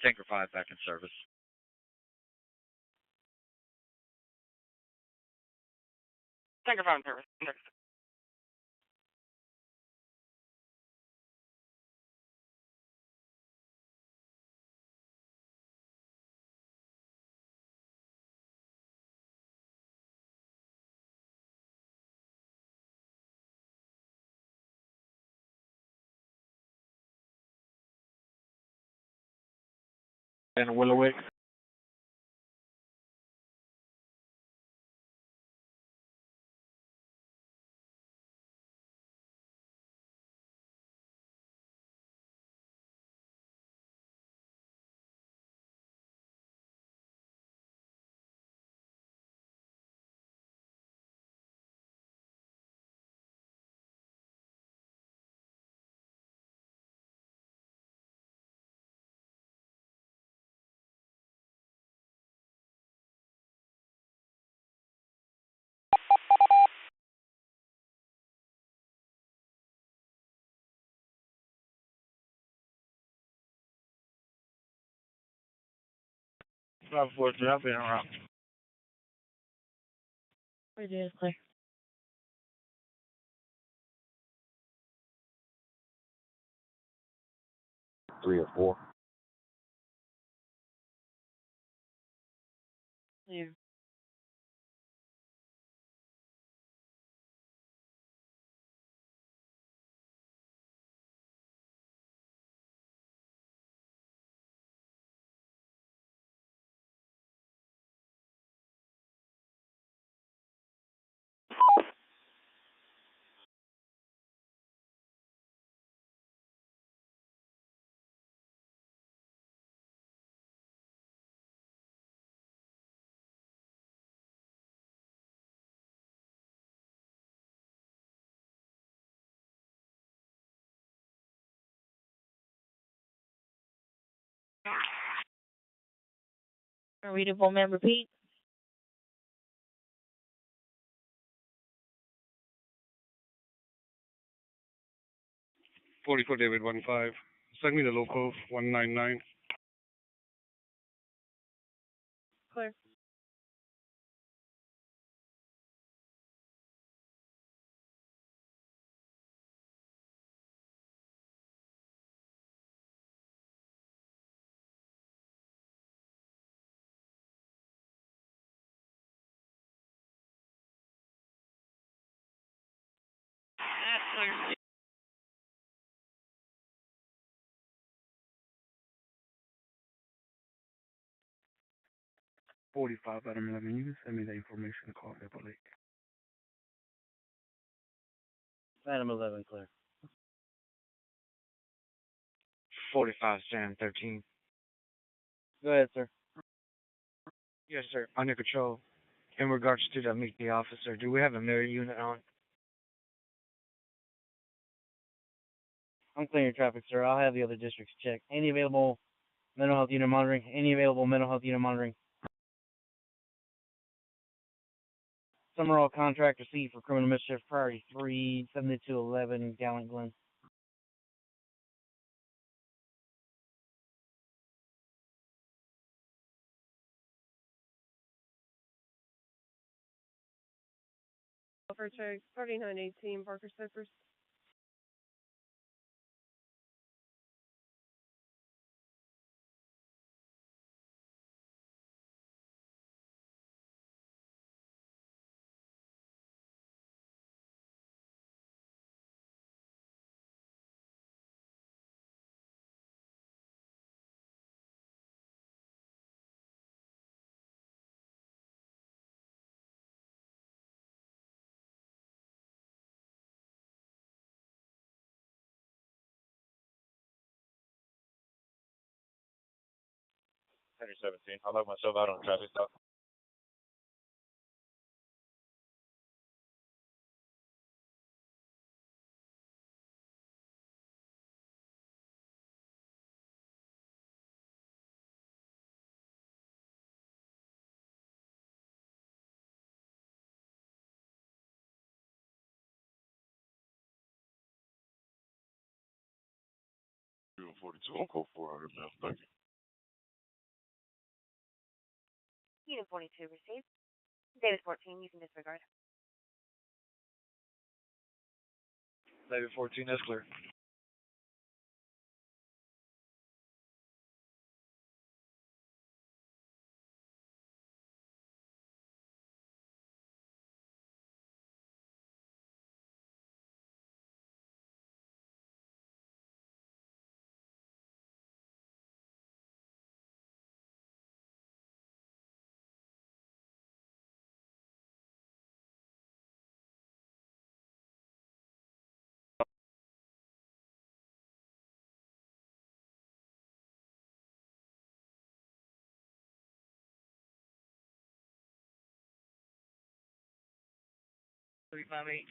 Tanker 5 back in service. Tanker 5 in service. And Willowick. Drop 4, drop in around. It is clear. Three or four. Yeah. Readable member repeat. 44 David 15. Send me the local 199. Clear. Clear. 45 Adam 11. You can send me the information to call Maple Lake. Phantom 11, clear. 45 Sam 13. Go ahead, sir. Yes, sir. Under control. In regards to the meet the officer, do we have a mirror unit on? I'm clearing traffic, sir. I'll have the other districts check. Any available mental health unit monitoring? Any available mental health unit monitoring? Summerall contract received for criminal mischief, priority 3, 7211, Gallant Glen. Offer check 3918 Parker Cypress. Henry 17. I log myself out on a traffic stop. Doing 42 on code 400 now. Thank you. Unit 42 received. David 14, you can disregard. David 14, that's clear. $358.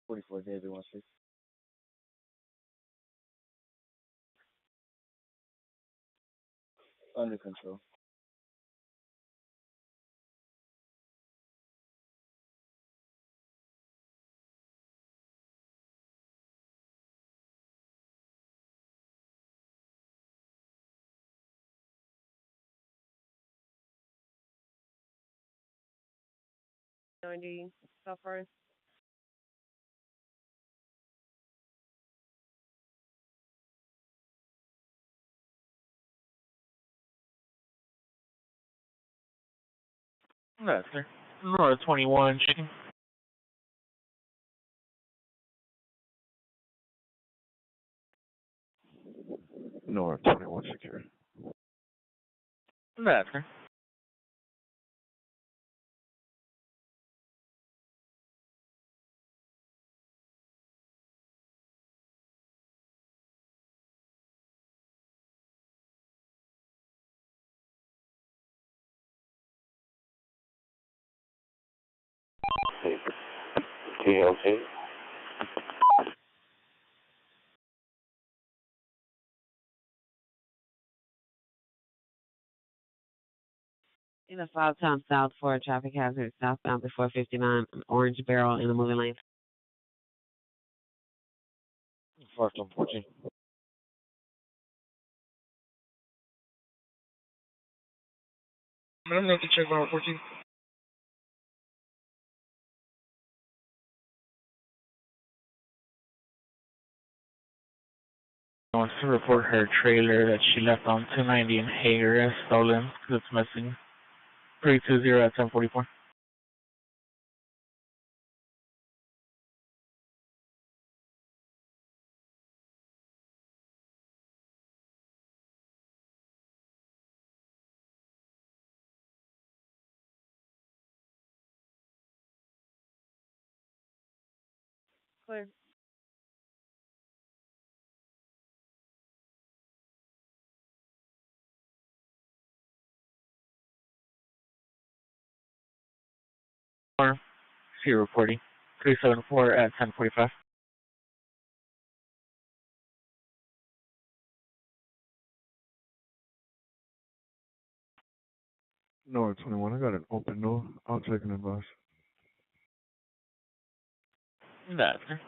$44 David 16. Under control. '90 Skywarn. That's sir. North 21, chicken. North 21 secure. That's sir. TLC. In a 5 times south for a traffic hazard southbound before 59, an orange barrel in the moving lane. 514. I'm gonna have to check my 14. Wants to report her trailer that she left on 290 in Hager as stolen. It's missing. 320 at 1044. Clear. See reporting. 374 at 1045. North 21, I got an open door. I'll take an advice. That's sir.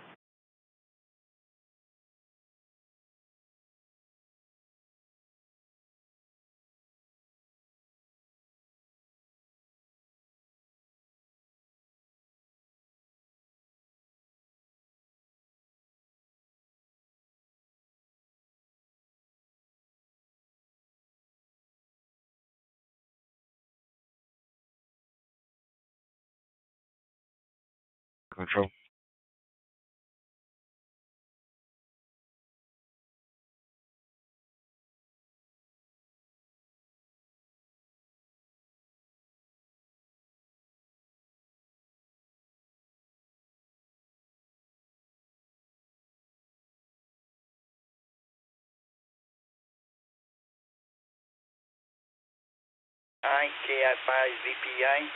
Control. KI5 VPI.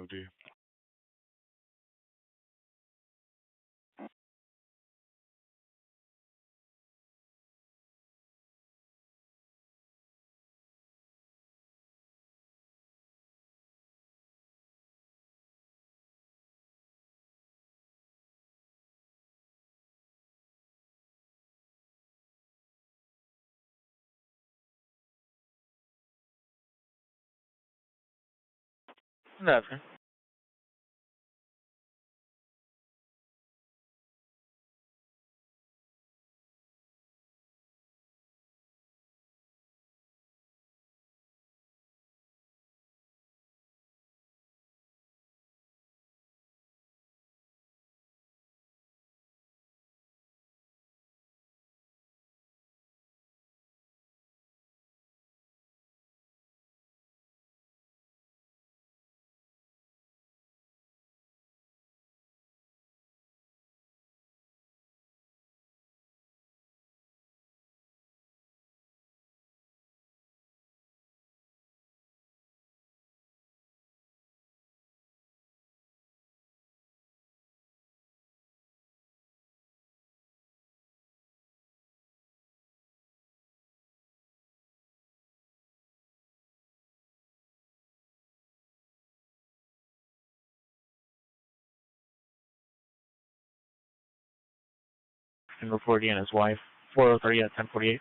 OD. That's sir. and reporting on his wife. 403 at 1048.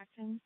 Action.